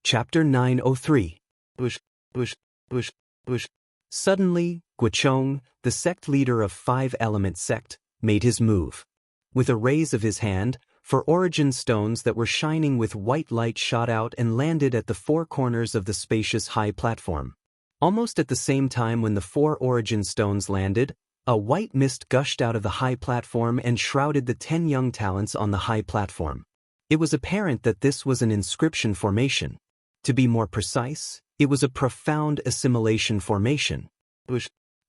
Chapter 903. Bush, bush, bush, bush. Suddenly, Guochong, the sect leader of Five Element sect, made his move. With a raise of his hand, 4 origin stones that were shining with white light shot out and landed at the 4 corners of the spacious high platform. Almost at the same time when the 4 origin stones landed, a white mist gushed out of the high platform and shrouded the 10 young talents on the high platform. It was apparent that this was an inscription formation. To be more precise, it was a profound assimilation formation.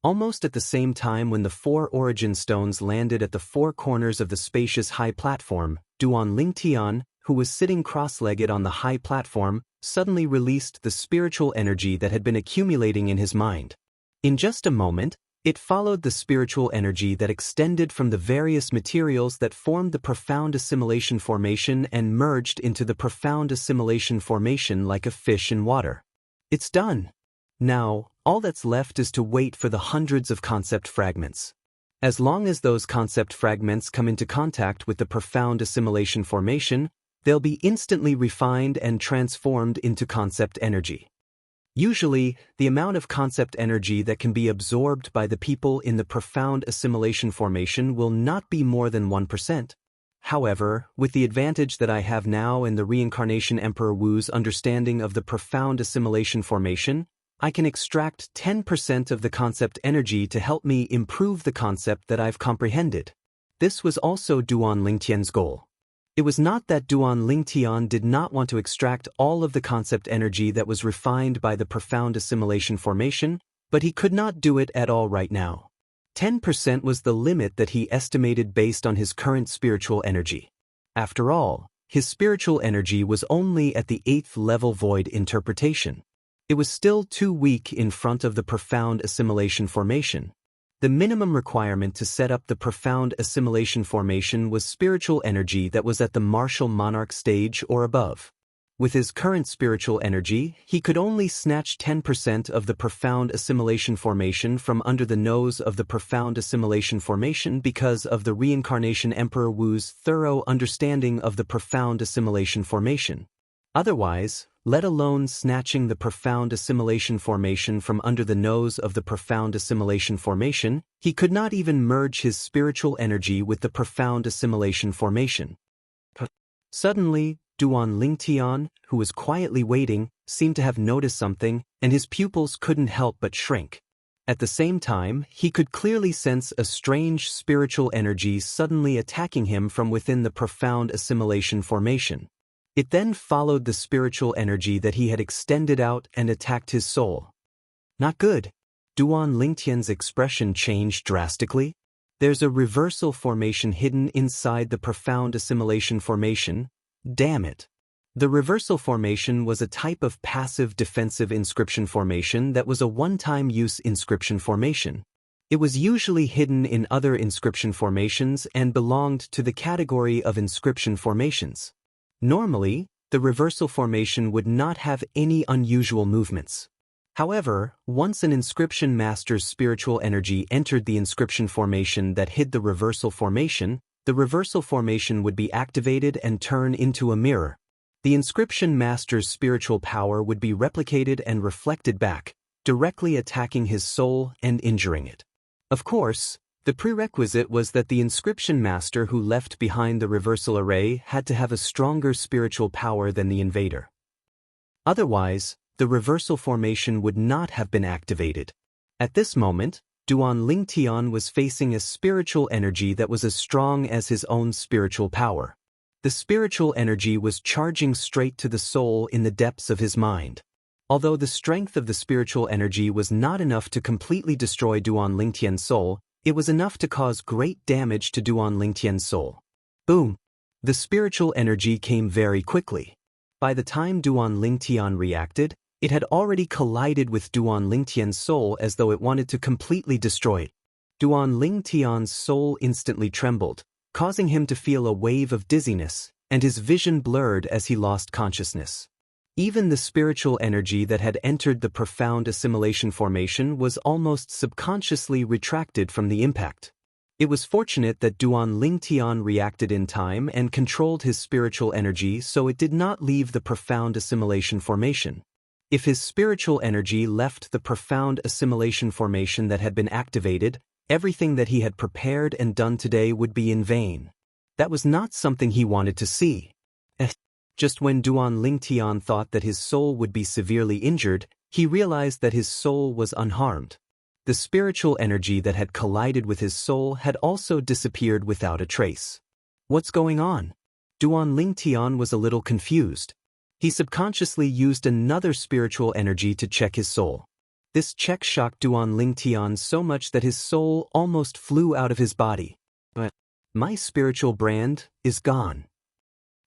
Almost at the same time when the 4 origin stones landed at the 4 corners of the spacious high platform, Duan Lingtian, who was sitting cross-legged on the high platform, suddenly released the spiritual energy that had been accumulating in his mind. In just a moment, it followed the spiritual energy that extended from the various materials that formed the profound assimilation formation and merged into the profound assimilation formation like a fish in water. It's done. Now, all that's left is to wait for the hundreds of concept fragments. As long as those concept fragments come into contact with the profound assimilation formation, they'll be instantly refined and transformed into concept energy. Usually, the amount of concept energy that can be absorbed by the people in the profound assimilation formation will not be more than 1%. However, with the advantage that I have now in the Reincarnation Emperor Wu's understanding of the profound assimilation formation, I can extract 10% of the concept energy to help me improve the concept that I've comprehended. This was also Duan Lingtian's goal. It was not that Duan Lingtian did not want to extract all of the concept energy that was refined by the profound assimilation formation, but he could not do it at all right now. 10% was the limit that he estimated based on his current spiritual energy. After all, his spiritual energy was only at the 8th level void interpretation. It was still too weak in front of the profound assimilation formation. The minimum requirement to set up the profound assimilation formation was spiritual energy that was at the martial monarch stage or above. With his current spiritual energy, he could only snatch 10% of the profound assimilation formation from under the nose of the profound assimilation formation because of the Reincarnation Emperor Wu's thorough understanding of the profound assimilation formation. Otherwise, let alone snatching the profound assimilation formation from under the nose of the profound assimilation formation, he could not even merge his spiritual energy with the profound assimilation formation. Suddenly, Duan Lingtian, who was quietly waiting, seemed to have noticed something, and his pupils couldn't help but shrink. At the same time, he could clearly sense a strange spiritual energy suddenly attacking him from within the profound assimilation formation. It then followed the spiritual energy that he had extended out and attacked his soul. Not good. Duan Lingtian's expression changed drastically. There's a reversal formation hidden inside the profound assimilation formation. Damn it. The reversal formation was a type of passive defensive inscription formation that was a one-time use inscription formation. It was usually hidden in other inscription formations and belonged to the category of inscription formations. Normally, the reversal formation would not have any unusual movements. However, once an inscription master's spiritual energy entered the inscription formation that hid the reversal formation would be activated and turn into a mirror. The inscription master's spiritual power would be replicated and reflected back, directly attacking his soul and injuring it. Of course, the prerequisite was that the inscription master who left behind the reversal array had to have a stronger spiritual power than the invader. Otherwise, the reversal formation would not have been activated. At this moment, Duan Lingtian was facing a spiritual energy that was as strong as his own spiritual power. The spiritual energy was charging straight to the soul in the depths of his mind. Although the strength of the spiritual energy was not enough to completely destroy Duan Lingtian's soul, it was enough to cause great damage to Duan Lingtian's soul. Boom! The spiritual energy came very quickly. By the time Duan Lingtian reacted, it had already collided with Duan Lingtian's soul as though it wanted to completely destroy it. Duan Lingtian's soul instantly trembled, causing him to feel a wave of dizziness, and his vision blurred as he lost consciousness. Even the spiritual energy that had entered the profound assimilation formation was almost subconsciously retracted from the impact. It was fortunate that Duan Lingtian reacted in time and controlled his spiritual energy so it did not leave the profound assimilation formation. If his spiritual energy left the profound assimilation formation that had been activated, everything that he had prepared and done today would be in vain. That was not something he wanted to see. Just when Duan Lingtian thought that his soul would be severely injured, he realized that his soul was unharmed. The spiritual energy that had collided with his soul had also disappeared without a trace. What's going on? Duan Lingtian was a little confused. He subconsciously used another spiritual energy to check his soul. This check shocked Duan Lingtian so much that his soul almost flew out of his body. But my spiritual brand is gone.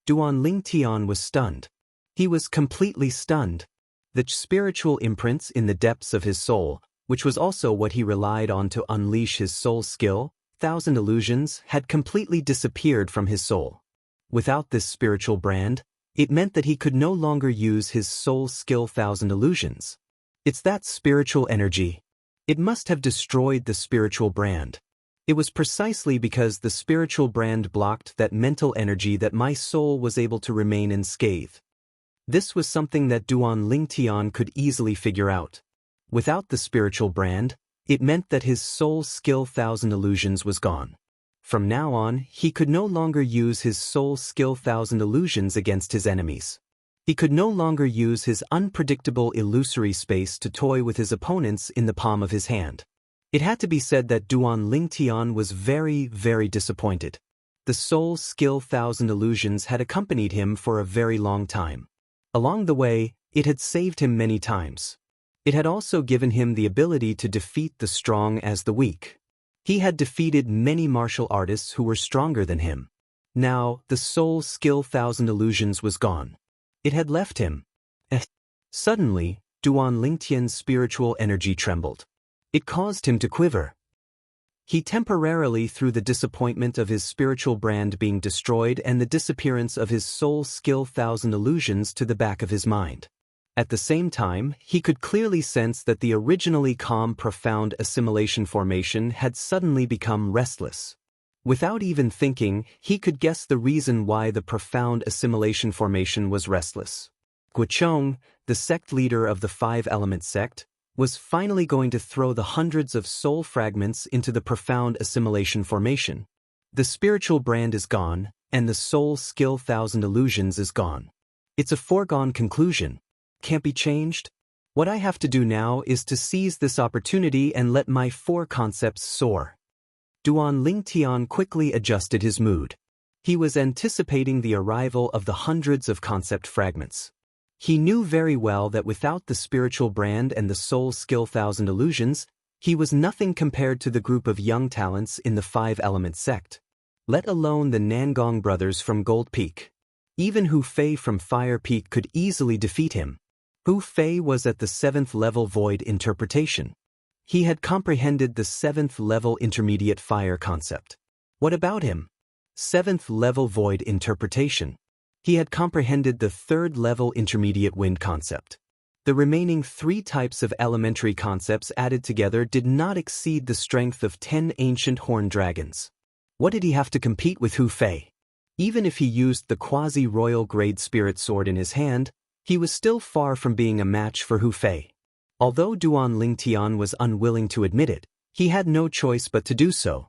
Duan Lingtian was stunned. He was completely stunned. The spiritual imprints in the depths of his soul, which was also what he relied on to unleash his soul skill, 1,000 illusions, had completely disappeared from his soul. Without this spiritual brand, it meant that he could no longer use his soul skill 1,000 illusions. It's that spiritual energy. It must have destroyed the spiritual brand. It was precisely because the spiritual brand blocked that mental energy that my soul was able to remain unscathed. This was something that Duan Lingtian could easily figure out. Without the spiritual brand, it meant that his soul skill 1,000 illusions was gone. From now on, he could no longer use his soul skill 1,000 illusions against his enemies. He could no longer use his unpredictable illusory space to toy with his opponents in the palm of his hand. It had to be said that Duan Lingtian was very, very disappointed. The soul skill 1,000 illusions had accompanied him for a very long time. Along the way, it had saved him many times. It had also given him the ability to defeat the strong as the weak. He had defeated many martial artists who were stronger than him. Now, the soul skill 1,000 illusions was gone. It had left him. Suddenly, Duan Lingtian's spiritual energy trembled. It caused him to quiver. He temporarily, through the disappointment of his spiritual brand being destroyed and the disappearance of his soul skill 1,000 illusions to the back of his mind. At the same time, he could clearly sense that the originally calm, profound assimilation formation had suddenly become restless. Without even thinking, he could guess the reason why the profound assimilation formation was restless. Guocheng, the sect leader of the five-element sect, was finally going to throw the hundreds of soul fragments into the profound assimilation formation. The spiritual brand is gone, and the soul skill 1,000 illusions is gone. It's a foregone conclusion. Can't be changed? What I have to do now is to seize this opportunity and let my four concepts soar. Duan Lingtian quickly adjusted his mood. He was anticipating the arrival of the hundreds of concept fragments. He knew very well that without the spiritual brand and the soul skill 1,000 illusions, he was nothing compared to the group of young talents in the five-element sect. Let alone the Nangong brothers from Gold Peak. Even Hu Fei from Fire Peak could easily defeat him. Hu Fei was at the 7th level void interpretation. He had comprehended the 7th level intermediate fire concept. What about him? 7th level void interpretation. He had comprehended the 3rd level intermediate wind concept. The remaining 3 types of elementary concepts added together did not exceed the strength of 10 ancient horned dragons. What did he have to compete with Hu Fei? Even if he used the quasi-royal grade spirit sword in his hand, he was still far from being a match for Hu Fei. Although Duan Lingtian was unwilling to admit it, he had no choice but to do so.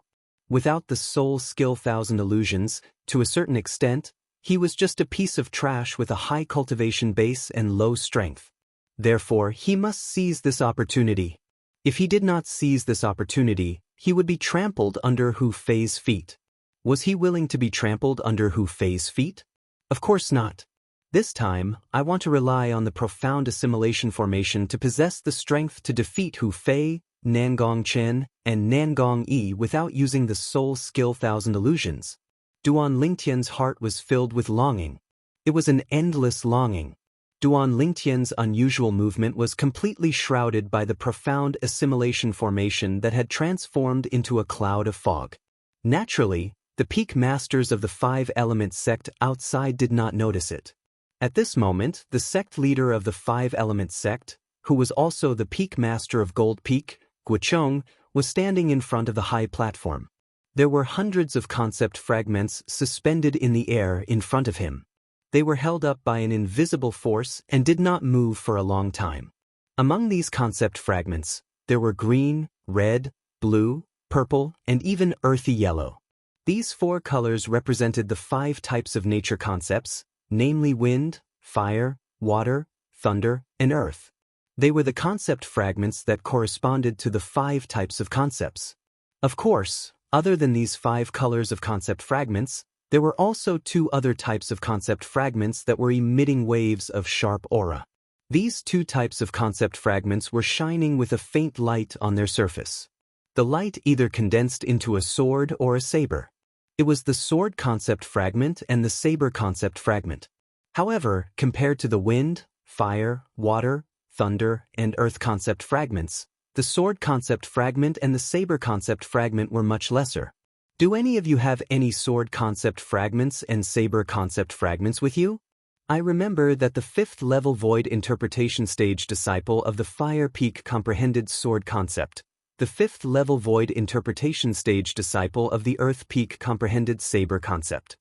Without the soul skill 1,000 illusions, to a certain extent, he was just a piece of trash with a high cultivation base and low strength. Therefore, he must seize this opportunity. If he did not seize this opportunity, he would be trampled under Hu Fei's feet. Was he willing to be trampled under Hu Fei's feet? Of course not. This time, I want to rely on the profound assimilation formation to possess the strength to defeat Hu Fei, Nangong Chen, and Nangong Yi without using the soul skill 1,000 illusions. Duan Lingtian's heart was filled with longing. It was an endless longing. Duan Lingtian's unusual movement was completely shrouded by the profound assimilation formation that had transformed into a cloud of fog. Naturally, the peak masters of the five-element sect outside did not notice it. At this moment, the sect leader of the five-element sect, who was also the peak master of Gold Peak, Guocheng, was standing in front of the high platform. There were hundreds of concept fragments suspended in the air in front of him. They were held up by an invisible force and did not move for a long time. Among these concept fragments, there were green, red, blue, purple, and even earthy yellow. These 4 colors represented the 5 types of nature concepts, namely wind, fire, water, thunder, and earth. They were the concept fragments that corresponded to the 5 types of concepts. Of course, other than these 5 colors of concept fragments, there were also 2 other types of concept fragments that were emitting waves of sharp aura. These 2 types of concept fragments were shining with a faint light on their surface. The light either condensed into a sword or a saber. It was the sword concept fragment and the saber concept fragment. However, compared to the wind, fire, water, thunder, and earth concept fragments, the sword concept fragment and the saber concept fragment were much lesser. Do any of you have any sword concept fragments and saber concept fragments with you? I remember that the 5th level void interpretation stage disciple of the fire peak comprehended sword concept. The 5th level void interpretation stage disciple of the earth peak comprehended saber concept.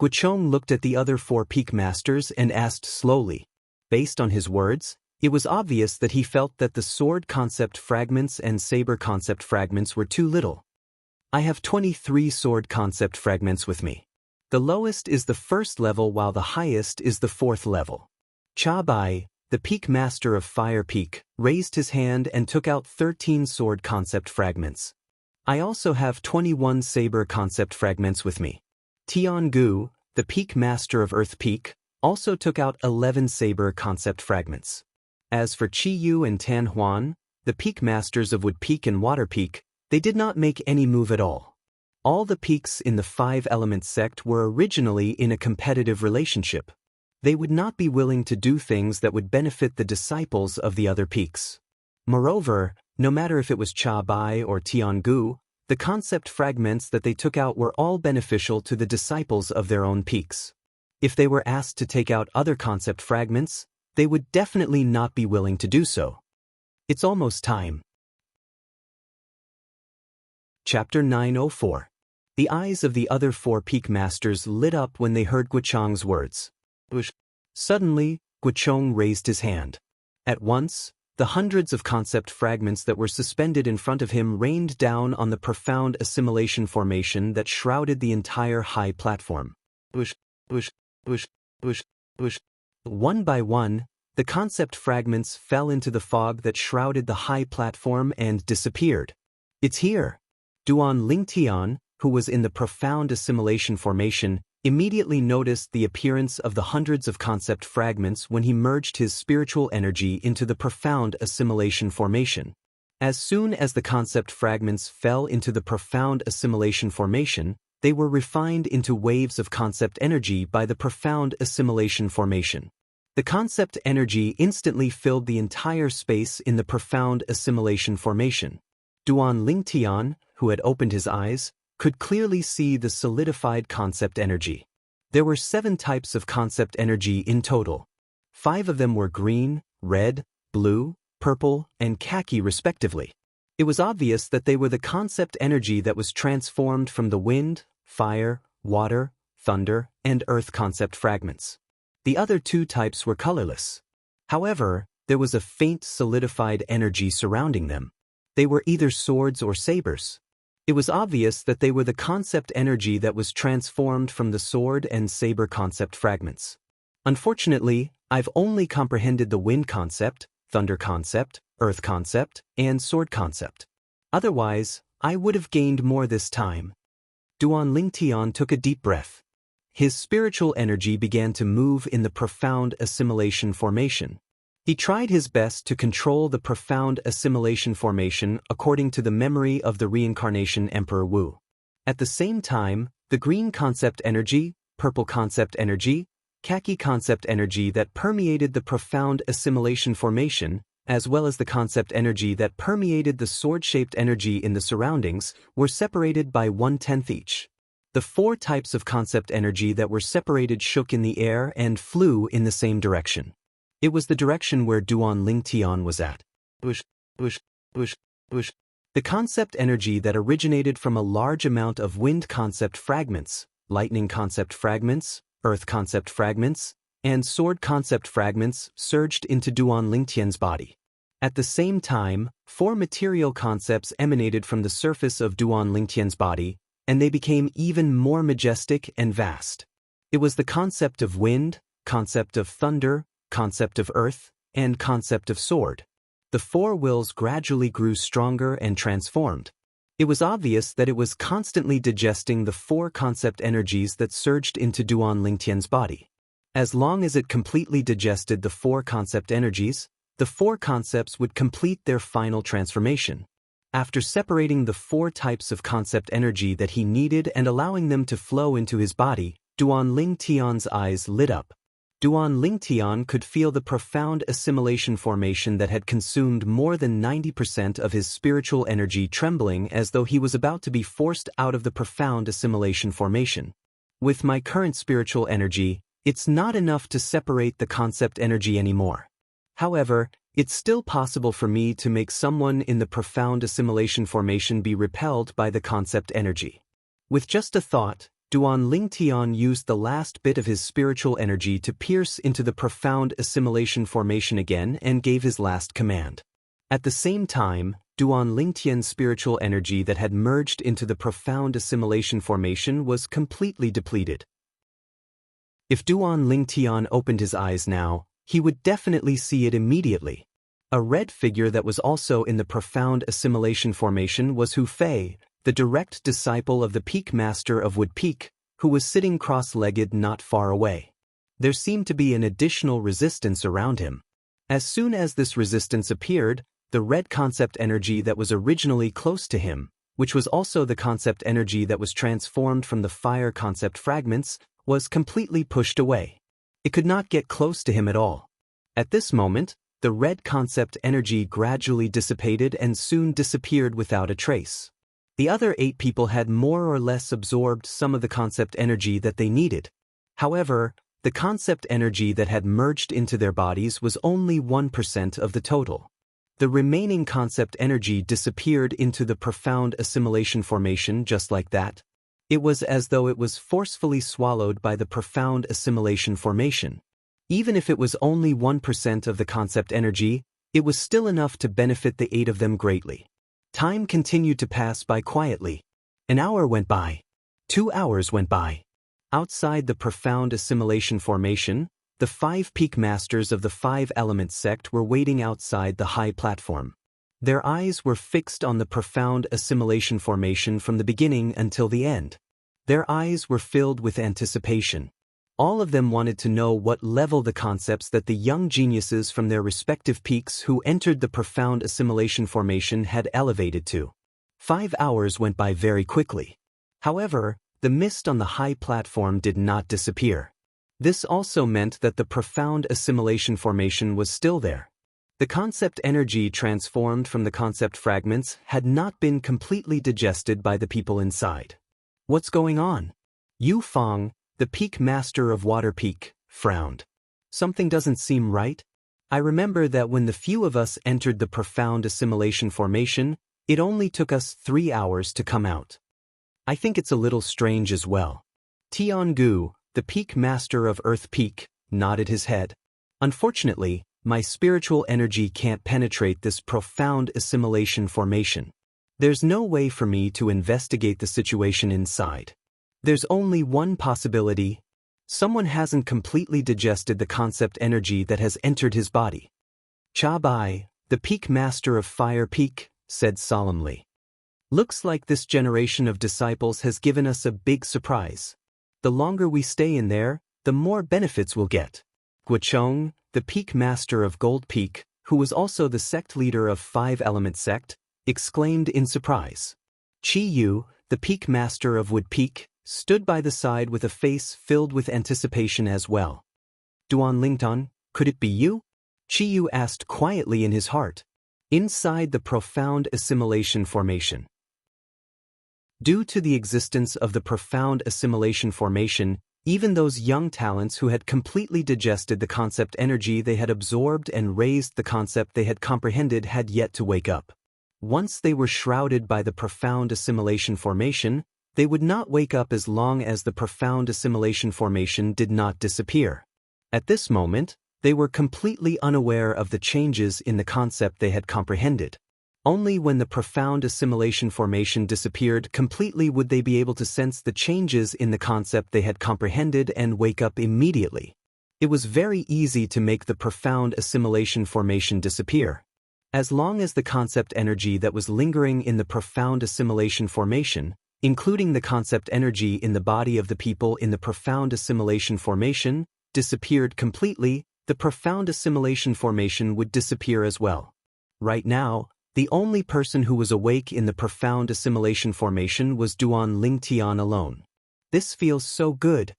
Guochong looked at the other 4 peak masters and asked slowly. Based on his words, it was obvious that he felt that the sword concept fragments and saber concept fragments were too little. I have 23 sword concept fragments with me. The lowest is the 1st level while the highest is the 4th level. Cha Bai, the peak master of Fire Peak, raised his hand and took out 13 sword concept fragments. I also have 21 saber concept fragments with me. Tian Gu, the peak master of Earth Peak, also took out 11 saber concept fragments. As for Chi Yu and Tan Huan, the peak masters of Wood Peak and Water Peak, they did not make any move at all. All the peaks in the 5-element sect were originally in a competitive relationship. They would not be willing to do things that would benefit the disciples of the other peaks. Moreover, no matter if it was Cha Bai or Tian Gu, the concept fragments that they took out were all beneficial to the disciples of their own peaks. If they were asked to take out other concept fragments, they would definitely not be willing to do so. It's almost time. Chapter 904. The eyes of the other 4 peak masters lit up when they heard Guochong's words. Suddenly, Guochong raised his hand. At once, the hundreds of concept fragments that were suspended in front of him rained down on the profound assimilation formation that shrouded the entire high platform. One by one, the concept fragments fell into the fog that shrouded the high platform and disappeared. It's here. Duan Lingtian, who was in the profound assimilation formation, immediately noticed the appearance of the hundreds of concept fragments when he merged his spiritual energy into the profound assimilation formation. As soon as the concept fragments fell into the profound assimilation formation, they were refined into waves of concept energy by the profound assimilation formation. The concept energy instantly filled the entire space in the profound assimilation formation. Duan Lingtian, who had opened his eyes, could clearly see the solidified concept energy. There were 7 types of concept energy in total. 5 of them were green, red, blue, purple, and khaki respectively. It was obvious that they were the concept energy that was transformed from the wind, fire, water, thunder, and earth concept fragments. The other 2 types were colorless. However, there was a faint solidified energy surrounding them. They were either swords or sabers. It was obvious that they were the concept energy that was transformed from the sword and saber concept fragments. Unfortunately, I've only comprehended the wind concept, thunder concept, earth concept, and sword concept. Otherwise, I would have gained more this time. Duan Lingtian took a deep breath. His spiritual energy began to move in the profound assimilation formation. He tried his best to control the profound assimilation formation according to the memory of the reincarnation Emperor Wu. At the same time, the green concept energy, purple concept energy, khaki concept energy that permeated the profound assimilation formation, as well as the concept energy that permeated the sword-shaped energy in the surroundings, were separated by 1/10 each. The 4 types of concept energy that were separated shook in the air and flew in the same direction. It was the direction where Duan Lingtian was at. The concept energy that originated from a large amount of wind concept fragments, lightning concept fragments, earth concept fragments, and sword concept fragments surged into Duan Lingtian's body. At the same time, 4 material concepts emanated from the surface of Duan Lingtian's body, and they became even more majestic and vast. It was the concept of wind, concept of thunder, concept of earth, and concept of sword. The 4 wills gradually grew stronger and transformed. It was obvious that it was constantly digesting the 4 concept energies that surged into Duan Lingtian's body. As long as it completely digested the 4 concept energies, the 4 concepts would complete their final transformation. After separating the 4 types of concept energy that he needed and allowing them to flow into his body, Duan Lingtian's eyes lit up. Duan Lingtian could feel the profound assimilation formation that had consumed more than 90% of his spiritual energy trembling as though he was about to be forced out of the profound assimilation formation. With my current spiritual energy, it's not enough to separate the concept energy anymore. However, it's still possible for me to make someone in the profound assimilation formation be repelled by the concept energy. With just a thought, Duan Lingtian used the last bit of his spiritual energy to pierce into the profound assimilation formation again and gave his last command. At the same time, Duan Lingtian's spiritual energy that had merged into the profound assimilation formation was completely depleted. If Duan Lingtian opened his eyes now, he would definitely see it immediately. A red figure that was also in the profound assimilation formation was Hu Fei, the direct disciple of the Peak Master of Wood Peak, who was sitting cross-legged not far away. There seemed to be an additional resistance around him. As soon as this resistance appeared, the red concept energy that was originally close to him, which was also the concept energy that was transformed from the fire concept fragments, was completely pushed away. It could not get close to him at all. At this moment, the red concept energy gradually dissipated and soon disappeared without a trace. The other 8 people had more or less absorbed some of the concept energy that they needed. However, the concept energy that had merged into their bodies was only 1% of the total. The remaining concept energy disappeared into the profound assimilation formation just like that. It was as though it was forcefully swallowed by the profound assimilation formation. Even if it was only 1% of the concept energy, it was still enough to benefit the 8 of them greatly. Time continued to pass by quietly. An hour went by. 2 hours went by. Outside the profound assimilation formation, the 5 peak masters of the 5 element sect were waiting outside the high platform. Their eyes were fixed on the profound assimilation formation from the beginning until the end. Their eyes were filled with anticipation. All of them wanted to know what level the concepts that the young geniuses from their respective peaks who entered the profound assimilation formation had elevated to. 5 hours went by very quickly. However, the mist on the high platform did not disappear. This also meant that the profound assimilation formation was still there. The concept energy transformed from the concept fragments had not been completely digested by the people inside. What's going on? Yu Fang, the Peak Master of Water Peak, frowned. Something doesn't seem right. I remember that when the few of us entered the profound assimilation formation, it only took us 3 hours to come out. I think it's a little strange as well. Tian Gu, the Peak Master of Earth Peak, nodded his head. Unfortunately, my spiritual energy can't penetrate this profound assimilation formation. There's no way for me to investigate the situation inside. There's only one possibility. Someone hasn't completely digested the concept energy that has entered his body. Cha Bai, the Peak Master of Fire Peak, said solemnly. Looks like this generation of disciples has given us a big surprise. The longer we stay in there, the more benefits we'll get. Guochong, the Peak Master of Gold Peak, who was also the sect leader of 5 Element Sect, exclaimed in surprise. Chi Yu, the Peak Master of Wood Peak, stood by the side with a face filled with anticipation as well. Duan Lingtian, could it be you? Chi Yu asked quietly in his heart. Inside the profound assimilation formation. Due to the existence of the profound assimilation formation, even those young talents who had completely digested the concept energy they had absorbed and raised the concept they had comprehended had yet to wake up. Once they were shrouded by the profound assimilation formation, they would not wake up as long as the profound assimilation formation did not disappear. At this moment, they were completely unaware of the changes in the concept they had comprehended. Only when the profound assimilation formation disappeared completely would they be able to sense the changes in the concept they had comprehended and wake up immediately. It was very easy to make the profound assimilation formation disappear. As long as the concept energy that was lingering in the profound assimilation formation, including the concept energy in the body of the people in the profound assimilation formation, disappeared completely, the profound assimilation formation would disappear as well. Right now, the only person who was awake in the profound assimilation formation was Duan Lingtian alone. This feels so good.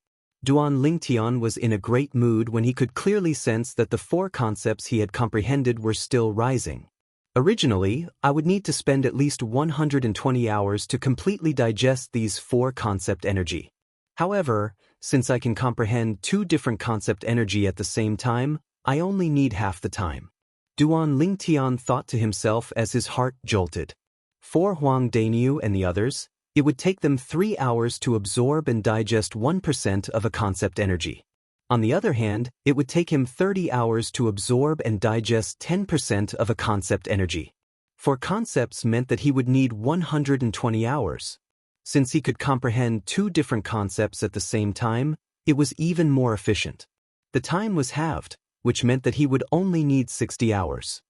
Duan Lingtian was in a great mood when he could clearly sense that the four concepts he had comprehended were still rising. Originally, I would need to spend at least 120 hours to completely digest these four concept energy. However, since I can comprehend two different concept energy at the same time, I only need half the time. Duan Lingtian thought to himself as his heart jolted. For Huang Daniu and the others, it would take them 3 hours to absorb and digest 1% of a concept energy. On the other hand, it would take him 30 hours to absorb and digest 10% of a concept energy. For concepts meant that he would need 120 hours. Since he could comprehend two different concepts at the same time, it was even more efficient. The time was halved, which meant that he would only need 60 hours.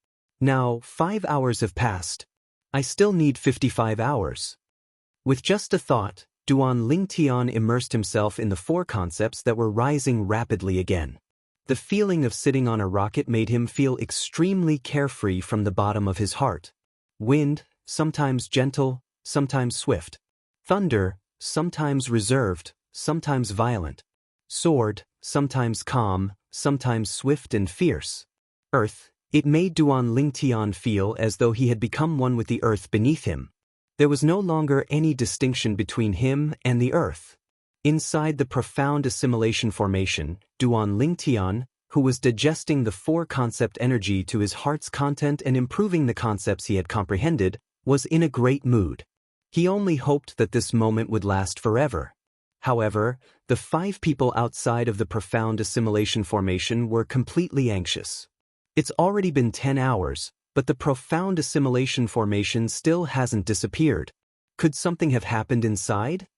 Now, 5 hours have passed. I still need 55 hours. With just a thought, Duan Lingtian immersed himself in the four concepts that were rising rapidly again. The feeling of sitting on a rocket made him feel extremely carefree from the bottom of his heart. Wind, sometimes gentle, sometimes swift. Thunder, sometimes reserved, sometimes violent. Sword, sometimes calm, sometimes swift and fierce. Earth, it made Duan Lingtian feel as though he had become one with the earth beneath him. There was no longer any distinction between him and the earth. Inside the profound assimilation formation, Duan Lingtian, who was digesting the four concept energy to his heart's content and improving the concepts he had comprehended, was in a great mood. He only hoped that this moment would last forever. However, the 5 people outside of the profound assimilation formation were completely anxious. It's already been 10 hours, but the profound assimilation formation still hasn't disappeared. Could something have happened inside?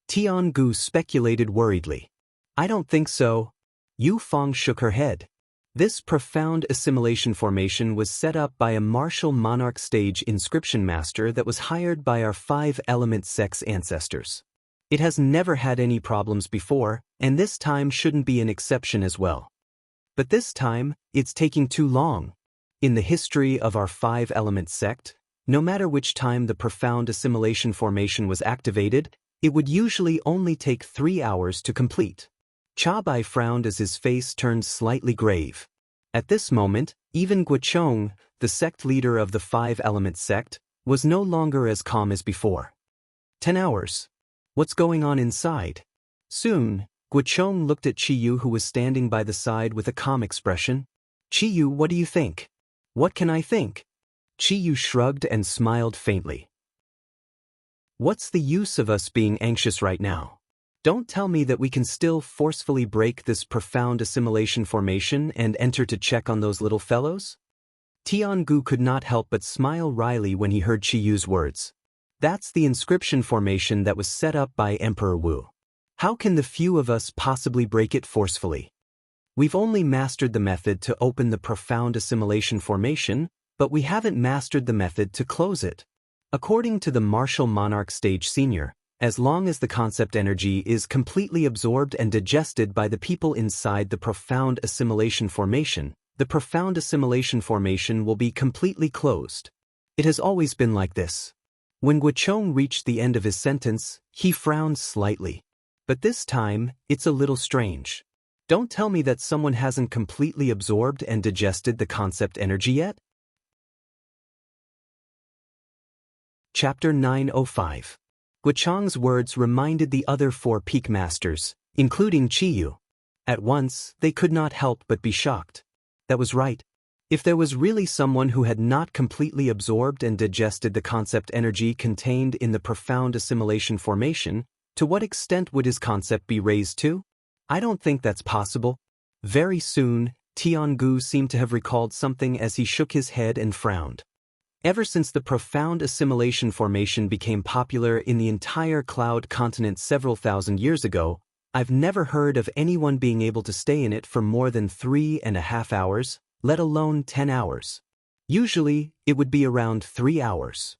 Tiangu speculated worriedly. I don't think so. Yu Feng shook her head. This profound assimilation formation was set up by a martial monarch stage inscription master that was hired by our 5-element sect's ancestors. It has never had any problems before, and this time shouldn't be an exception as well. But this time, it's taking too long. In the history of our 5-element sect, no matter which time the profound assimilation formation was activated, it would usually only take 3 hours to complete. Chabai frowned as his face turned slightly grave. At this moment, even Guochong, the sect leader of the 5-element sect, was no longer as calm as before. 10 hours. What's going on inside? Soon, Guochong looked at Chiyu, who was standing by the side with a calm expression. Chiyu, what do you think? What can I think? Chiyu shrugged and smiled faintly. What's the use of us being anxious right now? Don't tell me that we can still forcefully break this profound assimilation formation and enter to check on those little fellows? Tiangu could not help but smile wryly when he heard Chiyu's words. That's the inscription formation that was set up by Emperor Wu. How can the few of us possibly break it forcefully? We've only mastered the method to open the profound assimilation formation, but we haven't mastered the method to close it. According to the martial monarch stage senior, as long as the concept energy is completely absorbed and digested by the people inside the profound assimilation formation, the profound assimilation formation will be completely closed. It has always been like this. When Guochong reached the end of his sentence, he frowned slightly. But this time, it's a little strange. Don't tell me that someone hasn't completely absorbed and digested the concept energy yet? Chapter 905. Guochong's words reminded the other 4 peak masters, including Chiyu. At once, they could not help but be shocked. That was right. If there was really someone who had not completely absorbed and digested the concept energy contained in the profound assimilation formation, to what extent would his concept be raised to? I don't think that's possible. Very soon, Tiangu seemed to have recalled something as he shook his head and frowned. Ever since the profound assimilation formation became popular in the entire cloud continent several thousand years ago, I've never heard of anyone being able to stay in it for more than 3.5 hours, let alone 10 hours. Usually, it would be around 3 hours.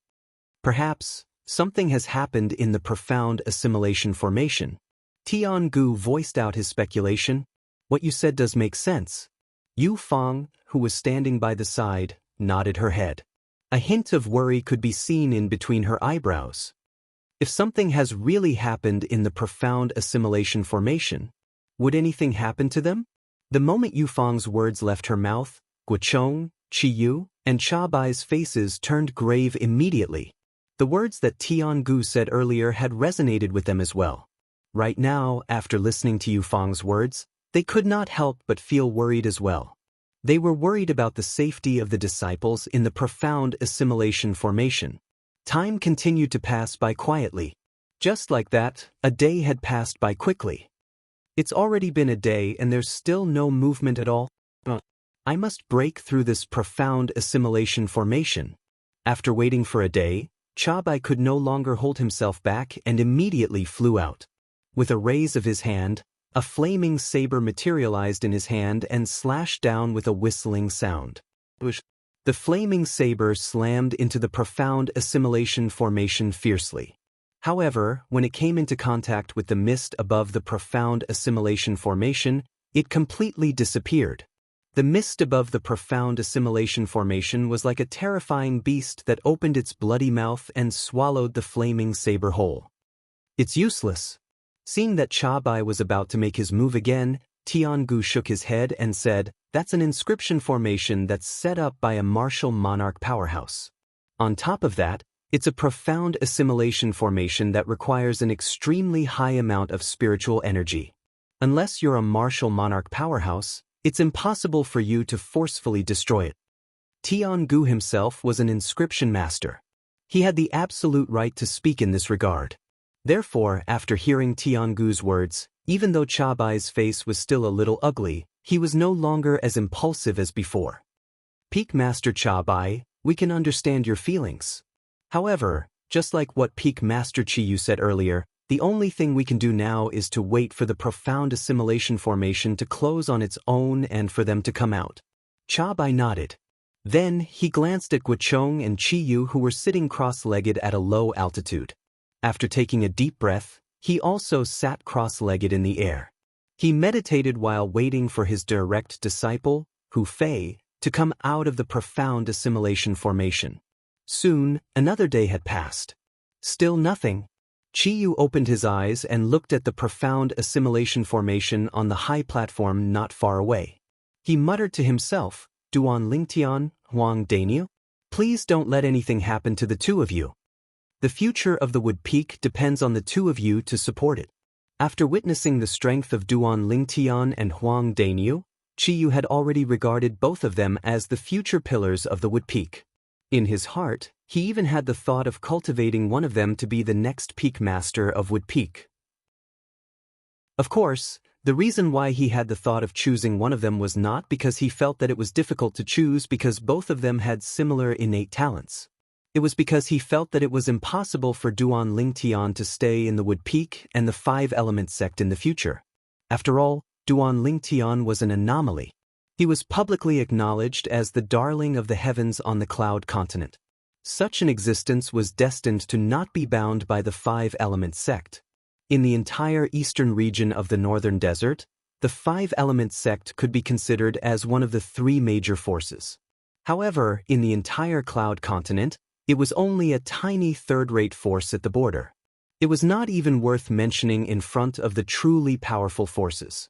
Perhaps, something has happened in the profound assimilation formation. Tiangu voiced out his speculation. What you said does make sense. Yu Fang, who was standing by the side, nodded her head. A hint of worry could be seen in between her eyebrows. If something has really happened in the profound assimilation formation, would anything happen to them? The moment Yu Fang's words left her mouth, Guochong, Qiyu, and Cha Bai's faces turned grave immediately. The words that Tiangu said earlier had resonated with them as well. Right now, after listening to Yu Fang's words, they could not help but feel worried as well. They were worried about the safety of the disciples in the profound assimilation formation. Time continued to pass by quietly. Just like that, a day had passed by quickly. It's already been a day and there's still no movement at all. I must break through this profound assimilation formation. After waiting for a day, Cha Bai could no longer hold himself back and immediately flew out. With a raise of his hand, a flaming saber materialized in his hand and slashed down with a whistling sound. The flaming saber slammed into the profound assimilation formation fiercely. However, when it came into contact with the mist above the profound assimilation formation, it completely disappeared. The mist above the profound assimilation formation was like a terrifying beast that opened its bloody mouth and swallowed the flaming saber whole. It's useless. Seeing that Cha Bai was about to make his move again, Tiangu shook his head and said, "That's an inscription formation that's set up by a martial monarch powerhouse. On top of that, it's a profound assimilation formation that requires an extremely high amount of spiritual energy. Unless you're a martial monarch powerhouse, it's impossible for you to forcefully destroy it." Tiangu himself was an inscription master. He had the absolute right to speak in this regard. Therefore, after hearing Tiangu's words, even though Cha Bai's face was still a little ugly, he was no longer as impulsive as before. "Peak Master Cha Bai, we can understand your feelings. However, just like what Peak Master Qiyu said earlier, the only thing we can do now is to wait for the profound assimilation formation to close on its own and for them to come out." Cha Bai nodded. Then he glanced at Guochong and Qiyu, who were sitting cross-legged at a low altitude. After taking a deep breath, he also sat cross-legged in the air. He meditated while waiting for his direct disciple, Hu Fei, to come out of the profound assimilation formation. Soon, another day had passed. Still nothing. Qiyu opened his eyes and looked at the profound assimilation formation on the high platform not far away. He muttered to himself, "Duan Lingtian, Huang Daniu? Please don't let anything happen to the two of you. The future of the Wood Peak depends on the two of you to support it." After witnessing the strength of Duan Lingtian and Huang Daniu, Qiyu had already regarded both of them as the future pillars of the Wood Peak. In his heart, he even had the thought of cultivating one of them to be the next Peak Master of Wood Peak. Of course, the reason why he had the thought of choosing one of them was not because he felt that it was difficult to choose because both of them had similar innate talents. It was because he felt that it was impossible for Duan Lingtian to stay in the Wood Peak and the Five-Element sect in the future. After all, Duan Lingtian was an anomaly. He was publicly acknowledged as the darling of the heavens on the cloud continent. Such an existence was destined to not be bound by the Five-Element sect. In the entire eastern region of the northern desert, the Five-Element sect could be considered as one of the three major forces. However, in the entire cloud continent, it was only a tiny third-rate force at the border. It was not even worth mentioning in front of the truly powerful forces.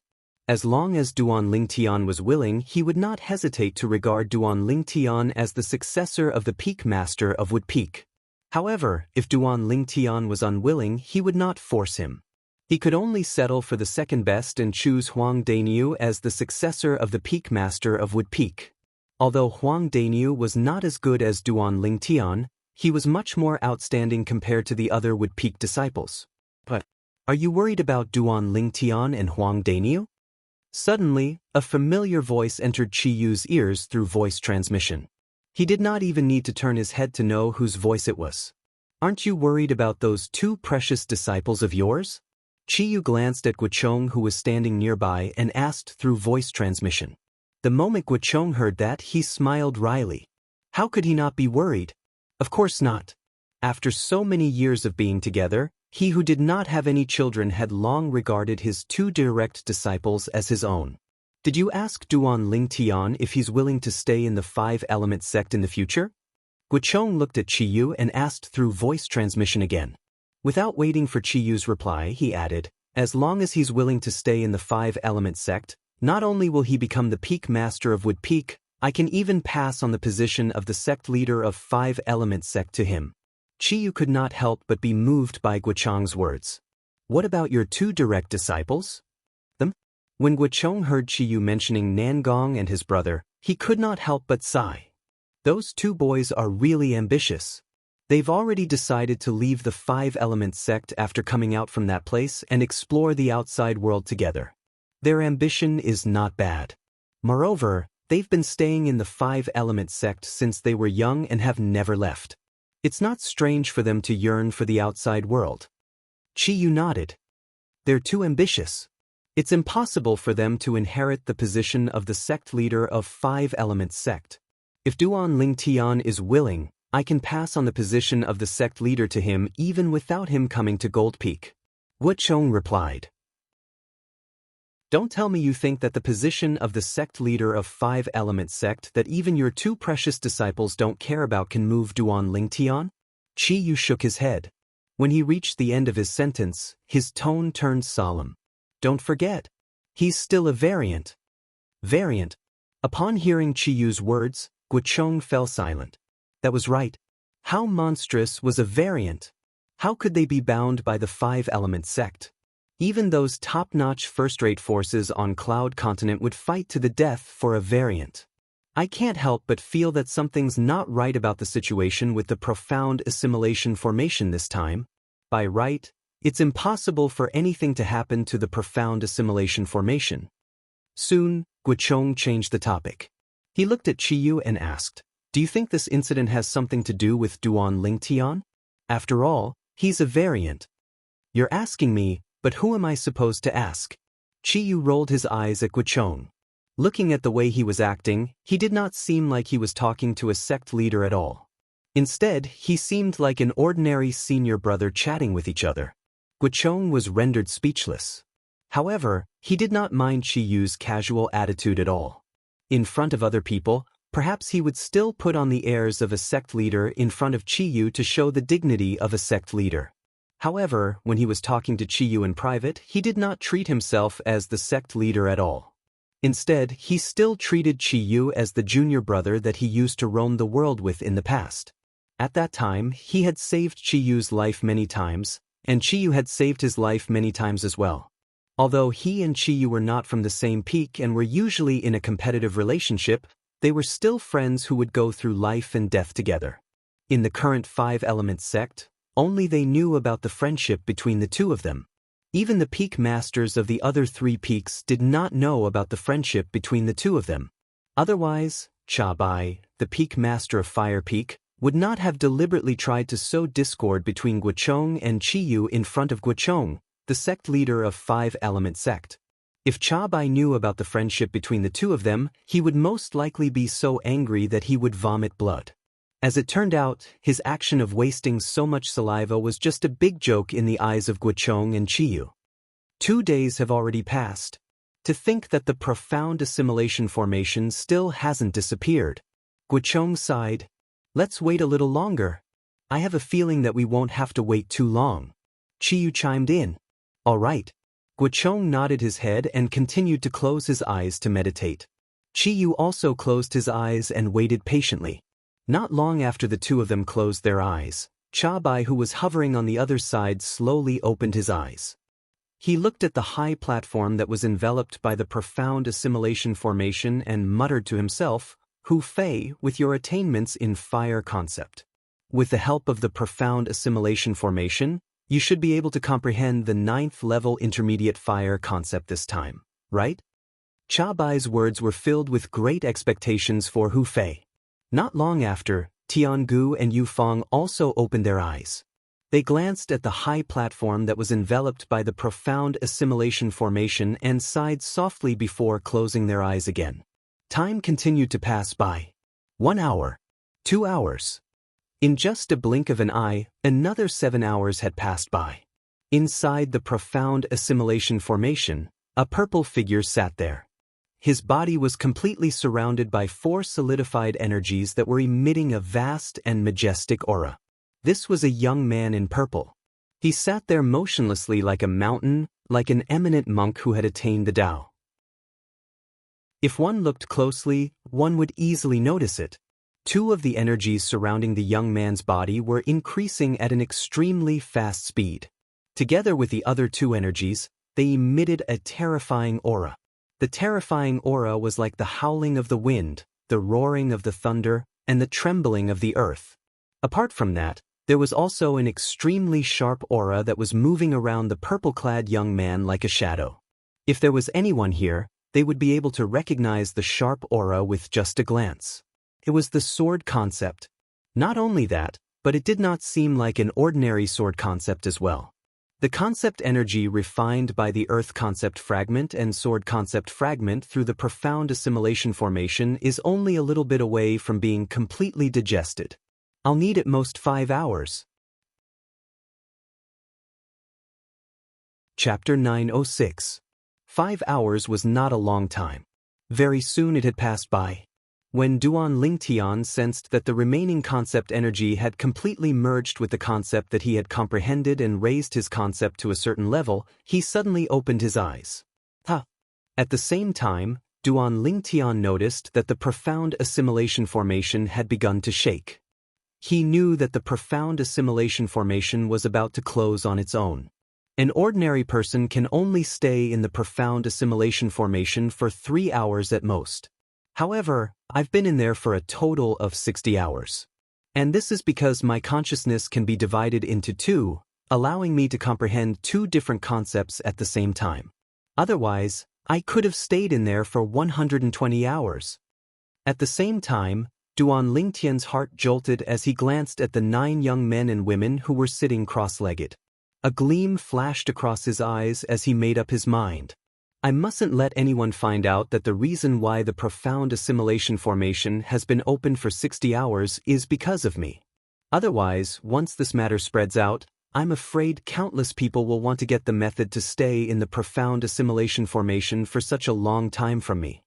As long as Duan Lingtian was willing, he would not hesitate to regard Duan Lingtian as the successor of the Peak Master of Wood Peak. However, if Duan Lingtian was unwilling, he would not force him. He could only settle for the second best and choose Huang Daniu as the successor of the Peak Master of Wood Peak. Although Huang Dainiu was not as good as Duan Lingtian, he was much more outstanding compared to the other Wood Peak disciples. But, are you worried about Duan Lingtian and Huang Dainiu? Suddenly, a familiar voice entered Qi Yu's ears through voice transmission. He did not even need to turn his head to know whose voice it was. Aren't you worried about those two precious disciples of yours? Qi Yu glanced at Guochong, who was standing nearby, and asked through voice transmission. The moment Guochong heard that, he smiled wryly. How could he not be worried? Of course not. After so many years of being together, he who did not have any children had long regarded his two direct disciples as his own. Did you ask Duan Lingtian if he's willing to stay in the five-element sect in the future? Guochong looked at Qi Yu and asked through voice transmission again. Without waiting for Qi Yu's reply, he added, as long as he's willing to stay in the five-element sect, not only will he become the peak master of Wood Peak, I can even pass on the position of the sect leader of five-element sect to him. Qi Yu could not help but be moved by Guochong's words. What about your two direct disciples? Them? When Guochong heard Qi Yu mentioning Nangong and his brother, he could not help but sigh. Those two boys are really ambitious. They've already decided to leave the five-element sect after coming out from that place and explore the outside world together. Their ambition is not bad. Moreover, they've been staying in the five-element sect since they were young and have never left. It's not strange for them to yearn for the outside world. Qi Yu nodded. They're too ambitious. It's impossible for them to inherit the position of the sect leader of five-element sect. If Duan Lingtian is willing, I can pass on the position of the sect leader to him even without him coming to Gold Peak. Guochong replied. Don't tell me you think that the position of the sect leader of five-element sect that even your two precious disciples don't care about can move Duan Lingtian? Qi Yu shook his head. When he reached the end of his sentence, his tone turned solemn. Don't forget, he's still a variant. Variant. Upon hearing Qi Yu's words, Guochong fell silent. That was right. How monstrous was a variant? How could they be bound by the five-element sect? Even those top-notch first-rate forces on Cloud Continent would fight to the death for a variant. I can't help but feel that something's not right about the situation with the profound assimilation formation this time. By right, it's impossible for anything to happen to the profound assimilation formation. Soon, Guochong changed the topic. He looked at Qi Yu and asked, do you think this incident has something to do with Duan Lingtian? After all, he's a variant. You're asking me, but who am I supposed to ask? Qi Yu rolled his eyes at Guochong. Looking at the way he was acting, he did not seem like he was talking to a sect leader at all. Instead, he seemed like an ordinary senior brother chatting with each other. Guochong was rendered speechless. However, he did not mind Qi Yu's casual attitude at all. In front of other people, perhaps he would still put on the airs of a sect leader in front of Qi Yu to show the dignity of a sect leader. However, when he was talking to Qi Yu in private, he did not treat himself as the sect leader at all. Instead, he still treated Qi Yu as the junior brother that he used to roam the world with in the past. At that time, he had saved Qi Yu's life many times, and Qi Yu had saved his life many times as well. Although he and Qi Yu were not from the same peak and were usually in a competitive relationship, they were still friends who would go through life and death together. In the current five-element sect, only they knew about the friendship between the two of them. Even the peak masters of the other three peaks did not know about the friendship between the two of them. Otherwise, Cha Bai, the peak master of Fire Peak, would not have deliberately tried to sow discord between Guochong and Qi Yu in front of Guochong, the sect leader of five-element sect. If Cha Bai knew about the friendship between the two of them, he would most likely be so angry that he would vomit blood. As it turned out, his action of wasting so much saliva was just a big joke in the eyes of Guochong and Qi Yu. 2 days have already passed. To think that the profound assimilation formation still hasn't disappeared. Guochong sighed. Let's wait a little longer. I have a feeling that we won't have to wait too long. Qi Yu chimed in. All right. Guochong nodded his head and continued to close his eyes to meditate. Qi Yu also closed his eyes and waited patiently. Not long after the two of them closed their eyes, Cha Bai, who was hovering on the other side, slowly opened his eyes. He looked at the high platform that was enveloped by the profound assimilation formation and muttered to himself, Hu Fei, with your attainments in fire concept. With the help of the profound assimilation formation, you should be able to comprehend the 9th level intermediate fire concept this time, right? Cha Bai's words were filled with great expectations for Hu Fei. Not long after, Tiangu and Yu Feng also opened their eyes. They glanced at the high platform that was enveloped by the profound assimilation formation and sighed softly before closing their eyes again. Time continued to pass by. 1 hour. 2 hours. In just a blink of an eye, another 7 hours had passed by. Inside the profound assimilation formation, a purple figure sat there. His body was completely surrounded by 4 solidified energies that were emitting a vast and majestic aura. This was a young man in purple. He sat there motionlessly like a mountain, like an eminent monk who had attained the Tao. If one looked closely, one would easily notice it. 2 of the energies surrounding the young man's body were increasing at an extremely fast speed. Together with the other 2 energies, they emitted a terrifying aura. The terrifying aura was like the howling of the wind, the roaring of the thunder, and the trembling of the earth. Apart from that, there was also an extremely sharp aura that was moving around the purple-clad young man like a shadow. If there was anyone here, they would be able to recognize the sharp aura with just a glance. It was the sword concept. Not only that, but it did not seem like an ordinary sword concept as well. The concept energy refined by the earth concept fragment and sword concept fragment through the profound assimilation formation is only a little bit away from being completely digested. I'll need at most 5 hours. Chapter 906. 5 hours was not a long time. Very soon it had passed by. When Duan Lingtian sensed that the remaining concept energy had completely merged with the concept that he had comprehended and raised his concept to a certain level, he suddenly opened his eyes. At the same time, Duan Lingtian noticed that the profound assimilation formation had begun to shake. He knew that the profound assimilation formation was about to close on its own. An ordinary person can only stay in the profound assimilation formation for 3 hours at most. However, I've been in there for a total of 60 hours. And this is because my consciousness can be divided into 2, allowing me to comprehend 2 different concepts at the same time. Otherwise, I could have stayed in there for 120 hours. At the same time, Duan Lingtian's heart jolted as he glanced at the 9 young men and women who were sitting cross-legged. A gleam flashed across his eyes as he made up his mind. I mustn't let anyone find out that the reason why the profound assimilation formation has been open for 60 hours is because of me. Otherwise, once this matter spreads out, I'm afraid countless people will want to get the method to stay in the profound assimilation formation for such a long time from me.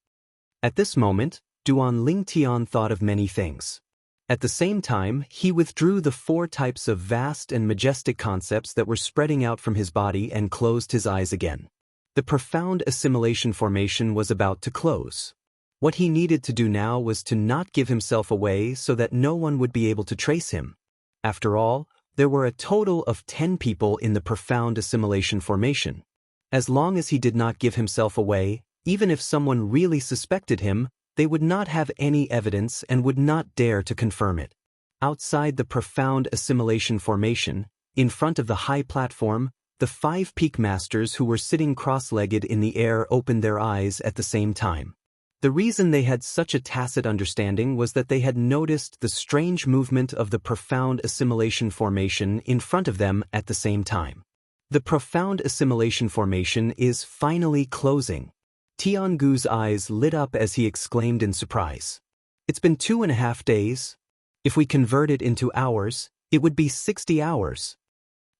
At this moment, Duan Lingtian thought of many things. At the same time, he withdrew the 4 types of vast and majestic concepts that were spreading out from his body and closed his eyes again. The profound assimilation formation was about to close. What he needed to do now was to not give himself away so that no one would be able to trace him. After all, there were a total of 10 people in the profound assimilation formation. As long as he did not give himself away, even if someone really suspected him, they would not have any evidence and would not dare to confirm it. Outside the profound assimilation formation, in front of the high platform, the 5 peak masters who were sitting cross-legged in the air opened their eyes at the same time. The reason they had such a tacit understanding was that they had noticed the strange movement of the profound assimilation formation in front of them at the same time. The profound assimilation formation is finally closing. Tiangu's eyes lit up as he exclaimed in surprise. It's been 2.5 days. If we convert it into hours, it would be 60 hours.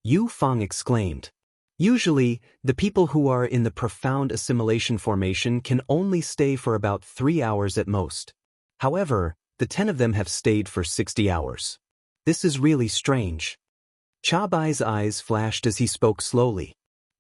Yu Feng exclaimed. Usually, the people who are in the profound assimilation formation can only stay for about 3 hours at most. However, the 10 of them have stayed for 60 hours. This is really strange. Cha Bai's eyes flashed as he spoke slowly.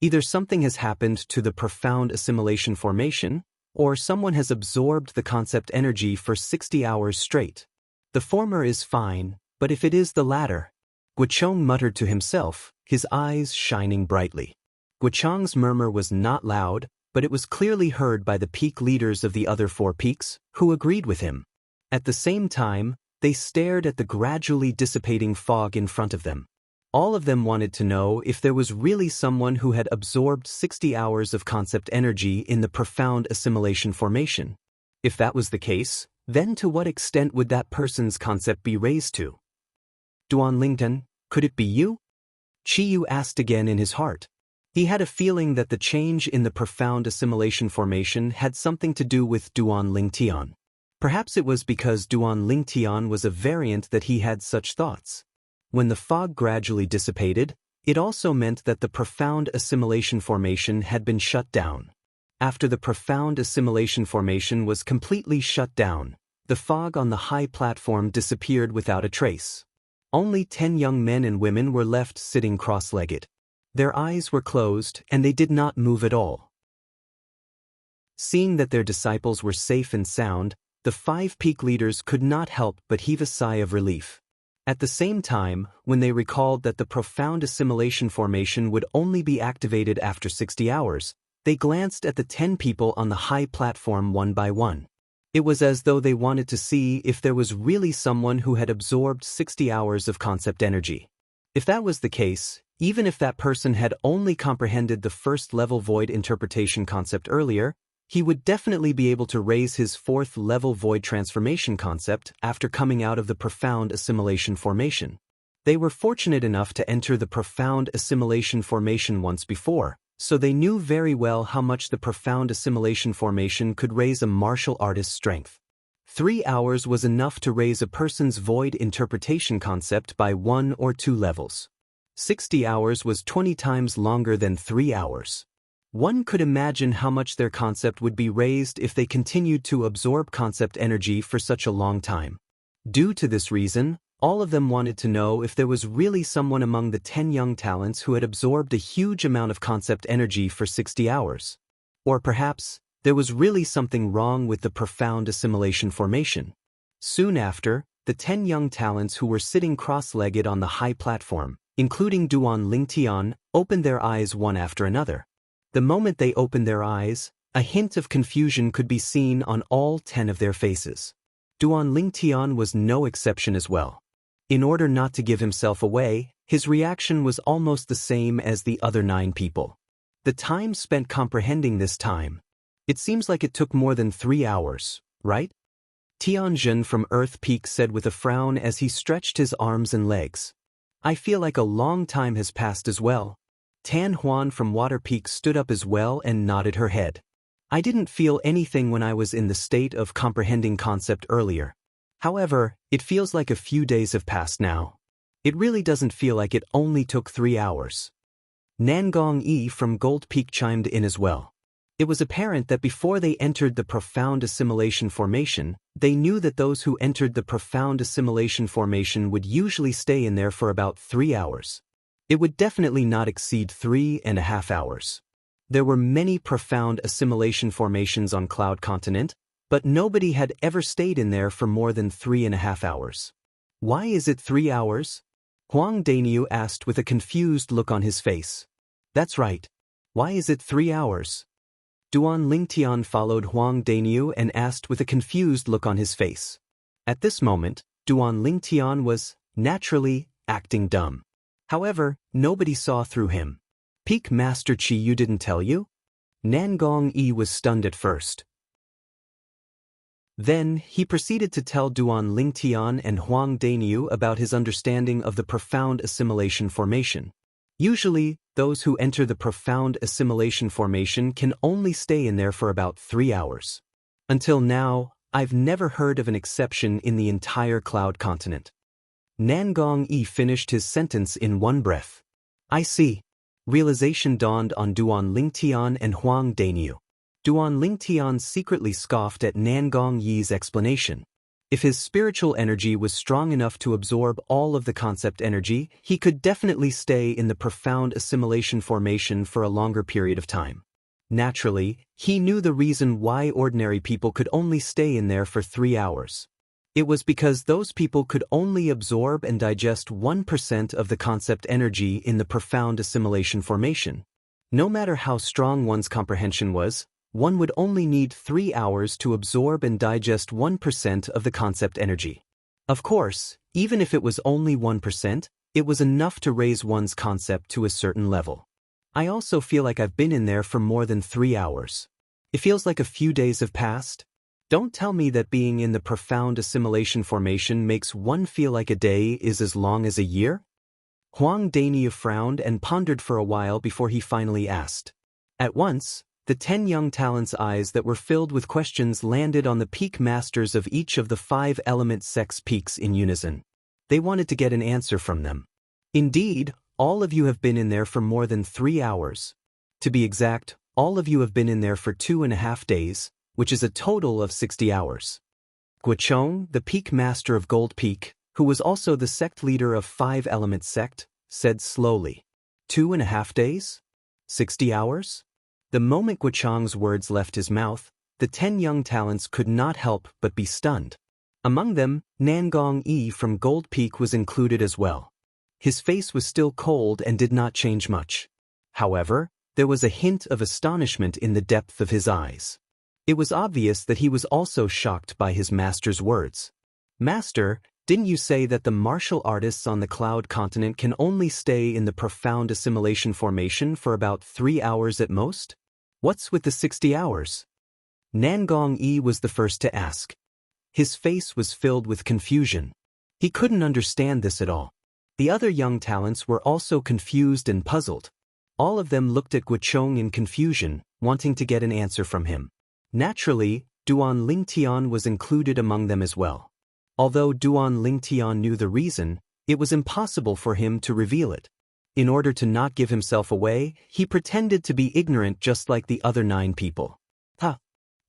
Either something has happened to the profound assimilation formation, or someone has absorbed the concept energy for 60 hours straight. The former is fine, but if it is the latter, Guocheng muttered to himself, his eyes shining brightly. Guocheng's murmur was not loud, but it was clearly heard by the peak leaders of the other 4 peaks, who agreed with him. At the same time, they stared at the gradually dissipating fog in front of them. All of them wanted to know if there was really someone who had absorbed 60 hours of concept energy in the profound assimilation formation. If that was the case, then to what extent would that person's concept be raised to? Duanlingtan, could it be you? Chiyu asked again in his heart. He had a feeling that the change in the profound assimilation formation had something to do with Duanlingtian. Perhaps it was because Duanlingtian was a variant that he had such thoughts. When the fog gradually dissipated, it also meant that the profound assimilation formation had been shut down. After the profound assimilation formation was completely shut down, the fog on the high platform disappeared without a trace. Only 10 young men and women were left sitting cross-legged. Their eyes were closed and they did not move at all. Seeing that their disciples were safe and sound, the 5 peak leaders could not help but heave a sigh of relief. At the same time, when they recalled that the profound assimilation formation would only be activated after 60 hours, they glanced at the 10 people on the high platform one by one. It was as though they wanted to see if there was really someone who had absorbed 60 hours of concept energy. If that was the case, even if that person had only comprehended the first-level void interpretation concept earlier, he would definitely be able to raise his 4th-level void transformation concept after coming out of the profound assimilation formation. They were fortunate enough to enter the profound assimilation formation once before, so they knew very well how much the profound assimilation formation could raise a martial artist's strength. 3 hours was enough to raise a person's void interpretation concept by 1 or 2 levels. 60 hours was 20 times longer than 3 hours. One could imagine how much their concept would be raised if they continued to absorb concept energy for such a long time. Due to this reason, all of them wanted to know if there was really someone among the 10 young talents who had absorbed a huge amount of concept energy for 60 hours. Or perhaps, there was really something wrong with the profound assimilation formation. Soon after, the 10 young talents who were sitting cross-legged on the high platform, including Duanlingtian, opened their eyes one after another. The moment they opened their eyes, a hint of confusion could be seen on all 10 of their faces. Duanlingtian was no exception as well. In order not to give himself away, his reaction was almost the same as the other 9 people. The time spent comprehending this time. It seems like it took more than 3 hours, right? Tianjin from Earth Peak said with a frown as he stretched his arms and legs. I feel like a long time has passed as well. Tan Huan from Water Peak stood up as well and nodded her head. I didn't feel anything when I was in the state of comprehending concept earlier. However, it feels like a few days have passed now. It really doesn't feel like it only took 3 hours. Nangong Yi from Gold Peak chimed in as well. It was apparent that before they entered the profound assimilation formation, they knew that those who entered the profound assimilation formation would usually stay in there for about 3 hours. It would definitely not exceed 3.5 hours. There were many profound assimilation formations on Cloud Continent, but nobody had ever stayed in there for more than 3.5 hours. Why is it 3 hours? Huang Daniu asked with a confused look on his face. That's right. Why is it 3 hours? Duanlingtian followed Huang Daniu and asked with a confused look on his face. At this moment, Duanlingtian was, naturally, acting dumb. However, nobody saw through him. Peak Master Chiyu didn't tell you? Nangong Yi was stunned at first. Then, he proceeded to tell Duanlingtian and Huang Daniu about his understanding of the profound assimilation formation. Usually, those who enter the profound assimilation formation can only stay in there for about 3 hours. Until now, I've never heard of an exception in the entire Cloud Continent. Nangong Yi finished his sentence in one breath. I see. Realization dawned on Duanlingtian and Huang Daniu. Duanlingtian secretly scoffed at Nangong Yi's explanation. If his spiritual energy was strong enough to absorb all of the concept energy, he could definitely stay in the profound assimilation formation for a longer period of time. Naturally, he knew the reason why ordinary people could only stay in there for 3 hours. It was because those people could only absorb and digest 1% of the concept energy in the profound assimilation formation. No matter how strong one's comprehension was, one would only need 3 hours to absorb and digest 1% of the concept energy. Of course, even if it was only 1%, it was enough to raise one's concept to a certain level. I also feel like I've been in there for more than 3 hours. It feels like a few days have passed. Don't tell me that being in the profound assimilation formation makes one feel like a day is as long as a year? Huang Daniu frowned and pondered for a while before he finally asked. At once, the 10 young talents' eyes that were filled with questions landed on the peak masters of each of the 5 element sects' peaks in unison. They wanted to get an answer from them. Indeed, all of you have been in there for more than 3 hours. To be exact, all of you have been in there for 2.5 days, which is a total of 60 hours. Guochong, the peak master of Gold Peak, who was also the sect leader of 5 element sect, said slowly, 2.5 days? 60 hours? The moment Guochong's words left his mouth, the 10 young talents could not help but be stunned. Among them, Nangong Yi from Gold Peak was included as well. His face was still cold and did not change much. However, there was a hint of astonishment in the depth of his eyes. It was obvious that he was also shocked by his master's words. Master, didn't you say that the martial artists on the Cloud Continent can only stay in the profound assimilation formation for about 3 hours at most? What's with the 60 hours? Nangong Yi was the first to ask. His face was filled with confusion. He couldn't understand this at all. The other young talents were also confused and puzzled. All of them looked at Guochong in confusion, wanting to get an answer from him. Naturally, Duan Lingtian was included among them as well. Although Duan Lingtian knew the reason, it was impossible for him to reveal it. In order to not give himself away, he pretended to be ignorant just like the other 9 people.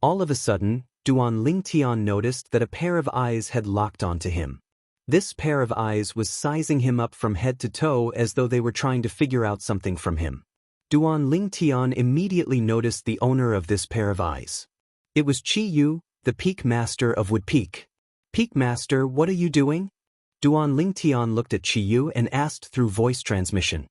All of a sudden, Duan Lingtian noticed that a pair of eyes had locked onto him. This pair of eyes was sizing him up from head to toe as though they were trying to figure out something from him. Duan Lingtian immediately noticed the owner of this pair of eyes. It was Chi Yu, the Peak Master of Wood Peak. Peak Master, what are you doing? Duan Lingtian looked at Chi Yu and asked through voice transmission.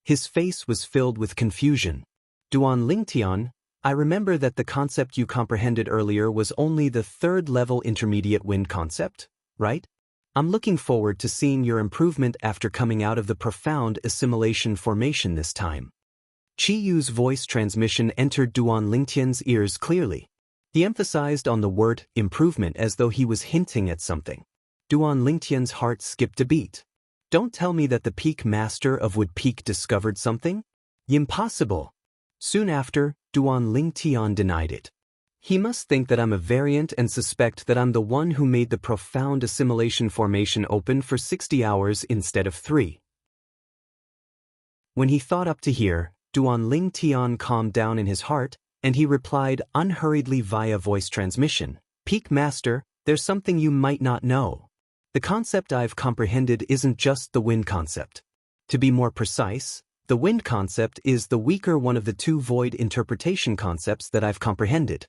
His face was filled with confusion. Duan Lingtian, I remember that the concept you comprehended earlier was only the 3rd level intermediate wind concept, right? I'm looking forward to seeing your improvement after coming out of the profound assimilation formation this time. Chi Yu's voice transmission entered Duan Lingtian's ears clearly. He emphasized on the word improvement as though he was hinting at something. Duan Lingtian's heart skipped a beat. Don't tell me that the Peak Master of Wood Peak discovered something? Impossible. Soon after, Duan Lingtian denied it. He must think that I'm a variant and suspect that I'm the one who made the profound assimilation formation open for 60 hours instead of 3. When he thought up to here, Duan Lingtian calmed down in his heart, and he replied unhurriedly via voice transmission, Peak Master, there's something you might not know. The concept I've comprehended isn't just the wind concept. To be more precise, the wind concept is the weaker one of the 2 void interpretation concepts that I've comprehended.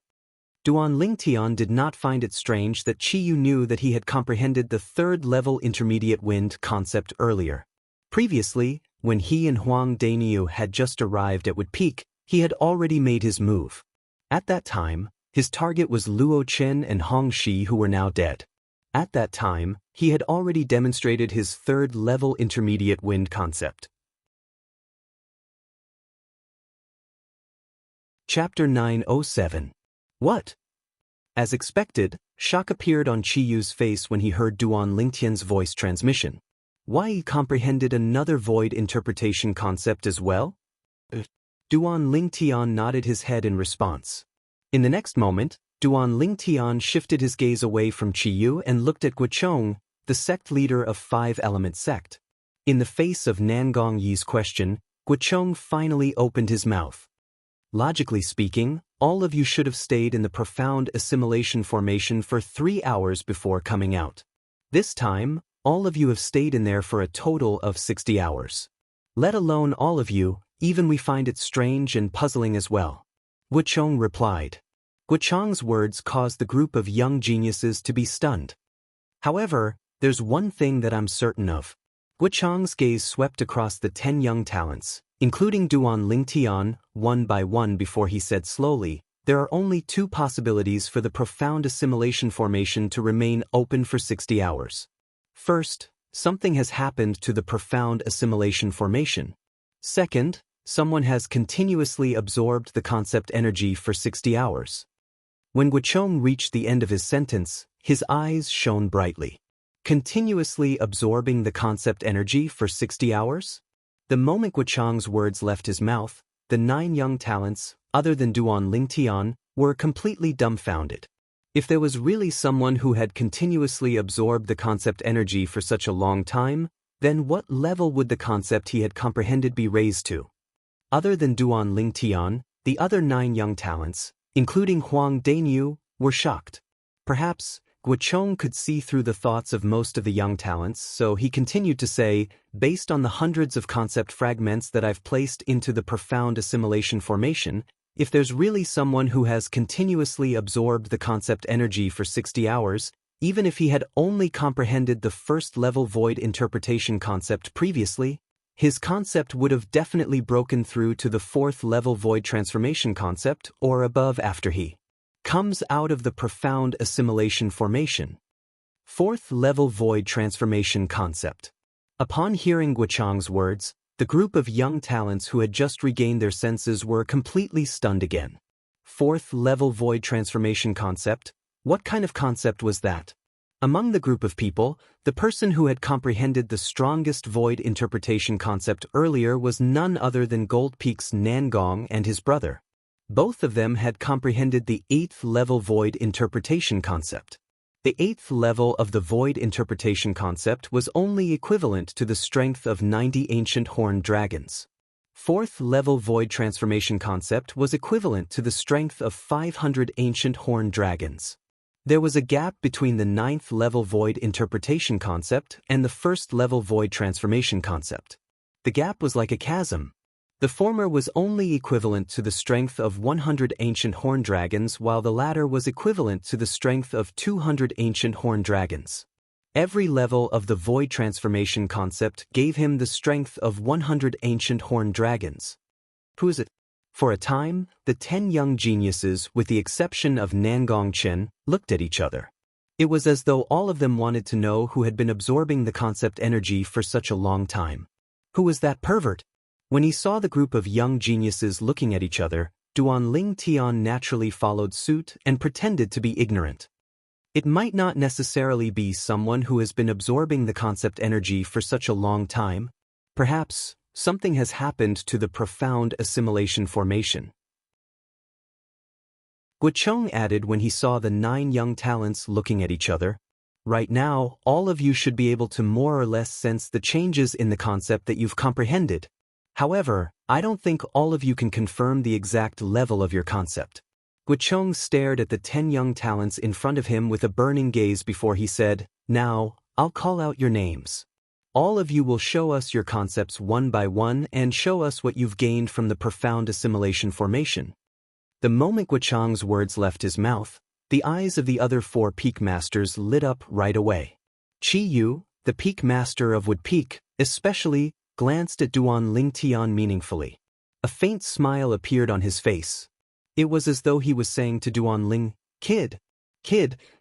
Duan Lingtian did not find it strange that Chi Yu knew that he had comprehended the 3rd level intermediate wind concept earlier. Previously, when he and Huang Daniu had just arrived at Wood Peak, he had already made his move. At that time, his target was Luo Chen and Hong Shi, who were now dead. At that time, he had already demonstrated his 3rd level intermediate wind concept. Chapter 907. What? As expected, shock appeared on Chi Yu's face when he heard Duan Lingtian's voice transmission. Why he comprehended another void interpretation concept as well? Duan Lingtian nodded his head in response. In the next moment, Duan Lingtian shifted his gaze away from Chi Yu and looked at Guochong, the sect leader of 5 element sect. In the face of Nangong Yi's question, Guochong finally opened his mouth. Logically speaking, all of you should have stayed in the profound assimilation formation for 3 hours before coming out. This time, all of you have stayed in there for a total of 60 hours. Let alone all of you, even we find it strange and puzzling as well. Guochong replied. Guochong's words caused the group of young geniuses to be stunned. However, there's one thing that I'm certain of. Guochong's gaze swept across the 10 young talents, including Duan Lingtian, one by one before he said slowly, there are only two possibilities for the profound assimilation formation to remain open for 60 hours. First, something has happened to the profound assimilation formation. Second, someone has continuously absorbed the concept energy for 60 hours. When Guocheng reached the end of his sentence, his eyes shone brightly. Continuously absorbing the concept energy for 60 hours? The moment Guocheng's words left his mouth, the 9 young talents, other than Duan Lingtian, were completely dumbfounded. If there was really someone who had continuously absorbed the concept energy for such a long time, then what level would the concept he had comprehended be raised to? Other than Duan Lingtian, the other 9 young talents, including Huang Dainyu, were shocked. Perhaps Guocheng could see through the thoughts of most of the young talents, so he continued to say, based on the hundreds of concept fragments that I've placed into the profound assimilation formation, if there's really someone who has continuously absorbed the concept energy for 60 hours, even if he had only comprehended the first-level void interpretation concept previously, his concept would have definitely broken through to the 4th-level void transformation concept or above after he comes out of the profound assimilation formation. 4th-level void transformation concept. Upon hearing Guocheng's words, the group of young talents who had just regained their senses were completely stunned again. 4th-level void transformation concept? What kind of concept was that? Among the group of people, the person who had comprehended the strongest void interpretation concept earlier was none other than Gold Peak's Nangong and his brother. Both of them had comprehended the 8th-level void interpretation concept. The 8th level of the void interpretation concept was only equivalent to the strength of 90 ancient horned dragons. 4th-level void transformation concept was equivalent to the strength of 500 ancient horned dragons. There was a gap between the 9th-level void interpretation concept and the 1st-level void transformation concept. The gap was like a chasm. The former was only equivalent to the strength of 100 ancient horned dragons, while the latter was equivalent to the strength of 200 ancient horned dragons. Every level of the void transformation concept gave him the strength of 100 ancient horned dragons. Who is it? For a time, the 10 young geniuses, with the exception of Nangong Chen, looked at each other. It was as though all of them wanted to know who had been absorbing the concept energy for such a long time. Who was that pervert? When he saw the group of young geniuses looking at each other, Duan Lingtian naturally followed suit and pretended to be ignorant. It might not necessarily be someone who has been absorbing the concept energy for such a long time. Perhaps something has happened to the profound assimilation formation. Guocheng added when he saw the 9 young talents looking at each other. Right now, all of you should be able to more or less sense the changes in the concept that you've comprehended. However, I don't think all of you can confirm the exact level of your concept. Guocheng stared at the 10 young talents in front of him with a burning gaze before he said, "Now, I'll call out your names. All of you will show us your concepts one by one and show us what you've gained from the profound assimilation formation." The moment Guocheng's words left his mouth, the eyes of the other 4 peak masters lit up right away. Qi Yu, the peak master of Wood Peak, especially, glanced at Duan Lingtian meaningfully. A faint smile appeared on his face. It was as though he was saying to Duan Ling, Kid,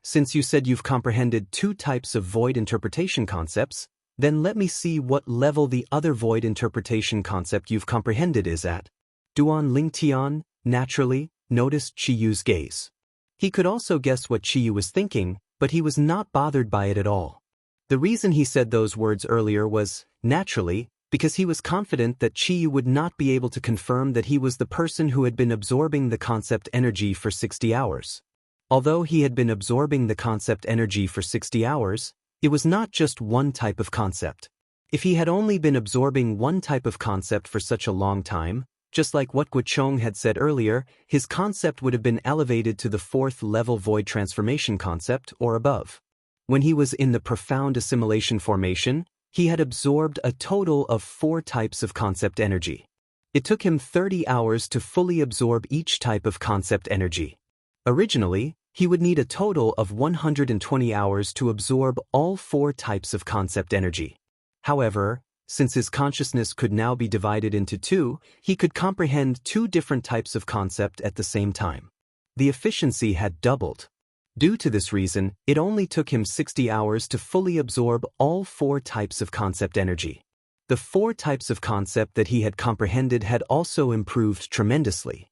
since you said you've comprehended 2 types of void interpretation concepts, then let me see what level the other void interpretation concept you've comprehended is at." Duan Lingtian, naturally, noticed Qi Yu's gaze. He could also guess what Qi Yu was thinking, but he was not bothered by it at all. The reason he said those words earlier was, naturally, because he was confident that Qi Yu would not be able to confirm that he was the person who had been absorbing the concept energy for 60 hours. Although he had been absorbing the concept energy for 60 hours, it was not just one type of concept. If he had only been absorbing one type of concept for such a long time, just like what Guocheng had said earlier, his concept would have been elevated to the 4th-level void transformation concept or above. When he was in the profound assimilation formation, he had absorbed a total of 4 types of concept energy. It took him 30 hours to fully absorb each type of concept energy. Originally, he would need a total of 120 hours to absorb all 4 types of concept energy. However, since his consciousness could now be divided into 2, he could comprehend 2 different types of concept at the same time. The efficiency had doubled. Due to this reason, it only took him 60 hours to fully absorb all 4 types of concept energy. The 4 types of concept that he had comprehended had also improved tremendously.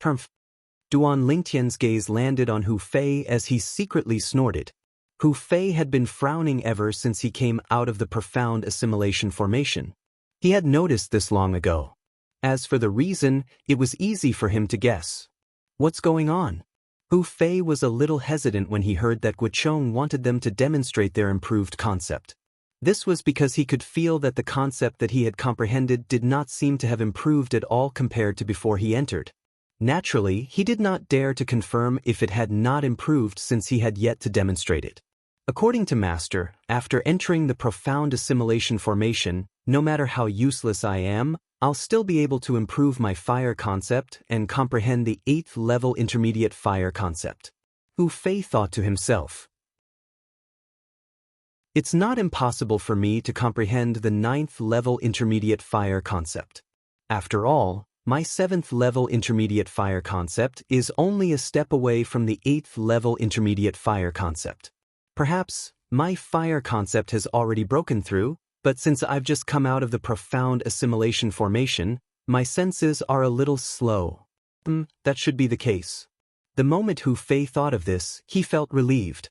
Duan Lingtian's gaze landed on Hu Fei as he secretly snorted. Hu Fei had been frowning ever since he came out of the profound assimilation formation. He had noticed this long ago. As for the reason, it was easy for him to guess. What's going on? Hu Fei was a little hesitant when he heard that Guocheng wanted them to demonstrate their improved concept. This was because he could feel that the concept that he had comprehended did not seem to have improved at all compared to before he entered. Naturally, he did not dare to confirm if it had not improved since he had yet to demonstrate it. According to Master, after entering the profound assimilation formation, no matter how useless I am, I'll still be able to improve my fire concept and comprehend the 8th level intermediate fire concept. Hu Fei thought to himself. It's not impossible for me to comprehend the 9th level intermediate fire concept. After all, my 7th level intermediate fire concept is only a step away from the 8th level intermediate fire concept. Perhaps my fire concept has already broken through, but since I've just come out of the profound assimilation formation, my senses are a little slow. That should be the case. The moment Hu Fei thought of this, he felt relieved.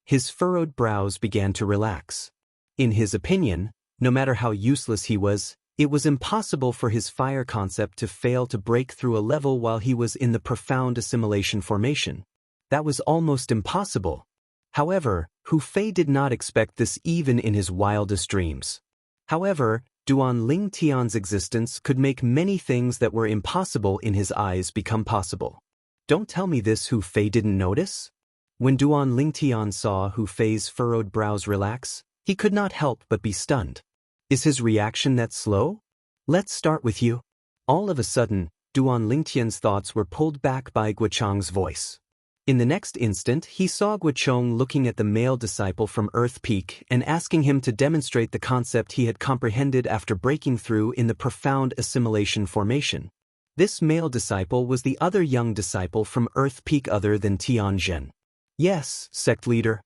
His furrowed brows began to relax. In his opinion, no matter how useless he was, it was impossible for his fire concept to fail to break through a level while he was in the profound assimilation formation. That was almost impossible. However, Hu Fei did not expect this even in his wildest dreams. However, Duan Lingtian's existence could make many things that were impossible in his eyes become possible. Don't tell me this Hu Fei didn't notice? When Duan Lingtian saw Hu Fei's furrowed brows relax, he could not help but be stunned. Is his reaction that slow? Let's start with you. All of a sudden, Duan Lingtian's thoughts were pulled back by Guocheng's voice. In the next instant, he saw Guocheng looking at the male disciple from Earth Peak and asking him to demonstrate the concept he had comprehended after breaking through in the profound assimilation formation. This male disciple was the other young disciple from Earth Peak other than Tianzhen. Yes, sect leader.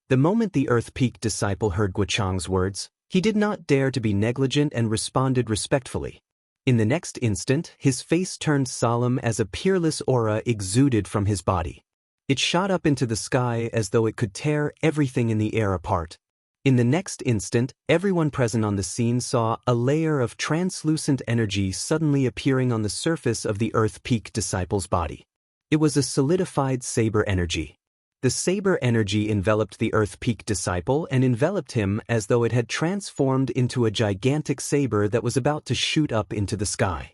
The moment the Earth Peak disciple heard Guocheng's words, he did not dare to be negligent and responded respectfully. In the next instant, his face turned solemn as a peerless aura exuded from his body. It shot up into the sky as though it could tear everything in the air apart. In the next instant, everyone present on the scene saw a layer of translucent energy suddenly appearing on the surface of the Earth Peak disciple's body. It was a solidified saber energy. The saber energy enveloped the Earth Peak disciple and enveloped him as though it had transformed into a gigantic saber that was about to shoot up into the sky.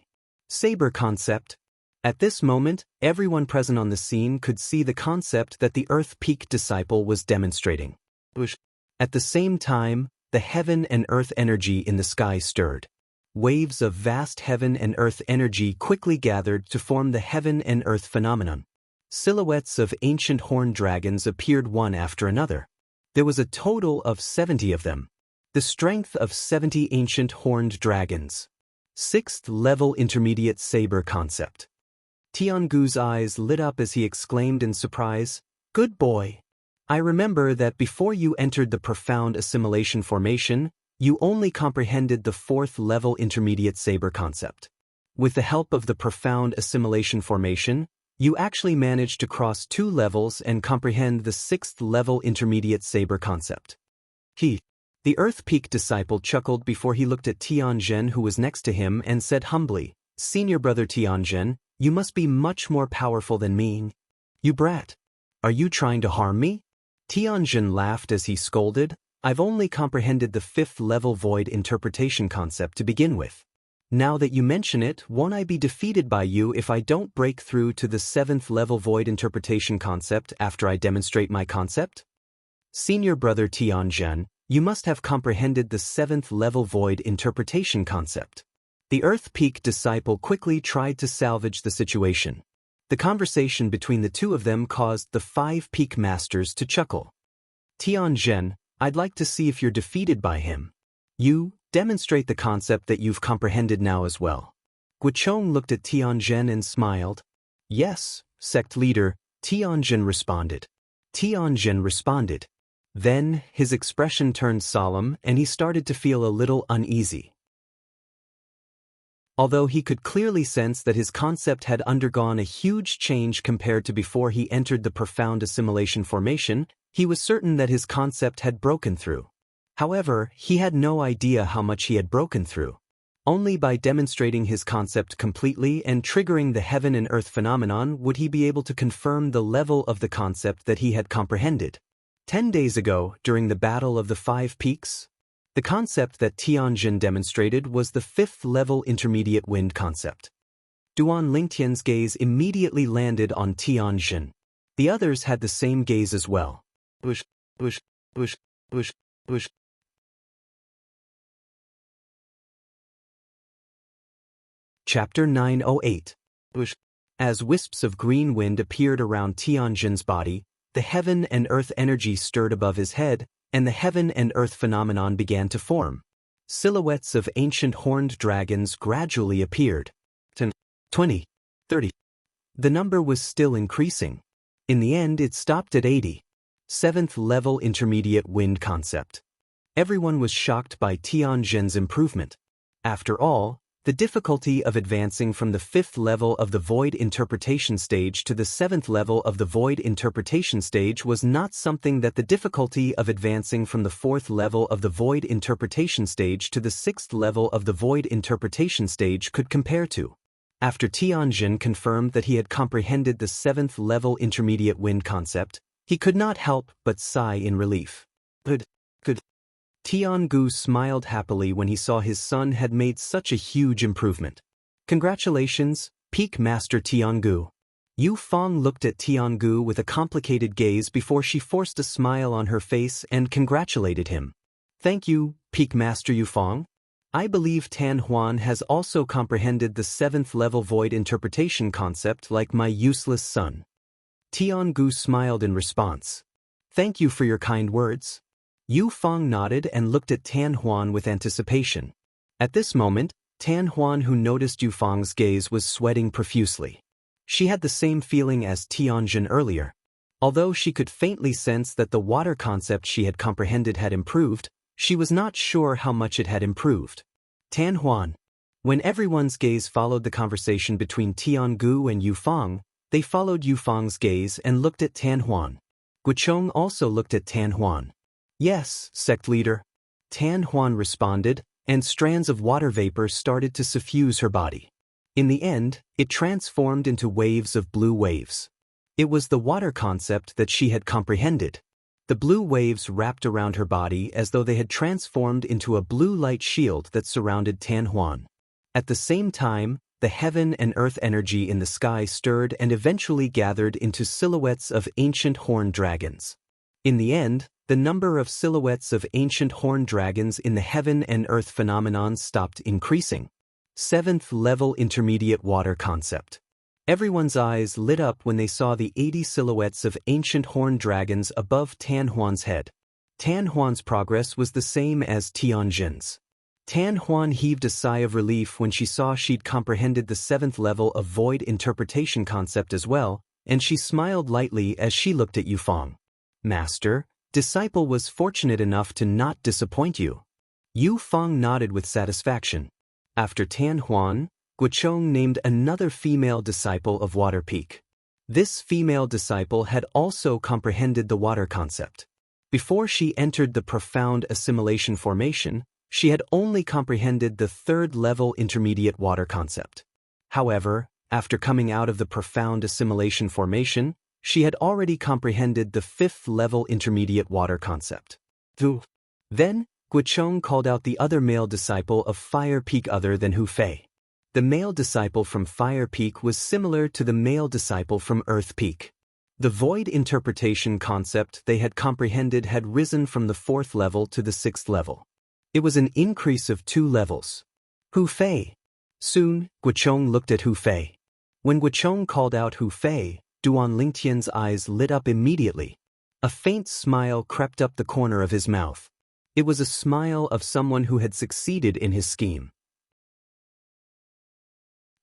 Saber concept. At this moment, everyone present on the scene could see the concept that the Earth Peak disciple was demonstrating. At the same time, the heaven and earth energy in the sky stirred. Waves of vast heaven and earth energy quickly gathered to form the heaven and earth phenomenon. Silhouettes of ancient horned dragons appeared one after another. There was a total of 70 of them. The strength of 70 ancient horned dragons. 6th level intermediate saber concept. Tiangu's eyes lit up as he exclaimed in surprise, "Good boy. I remember that before you entered the profound assimilation formation, you only comprehended the 4th level intermediate saber concept. With the help of the profound assimilation formation, you actually managed to cross 2 levels and comprehend the 6th level intermediate saber concept." The Earth Peak disciple chuckled before he looked at Tianzhen, who was next to him, and said humbly, "Senior brother Tianzhen, you must be much more powerful than me. You brat. Are you trying to harm me?" Tianzhen laughed as he scolded, "I've only comprehended the 5th level void interpretation concept to begin with. Now that you mention it, won't I be defeated by you if I don't break through to the 7th level void interpretation concept after I demonstrate my concept? Senior brother Tianzhen, you must have comprehended the 7th level void interpretation concept." The Earth Peak disciple quickly tried to salvage the situation. The conversation between the two of them caused the 5 Peak Masters to chuckle. "Tianzhen, I'd like to see if you're defeated by him. You, demonstrate the concept that you've comprehended now as well." Guocheng looked at Tianzhen and smiled. "Yes, sect leader, Tianjin responded. Tianjin responded. Then, his expression turned solemn and he started to feel a little uneasy. Although he could clearly sense that his concept had undergone a huge change compared to before he entered the profound assimilation formation, he was certain that his concept had broken through. However, he had no idea how much he had broken through. Only by demonstrating his concept completely and triggering the heaven and earth phenomenon would he be able to confirm the level of the concept that he had comprehended. 10 days ago, during the Battle of the Five Peaks, the concept that Tianjin demonstrated was the 5th-level intermediate wind concept. Duan Lingtian's gaze immediately landed on Tianjin. The others had the same gaze as well. Bush, bush, bush, bush, bush. Chapter 908. Bush. As wisps of green wind appeared around Tianjin's body, the heaven and earth energy stirred above his head, and the heaven and earth phenomenon began to form. Silhouettes of ancient horned dragons gradually appeared. 10, 20, 30. The number was still increasing. In the end, it stopped at 80. 7th-level intermediate wind concept. Everyone was shocked by Tianjin's improvement. After all, the difficulty of advancing from the 5th level of the void interpretation stage to the 7th level of the void interpretation stage was not something that the difficulty of advancing from the 4th level of the void interpretation stage to the 6th level of the void interpretation stage could compare to. After Tianjin confirmed that he had comprehended the 7th level intermediate wind concept, he could not help but sigh in relief. Good. Tiangu smiled happily when he saw his son had made such a huge improvement. Congratulations, Peak Master Tiangu. Yu Feng looked at Tiangu with a complicated gaze before she forced a smile on her face and congratulated him. Thank you, Peak Master Yu Feng. I believe Tan Huan has also comprehended the 7th-level void interpretation concept like my useless son. Tiangu smiled in response. Thank you for your kind words. Yu Feng nodded and looked at Tan Huan with anticipation. At this moment, Tan Huan, who noticed Yu Feng's gaze, was sweating profusely. She had the same feeling as Tianjin earlier. Although she could faintly sense that the water concept she had comprehended had improved, she was not sure how much it had improved. Tan Huan. When everyone's gaze followed the conversation between Tiangu and Yu Feng, they followed Yu Feng's gaze and looked at Tan Huan. Guichong also looked at Tan Huan. Yes, sect leader. Tan Huan responded, and strands of water vapor started to suffuse her body. In the end, it transformed into waves of blue waves. It was the water concept that she had comprehended. The blue waves wrapped around her body as though they had transformed into a blue light shield that surrounded Tan Huan. At the same time, the heaven and earth energy in the sky stirred and eventually gathered into silhouettes of ancient horned dragons. In the end, the number of silhouettes of ancient horned dragons in the heaven and earth phenomenon stopped increasing. 7th-level intermediate water concept. Everyone's eyes lit up when they saw the 80 silhouettes of ancient horned dragons above Tan Huan's head. Tan Huan's progress was the same as Tianjin's. Tan Huan heaved a sigh of relief when she saw she'd comprehended the 7th level of void interpretation concept as well, and she smiled lightly as she looked at Yu Feng. Master, disciple was fortunate enough to not disappoint you. Yu Feng nodded with satisfaction. After Tan Huan, Guichong named another female disciple of Water Peak. This female disciple had also comprehended the water concept. Before she entered the profound assimilation formation, she had only comprehended the 3rd-level intermediate water concept. However, after coming out of the profound assimilation formation, she had already comprehended the 5th-level intermediate water concept. Then, Guichong called out the other male disciple of Fire Peak other than Hu Fei. The male disciple from Fire Peak was similar to the male disciple from Earth Peak. The void interpretation concept they had comprehended had risen from the 4th level to the 6th level. It was an increase of 2 levels. Hu Fei. Soon, Guichong looked at Hu Fei. When Guichong called out Hu Fei, Duan Lingtian's eyes lit up immediately. A faint smile crept up the corner of his mouth. It was a smile of someone who had succeeded in his scheme.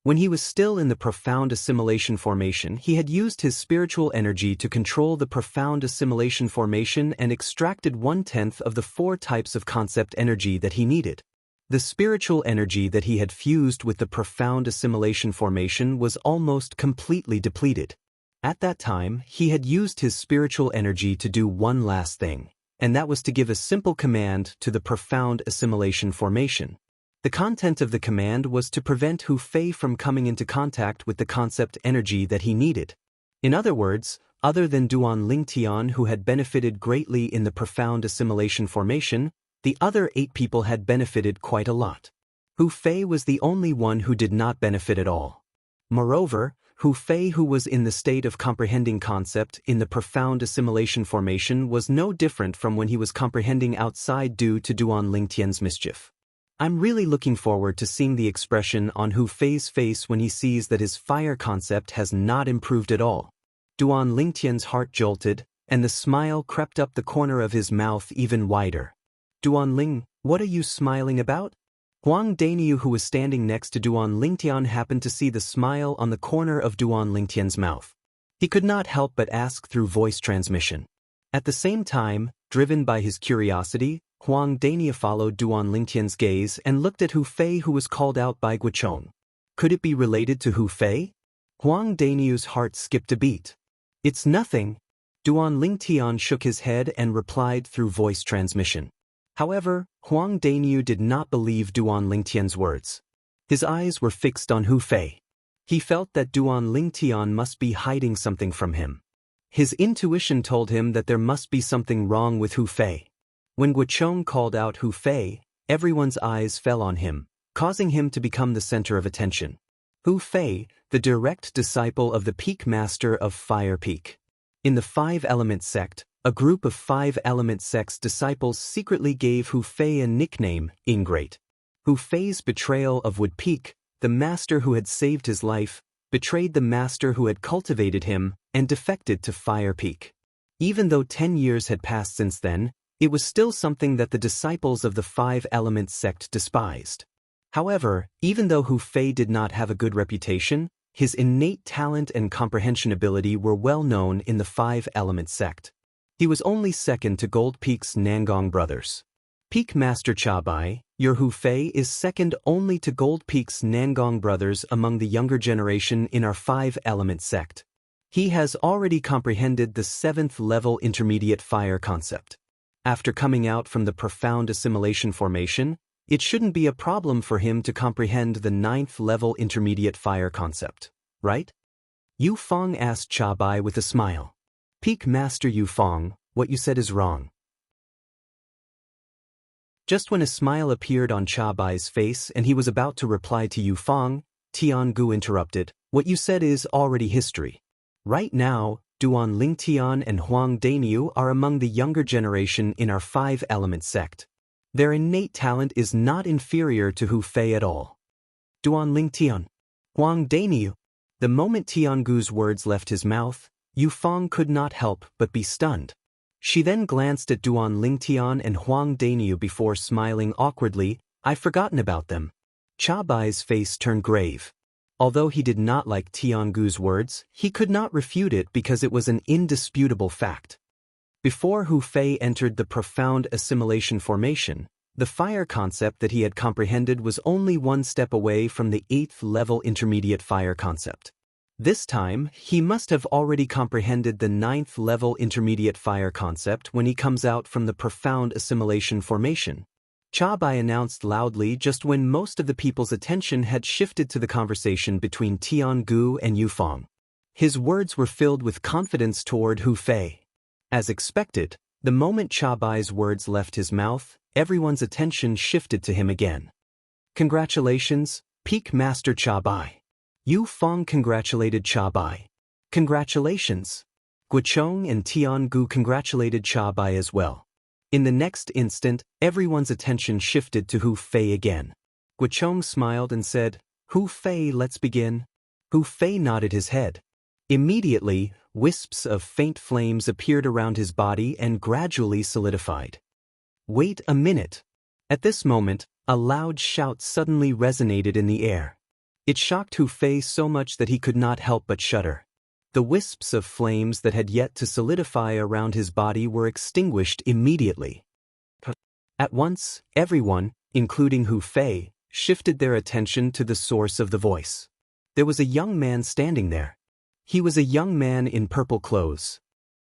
When he was still in the profound assimilation formation, he had used his spiritual energy to control the profound assimilation formation and extracted 1/10 of the 4 types of concept energy that he needed. The spiritual energy that he had fused with the profound assimilation formation was almost completely depleted. At that time, he had used his spiritual energy to do one last thing, and that was to give a simple command to the profound assimilation formation. The content of the command was to prevent Hu Fei from coming into contact with the concept energy that he needed. In other words, other than Duan Lingtian, who had benefited greatly in the profound assimilation formation, the other 8 people had benefited quite a lot. Hu Fei was the only one who did not benefit at all. Moreover, Hu Fei, who was in the state of comprehending concept in the profound assimilation formation, was no different from when he was comprehending outside due to Duan Lingtian's mischief. I'm really looking forward to seeing the expression on Hu Fei's face when he sees that his fire concept has not improved at all. Duan Lingtian's heart jolted, and the smile crept up the corner of his mouth even wider. Duan Ling, what are you smiling about? Huang Daniu, who was standing next to Duan Lingtian, happened to see the smile on the corner of Duan Lingtian's mouth. He could not help but ask through voice transmission. At the same time, driven by his curiosity, Huang Daniu followed Duan Lingtian's gaze and looked at Hu Fei, who was called out by Guochong. Could it be related to Hu Fei? Huang Daniu's heart skipped a beat. It's nothing. Duan Lingtian shook his head and replied through voice transmission. However, Huang Daniu did not believe Duan Lingtian's words. His eyes were fixed on Hu Fei. He felt that Duan Lingtian must be hiding something from him. His intuition told him that there must be something wrong with Hu Fei. When Guochong called out Hu Fei, everyone's eyes fell on him, causing him to become the center of attention. Hu Fei, the direct disciple of the Peak Master of Fire Peak. In the 5-element sect, a group of 5-element sect's disciples secretly gave Hu Fei a nickname, Ingrate. Hu Fei's betrayal of Wood Peak, the master who had saved his life, betrayed the master who had cultivated him, and defected to Fire Peak. Even though 10 years had passed since then, it was still something that the disciples of the 5-element sect despised. However, even though Hu Fei did not have a good reputation, his innate talent and comprehension ability were well known in the 5-element sect. He was only second to Gold Peak's Nangong brothers. Peak Master Chabai, your Hu Fei, is second only to Gold Peak's Nangong brothers among the younger generation in our 5-element sect. He has already comprehended the 7th-level intermediate fire concept. After coming out from the profound assimilation formation, it shouldn't be a problem for him to comprehend the 9th-level intermediate fire concept, right? Yu Fong asked Chabai with a smile. Peak Master Yu Fong, what you said is wrong. Just when a smile appeared on Chabai's face and he was about to reply to Yu Fong, Tian Gu interrupted. What you said is already history. Right now, Duan Lingtian and Huang Daniu are among the younger generation in our 5-element sect. Their innate talent is not inferior to Hu Fei at all. Duan Lingtian, Huang Daniu. The moment Tiangu's words left his mouth, Yu Fong could not help but be stunned. She then glanced at Duan Lingtian and Huang Daniu before smiling awkwardly. I've forgotten about them. Chabai's face turned grave. Although he did not like Tiangu's words, he could not refute it because it was an indisputable fact. Before Hu Fei entered the profound assimilation formation, the fire concept that he had comprehended was only one step away from the 8th-level intermediate fire concept. This time, he must have already comprehended the 9th-level intermediate fire concept when he comes out from the profound assimilation formation. Chabai announced loudly just when most of the people's attention had shifted to the conversation between Tiangu and Yu Fong. His words were filled with confidence toward Hu Fei. As expected, the moment Chabai's words left his mouth, everyone's attention shifted to him again. Congratulations, Peak Master Chabai. Yu Fong congratulated Chabai. Congratulations. Guochong and Tiangu congratulated Chabai as well. In the next instant, everyone's attention shifted to Hu Fei again. Guochong smiled and said, Hu Fei, let's begin. Hu Fei nodded his head. Immediately, wisps of faint flames appeared around his body and gradually solidified. Wait a minute. At this moment, a loud shout suddenly resonated in the air. It shocked Hu Fei so much that he could not help but shudder. The wisps of flames that had yet to solidify around his body were extinguished immediately. At once, everyone, including Hu Fei, shifted their attention to the source of the voice. There was a young man standing there. He was a young man in purple clothes.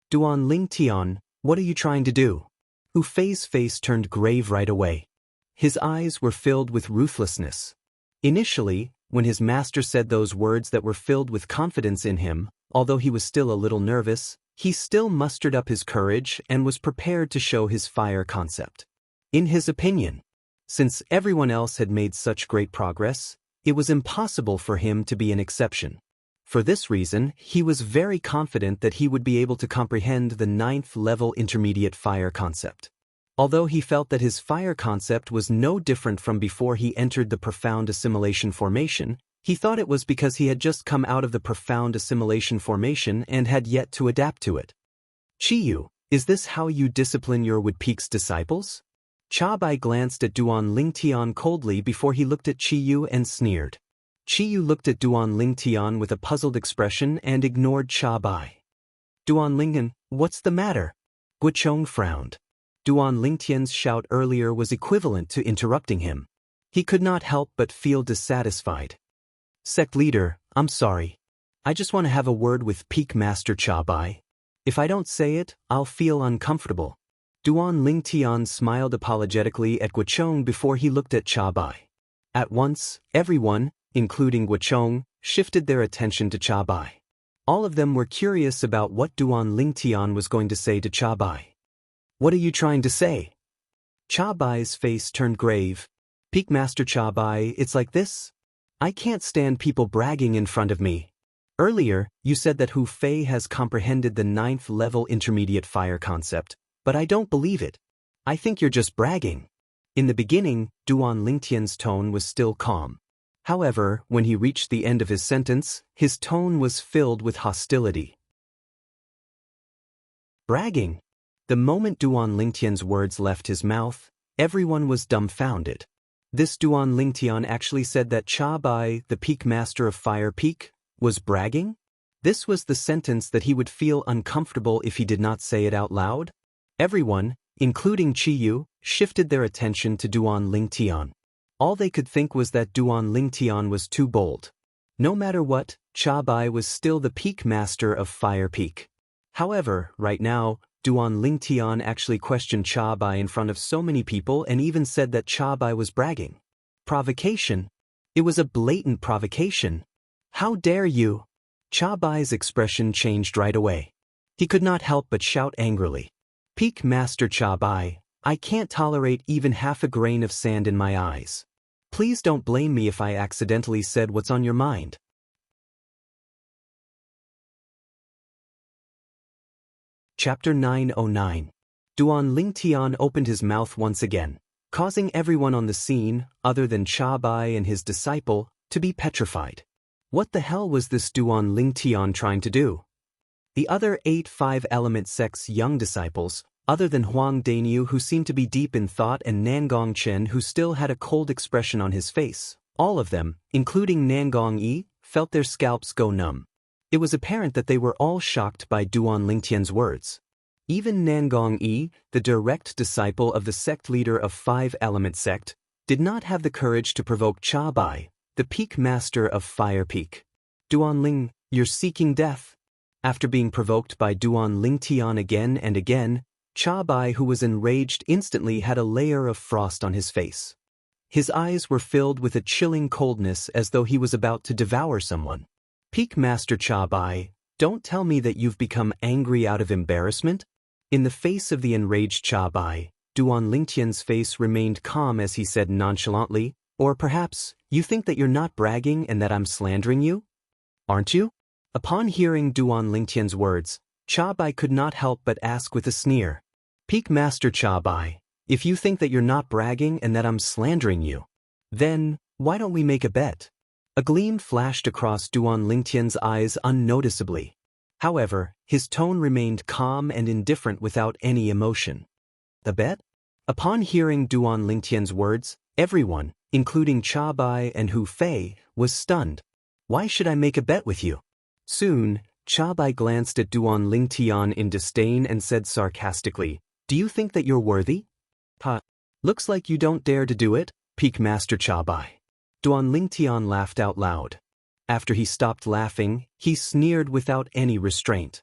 Duan Lingtian, what are you trying to do? Hu Fei's face turned grave right away. His eyes were filled with ruthlessness. Initially, when his master said those words that were filled with confidence in him, although he was still a little nervous, he still mustered up his courage and was prepared to show his fire concept. In his opinion, since everyone else had made such great progress, it was impossible for him to be an exception. For this reason, he was very confident that he would be able to comprehend the 9th-level intermediate fire concept. Although he felt that his fire concept was no different from before he entered the profound assimilation formation, he thought it was because he had just come out of the profound assimilation formation and had yet to adapt to it. Chiyu, is this how you discipline your Wood Peak's disciples? Cha Bai glanced at Duan Lingtian coldly before he looked at Chiyu and sneered. Chiyu looked at Duan Lingtian with a puzzled expression and ignored Cha Bai. Duan Lingtian, what's the matter? Guochong frowned. Duan Lingtian's shout earlier was equivalent to interrupting him. He could not help but feel dissatisfied. Sect leader, I'm sorry. I just want to have a word with Peak Master Cha Bai. If I don't say it, I'll feel uncomfortable. Duan Lingtian smiled apologetically at Guochong before he looked at Cha Bai. At once, everyone, including Guochong, shifted their attention to Cha Bai. All of them were curious about what Duan Lingtian was going to say to Cha Bai. What are you trying to say? Cha Bai's face turned grave. Peak Master Cha Bai, it's like this? I can't stand people bragging in front of me. Earlier, you said that Hu Fei has comprehended the 9th-level intermediate fire concept, but I don't believe it. I think you're just bragging. In the beginning, Duan Lingtian's tone was still calm. However, when he reached the end of his sentence, his tone was filled with hostility. Bragging. The moment Duan Lingtian's words left his mouth, everyone was dumbfounded. This Duan Lingtian actually said that Cha Bai, the Peak Master of Fire Peak, was bragging? This was the sentence that he would feel uncomfortable if he did not say it out loud? Everyone, including Chiyu, shifted their attention to Duan Lingtian. All they could think was that Duan Lingtian was too bold. No matter what, Cha Bai was still the Peak Master of Fire Peak. However, right now, Duan Lingtian actually questioned Cha Bai in front of so many people and even said that Cha Bai was bragging. Provocation? It was a blatant provocation. How dare you? Cha Bai's expression changed right away. He could not help but shout angrily. Peak Master Cha Bai, I can't tolerate even half a grain of sand in my eyes. Please don't blame me if I accidentally said what's on your mind. Chapter 909. Duan Lingtian opened his mouth once again, causing everyone on the scene, other than Cha Bai and his disciple, to be petrified. What the hell was this Duan Lingtian trying to do? The other 8 5-element sect's young disciples, other than Huang Daniu who seemed to be deep in thought and Nangong Chen who still had a cold expression on his face, all of them, including Nangong Yi, felt their scalps go numb. It was apparent that they were all shocked by Duan Lingtian's words. Even Nangong Yi, the direct disciple of the sect leader of 5-element sect, did not have the courage to provoke Cha Bai, the Peak Master of Fire Peak. Duan Ling, you're seeking death. After being provoked by Duan Lingtian again and again, Cha Bai, who was enraged instantly, had a layer of frost on his face. His eyes were filled with a chilling coldness as though he was about to devour someone. Peak Master Cha Bai, don't tell me that you've become angry out of embarrassment? In the face of the enraged Cha Bai, Duan Lingtian's face remained calm as he said nonchalantly, or perhaps, you think that you're not bragging and that I'm slandering you? Aren't you? Upon hearing Duan Lingtian's words, Cha Bai could not help but ask with a sneer. Peak Master Cha Bai, if you think that you're not bragging and that I'm slandering you, then, why don't we make a bet? A gleam flashed across Duan Lingtian's eyes unnoticeably. However, his tone remained calm and indifferent without any emotion. The bet? Upon hearing Duan Lingtian's words, everyone, including Cha Bai and Hu Fei, was stunned. Why should I make a bet with you? Soon, Cha Bai glanced at Duan Lingtian in disdain and said sarcastically, Do you think that you're worthy? Pa. Looks like you don't dare to do it, Peak Master Cha Bai. Duan Lingtian laughed out loud. After he stopped laughing, he sneered without any restraint.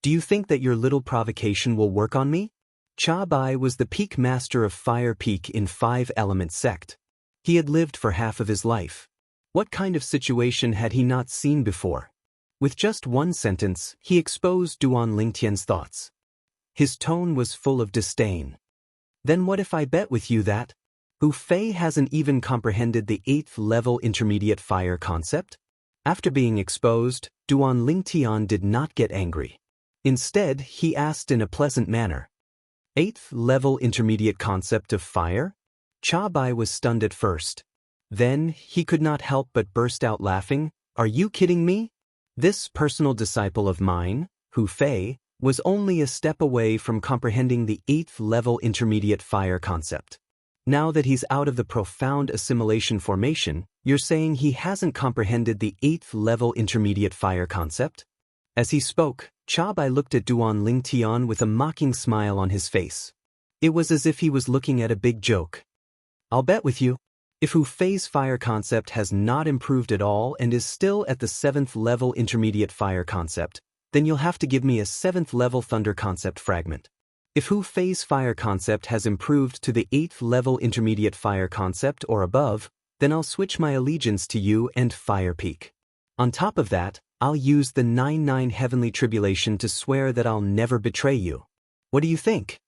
Do you think that your little provocation will work on me? Cha Bai was the peak master of Fire Peak in 5-element sect. He had lived for half of his life. What kind of situation had he not seen before? With just one sentence, he exposed Duan Lingtian's thoughts. His tone was full of disdain. Then what if I bet with you that Hu Fei hasn't even comprehended the 8th-level intermediate fire concept? After being exposed, Duan Lingtian did not get angry. Instead, he asked in a pleasant manner, 8th-level intermediate concept of fire? Cha Bai was stunned at first. Then, he could not help but burst out laughing. Are you kidding me? This personal disciple of mine, Hu Fei, was only a step away from comprehending the 8th-level intermediate fire concept. Now that he's out of the profound assimilation formation, you're saying he hasn't comprehended the 8th-level intermediate fire concept? As he spoke, Cha Bai looked at Duan Lingtian with a mocking smile on his face. It was as if he was looking at a big joke. I'll bet with you. If Hu Fei's fire concept has not improved at all and is still at the 7th-level intermediate fire concept, then you'll have to give me a 7th-level thunder concept fragment. If Hu Fei's fire concept has improved to the 8th-level intermediate fire concept or above, then I'll switch my allegiance to you and Fire Peak. On top of that, I'll use the 9-9 Heavenly Tribulation to swear that I'll never betray you. What do you think?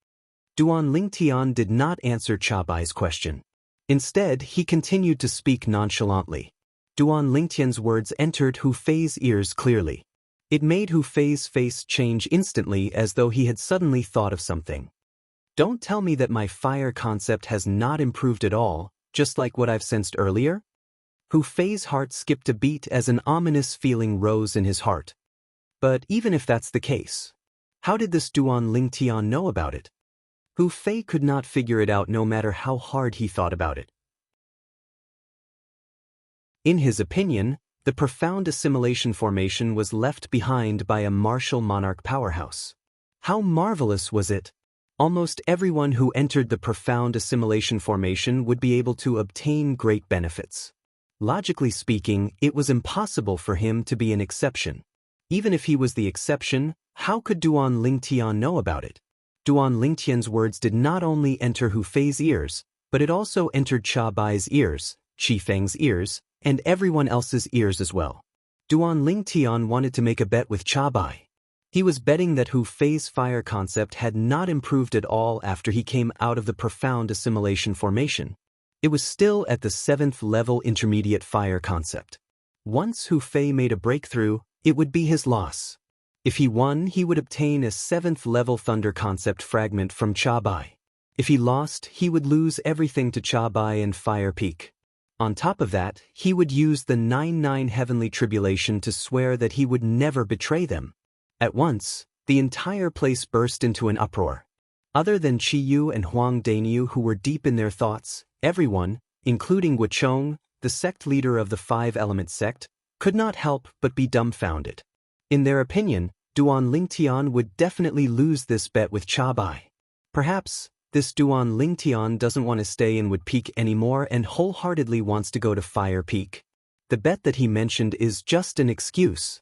Duan Lingtian did not answer Cha Bai's question. Instead, he continued to speak nonchalantly. Duan Lingtian's words entered Hu Fei's ears clearly. It made Hu Fei's face change instantly as though he had suddenly thought of something. Don't tell me that my fire concept has not improved at all, just like what I've sensed earlier? Hu Fei's heart skipped a beat as an ominous feeling rose in his heart. But even if that's the case, how did this Duan Lingtian know about it? Hu Fei could not figure it out no matter how hard he thought about it. In his opinion, the profound assimilation formation was left behind by a martial monarch powerhouse. How marvelous was it! Almost everyone who entered the profound assimilation formation would be able to obtain great benefits. Logically speaking, it was impossible for him to be an exception. Even if he was the exception, how could Duan Lingtian know about it? Duan Lingtian's words did not only enter Hu Fei's ears, but it also entered Cha Bai's ears, Qi Feng's ears, and everyone else's ears as well. Duan Lingtian wanted to make a bet with Cha Bai. He was betting that Hu Fei's fire concept had not improved at all after he came out of the profound assimilation formation. It was still at the 7th-level intermediate fire concept. Once Hu Fei made a breakthrough, it would be his loss. If he won, he would obtain a 7th-level thunder concept fragment from Cha Bai. If he lost, he would lose everything to Cha Bai and Fire Peak. On top of that, he would use the 9-9 Heavenly Tribulation to swear that he would never betray them. At once, the entire place burst into an uproar. Other than Qi Yu and Huang Daniu who were deep in their thoughts, everyone, including Guochong, the sect leader of the 5-element sect, could not help but be dumbfounded. In their opinion, Duan Lingtian would definitely lose this bet with Cha Bai. Perhaps, this Duan Lingtian doesn't want to stay in Wood Peak anymore and wholeheartedly wants to go to Fire Peak. The bet that he mentioned is just an excuse.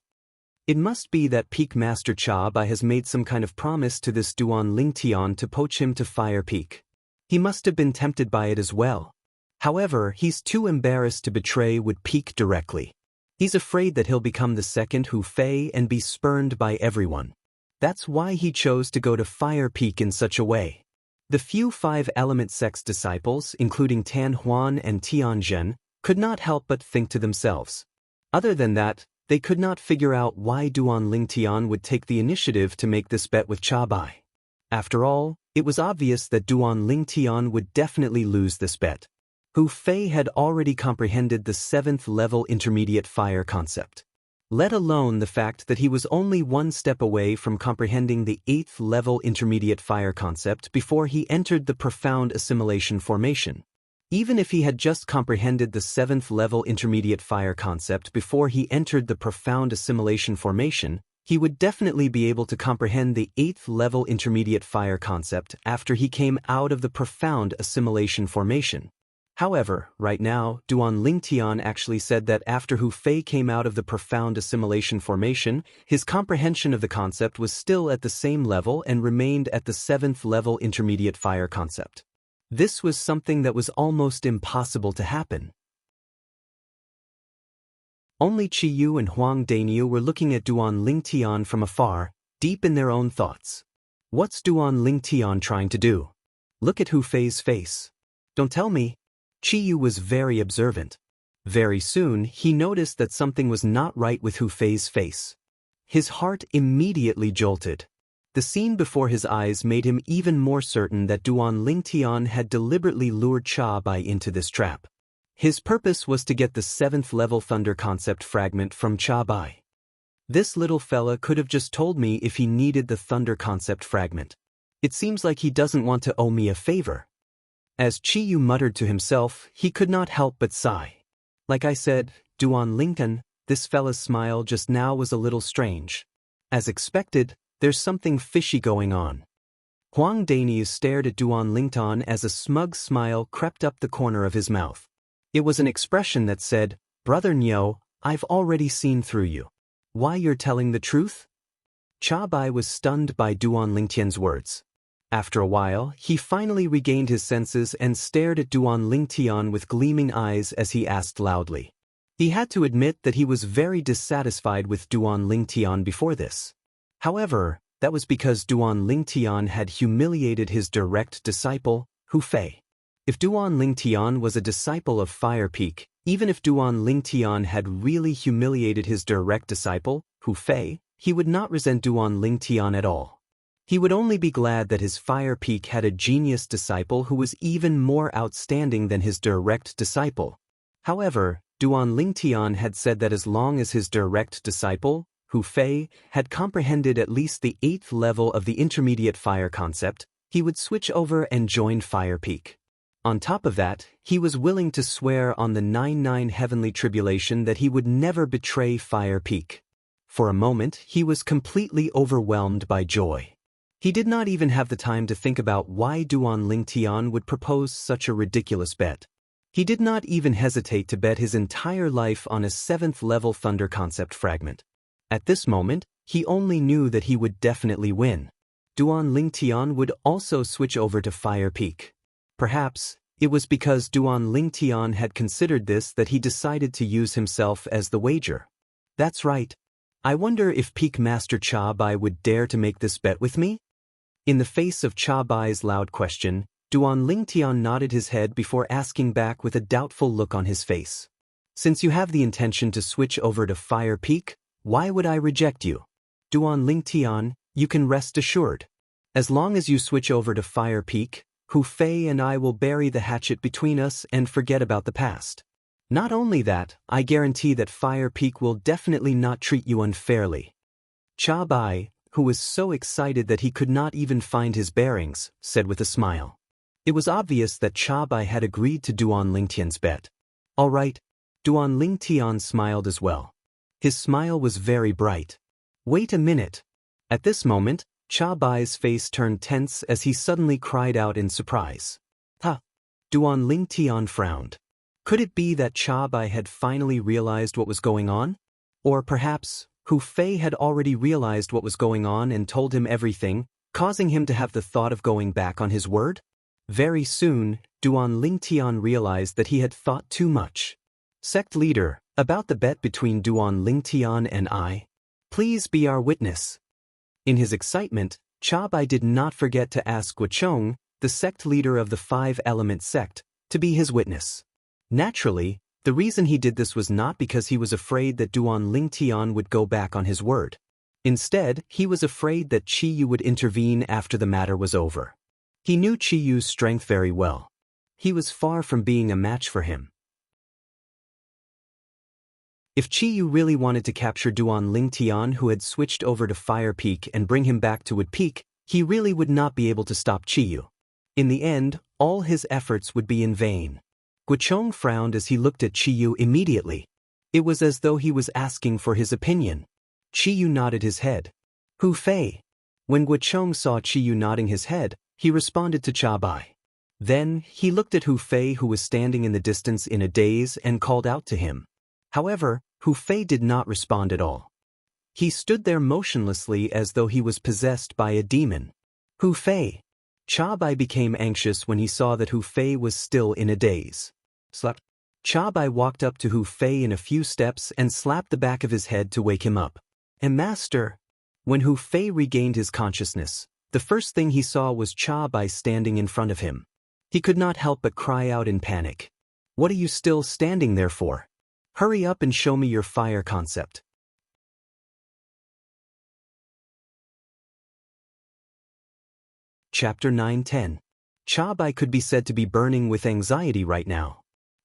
It must be that Peak Master Cha Bai has made some kind of promise to this Duan Lingtian to poach him to Fire Peak. He must have been tempted by it as well. However, he's too embarrassed to betray Wood Peak directly. He's afraid that he'll become the second Hu Fei and be spurned by everyone. That's why he chose to go to Fire Peak in such a way. The few 5-element sect's disciples, including Tan Huan and Tian Zhen, could not help but think to themselves. Other than that, they could not figure out why Duan Lingtian would take the initiative to make this bet with Cha Bai. After all, it was obvious that Duan Lingtian would definitely lose this bet. Hu Fei had already comprehended the 7th-level intermediate fire concept. Let alone the fact that he was only one step away from comprehending the 8th-level intermediate fire concept before he entered the profound assimilation formation. Even if he had just comprehended the 7th level intermediate fire concept before he entered the profound assimilation formation, he would definitely be able to comprehend the 8th level intermediate fire concept after he came out of the profound assimilation formation. However, right now, Duan Lingtian actually said that after Hu Fei came out of the profound assimilation formation, his comprehension of the concept was still at the same level and remained at the 7th level intermediate fire concept. This was something that was almost impossible to happen. Only Qi Yu and Huang Daniu were looking at Duan Lingtian from afar, deep in their own thoughts. What's Duan Lingtian trying to do? Look at Hu Fei's face. Don't tell me. Qi Yu was very observant. Very soon, he noticed that something was not right with Hu Fei's face. His heart immediately jolted. The scene before his eyes made him even more certain that Duan Lingtian had deliberately lured Cha Bai into this trap. His purpose was to get the 7th level thunder concept fragment from Cha Bai. This little fella could have just told me if he needed the thunder concept fragment. It seems like he doesn't want to owe me a favor. As Qi Yu muttered to himself, he could not help but sigh. Like I said, Duan Lingtian, this fella's smile just now was a little strange. As expected, there's something fishy going on. Huang Daniu stared at Duan Lingtian as a smug smile crept up the corner of his mouth. It was an expression that said, "Brother Niu, I've already seen through you. Why you're telling the truth?" Cha Bai was stunned by Duan Lingtian's words. After a while, he finally regained his senses and stared at Duan Lingtian with gleaming eyes as he asked loudly. He had to admit that he was very dissatisfied with Duan Lingtian before this. However, that was because Duan Lingtian had humiliated his direct disciple, Hu Fei. If Duan Lingtian was a disciple of Fire Peak, even if Duan Lingtian had really humiliated his direct disciple, Hu Fei, he would not resent Duan Lingtian at all. He would only be glad that his Fire Peak had a genius disciple who was even more outstanding than his direct disciple. However, Duan Lingtian had said that as long as his direct disciple, Hu Fei, had comprehended at least the 8th level of the intermediate fire concept, he would switch over and join Fire Peak. On top of that, he was willing to swear on the 99 heavenly tribulation that he would never betray Fire Peak. For a moment, he was completely overwhelmed by joy. He did not even have the time to think about why Duan Lingtian would propose such a ridiculous bet. He did not even hesitate to bet his entire life on a 7th level thunder concept fragment. At this moment, he only knew that he would definitely win. Duan Lingtian would also switch over to Fire Peak. Perhaps, it was because Duan Lingtian had considered this that he decided to use himself as the wager. That's right. I wonder if Peak Master Cha Bai would dare to make this bet with me? In the face of Cha Bai's loud question, Duan Lingtian nodded his head before asking back with a doubtful look on his face. Since you have the intention to switch over to Fire Peak, why would I reject you? Duan Lingtian, you can rest assured. As long as you switch over to Fire Peak, Hu Fei and I will bury the hatchet between us and forget about the past. Not only that, I guarantee that Fire Peak will definitely not treat you unfairly. Cha Bai, who was so excited that he could not even find his bearings, said with a smile. It was obvious that Cha Bai had agreed to Duan Lingtian's bet. All right, Duan Lingtian smiled as well. His smile was very bright. Wait a minute. At this moment, Cha Bai's face turned tense as he suddenly cried out in surprise. Ha! Duan Lingtian frowned. Could it be that Cha Bai had finally realized what was going on? Or perhaps, Hu Fei had already realized what was going on and told him everything, causing him to have the thought of going back on his word? Very soon, Duan Lingtian realized that he had thought too much. Sect leader, about the bet between Duan Lingtian and I, please be our witness. In his excitement, Cha Bai did not forget to ask Guochong, the sect leader of the 5-element sect, to be his witness. Naturally, the reason he did this was not because he was afraid that Duan Lingtian would go back on his word. Instead, he was afraid that Qi Yu would intervene after the matter was over. He knew Qi Yu's strength very well. He was far from being a match for him. If Qi Yu really wanted to capture Duan Lingtian, who had switched over to Fire Peak, and bring him back to Wood Peak, he really would not be able to stop Qi Yu. In the end, all his efforts would be in vain. Guochong frowned as he looked at Qiyu immediately. It was as though he was asking for his opinion. Qiyu nodded his head. Hu Fei. When Guochong saw Qiyu nodding his head, he responded to Cha Bai. Then, he looked at Hu Fei, who was standing in the distance in a daze, and called out to him. However, Hu Fei did not respond at all. He stood there motionlessly as though he was possessed by a demon. Hu Fei. Cha Bai became anxious when he saw that Hu Fei was still in a daze. Slap. Cha Bai walked up to Hu Fei in a few steps and slapped the back of his head to wake him up. And Master. When Hu Fei regained his consciousness, the first thing he saw was Cha Bai standing in front of him. He could not help but cry out in panic. What are you still standing there for? Hurry up and show me your fire concept. Chapter 9-10. Cha Bai could be said to be burning with anxiety right now.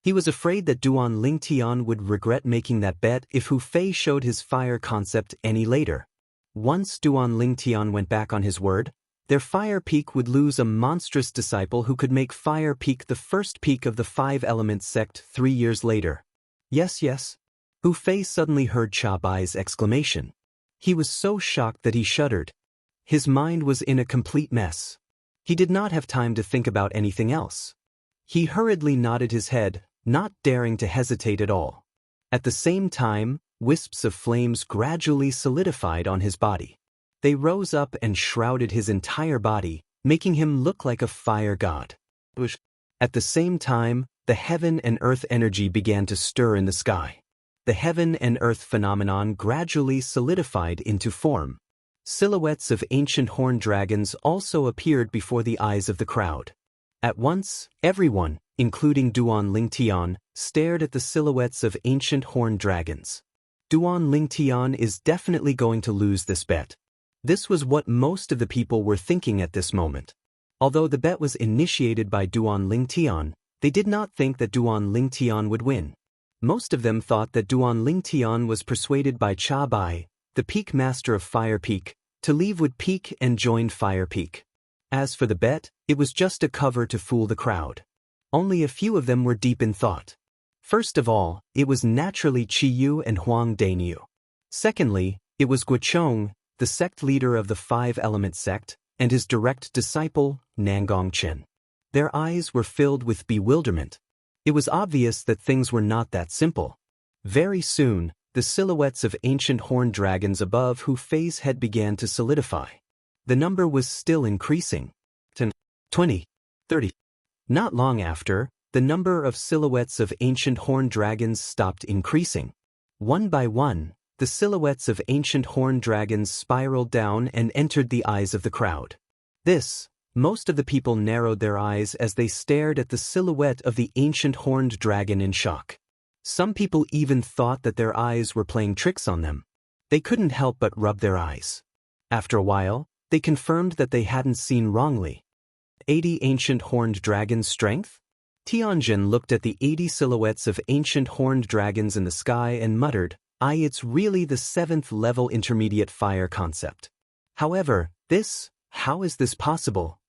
He was afraid that Duan Lingtian would regret making that bet if Hu Fei showed his fire concept any later. Once Duan Lingtian went back on his word, their fire peak would lose a monstrous disciple who could make fire peak the first peak of the five-element sect 3 years later. Yes, yes. Hu Fei suddenly heard Cha Bai's exclamation. He was so shocked that he shuddered. His mind was in a complete mess. He did not have time to think about anything else. He hurriedly nodded his head, not daring to hesitate at all. At the same time, wisps of flames gradually solidified on his body. They rose up and shrouded his entire body, making him look like a fire god. At the same time, the heaven and earth energy began to stir in the sky. The heaven and earth phenomenon gradually solidified into form. Silhouettes of ancient horned dragons also appeared before the eyes of the crowd. At once, everyone, including Duan Lingtian, stared at the silhouettes of ancient horned dragons. Duan Lingtian is definitely going to lose this bet. This was what most of the people were thinking at this moment. Although the bet was initiated by Duan Lingtian, they did not think that Duan Lingtian would win. Most of them thought that Duan Lingtian was persuaded by Cha Bai, the peak master of Fire Peak, to leave Wood Peak and join Fire Peak. As for the bet, it was just a cover to fool the crowd. Only a few of them were deep in thought. First of all, it was naturally Qiyu and Huang Dainyu. Secondly, it was Guochong, the sect leader of the five-element sect, and his direct disciple, Nangong Chen. Their eyes were filled with bewilderment. It was obvious that things were not that simple. Very soon, the silhouettes of ancient horned dragons above Hu Fei's head began to solidify. The number was still increasing. 10, 20, 30. Not long after, the number of silhouettes of ancient horned dragons stopped increasing. One by one, the silhouettes of ancient horned dragons spiraled down and entered the eyes of the crowd. Most of the people narrowed their eyes as they stared at the silhouette of the ancient horned dragon in shock. Some people even thought that their eyes were playing tricks on them. They couldn't help but rub their eyes. After a while, they confirmed that they hadn't seen wrongly. 80 ancient horned dragons' strength? Tianjin looked at the 80 silhouettes of ancient horned dragons in the sky and muttered, it's really the 7th level intermediate fire concept. However, how is this possible?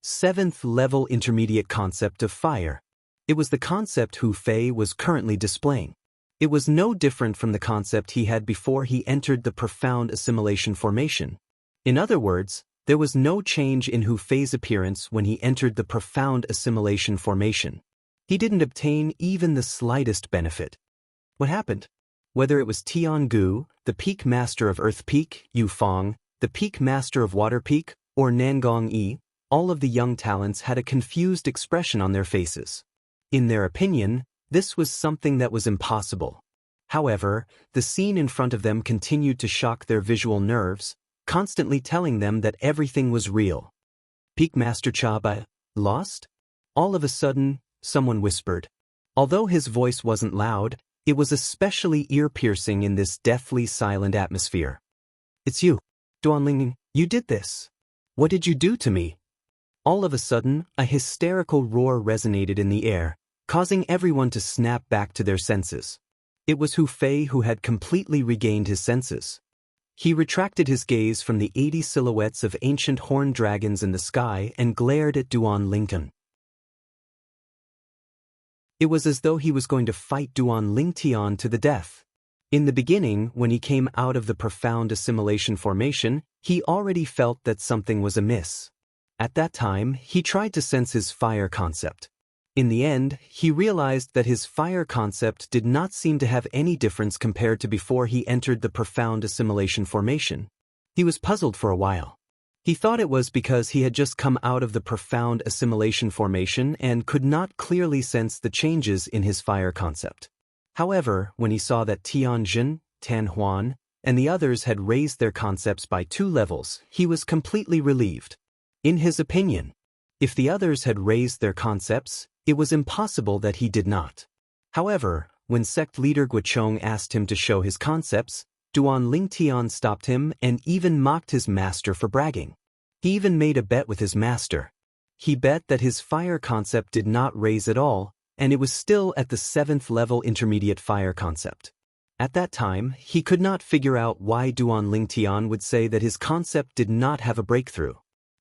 7th level intermediate concept of fire. It was the concept Hu Fei was currently displaying. It was no different from the concept he had before he entered the profound assimilation formation. In other words, there was no change in Hu Fei's appearance when he entered the profound assimilation formation. He didn't obtain even the slightest benefit. What happened? Whether it was Tian Gu, the peak master of Earth Peak, Yu Fong, the peak master of Water Peak, or Nangong Yi, all of the young talents had a confused expression on their faces. In their opinion, this was something that was impossible. However, the scene in front of them continued to shock their visual nerves, constantly telling them that everything was real. Peak Master Cha Bai, lost? All of a sudden, someone whispered. Although his voice wasn't loud, it was especially ear-piercing in this deathly silent atmosphere. It's you, Duanling, you did this. What did you do to me? All of a sudden, a hysterical roar resonated in the air, causing everyone to snap back to their senses. It was Hu Fei who had completely regained his senses. He retracted his gaze from the 80 silhouettes of ancient horned dragons in the sky and glared at Duan Lincoln. It was as though he was going to fight Duan Lingtian to the death. In the beginning, when he came out of the profound assimilation formation, he already felt that something was amiss. At that time, he tried to sense his fire concept. In the end, he realized that his fire concept did not seem to have any difference compared to before he entered the profound assimilation formation. He was puzzled for a while. He thought it was because he had just come out of the profound assimilation formation and could not clearly sense the changes in his fire concept. However, when he saw that Tianjin, Tan Huan, and the others had raised their concepts by 2 levels, he was completely relieved. In his opinion, if the others had raised their concepts, it was impossible that he did not. However, when sect leader Guochong asked him to show his concepts, Duan Lingtian stopped him and even mocked his master for bragging. He even made a bet with his master. He bet that his fire concept did not raise at all, and it was still at the 7th level intermediate fire concept. At that time, he could not figure out why Duan Lingtian would say that his concept did not have a breakthrough.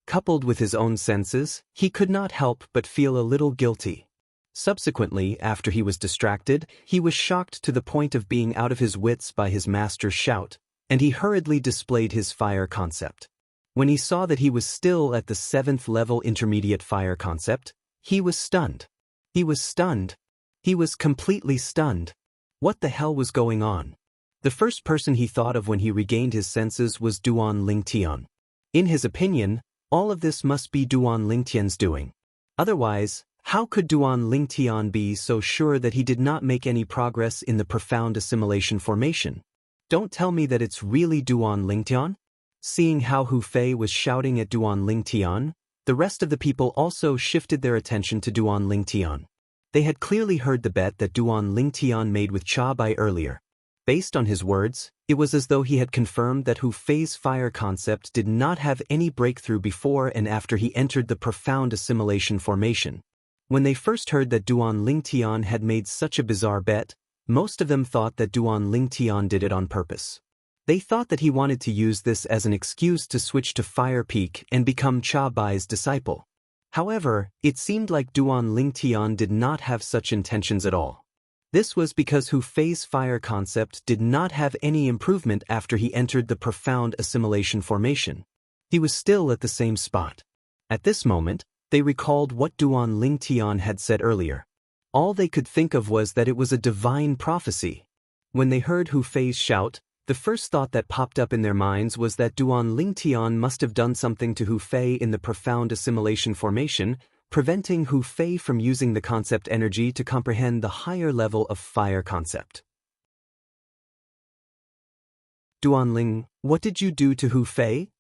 Coupled with his own senses, he could not help but feel a little guilty. Subsequently, after he was distracted, he was shocked to the point of being out of his wits by his master's shout, and he hurriedly displayed his fire concept. When he saw that he was still at the 7th level intermediate fire concept, he was stunned. He was stunned. He was completely stunned. What the hell was going on? The first person he thought of when he regained his senses was Duan Lingtian. In his opinion, all of this must be Duan Lingtian's doing. Otherwise, how could Duan Lingtian be so sure that he did not make any progress in the profound assimilation formation? Don't tell me that it's really Duan Lingtian? Seeing how Hu Fei was shouting at Duan Lingtian, the rest of the people also shifted their attention to Duan Lingtian. They had clearly heard the bet that Duan Lingtian made with Cha Bai earlier. Based on his words, it was as though he had confirmed that Hu Fei's fire concept did not have any breakthrough before and after he entered the profound assimilation formation. When they first heard that Duan Lingtian had made such a bizarre bet, most of them thought that Duan Lingtian did it on purpose. They thought that he wanted to use this as an excuse to switch to Fire Peak and become Cha Bai's disciple. However, it seemed like Duan Lingtian did not have such intentions at all. This was because Hu Fei's fire concept did not have any improvement after he entered the profound assimilation formation. He was still at the same spot. At this moment, they recalled what Duan Lingtian had said earlier. All they could think of was that it was a divine prophecy. When they heard Hu Fei's shout, the first thought that popped up in their minds was that Duan Lingtian must have done something to Hu Fei in the profound assimilation formation, preventing Hu Fei from using the concept energy to comprehend the higher level of fire concept. Duan Ling, what did you do to Hu Fei?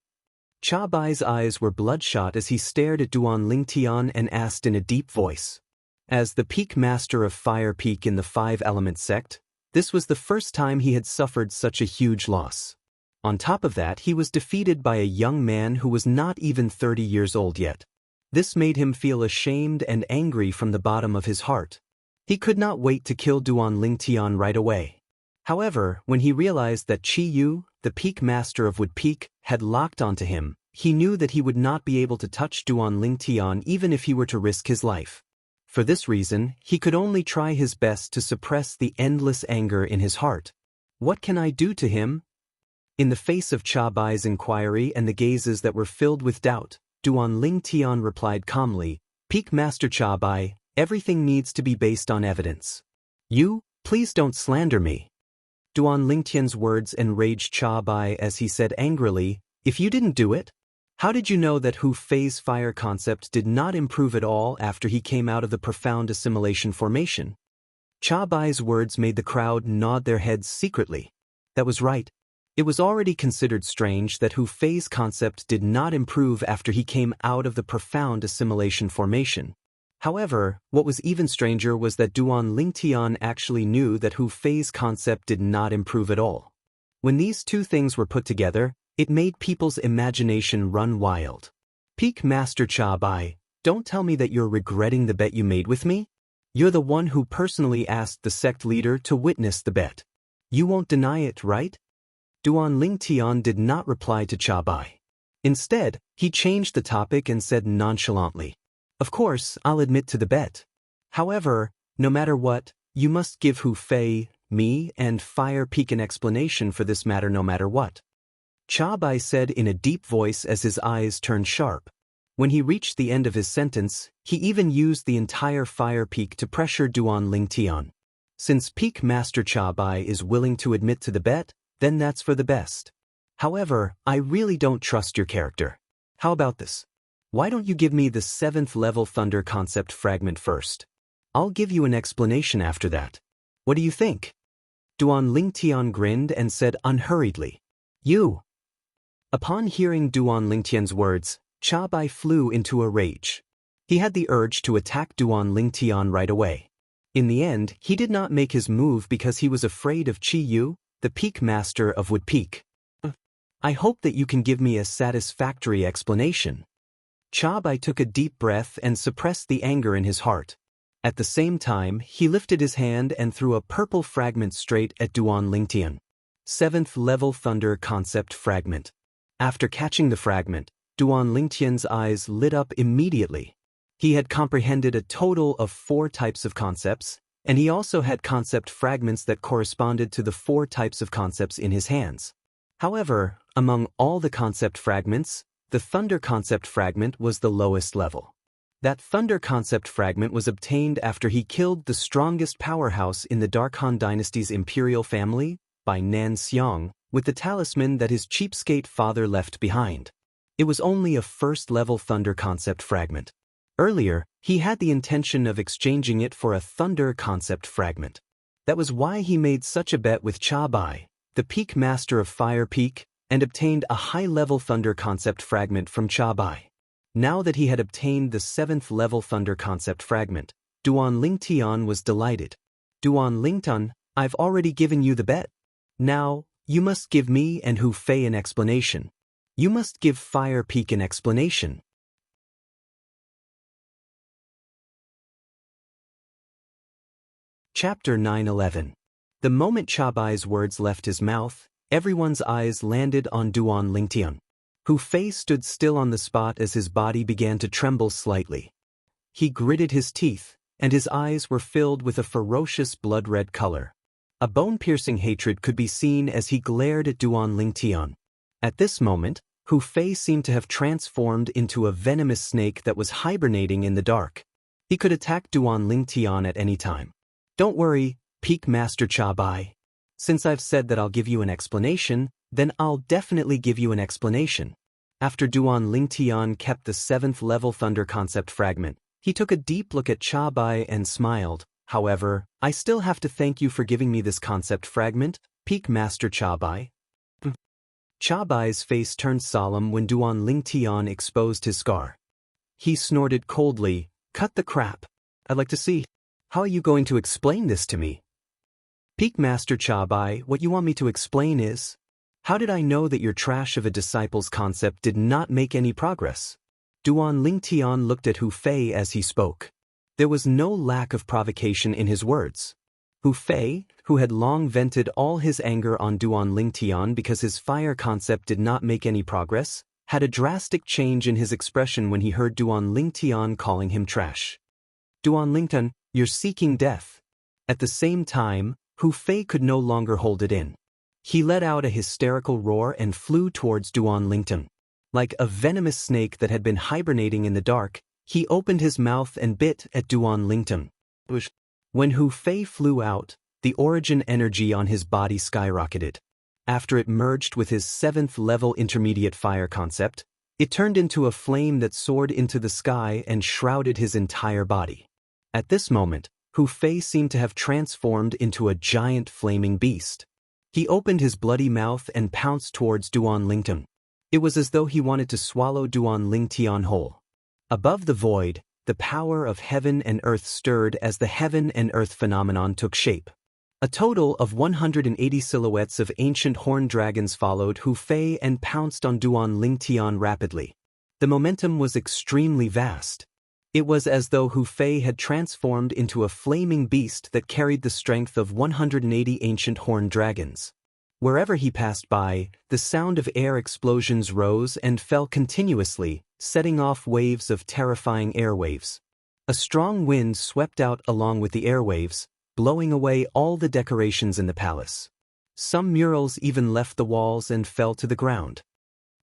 Cha Bai's eyes were bloodshot as he stared at Duan Lingtian and asked in a deep voice. As the peak master of Fire Peak in the 5-element sect, this was the first time he had suffered such a huge loss. On top of that, he was defeated by a young man who was not even 30 years old yet. This made him feel ashamed and angry from the bottom of his heart. He could not wait to kill Duan Lingtian right away. However, when he realized that Chi Yu, the peak master of Wood Peak, had locked onto him, he knew that he would not be able to touch Duan Lingtian even if he were to risk his life. For this reason, he could only try his best to suppress the endless anger in his heart. What can I do to him? In the face of Cha Bai's inquiry and the gazes that were filled with doubt, Duan Lingtian replied calmly, Peak Master Cha Bai, everything needs to be based on evidence. You, please don't slander me. Duan Lingtian's words enraged Cha Bai as he said angrily, if you didn't do it, how did you know that Hu Fei's fire concept did not improve at all after he came out of the profound assimilation formation? Cha Bai's words made the crowd nod their heads secretly. That was right. It was already considered strange that Hu Fei's concept did not improve after he came out of the profound assimilation formation. However, what was even stranger was that Duan Lingtian actually knew that Hu Fei's concept did not improve at all. When these two things were put together, it made people's imagination run wild. Peak Master Cha Bai, don't tell me that you're regretting the bet you made with me? You're the one who personally asked the sect leader to witness the bet. You won't deny it, right? Duan Lingtian did not reply to Cha Bai. Instead, he changed the topic and said nonchalantly, of course, I'll admit to the bet. However, No matter what, you must give Hu Fei, me, and Fire Peak an explanation for this matter no matter what. Cha Bai said in a deep voice as his eyes turned sharp. When he reached the end of his sentence, he even used the entire Fire Peak to pressure Duan Lingtian. Since Peak Master Cha Bai is willing to admit to the bet, then that's for the best. However, I really don't trust your character. How about this? Why don't you give me the 7th level Thunder concept fragment first? I'll give you an explanation after that. What do you think? Duan Lingtian grinned and said unhurriedly, "You." Upon hearing Duan Lingtian's words, Cha Bai flew into a rage. He had the urge to attack Duan Lingtian right away. In the end, he did not make his move because he was afraid of Qi Yu, the Peak Master of Wood Peak. I hope that you can give me a satisfactory explanation. Cha Bai took a deep breath and suppressed the anger in his heart. At the same time, he lifted his hand and threw a purple fragment straight at Duan Lingtian. 7th level Thunder concept fragment. After catching the fragment, Duan Lingtian's eyes lit up immediately. He had comprehended a total of 4 types of concepts, and he also had concept fragments that corresponded to the 4 types of concepts in his hands. However, among all the concept fragments, the Thunder concept fragment was the lowest level. That Thunder concept fragment was obtained after he killed the strongest powerhouse in the Dark Han Dynasty's imperial family, by Nan Xiang, with the talisman that his cheapskate father left behind. It was only a 1st-level Thunder concept fragment. Earlier, he had the intention of exchanging it for a Thunder concept fragment. That was why he made such a bet with Cha Bai, the Peak Master of Fire Peak, and obtained a high-level Thunder concept fragment from Cha Bai. Now that he had obtained the 7th-level Thunder concept fragment, Duan Lingtian was delighted. Duan Lingtian, I've already given you the bet. Now, you must give me and Hu Fei an explanation. You must give Fire Peak an explanation. Chapter 9-11. The moment Cha Bai's words left his mouth, everyone's eyes landed on Duan Lingtian. Hu Fei stood still on the spot as his body began to tremble slightly. He gritted his teeth, and his eyes were filled with a ferocious blood-red color. A bone-piercing hatred could be seen as he glared at Duan Lingtian. At this moment, Hu Fei seemed to have transformed into a venomous snake that was hibernating in the dark. He could attack Duan Lingtian at any time. Don't worry, Peak Master Cha Bai. Since I've said that I'll give you an explanation, then I'll definitely give you an explanation. After Duan Lingtian kept the 7th-level Thunder concept fragment, he took a deep look at Cha Bai and smiled. However, I still have to thank you for giving me this concept fragment, Peak Master Cha Bai. Cha Bai's face turned solemn when Duan Lingtian exposed his scar. He snorted coldly, "Cut the crap. I'd like to see. How are you going to explain this to me?" Peak Master Cha Bai, what you want me to explain is, how did I know that your trash of a disciple's concept did not make any progress? Duan Lingtian looked at Hu Fei as he spoke. There was no lack of provocation in his words. Hu Fei, who had long vented all his anger on Duan Lingtian because his fire concept did not make any progress, had a drastic change in his expression when he heard Duan Lingtian calling him trash. Duan Lingtian, you're seeking death. At the same time, Hu Fei could no longer hold it in. He let out a hysterical roar and flew towards Duan Lingtian. Like a venomous snake that had been hibernating in the dark, he opened his mouth and bit at Duan Lingtian. When Hu Fei flew out, the origin energy on his body skyrocketed. After it merged with his 7th-level intermediate fire concept, it turned into a flame that soared into the sky and shrouded his entire body. At this moment, Hu Fei seemed to have transformed into a giant flaming beast. He opened his bloody mouth and pounced towards Duan Lingtian. It was as though he wanted to swallow Duan Lingtian whole. Above the void, the power of heaven and earth stirred as the heaven and earth phenomenon took shape. A total of 180 silhouettes of ancient horned dragons followed Hu Fei and pounced on Duan Lingtian rapidly. The momentum was extremely vast. It was as though Hu Fei had transformed into a flaming beast that carried the strength of 180 ancient horned dragons. Wherever he passed by, the sound of air explosions rose and fell continuously, setting off waves of terrifying air waves. A strong wind swept out along with the airwaves, blowing away all the decorations in the palace. Some murals even left the walls and fell to the ground.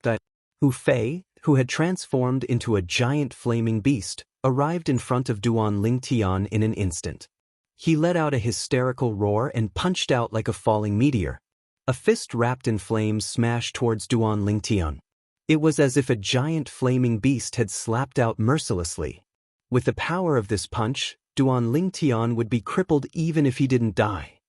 The Hu Fei, who had transformed into a giant flaming beast, arrived in front of Duan Lingtian in an instant. He let out a hysterical roar and punched out like a falling meteor. A fist wrapped in flames smashed towards Duan Lingtian. It was as if a giant flaming beast had slapped out mercilessly. With the power of this punch, Duan Lingtian would be crippled even if he didn't die.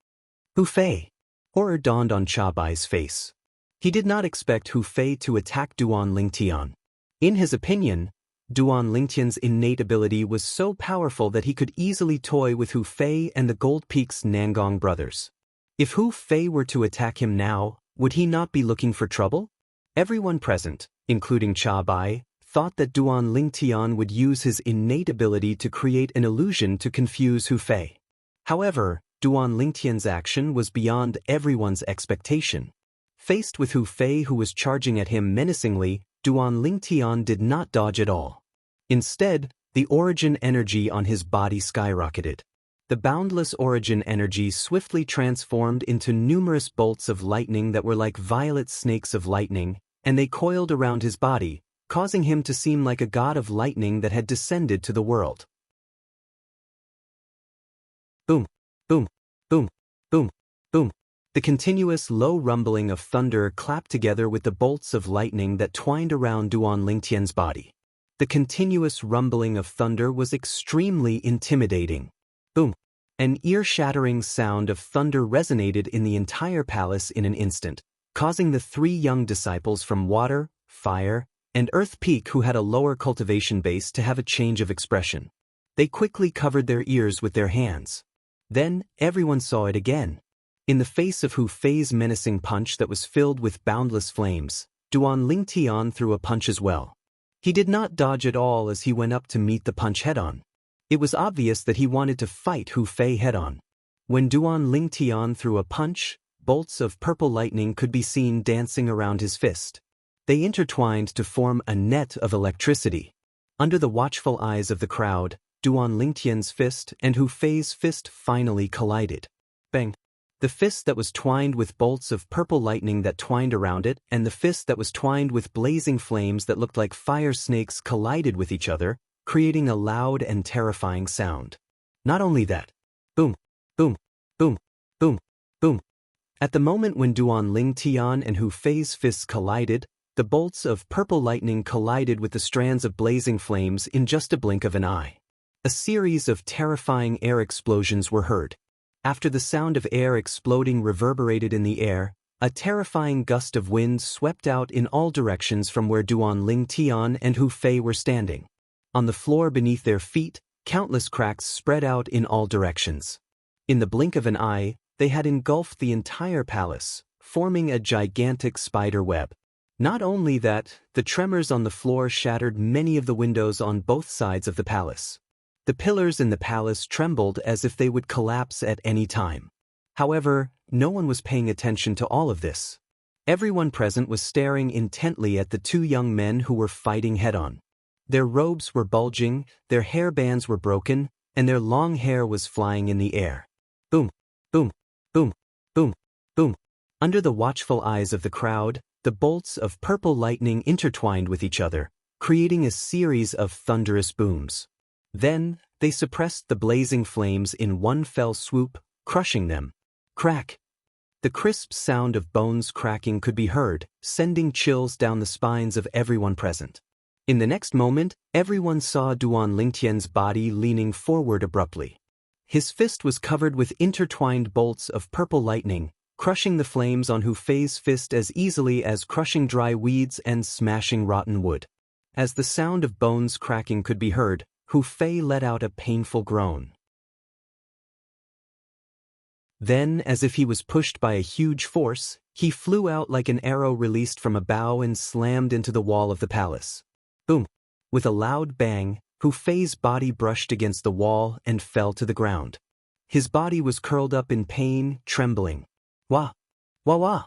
Hu Fei. Horror dawned on Cha Bai's face. He did not expect Hu Fei to attack Duan Lingtian. In his opinion, Duan Lingtian's innate ability was so powerful that he could easily toy with Hu Fei and the Gold Peak's Nangong brothers. If Hu Fei were to attack him now, would he not be looking for trouble? Everyone present, including Cha Bai, thought that Duan Lingtian would use his innate ability to create an illusion to confuse Hu Fei. However, Duan Lingtian's action was beyond everyone's expectation. Faced with Hu Fei, who was charging at him menacingly, Duan Lingtian did not dodge at all. Instead, the origin energy on his body skyrocketed. The boundless origin energy swiftly transformed into numerous bolts of lightning that were like violet snakes of lightning, and they coiled around his body, causing him to seem like a god of lightning that had descended to the world. Boom, boom, boom, boom, boom. The continuous low rumbling of thunder clapped together with the bolts of lightning that twined around Duan Lingtian's body. The continuous rumbling of thunder was extremely intimidating. Boom! An ear-shattering sound of thunder resonated in the entire palace in an instant, causing the three young disciples from Water, Fire, and Earth Peak who had a lower cultivation base to have a change of expression. They quickly covered their ears with their hands. Then, everyone saw it again. In the face of Hu Fei's menacing punch that was filled with boundless flames, Duan Lingtian threw a punch as well. He did not dodge at all as he went up to meet the punch head-on. It was obvious that he wanted to fight Hu Fei head-on. When Duan Lingtian threw a punch, bolts of purple lightning could be seen dancing around his fist. They intertwined to form a net of electricity. Under the watchful eyes of the crowd, Duan Lingtian's fist and Hu Fei's fist finally collided. Bang! The fist that was twined with bolts of purple lightning that twined around it and the fist that was twined with blazing flames that looked like fire snakes collided with each other, creating a loud and terrifying sound. Not only that. Boom, boom, boom, boom, boom. At the moment when Duan Lingtian and Hu Fei's fists collided, the bolts of purple lightning collided with the strands of blazing flames in just a blink of an eye. A series of terrifying air explosions were heard. After the sound of air exploding reverberated in the air, a terrifying gust of wind swept out in all directions from where Duan Lingtian and Hu Fei were standing. On the floor beneath their feet, countless cracks spread out in all directions. In the blink of an eye, they had engulfed the entire palace, forming a gigantic spider web. Not only that, the tremors on the floor shattered many of the windows on both sides of the palace. The pillars in the palace trembled as if they would collapse at any time. However, no one was paying attention to all of this. Everyone present was staring intently at the two young men who were fighting head-on. Their robes were bulging, their hairbands were broken, and their long hair was flying in the air. Boom, boom, boom, boom, boom. Under the watchful eyes of the crowd, the bolts of purple lightning intertwined with each other, creating a series of thunderous booms. Then, they suppressed the blazing flames in one fell swoop, crushing them. Crack! The crisp sound of bones cracking could be heard, sending chills down the spines of everyone present. In the next moment, everyone saw Duan Lingtian's body leaning forward abruptly. His fist was covered with intertwined bolts of purple lightning, crushing the flames on Hu Fei's fist as easily as crushing dry weeds and smashing rotten wood. As the sound of bones cracking could be heard, Hu Fei let out a painful groan. Then, as if he was pushed by a huge force, he flew out like an arrow released from a bow and slammed into the wall of the palace. Boom! With a loud bang, Hu Fei's body brushed against the wall and fell to the ground. His body was curled up in pain, trembling. Wah! Wah wah!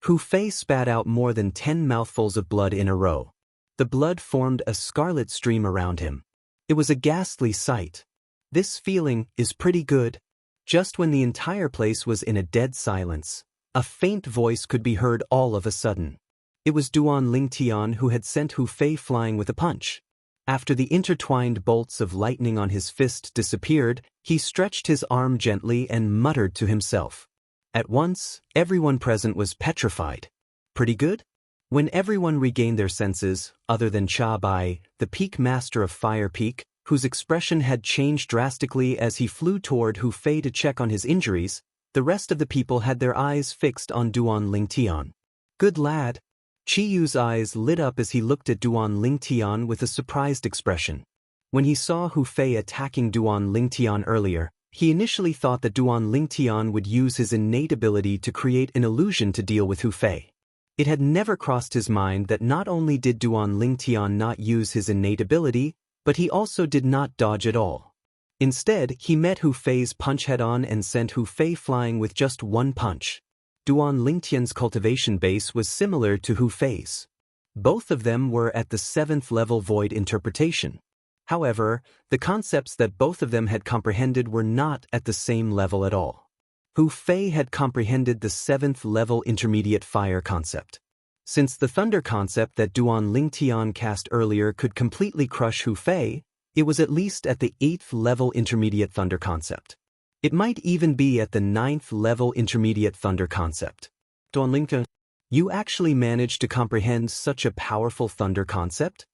Hu Fei spat out more than 10 mouthfuls of blood in a row. The blood formed a scarlet stream around him. It was a ghastly sight. This feeling is pretty good. Just when the entire place was in a dead silence, a faint voice could be heard all of a sudden. It was Duan Lingtian who had sent Hu Fei flying with a punch. After the intertwined bolts of lightning on his fist disappeared, he stretched his arm gently and muttered to himself. At once, everyone present was petrified. Pretty good? When everyone regained their senses, other than Cha Bai, the peak master of Fire Peak, whose expression had changed drastically as he flew toward Hu Fei to check on his injuries, the rest of the people had their eyes fixed on Duan Lingtian. Good lad. Chi Yu's eyes lit up as he looked at Duan Lingtian with a surprised expression. When he saw Hu Fei attacking Duan Lingtian earlier, he initially thought that Duan Lingtian would use his innate ability to create an illusion to deal with Hu Fei. It had never crossed his mind that not only did Duan Lingtian not use his innate ability, but he also did not dodge at all. Instead, he met Hu Fei's punch head-on and sent Hu Fei flying with just one punch. Duan Lingtian's cultivation base was similar to Hu Fei's. Both of them were at the 7th level void interpretation. However, the concepts that both of them had comprehended were not at the same level at all. Hu Fei had comprehended the 7th level intermediate fire concept. Since the thunder concept that Duan Lingtian cast earlier could completely crush Hu Fei, it was at least at the 8th level intermediate thunder concept. It might even be at the 9th level intermediate thunder concept. Duan Lingtian, you actually managed to comprehend such a powerful thunder concept?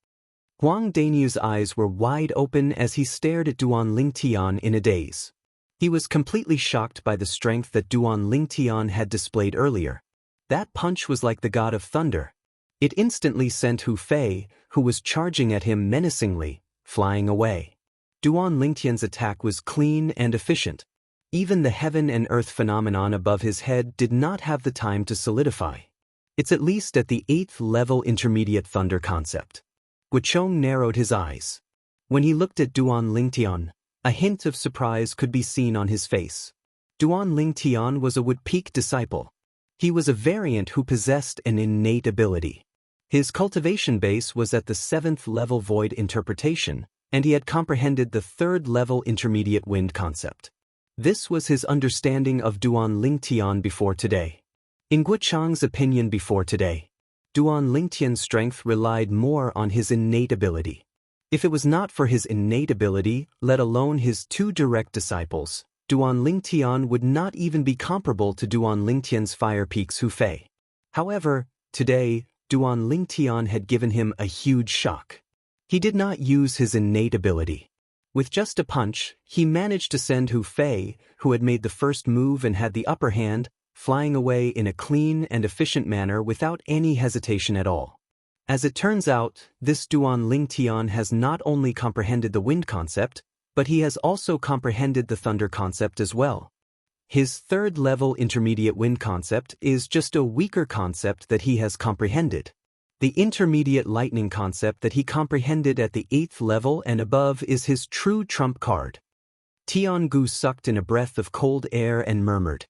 Huang Danyu's eyes were wide open as he stared at Duan Lingtian in a daze. He was completely shocked by the strength that Duan Lingtian had displayed earlier. That punch was like the god of thunder. It instantly sent Hu Fei, who was charging at him menacingly, flying away. Duan Lingtian's attack was clean and efficient. Even the heaven and earth phenomenon above his head did not have the time to solidify. It's at least at the 8th level intermediate thunder concept. Guochong narrowed his eyes. When he looked at Duan Lingtian, a hint of surprise could be seen on his face. Duan Lingtian was a Wood Peak disciple. He was a variant who possessed an innate ability. His cultivation base was at the 7th level void interpretation, and he had comprehended the 3rd level intermediate wind concept. This was his understanding of Duan Lingtian before today. In Guochang's opinion before today, Duan Lingtian's strength relied more on his innate ability. If it was not for his innate ability, let alone his two direct disciples, Duan Lingtian would not even be comparable to Duan Lingtian's Fire Peak's Hu Fei. However, today, Duan Lingtian had given him a huge shock. He did not use his innate ability. With just a punch, he managed to send Hu Fei, who had made the first move and had the upper hand, flying away in a clean and efficient manner without any hesitation at all. As it turns out, this Duan Lingtian has not only comprehended the wind concept, but he has also comprehended the thunder concept as well. His 3rd level intermediate wind concept is just a weaker concept that he has comprehended. The intermediate lightning concept that he comprehended at the 8th level and above is his true trump card. Tiangu sucked in a breath of cold air and murmured,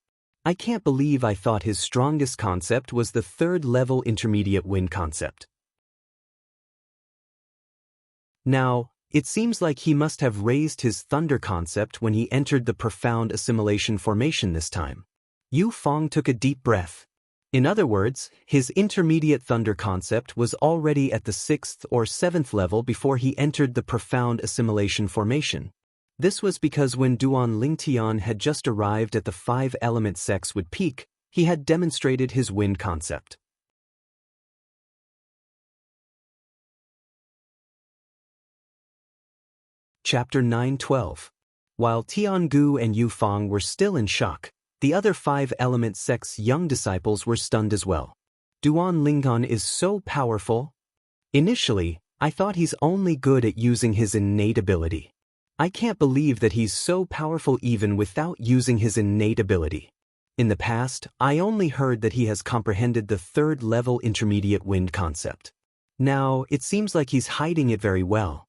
I can't believe I thought his strongest concept was the 3rd level intermediate wind concept. Now, it seems like he must have raised his thunder concept when he entered the profound assimilation formation this time. Yu Fong took a deep breath. In other words, his intermediate thunder concept was already at the 6th or 7th level before he entered the profound assimilation formation. This was because when Duan Lingtian had just arrived at the 5-element sex Wood Peak, he had demonstrated his wind concept. Chapter 9:12. While Tiangu and Yu Fong were still in shock, the other 5-element sect's young disciples were stunned as well. Duan Lingtian is so powerful. Initially, I thought he's only good at using his innate ability. I can't believe that he's so powerful even without using his innate ability. In the past, I only heard that he has comprehended the 3rd level intermediate wind concept. Now, it seems like he's hiding it very well.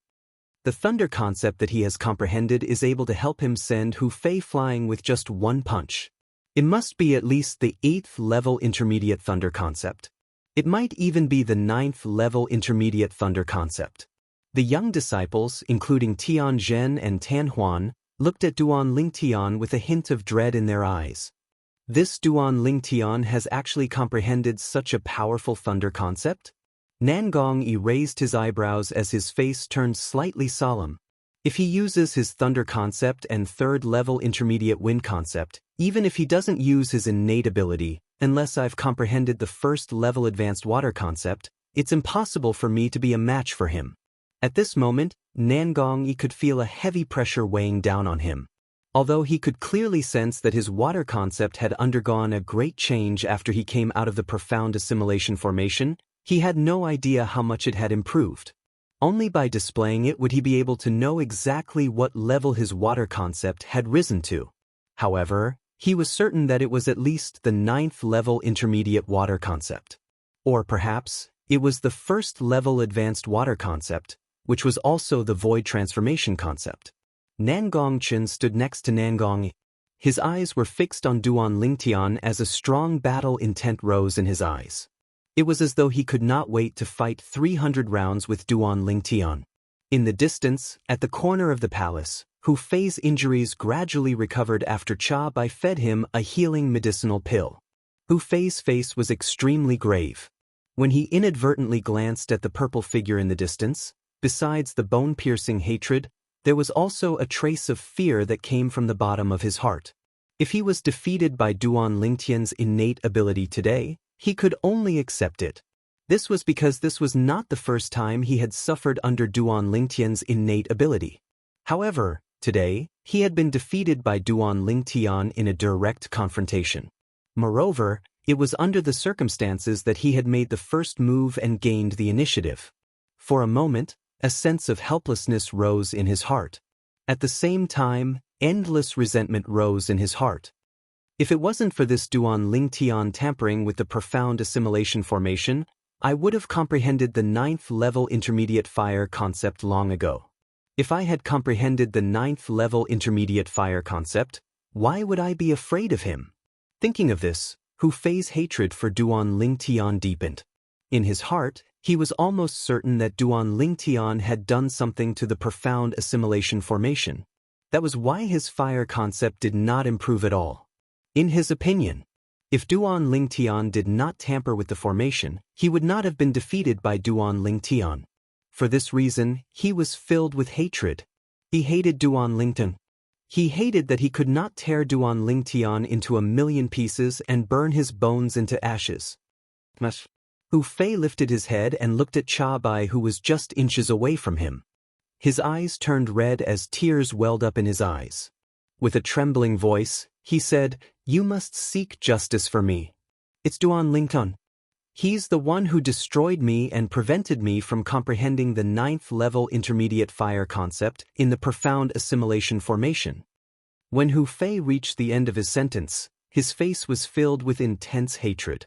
The thunder concept that he has comprehended is able to help him send Hu Fei flying with just one punch. It must be at least the 8th level intermediate thunder concept. It might even be the 9th level intermediate thunder concept. The young disciples, including Tian Zhen and Tan Huan, looked at Duan Lingtian with a hint of dread in their eyes. This Duan Lingtian has actually comprehended such a powerful thunder concept? Nangong Yi raised his eyebrows as his face turned slightly solemn. If he uses his thunder concept and third-level intermediate wind concept, even if he doesn't use his innate ability, unless I've comprehended the first-level advanced water concept, it's impossible for me to be a match for him. At this moment, Nangong Yi could feel a heavy pressure weighing down on him. Although he could clearly sense that his water concept had undergone a great change after he came out of the profound assimilation formation, he had no idea how much it had improved. Only by displaying it would he be able to know exactly what level his water concept had risen to. However, he was certain that it was at least the 9th level intermediate water concept. Or perhaps, it was the 1st level advanced water concept, which was also the void transformation concept. Nangong Chen stood next to Nangong Yi. His eyes were fixed on Duan Lingtian as a strong battle intent rose in his eyes. It was as though he could not wait to fight 300 rounds with Duan Lingtian. In the distance, at the corner of the palace, Hu Fei's injuries gradually recovered after Cha Bai fed him a healing medicinal pill. Hu Fei's face was extremely grave. When he inadvertently glanced at the purple figure in the distance, besides the bone-piercing hatred, there was also a trace of fear that came from the bottom of his heart. If he was defeated by Duan Lingtian's innate ability today, he could only accept it. This was because this was not the first time he had suffered under Duan Lingtian's innate ability. However, today, he had been defeated by Duan Lingtian in a direct confrontation. Moreover, it was under the circumstances that he had made the first move and gained the initiative. For a moment, a sense of helplessness rose in his heart. At the same time, endless resentment rose in his heart. If it wasn't for this Duan Lingtian tampering with the profound assimilation formation, I would have comprehended the 9th level intermediate fire concept long ago. If I had comprehended the 9th level intermediate fire concept, why would I be afraid of him? Thinking of this, Hu Fei's hatred for Duan Lingtian deepened. In his heart, he was almost certain that Duan Lingtian had done something to the profound assimilation formation. That was why his fire concept did not improve at all. In his opinion, if Duan Lingtian did not tamper with the formation, he would not have been defeated by Duan Lingtian. For this reason, he was filled with hatred. He hated Duan Lingtian. He hated that he could not tear Duan Lingtian into 1,000,000 pieces and burn his bones into ashes. Hu Fei lifted his head and looked at Cha Bai, who was just inches away from him. His eyes turned red as tears welled up in his eyes. With a trembling voice, he said, "You must seek justice for me. It's Duan Lingtian. He's the one who destroyed me and prevented me from comprehending the 9th level intermediate fire concept in the profound assimilation formation." When Hu Fei reached the end of his sentence, his face was filled with intense hatred.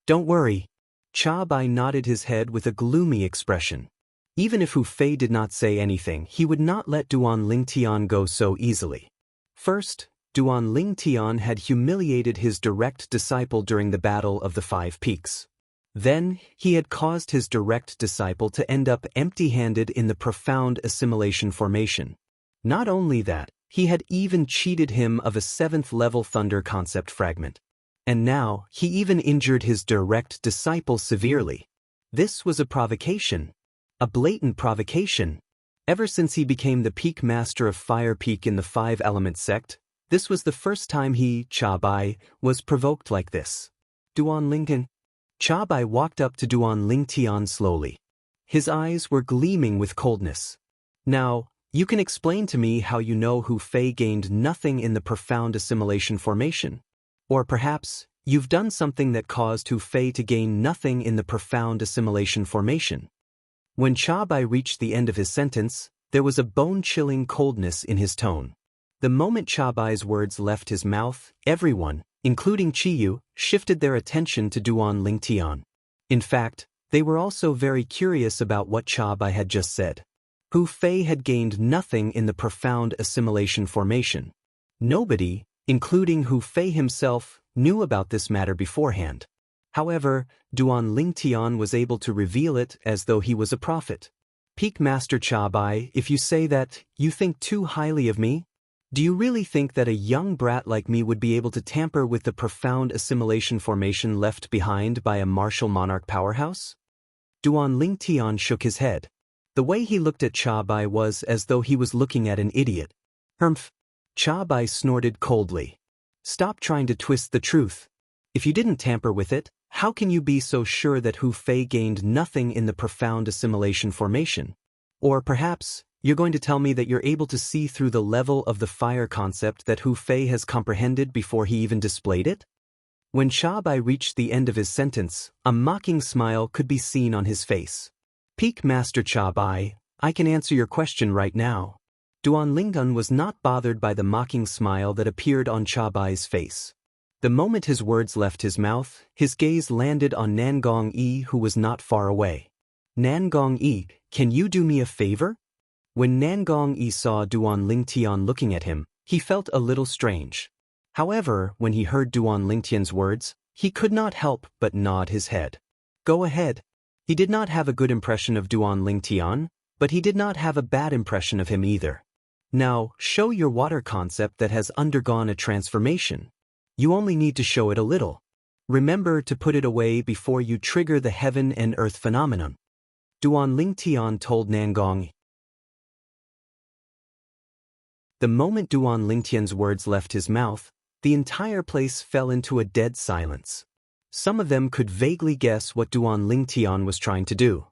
"Don't worry." Cha Bai nodded his head with a gloomy expression. Even if Hu Fei did not say anything, he would not let Duan Lingtian go so easily. First, Duan Lingtian had humiliated his direct disciple during the Battle of the 5 Peaks. Then, he had caused his direct disciple to end up empty-handed in the profound assimilation formation. Not only that, he had even cheated him of a 7th-level thunder concept fragment. And now, he even injured his direct disciple severely. This was a provocation. A blatant provocation. Ever since he became the peak master of Fire Peak in the 5-element sect, this was the first time he, Cha Bai, was provoked like this. "Duan Lingtian." Cha Bai walked up to Duan Lingtian slowly. His eyes were gleaming with coldness. "Now, you can explain to me how you know Hu Fei gained nothing in the profound assimilation formation. Or perhaps, you've done something that caused Hu Fei to gain nothing in the profound assimilation formation." When Cha Bai reached the end of his sentence, there was a bone-chilling coldness in his tone. The moment Cha Bai's words left his mouth, everyone, including Chiyu, shifted their attention to Duan Lingtian. In fact, they were also very curious about what Cha Bai had just said. Hu Fei had gained nothing in the profound assimilation formation. Nobody, including Hu Fei himself, knew about this matter beforehand. However, Duan Lingtian was able to reveal it as though he was a prophet. Peak Master Chabai, if you say that, you think too highly of me? Do you really think that a young brat like me would be able to tamper with the profound assimilation formation left behind by a martial monarch powerhouse? Duan Lingtian shook his head. The way he looked at Chabai was as though he was looking at an idiot. Humph. Chabai snorted coldly. Stop trying to twist the truth. If you didn't tamper with it, how can you be so sure that Hu Fei gained nothing in the profound assimilation formation? Or perhaps, you're going to tell me that you're able to see through the level of the fire concept that Hu Fei has comprehended before he even displayed it? When Chabai reached the end of his sentence, a mocking smile could be seen on his face. Peak Master Chabai, I can answer your question right now. Duan Lingtian was not bothered by the mocking smile that appeared on Chabai's face. The moment his words left his mouth, his gaze landed on Nangong Yi, who was not far away. Nangong Yi, can you do me a favor? When Nangong Yi saw Duan Lingtian looking at him, he felt a little strange. However, when he heard Duan Lingtian's words, he could not help but nod his head. Go ahead. He did not have a good impression of Duan Lingtian, but he did not have a bad impression of him either. Now, show your water concept that has undergone a transformation. You only need to show it a little. Remember to put it away before you trigger the heaven and earth phenomenon. Duan Lingtian told Nangong. The moment Duan Lingtian's words left his mouth, the entire place fell into a dead silence. Some of them could vaguely guess what Duan Lingtian was trying to do.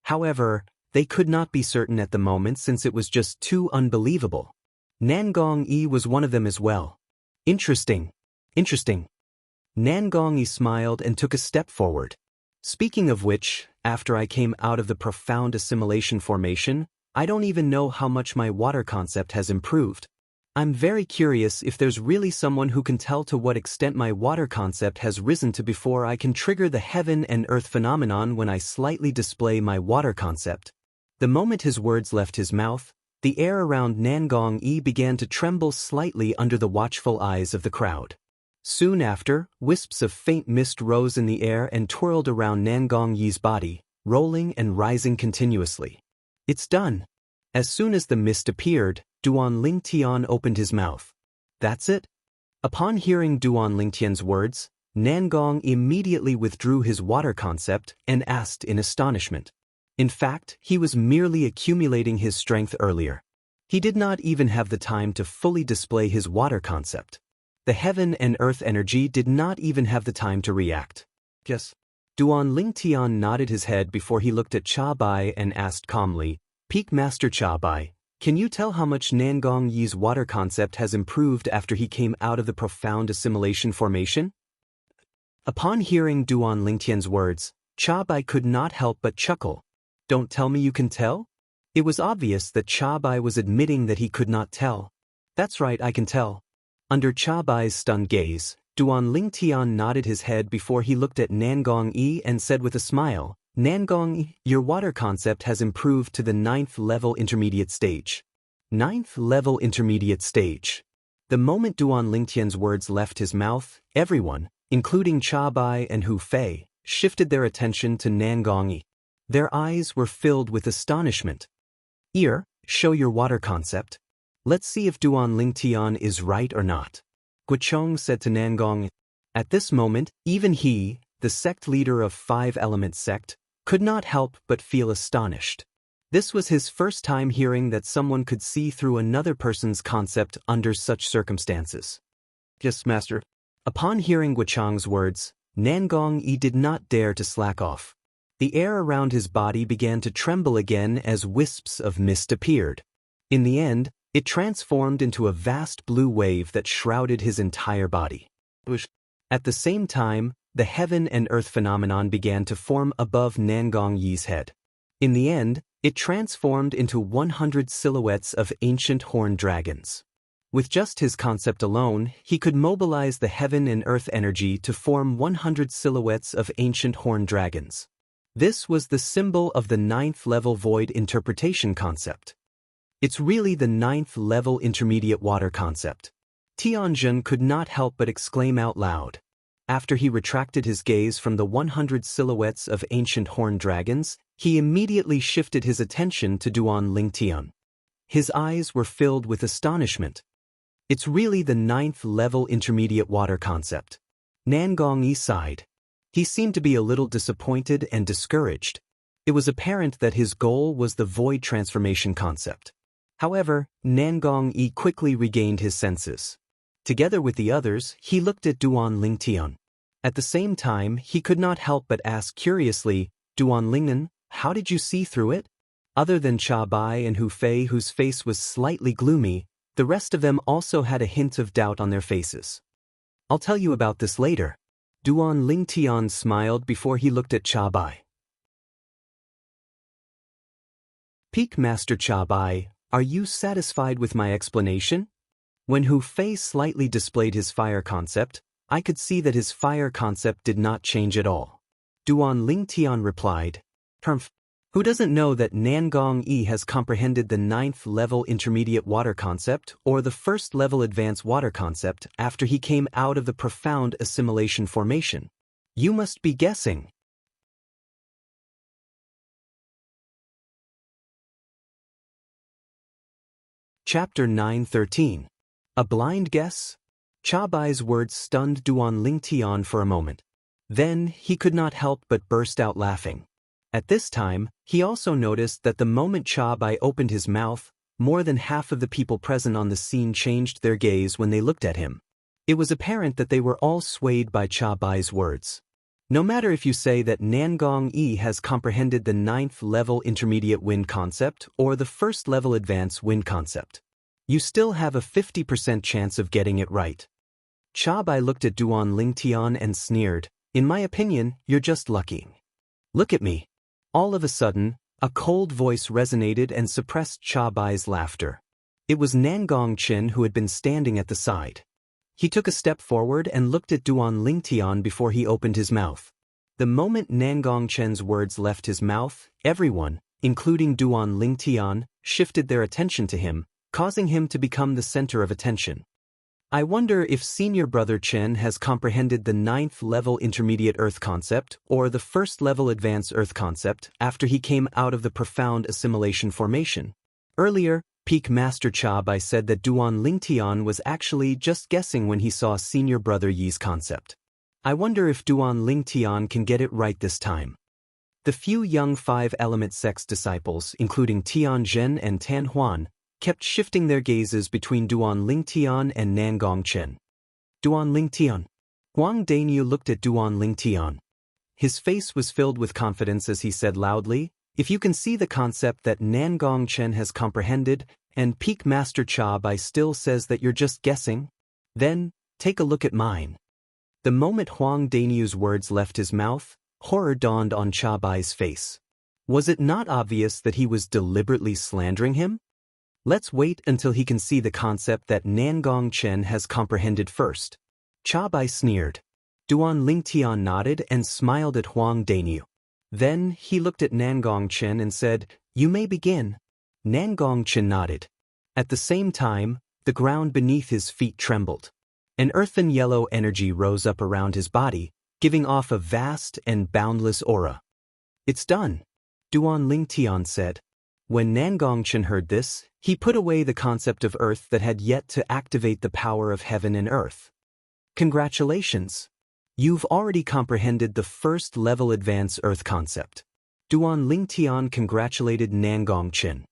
However, they could not be certain at the moment since it was just too unbelievable. Nangong Yi was one of them as well. Interesting. Nangong Yi smiled and took a step forward. Speaking of which, after I came out of the profound assimilation formation, I don't even know how much my water concept has improved. I'm very curious if there's really someone who can tell to what extent my water concept has risen to before I can trigger the heaven and earth phenomenon when I slightly display my water concept. The moment his words left his mouth, the air around Nangong Yi began to tremble slightly under the watchful eyes of the crowd. Soon after, wisps of faint mist rose in the air and twirled around Nangong Yi's body, rolling and rising continuously. It's done. As soon as the mist appeared, Duan Lingtian opened his mouth. That's it? Upon hearing Duan Lingtian's words, Nangong immediately withdrew his water concept and asked in astonishment. In fact, he was merely accumulating his strength earlier. He did not even have the time to fully display his water concept. The heaven and earth energy did not even have the time to react. Yes. Duan Lingtian nodded his head before he looked at Chabai and asked calmly, Peak Master Chabai, can you tell how much Nangong Yi's water concept has improved after he came out of the profound assimilation formation? Upon hearing Duan Lingtian's words, Chabai could not help but chuckle. Don't tell me you can tell? It was obvious that Chabai was admitting that he could not tell. That's right, I can tell. Under Chabai's stunned gaze, Duan Lingtian nodded his head before he looked at Nangong Yi and said with a smile, Nangong Yi, your water concept has improved to the 9th level intermediate stage. 9th level intermediate stage. The moment Duan Lingtian's words left his mouth, everyone, including Chabai and Hu Fei, shifted their attention to Nangong Yi. Their eyes were filled with astonishment. Ear, show your water concept. Let's see if Duan Lingtian is right or not. Guochong said to Nangong. At this moment, even he, the sect leader of 5-element sect, could not help but feel astonished. This was his first time hearing that someone could see through another person's concept under such circumstances. Yes, Master. Upon hearing Guochong's words, Nangong Yi did not dare to slack off. The air around his body began to tremble again as wisps of mist appeared. In the end, it transformed into a vast blue wave that shrouded his entire body. At the same time, the heaven and earth phenomenon began to form above Nangong Yi's head. In the end, it transformed into 100 silhouettes of ancient horned dragons. With just his concept alone, he could mobilize the heaven and earth energy to form 100 silhouettes of ancient horned dragons. This was the symbol of the 9th level void interpretation concept. It's really the 9th level intermediate water concept. Tianjin could not help but exclaim out loud. After he retracted his gaze from the 100 silhouettes of ancient horned dragons, he immediately shifted his attention to Duan Lingtian. His eyes were filled with astonishment. It's really the 9th level intermediate water concept. Nangong Yi sighed. He seemed to be a little disappointed and discouraged. It was apparent that his goal was the void transformation concept. However, Nangong Yi quickly regained his senses. Together with the others, he looked at Duan Lingtian. At the same time, he could not help but ask curiously, Duan Lingnan, how did you see through it? Other than Cha Bai and Hu Fei, whose face was slightly gloomy, the rest of them also had a hint of doubt on their faces. I'll tell you about this later. Duan Lingtian smiled before he looked at Cha Bai. Peak Master Cha Bai, are you satisfied with my explanation? When Hu Fei slightly displayed his fire concept, I could see that his fire concept did not change at all. Duan Lingtian replied, Humph. Who doesn't know that Nangong Yi has comprehended the 9th level intermediate water concept or the 1st level advanced water concept after he came out of the profound assimilation formation? You must be guessing. Chapter 9:13. A blind guess? Cha Bai's words stunned Duan Lingtian for a moment. Then he could not help but burst out laughing. At this time, he also noticed that the moment Cha Bai opened his mouth, more than half of the people present on the scene changed their gaze when they looked at him. It was apparent that they were all swayed by Cha Bai's words. No matter if you say that Nangong Yi has comprehended the 9th level intermediate wind concept or the 1st level advanced wind concept, you still have a 50% chance of getting it right. Cha Bai looked at Duan Lingtian and sneered, in my opinion, you're just lucky. Look at me. All of a sudden, a cold voice resonated and suppressed Cha Bai's laughter. It was Nangong Chen who had been standing at the side. He took a step forward and looked at Duan Lingtian before he opened his mouth. The moment Nangong Chen's words left his mouth, everyone, including Duan Lingtian, shifted their attention to him, causing him to become the center of attention. I wonder if senior brother Chen has comprehended the 9th level intermediate earth concept or the 1st level advanced earth concept after he came out of the profound assimilation formation. Earlier, Peak Master Cha Bai said that Duan Lingtian was actually just guessing when he saw senior brother Yi's concept. I wonder if Duan Lingtian can get it right this time. The few young 5-element sects disciples, including Tian Zhen and Tan Huan, kept shifting their gazes between Duan Lingtian and Nangong Chen. Duan Lingtian. Huang Dainyu looked at Duan Lingtian. His face was filled with confidence as he said loudly, if you can see the concept that Nangong Chen has comprehended, and Peak Master Cha Bai still says that you're just guessing, then, take a look at mine. The moment Huang Dainyu's words left his mouth, horror dawned on Cha Bai's face. Was it not obvious that he was deliberately slandering him? Let's wait until he can see the concept that Nangong Chen has comprehended first. Cha Bai sneered. Duan Lingtian nodded and smiled at Huang Dainyu. Then he looked at Nangong Chen and said, you may begin. Nangong Chen nodded. At the same time, the ground beneath his feet trembled. An earthen yellow energy rose up around his body, giving off a vast and boundless aura. It's done, Duan Lingtian said. When Nangong Chen heard this, he put away the concept of earth that had yet to activate the power of heaven and earth. Congratulations! You've already comprehended the 1st level advanced earth concept. Duan Lingtian congratulated Nangong Chen.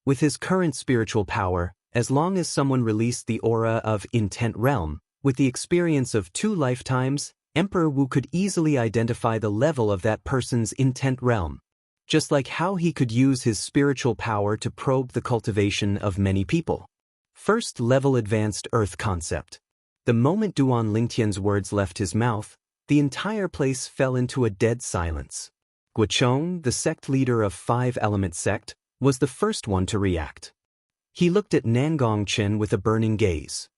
With his current spiritual power, as long as someone released the aura of Intent Realm, with the experience of 2 lifetimes, Emperor Wu could easily identify the level of that person's Intent Realm. Just like how he could use his spiritual power to probe the cultivation of many people. 1st level advanced earth concept. The moment Duan Lingtian's words left his mouth, the entire place fell into a dead silence. Guochong, the sect leader of 5-element sect, was the first one to react. He looked at Nangong Chen with a burning gaze.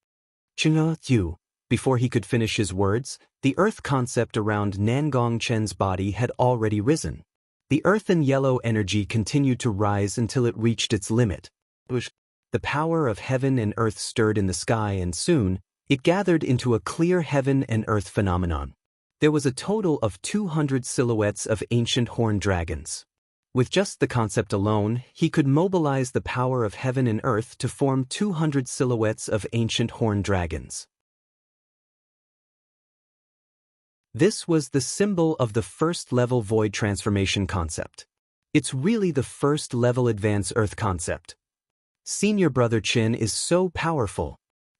Yu. Before he could finish his words, the earth concept around Nangong Chen's body had already risen. The earthen yellow energy continued to rise until it reached its limit. The power of heaven and earth stirred in the sky and soon, it gathered into a clear heaven and earth phenomenon. There was a total of 200 silhouettes of ancient horned dragons. With just the concept alone, he could mobilize the power of heaven and earth to form 200 silhouettes of ancient horned dragons. This was the symbol of the first-level void transformation concept. It's really the first-level advanced earth concept. Senior Brother Qin is so powerful.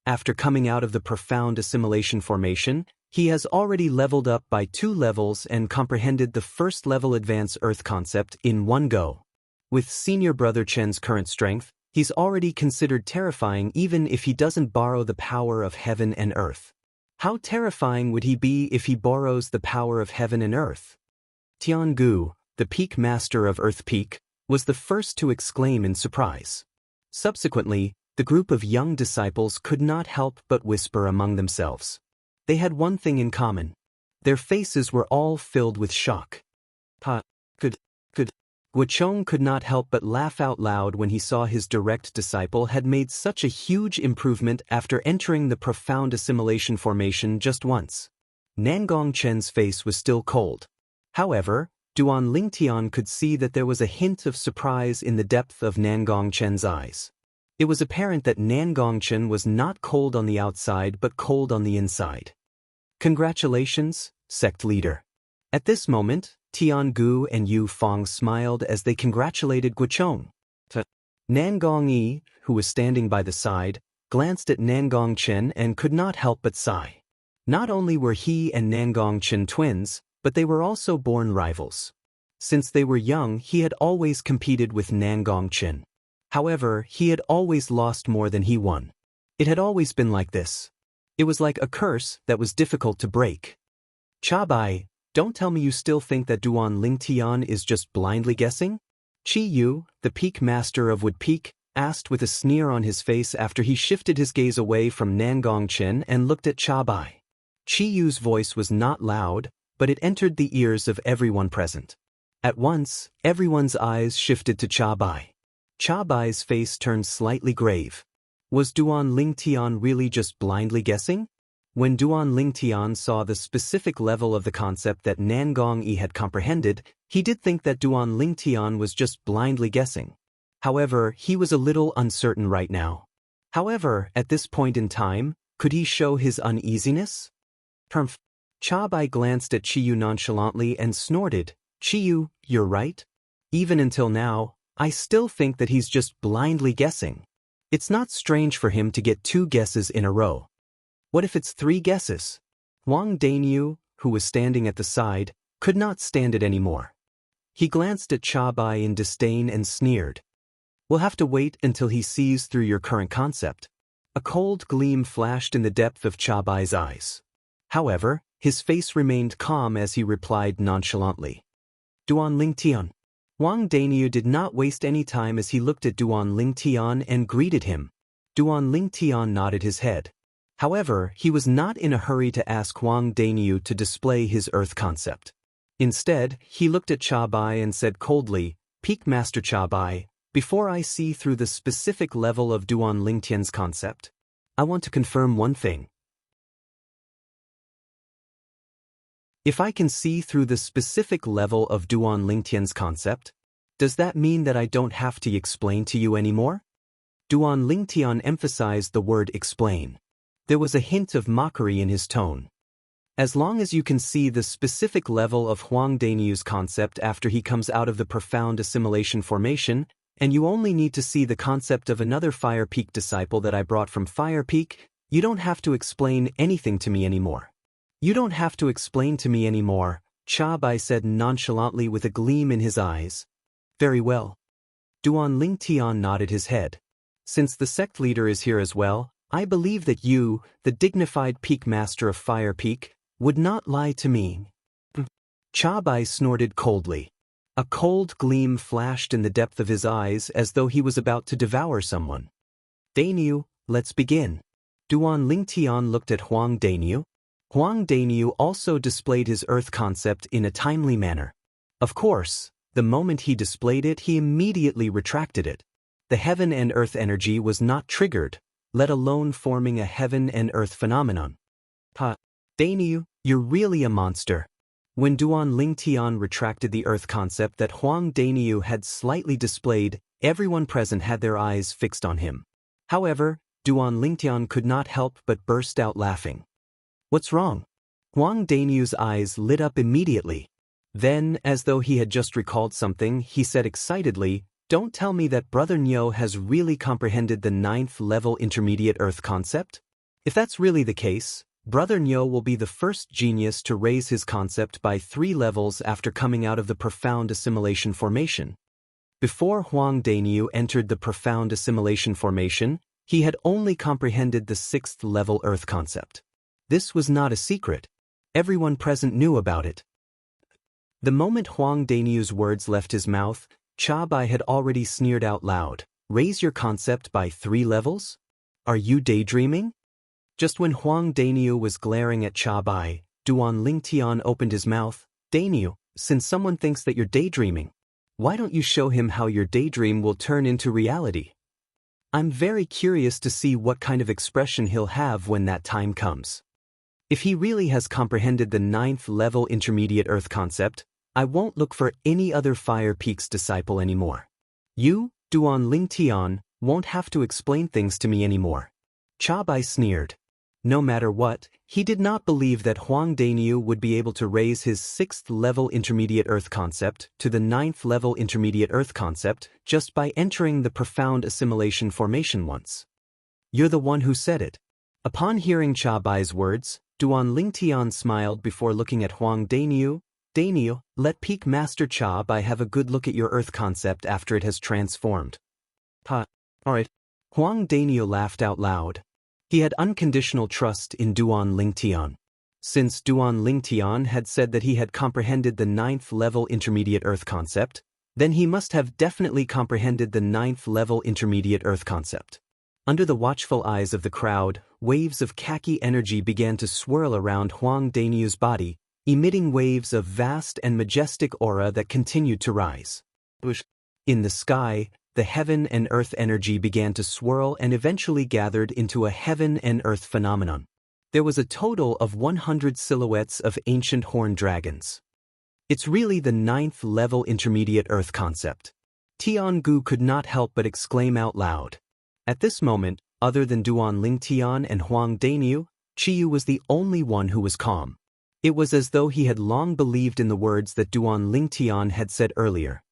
After coming out of the profound assimilation formation, he has already leveled up by 2 levels and comprehended the first-level advanced earth concept in one go. With Senior Brother Qin's current strength, he's already considered terrifying even if he doesn't borrow the power of heaven and earth. How terrifying would he be if he borrows the power of heaven and earth? Tiangu, the peak master of Earth Peak, was the first to exclaim in surprise. Subsequently, the group of young disciples could not help but whisper among themselves. They had one thing in common. Their faces were all filled with shock. Could. Guochong could not help but laugh out loud when he saw his direct disciple had made such a huge improvement after entering the profound assimilation formation just once. Nangong Chen's face was still cold. However, Duan Lingtian could see that there was a hint of surprise in the depth of Nangong Chen's eyes. It was apparent that Nangong Chen was not cold on the outside but cold on the inside. Congratulations, sect leader. At this moment, Tiangu and Yu Fong smiled as they congratulated Guochong. Nangong Yi, who was standing by the side, glanced at Nangong Chen and could not help but sigh. Not only were he and Nangong Chen twins, but they were also born rivals. Since they were young, he had always competed with Nangong Chen. However, he had always lost more than he won. It had always been like this. It was like a curse that was difficult to break. Chabai, don't tell me you still think that Duan Lingtian is just blindly guessing? Chi Yu, the peak master of Wood Peak, asked with a sneer on his face after he shifted his gaze away from Nangong Chen and looked at Chabai. Chi Yu's voice was not loud, but it entered the ears of everyone present. At once, everyone's eyes shifted to Chabai. Chabai's face turned slightly grave. Was Duan Lingtian really just blindly guessing? When Duan Lingtian saw the specific level of the concept that Nangong Yi had comprehended, he did think that Duan Lingtian was just blindly guessing. However, he was a little uncertain right now. However, at this point in time, could he show his uneasiness? Chabai glanced at Chiyu nonchalantly and snorted. Chiyu, you're right. Even until now, I still think that he's just blindly guessing. It's not strange for him to get 2 guesses in a row. What if it's 3 guesses? Wang Danyu, who was standing at the side, could not stand it anymore. He glanced at Chabai in disdain and sneered. We'll have to wait until he sees through your current concept. A cold gleam flashed in the depth of Chabai's eyes. However, his face remained calm as he replied nonchalantly. Duan Lingtian. Wang Danyu did not waste any time as he looked at Duan Lingtian and greeted him. Duan Lingtian nodded his head. However, he was not in a hurry to ask Wang Danyu to display his earth concept. Instead, he looked at Chabai and said coldly, Peak Master Chabai, before I see through the specific level of Duan Lingtian's concept, I want to confirm one thing. If I can see through the specific level of Duan Lingtian's concept, does that mean that I don't have to explain to you anymore? Duan Lingtian emphasized the word explain. There was a hint of mockery in his tone. As long as you can see the specific level of Huang Danyu's concept after he comes out of the profound assimilation formation, and you only need to see the concept of another Fire Peak disciple that I brought from Fire Peak, you don't have to explain anything to me anymore. You don't have to explain to me anymore, Chabai said nonchalantly with a gleam in his eyes. Very well. Duan Lingtian nodded his head. Since the sect leader is here as well, I believe that you, the dignified Peak Master of Fire Peak, would not lie to me. Chabai snorted coldly. A cold gleam flashed in the depth of his eyes as though he was about to devour someone. Danyu, let's begin. Duan Lingtian looked at Huang Danyu. Huang Danyu also displayed his earth concept in a timely manner. Of course, the moment he displayed it, he immediately retracted it. The heaven and earth energy was not triggered, let alone forming a heaven and earth phenomenon. Dainyu, you're really a monster. When Duan Lingtian retracted the Earth concept that Huang Dainyu had slightly displayed, everyone present had their eyes fixed on him. However, Duan Lingtian could not help but burst out laughing. What's wrong? Huang Dainyu's eyes lit up immediately. Then, as though he had just recalled something, he said excitedly, "Don't tell me that Brother Nyo has really comprehended the 9th level intermediate Earth concept? If that's really the case, Brother Nyo will be the first genius to raise his concept by 3 levels after coming out of the profound assimilation formation." Before Huang Dainyu entered the profound assimilation formation, he had only comprehended the 6th level Earth concept. This was not a secret. Everyone present knew about it. The moment Huang Dainyu's words left his mouth, Cha Bai had already sneered out loud, "Raise your concept by 3 levels? Are you daydreaming?" Just when Huang Dainyu was glaring at Cha Bai, Duan Lingtian opened his mouth. "Dainyu, since someone thinks that you're daydreaming, why don't you show him how your daydream will turn into reality? I'm very curious to see what kind of expression he'll have when that time comes. If he really has comprehended the 9th level intermediate Earth concept, I won't look for any other Fire Peak's disciple anymore. You, Duan Lingtian, won't have to explain things to me anymore." Cha Bai sneered. No matter what, he did not believe that Huang Dainyu would be able to raise his 6th level intermediate Earth concept to the 9th level intermediate Earth concept just by entering the profound assimilation formation once. "You're the one who said it." Upon hearing Cha Bai's words, Duan Lingtian smiled before looking at Huang Dainyu. "Dainyu, let Peak Master Cha Bai have a good look at your Earth concept after it has transformed." Alright. Huang Dainyu laughed out loud. He had unconditional trust in Duan Lingtian. Since Duan Lingtian had said that he had comprehended the 9th level intermediate Earth concept, then he must have definitely comprehended the 9th level intermediate Earth concept. Under the watchful eyes of the crowd, waves of khaki energy began to swirl around Huang Dainyu's body, emitting waves of vast and majestic aura that continued to rise. In the sky, the heaven and earth energy began to swirl and eventually gathered into a heaven and earth phenomenon. There was a total of 100 silhouettes of ancient horned dragons. It's really the 9th level intermediate Earth concept. Tiangu could not help but exclaim out loud. At this moment, other than Duan Lingtian and Huang Dainyu, Chiyu was the only one who was calm. It was as though he had long believed in the words that Duan Lingtian had said earlier.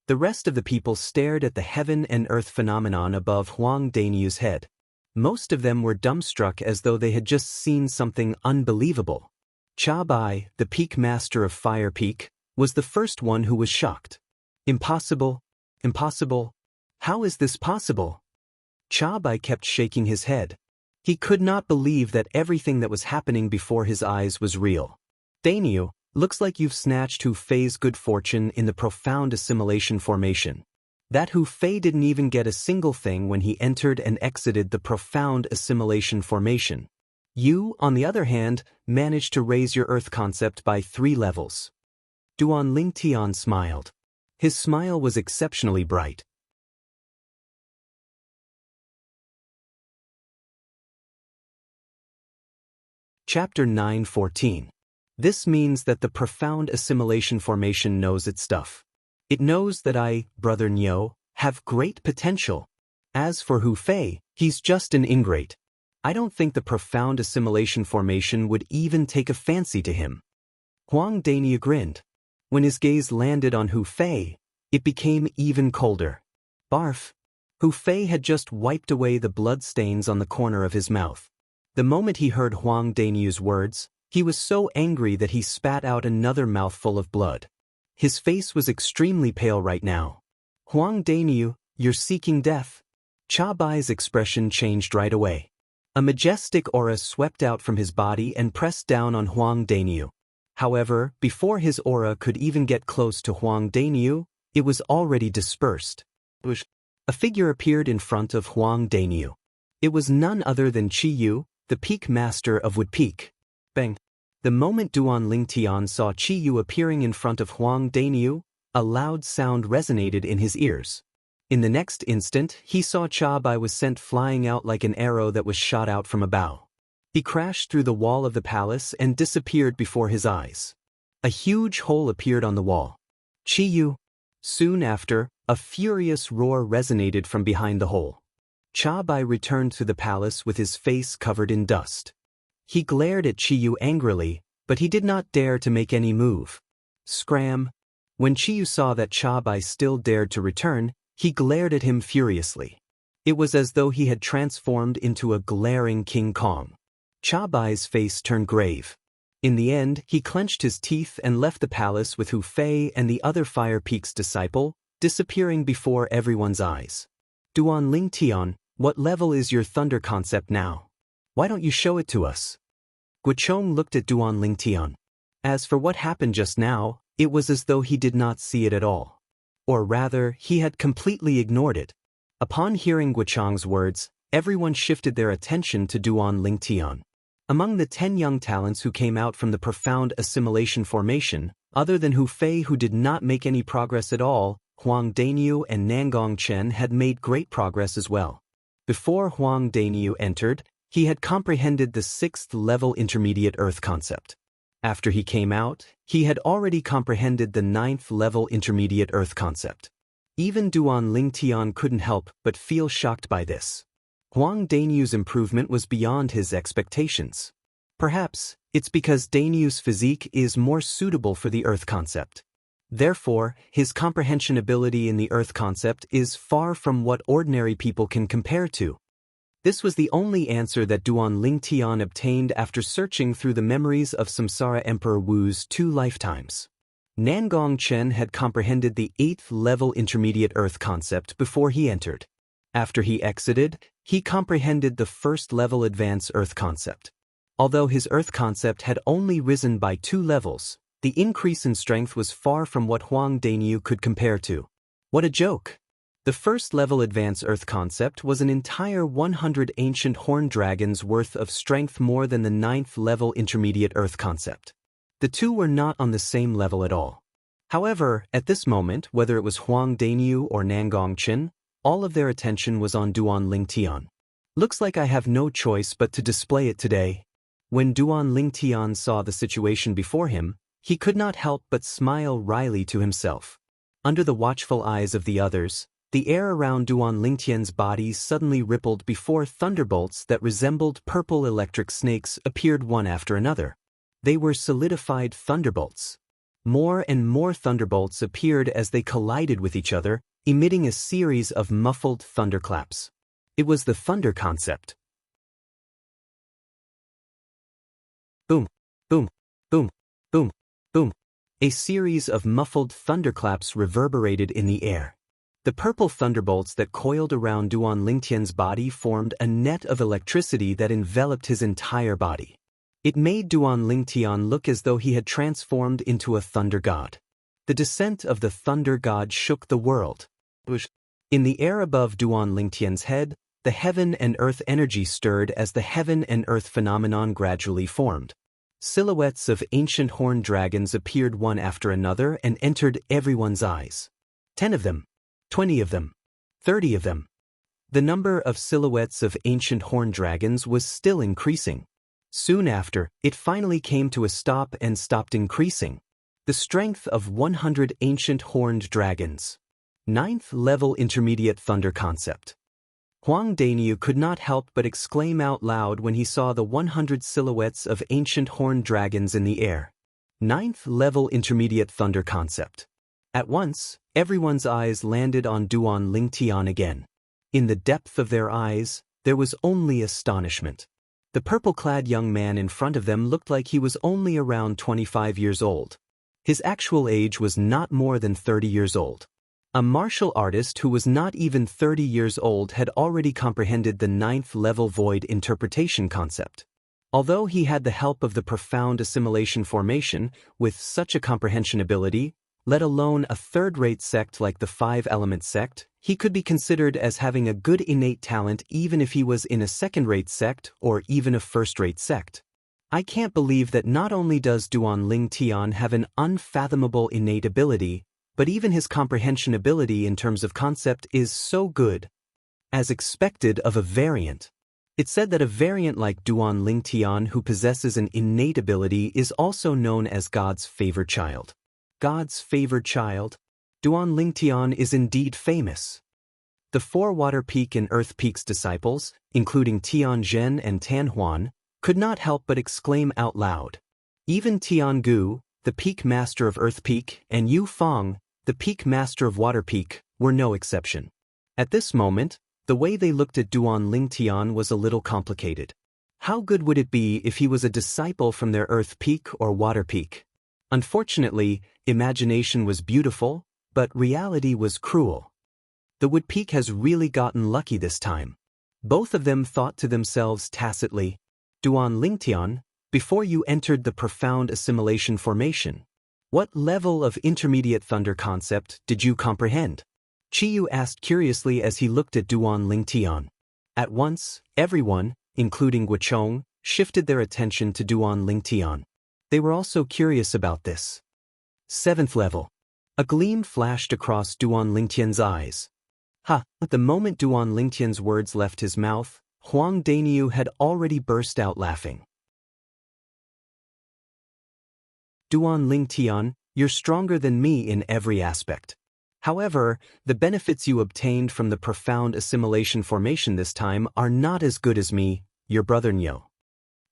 The rest of the people stared at the heaven and earth phenomenon above Huang Dainyu's head. Most of them were dumbstruck as though they had just seen something unbelievable. Cha Bai, the Peak Master of Fire Peak, was the first one who was shocked. "Impossible, impossible. How is this possible?" Cha Bai kept shaking his head. He could not believe that everything that was happening before his eyes was real. "Dainyu, looks like you've snatched Hu Fei's good fortune in the profound assimilation formation. That Hu Fei didn't even get a single thing when he entered and exited the profound assimilation formation. You, on the other hand, managed to raise your Earth concept by 3 levels." Duan Lingtian smiled. His smile was exceptionally bright. Chapter 9:14. This means that the profound assimilation formation knows its stuff. It knows that I, Brother Nyo, have great potential. As for Hu Fei, he's just an ingrate. I don't think the profound assimilation formation would even take a fancy to him. Huang Dainyu grinned. When his gaze landed on Hu Fei, it became even colder. Barf. Hu Fei had just wiped away the blood stains on the corner of his mouth. The moment he heard Huang Dainyu's words, he was so angry that he spat out another mouthful of blood. His face was extremely pale right now. "Huang Dainyu, you're seeking death." Cha Bai's expression changed right away. A majestic aura swept out from his body and pressed down on Huang Dainyu. However, before his aura could even get close to Huang Dainyu, it was already dispersed. A figure appeared in front of Huang Dainyu. It was none other than Chi Yu, the Peak Master of Wood Peak. Bang! The moment Duan Lingtian saw Chi Yu appearing in front of Huang Dainyu, a loud sound resonated in his ears. In the next instant, he saw Cha Bai was sent flying out like an arrow that was shot out from a bow. He crashed through the wall of the palace and disappeared before his eyes. A huge hole appeared on the wall. Chi Yu. Soon after, a furious roar resonated from behind the hole. Cha Bai returned to the palace with his face covered in dust. He glared at Chi Yu angrily, but he did not dare to make any move. Scram! When Chi Yu saw that Cha Bai still dared to return, he glared at him furiously. It was as though he had transformed into a glaring King Kong. Cha Bai's face turned grave. In the end, he clenched his teeth and left the palace with Hu Fei and the other Fire Peak's disciple, disappearing before everyone's eyes. Duan Ling Tian, what level is your thunder concept now? Why don't you show it to us? Guochong looked at Duan Ling Tian. As for what happened just now, it was as though he did not see it at all. Or rather, he had completely ignored it. Upon hearing Guochong's words, everyone shifted their attention to Duan Ling Tian. Among the 10 young talents who came out from the profound assimilation formation, other than Hu Fei who did not make any progress at all, Huang Daniu and Nangong Chen had made great progress as well. Before Huang Daniu entered, he had comprehended the 6th level intermediate earth concept. After he came out, he had already comprehended the 9th level intermediate earth concept. Even Duan Ling Tian couldn't help but feel shocked by this. Huang Daniu's improvement was beyond his expectations. Perhaps, it's because Daniu's physique is more suitable for the earth concept. Therefore, his comprehension ability in the earth concept is far from what ordinary people can compare to. This was the only answer that Duan Ling Tian obtained after searching through the memories of Samsara Emperor Wu's 2 lifetimes. Nangong Chen had comprehended the 8th level intermediate earth concept before he entered. After he exited, he comprehended the 1st level advanced earth concept. Although his earth concept had only risen by 2 levels, the increase in strength was far from what Huang Daniu could compare to. What a joke! The 1st level advanced earth concept was an entire 100 ancient horned dragons worth of strength more than the 9th level intermediate earth concept. The two were not on the same level at all. However, at this moment, whether it was Huang Daniu or Nangong Chen, all of their attention was on Duan Ling Tian. Looks like I have no choice but to display it today. When Duan Ling Tian saw the situation before him, he could not help but smile wryly to himself. Under the watchful eyes of the others, the air around Duan Ling Tian's body suddenly rippled before thunderbolts that resembled purple electric snakes appeared one after another. They were solidified thunderbolts. More and more thunderbolts appeared as they collided with each other, emitting a series of muffled thunderclaps. It was the thunder concept. Boom, boom, boom, boom, boom. A series of muffled thunderclaps reverberated in the air. The purple thunderbolts that coiled around Duan Ling Tian's body formed a net of electricity that enveloped his entire body. It made Duan Ling Tian look as though he had transformed into a thunder god. The descent of the thunder god shook the world. In the air above Duan Ling Tian's head, the heaven and earth energy stirred as the heaven and earth phenomenon gradually formed. Silhouettes of ancient horned dragons appeared one after another and entered everyone's eyes. 10 of them. 20 of them. 30 of them. The number of silhouettes of ancient horned dragons was still increasing. Soon after, it finally came to a stop and stopped increasing. The strength of 100 ancient horned dragons. 9th level intermediate thunder concept. Huang Daniu could not help but exclaim out loud when he saw the 100 silhouettes of ancient horned dragons in the air. 9th level intermediate thunder concept. At once, everyone's eyes landed on Duan Ling Tian again. In the depth of their eyes, there was only astonishment. The purple-clad young man in front of them looked like he was only around 25 years old. His actual age was not more than 30 years old. A martial artist who was not even 30 years old had already comprehended the 9th level void interpretation concept. Although he had the help of the profound assimilation formation, with such a comprehension ability, let alone a third-rate sect like the 5-element sect, he could be considered as having a good innate talent even if he was in a second-rate sect or even a first-rate sect. I can't believe that not only does Duan Ling Tian have an unfathomable innate ability, but even his comprehension ability in terms of concept is so good, as expected of a variant. It's said that a variant like Duan Lingtian who possesses an innate ability is also known as God's favored child. God's favored child? Duan Lingtian is indeed famous. The four Water Peak and Earth Peak's disciples, including Tian Zhen and Tan Huan, could not help but exclaim out loud. Even Tian Gu, the Peak Master of Earth Peak, and Yu Fang, the Peak Master of Water Peak, were no exception. At this moment, the way they looked at Duan Lingtian was a little complicated. How good would it be if he was a disciple from their Earth Peak or Water Peak? Unfortunately, imagination was beautiful, but reality was cruel. The Wood Peak has really gotten lucky this time. Both of them thought to themselves tacitly, Duan Lingtian, before you entered the profound assimilation formation, what level of intermediate thunder concept did you comprehend? Chiyu asked curiously as he looked at Duan Lingtian. At once, everyone, including Guochong, shifted their attention to Duan Lingtian. They were also curious about this. 7th level. A gleam flashed across Duan Lingtian's eyes. At the moment Duan Lingtian's words left his mouth, Huang Daniu had already burst out laughing. Duan Lingtian, you're stronger than me in every aspect. However, the benefits you obtained from the profound assimilation formation this time are not as good as me, your brother Nyo.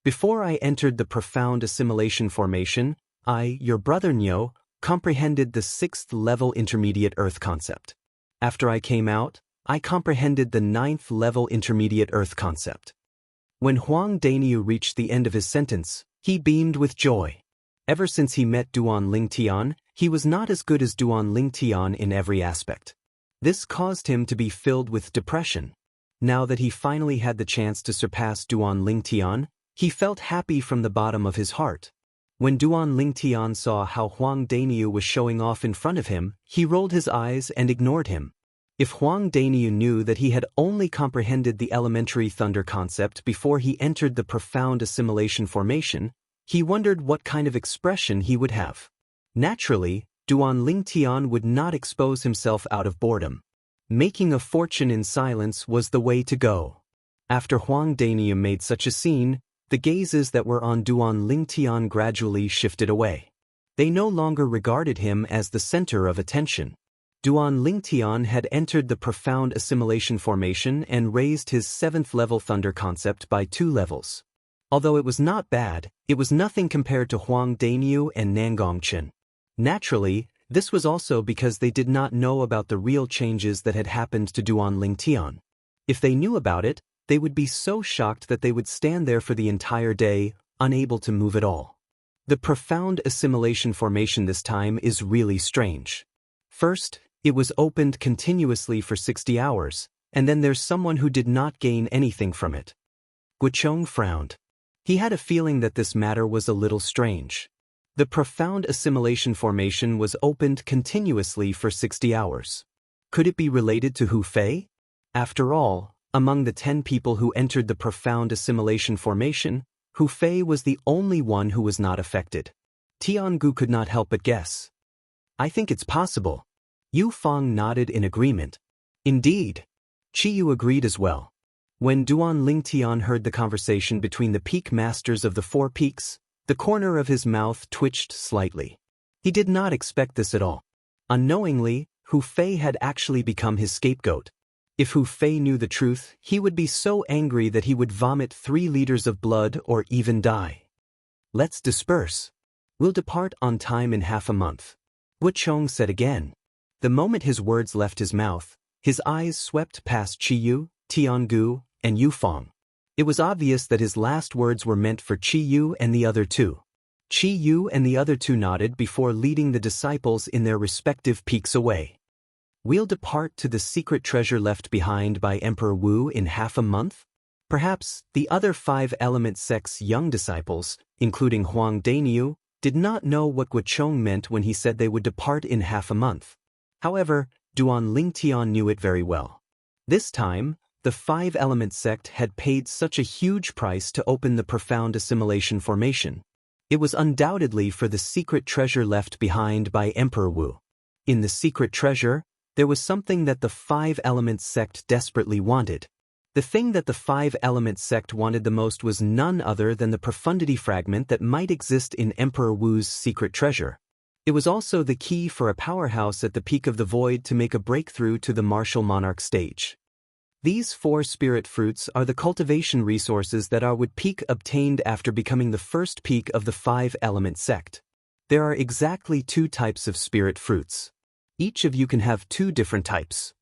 Before I entered the profound assimilation formation, I, your brother Nyo, comprehended the 6th level intermediate earth concept. After I came out, I comprehended the 9th level intermediate earth concept. When Huang Daniu reached the end of his sentence, he beamed with joy. Ever since he met Duan Lingtian, he was not as good as Duan Lingtian in every aspect. This caused him to be filled with depression. Now that he finally had the chance to surpass Duan Lingtian, he felt happy from the bottom of his heart. When Duan Lingtian saw how Huang Daniu was showing off in front of him, he rolled his eyes and ignored him. If Huang Daniu knew that he had only comprehended the elementary thunder concept before he entered the profound assimilation formation, he wondered what kind of expression he would have. Naturally, Duan Lingtian would not expose himself out of boredom. Making a fortune in silence was the way to go. After Huang Daniu made such a scene, the gazes that were on Duan Lingtian gradually shifted away. They no longer regarded him as the center of attention. Duan Lingtian had entered the profound assimilation formation and raised his 7th level thunder concept by 2 levels. Although it was not bad, it was nothing compared to Huang Daniu and Nangongchen. Naturally, this was also because they did not know about the real changes that had happened to Duan Lingtian. If they knew about it, they would be so shocked that they would stand there for the entire day, unable to move at all. The profound assimilation formation this time is really strange. First, it was opened continuously for 60 hours, and then there's someone who did not gain anything from it. Guochong frowned. He had a feeling that this matter was a little strange. The profound assimilation formation was opened continuously for 60 hours. Could it be related to Hu Fei? After all, among the 10 people who entered the profound assimilation formation, Hu Fei was the only one who was not affected. Tiangu could not help but guess. I think it's possible. Yu Fang nodded in agreement. Indeed. Chiyu agreed as well. When Duan Lingtian heard the conversation between the peak masters of the 4 peaks, the corner of his mouth twitched slightly. He did not expect this at all. Unknowingly, Hu Fei had actually become his scapegoat. If Hu Fei knew the truth, he would be so angry that he would vomit 3 liters of blood or even die. Let's disperse. We'll depart on time in half a month. Guochong said again. The moment his words left his mouth, his eyes swept past Chiyu, Tiangu, and Yu Fang. It was obvious that his last words were meant for Chiyu and the other 2. Chiyu and the other 2 nodded before leading the disciples in their respective peaks away. We'll depart to the secret treasure left behind by Emperor Wu in half a month? Perhaps the other 5 element sect's young disciples, including Huang Daniu, did not know what Guochong meant when he said they would depart in half a month. However, Duan Lingtian knew it very well. This time, the 5 element sect had paid such a huge price to open the profound assimilation formation. It was undoubtedly for the secret treasure left behind by Emperor Wu. In the secret treasure, there was something that the Five Elements sect desperately wanted. The thing that the Five Elements sect wanted the most was none other than the profundity fragment that might exist in Emperor Wu's secret treasure. It was also the key for a powerhouse at the peak of the void to make a breakthrough to the martial monarch stage. These 4 spirit fruits are the cultivation resources that Wood Peak obtained after becoming the first peak of the Five Element sect. There are exactly 2 types of spirit fruits. Each of you can have 2 different types.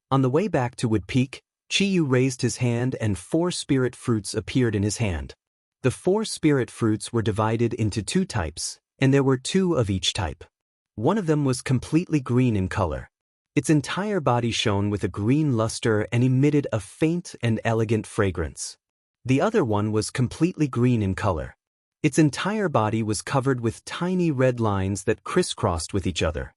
On the way back to Wood Peak, Chiyu raised his hand and 4 spirit fruits appeared in his hand. The 4 spirit fruits were divided into 2 types, and there were 2 of each type. One of them was completely green in color. Its entire body shone with a green luster and emitted a faint and elegant fragrance. The other one was completely green in color. Its entire body was covered with tiny red lines that crisscrossed with each other.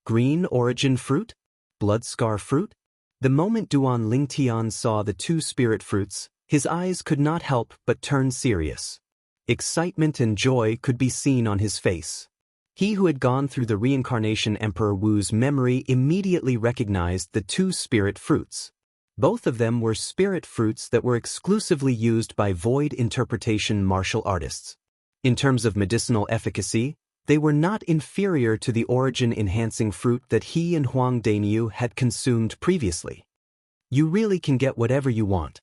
Green origin fruit? Blood scar fruit? The moment Duan Lingtian saw the 2 spirit fruits, his eyes could not help but turn serious. Excitement and joy could be seen on his face. He who had gone through the reincarnation Emperor Wu's memory immediately recognized the 2 spirit fruits. Both of them were spirit fruits that were exclusively used by void interpretation martial artists. In terms of medicinal efficacy, they were not inferior to the origin-enhancing fruit that he and Huang Dainiu had consumed previously. You really can get whatever you want.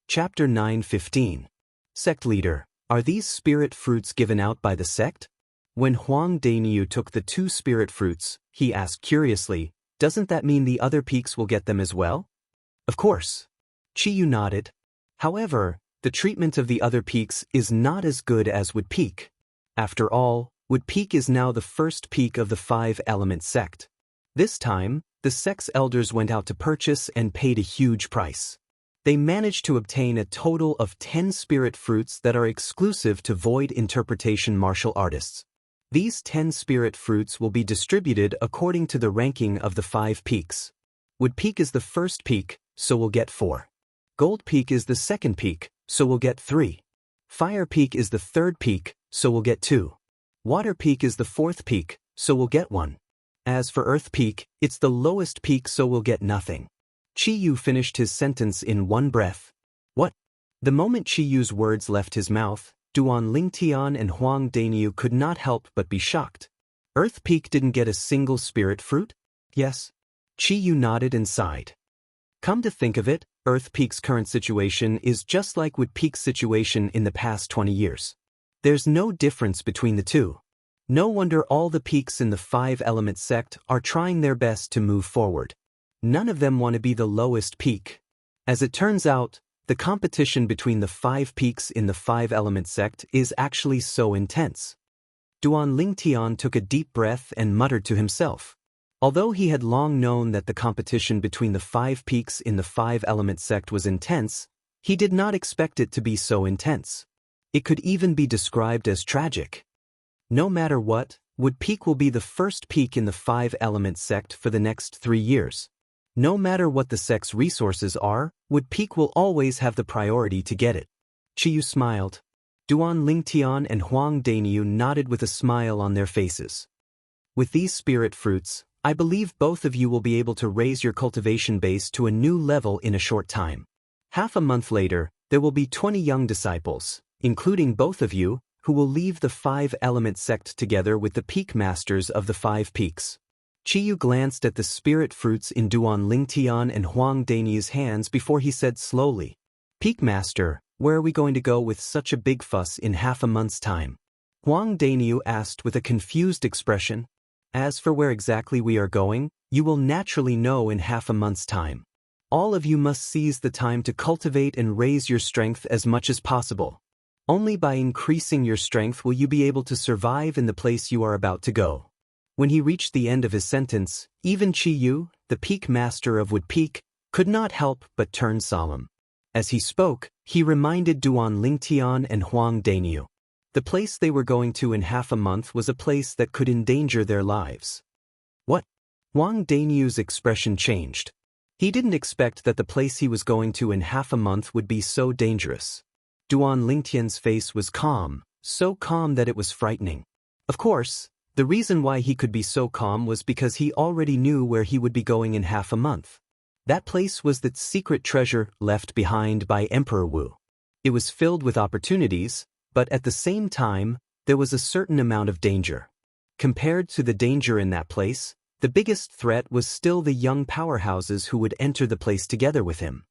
Chapter 9:15. Sect Leader, are these spirit fruits given out by the sect? When Huang Dainiu took the 2 spirit fruits, he asked curiously, doesn't that mean the other peaks will get them as well? Of course. Chiyu nodded. However, the treatment of the other peaks is not as good as Wood Peak. After all, Wood Peak is now the first peak of the Five Element sect. This time, the sect's elders went out to purchase and paid a huge price. They managed to obtain a total of 10 spirit fruits that are exclusive to void interpretation martial artists. These 10 spirit fruits will be distributed according to the ranking of the 5 peaks. Wood Peak is the first peak, so we'll get 4. Gold Peak is the second peak, so we'll get 3. Fire Peak is the third peak, so we'll get 2. Water Peak is the fourth peak, so we'll get 1. As for Earth Peak, it's the lowest peak, so we'll get nothing. Chiyu finished his sentence in one breath. What? The moment Chiyu's words left his mouth, Duan Lingtian and Huang Dainiu could not help but be shocked. Earth Peak didn't get a single spirit fruit? Yes. Chiyu nodded and sighed. Come to think of it, Earth Peak's current situation is just like Wood Peak's situation in the past 20 years. There's no difference between the 2. No wonder all the peaks in the Five Element sect are trying their best to move forward. None of them want to be the lowest peak. As it turns out, the competition between the 5 peaks in the Five Element sect is actually so intense. Duan Lingtian took a deep breath and muttered to himself. Although he had long known that the competition between the 5 peaks in the Five Element sect was intense, he did not expect it to be so intense. It could even be described as tragic. No matter what, Wood Peak will be the first peak in the Five Element sect for the next 3 years. No matter what the sect's resources are, Wood Peak will always have the priority to get it. Chiyu smiled. Duan Lingtian and Huang Dainiu nodded with a smile on their faces. With these spirit fruits, I believe both of you will be able to raise your cultivation base to a new level in a short time. Half a month later, there will be 20 young disciples, including both of you, who will leave the Five Element sect together with the peak masters of the 5 peaks. Chiyu glanced at the spirit fruits in Duan Lingtian and Huang Dainiu's hands before he said slowly, Peak Master, where are we going to go with such a big fuss in half a month's time? Huang Dainiu asked with a confused expression. As for where exactly we are going, you will naturally know in half a month's time. All of you must seize the time to cultivate and raise your strength as much as possible. Only by increasing your strength will you be able to survive in the place you are about to go. When he reached the end of his sentence, even Chiyu, the peak master of Wood Peak, could not help but turn solemn. As he spoke, he reminded Duan Lingtian and Huang Dainiu. The place they were going to in half a month was a place that could endanger their lives. What? Huang Dainiu's expression changed. He didn't expect that the place he was going to in half a month would be so dangerous. Duan Lingtian's face was calm, so calm that it was frightening. Of course, the reason why he could be so calm was because he already knew where he would be going in half a month. That place was the secret treasure left behind by Emperor Wu. It was filled with opportunities, but at the same time, there was a certain amount of danger. Compared to the danger in that place, the biggest threat was still the young powerhouses who would enter the place together with him.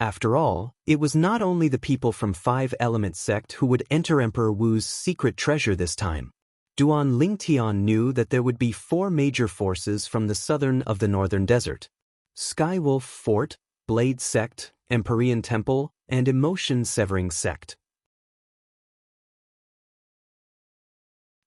After all, it was not only the people from Five Element sect who would enter Emperor Wu's secret treasure this time. Duan Lingtian knew that there would be 4 major forces from the southern of the northern desert: Skywolf Fort, Blade Sect, Empyrean Temple, and Emotion Severing Sect.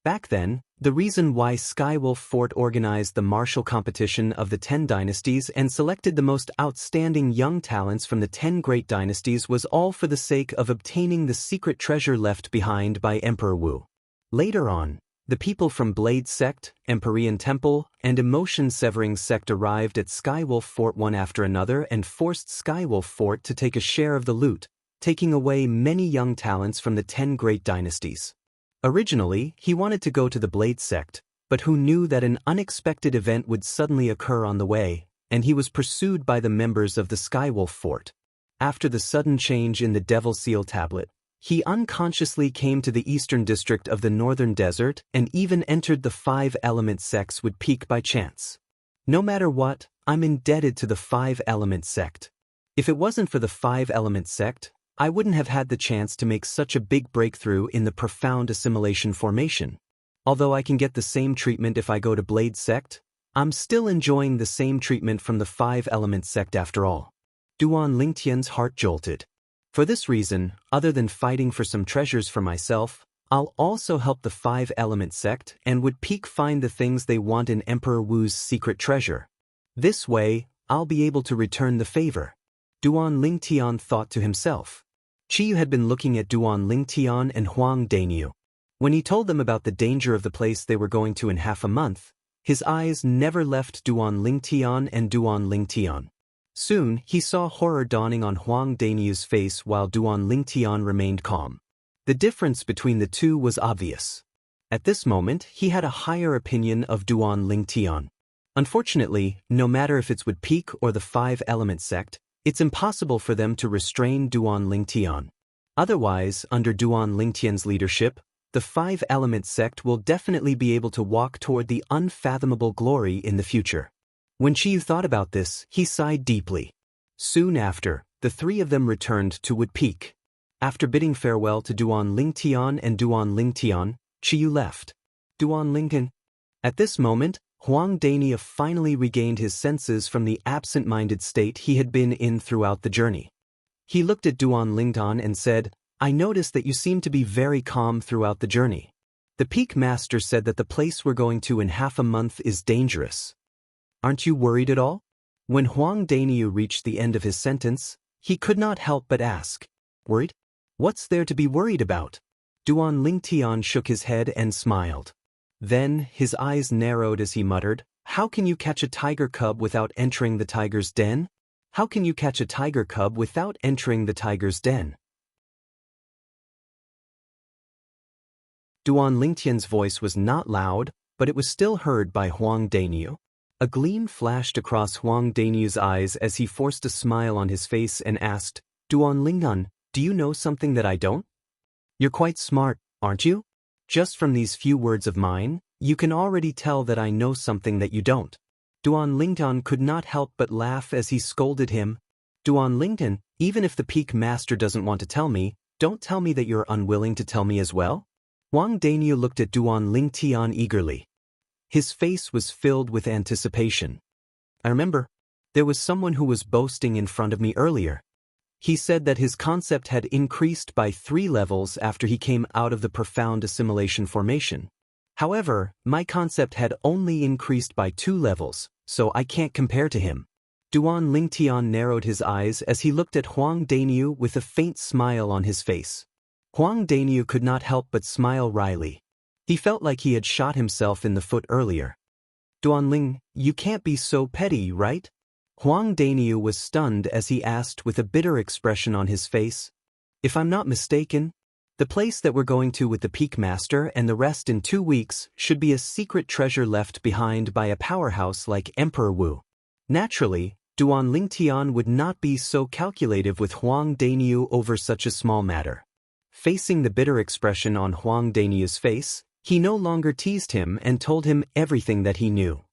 Back then, the reason why Skywolf Fort organized the martial competition of the 10 dynasties and selected the most outstanding young talents from the 10 great dynasties was all for the sake of obtaining the secret treasure left behind by Emperor Wu. Later on, the people from Blade Sect, Empyrean Temple, and Emotion Severing Sect arrived at Skywolf Fort one after another and forced Skywolf Fort to take a share of the loot, taking away many young talents from the 10 great dynasties. Originally, he wanted to go to the Blade Sect, but who knew that an unexpected event would suddenly occur on the way, and he was pursued by the members of the Skywolf Fort. After the sudden change in the Devil Seal tablet, he unconsciously came to the eastern district of the northern desert and even entered the 5 Element sects with peak by chance. No matter what, I'm indebted to the 5 Element sect. If it wasn't for the 5 Element sect, I wouldn't have had the chance to make such a big breakthrough in the profound assimilation formation. Although I can get the same treatment if I go to Blade Sect, I'm still enjoying the same treatment from the 5 Element sect after all. Duan Lingtian's heart jolted. For this reason, other than fighting for some treasures for myself, I'll also help the 5 Element sect and would peak find the things they want in Emperor Wu's secret treasure. This way, I'll be able to return the favor. Duan Lingtian thought to himself. Qiyu had been looking at Duan Lingtian and Huang Daniu. When he told them about the danger of the place they were going to in half a month, his eyes never left Duan Lingtian and Duan Lingtian. Soon, he saw horror dawning on Huang Daniu's face while Duan Lingtian remained calm. The difference between the two was obvious. At this moment, he had a higher opinion of Duan Lingtian. Unfortunately, no matter if it's with Peak or the 5 Element sect, it's impossible for them to restrain Duan Lingtian. Otherwise, under Duan Lingtian's leadership, the 5 Element sect will definitely be able to walk toward the unfathomable glory in the future. When Qiyu thought about this, he sighed deeply. Soon after, the 3 of them returned to Wood Peak. After bidding farewell to Duan Lingtian and Duan Lingtian, Qiyu left. Duan Lingtian. At this moment, Huang Dania finally regained his senses from the absent-minded state he had been in throughout the journey. He looked at Duan Lingtian and said, "I noticed that you seem to be very calm throughout the journey. The Peak Master said that the place we're going to in half a month is dangerous. Aren't you worried at all?" When Huang Daniu reached the end of his sentence, he could not help but ask, "Worried? What's there to be worried about?" Duan Lingtian shook his head and smiled. Then, his eyes narrowed as he muttered, "How can you catch a tiger cub without entering the tiger's den? How can you catch a tiger cub without entering the tiger's den?" Duan Lingtian's voice was not loud, but it was still heard by Huang Daniu. A gleam flashed across Huang Daniu's eyes as he forced a smile on his face and asked, "Duan Lingtian, do you know something that I don't? You're quite smart, aren't you? Just from these few words of mine, you can already tell that I know something that you don't." Duan Lingtian could not help but laugh as he scolded him. "Duan Lingtian, even if the Peak Master doesn't want to tell me, don't tell me that you're unwilling to tell me as well?" Huang Daniu looked at Duan Lingtian eagerly. His face was filled with anticipation. "I remember. There was someone who was boasting in front of me earlier. He said that his concept had increased by 3 levels after he came out of the profound assimilation formation. However, my concept had only increased by 2 levels, so I can't compare to him." Duan Lingtian narrowed his eyes as he looked at Huang Daniu with a faint smile on his face. Huang Daniu could not help but smile wryly. He felt like he had shot himself in the foot earlier. "Duan Ling, you can't be so petty, right? Huang Daniu was stunned as he asked with a bitter expression on his face, "If I'm not mistaken, the place that we're going to with the Peak Master and the rest in 2 weeks should be a secret treasure left behind by a powerhouse like Emperor Wu." Naturally, Duan Lingtian would not be so calculative with Huang Daniu over such a small matter. Facing the bitter expression on Huang Daniu's face, he no longer teased him and told him everything that he knew.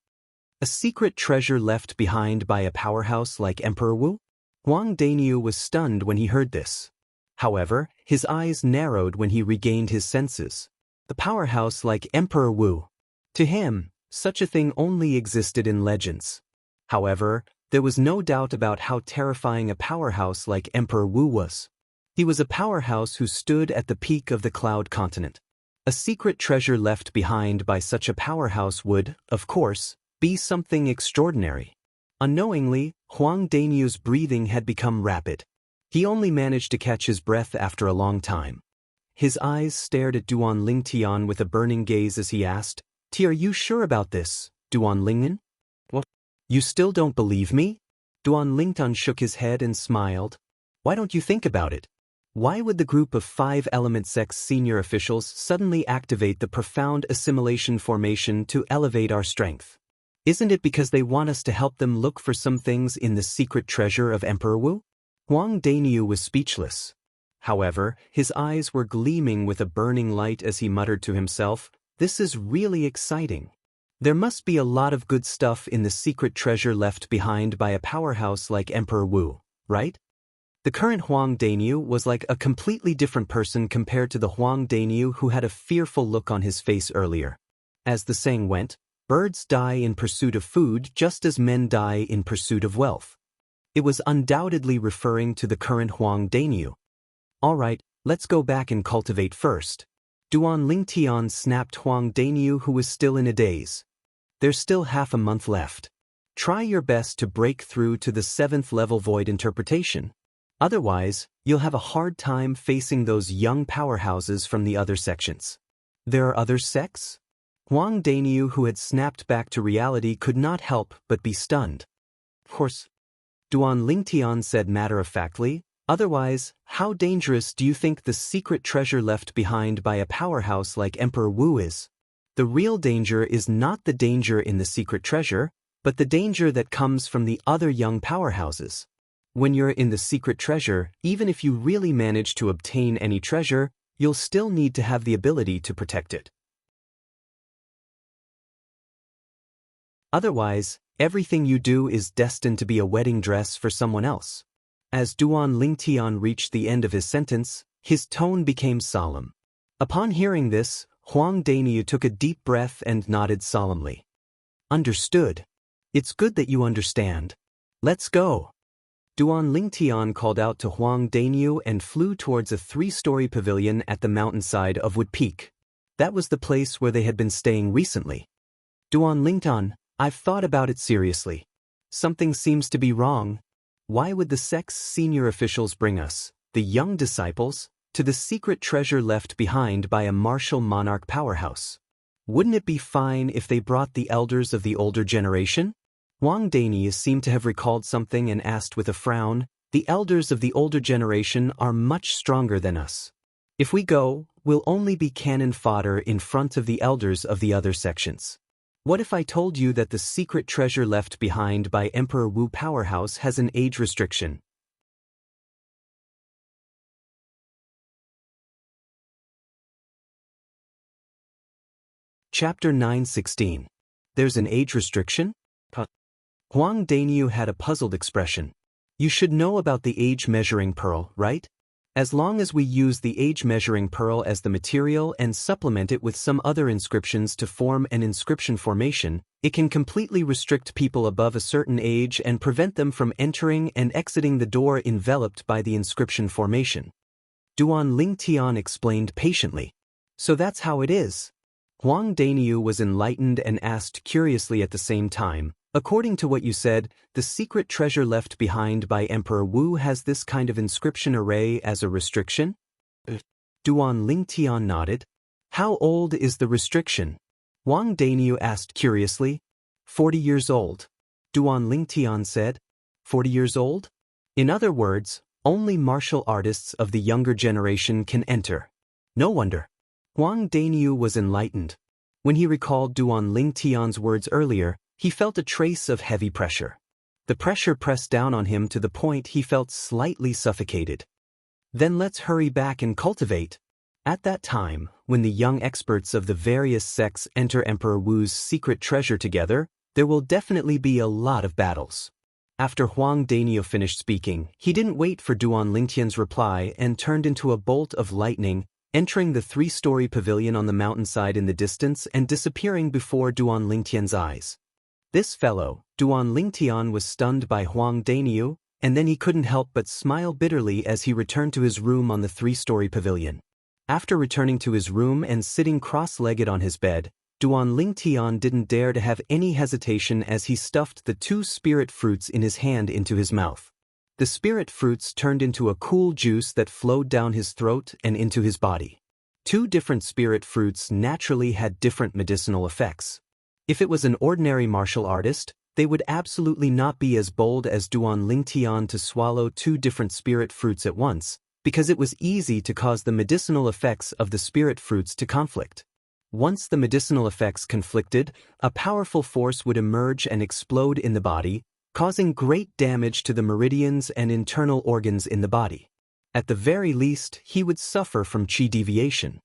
A secret treasure left behind by a powerhouse like Emperor Wu? Huang Daniu was stunned when he heard this. However, his eyes narrowed when he regained his senses. A powerhouse like Emperor Wu. To him, such a thing only existed in legends. However, there was no doubt about how terrifying a powerhouse like Emperor Wu was. He was a powerhouse who stood at the peak of the Cloud Continent. A secret treasure left behind by such a powerhouse would, of course, be something extraordinary. Unknowingly, Huang Daniu's breathing had become rapid. He only managed to catch his breath after a long time. His eyes stared at Duan Lingtian with a burning gaze as he asked, "Are you sure about this, Duan Lingnan? What? You still don't believe me?" Duan Lingtian shook his head and smiled. "Why don't you think about it? Why would the group of 5 Element Sect's senior officials suddenly activate the profound assimilation formation to elevate our strength? Isn't it because they want us to help them look for some things in the secret treasure of Emperor Wu?" Huang Daniu was speechless. However, his eyes were gleaming with a burning light as he muttered to himself, "This is really exciting. There must be a lot of good stuff in the secret treasure left behind by a powerhouse like Emperor Wu, right?" The current Huang Daniu was like a completely different person compared to the Huang Daniu who had a fearful look on his face earlier. As the saying went, birds die in pursuit of food just as men die in pursuit of wealth. It was undoubtedly referring to the current Huang Daniu. "All right, let's go back and cultivate first." Duan Lingtian snapped Huang Daniu, who was still in a daze. "There's still half a month left. Try your best to break through to the 7th level void interpretation. Otherwise, you'll have a hard time facing those young powerhouses from the other sections." "There are other sects?" Huang Daniu, who had snapped back to reality, could not help but be stunned. "Of course," Duan Lingtian said matter-of-factly. "Otherwise, how dangerous do you think the secret treasure left behind by a powerhouse like Emperor Wu is? The real danger is not the danger in the secret treasure, but the danger that comes from the other young powerhouses. When you're in the secret treasure, even if you really manage to obtain any treasure, you'll still need to have the ability to protect it. Otherwise, everything you do is destined to be a wedding dress for someone else." As Duan Lingtian reached the end of his sentence, his tone became solemn. Upon hearing this, Huang Daniu took a deep breath and nodded solemnly. "Understood. It's good that you understand. Let's go." Duan Lingtian called out to Huang Daniu and flew towards a 3-story pavilion at the mountainside of Wood Peak. That was the place where they had been staying recently. "Duan Lingtian, I've thought about it seriously. Something seems to be wrong. Why would the sect's senior officials bring us, the young disciples, to the secret treasure left behind by a martial monarch powerhouse? Wouldn't it be fine if they brought the elders of the older generation?" Huang Daniu seemed to have recalled something and asked with a frown, "The elders of the older generation are much stronger than us. If we go, we'll only be cannon fodder in front of the elders of the other sections. What if I told you that the secret treasure left behind by Emperor Wu Powerhouse has an age restriction?" Chapter 9:16. There's an age restriction? Huang Daniu had a puzzled expression. "You should know about the age measuring pearl, right? As long as we use the age measuring pearl as the material and supplement it with some other inscriptions to form an inscription formation, it can completely restrict people above a certain age and prevent them from entering and exiting the door enveloped by the inscription formation." Duan Lingtian explained patiently. "So that's how it is." Huang Daniu was enlightened and asked curiously at the same time, "According to what you said, the secret treasure left behind by Emperor Wu has this kind of inscription array as a restriction?" Duan Lingtian nodded. "How old is the restriction?" Huang Daniu asked curiously. 40 years old. Duan Lingtian said. 40 years old? In other words, only martial artists of the younger generation can enter. No wonder. Huang Daniu was enlightened. When he recalled Duan Lingtian's words earlier, he felt a trace of heavy pressure. The pressure pressed down on him to the point he felt slightly suffocated. Then let's hurry back and cultivate. At that time, when the young experts of the various sects enter Emperor Wu's secret treasure together, there will definitely be a lot of battles. After Huang Daniu finished speaking, he didn't wait for Duan Lingtian's reply and turned into a bolt of lightning, entering the 3-story pavilion on the mountainside in the distance and disappearing before Duan Lingtian's eyes. This fellow, Duan Lingtian, was stunned by Huang Daniu, and then he couldn't help but smile bitterly as he returned to his room on the 3-story pavilion. After returning to his room and sitting cross-legged on his bed, Duan Lingtian didn't dare to have any hesitation as he stuffed the 2 spirit fruits in his hand into his mouth. The spirit fruits turned into a cool juice that flowed down his throat and into his body. 2 different spirit fruits naturally had different medicinal effects. If it was an ordinary martial artist, they would absolutely not be as bold as Duan Lingtian to swallow 2 different spirit fruits at once, because it was easy to cause the medicinal effects of the spirit fruits to conflict. Once the medicinal effects conflicted, a powerful force would emerge and explode in the body, causing great damage to the meridians and internal organs in the body. At the very least, he would suffer from qi deviation.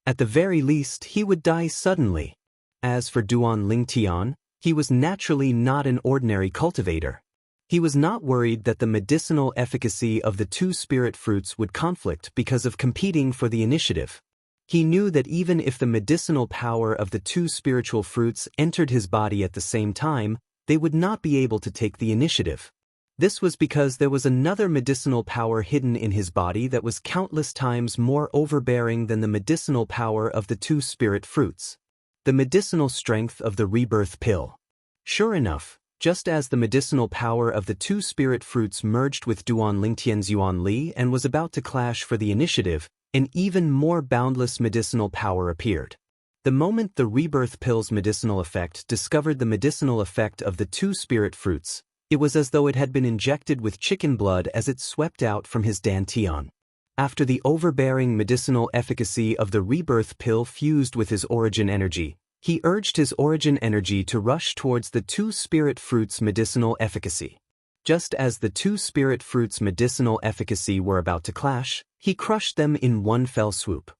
At the very least, he would die suddenly. As for Duan Lingtian, he was naturally not an ordinary cultivator. He was not worried that the medicinal efficacy of the 2 spirit fruits would conflict because of competing for the initiative. He knew that even if the medicinal power of the 2 spiritual fruits entered his body at the same time, they would not be able to take the initiative. This was because there was another medicinal power hidden in his body that was countless times more overbearing than the medicinal power of the 2 spirit fruits. The medicinal strength of the rebirth pill. Sure enough, just as the medicinal power of the 2 spirit fruits merged with Duan Lingtian's Yuan Li and was about to clash for the initiative, an even more boundless medicinal power appeared. The moment the rebirth pill's medicinal effect discovered the medicinal effect of the 2 spirit fruits, it was as though it had been injected with chicken blood as it swept out from his dantian. After the overbearing medicinal efficacy of the rebirth pill fused with his origin energy, he urged his origin energy to rush towards the 2 spirit fruits' medicinal efficacy. Just as the 2 spirit fruits' medicinal efficacy were about to clash, he crushed them in one fell swoop.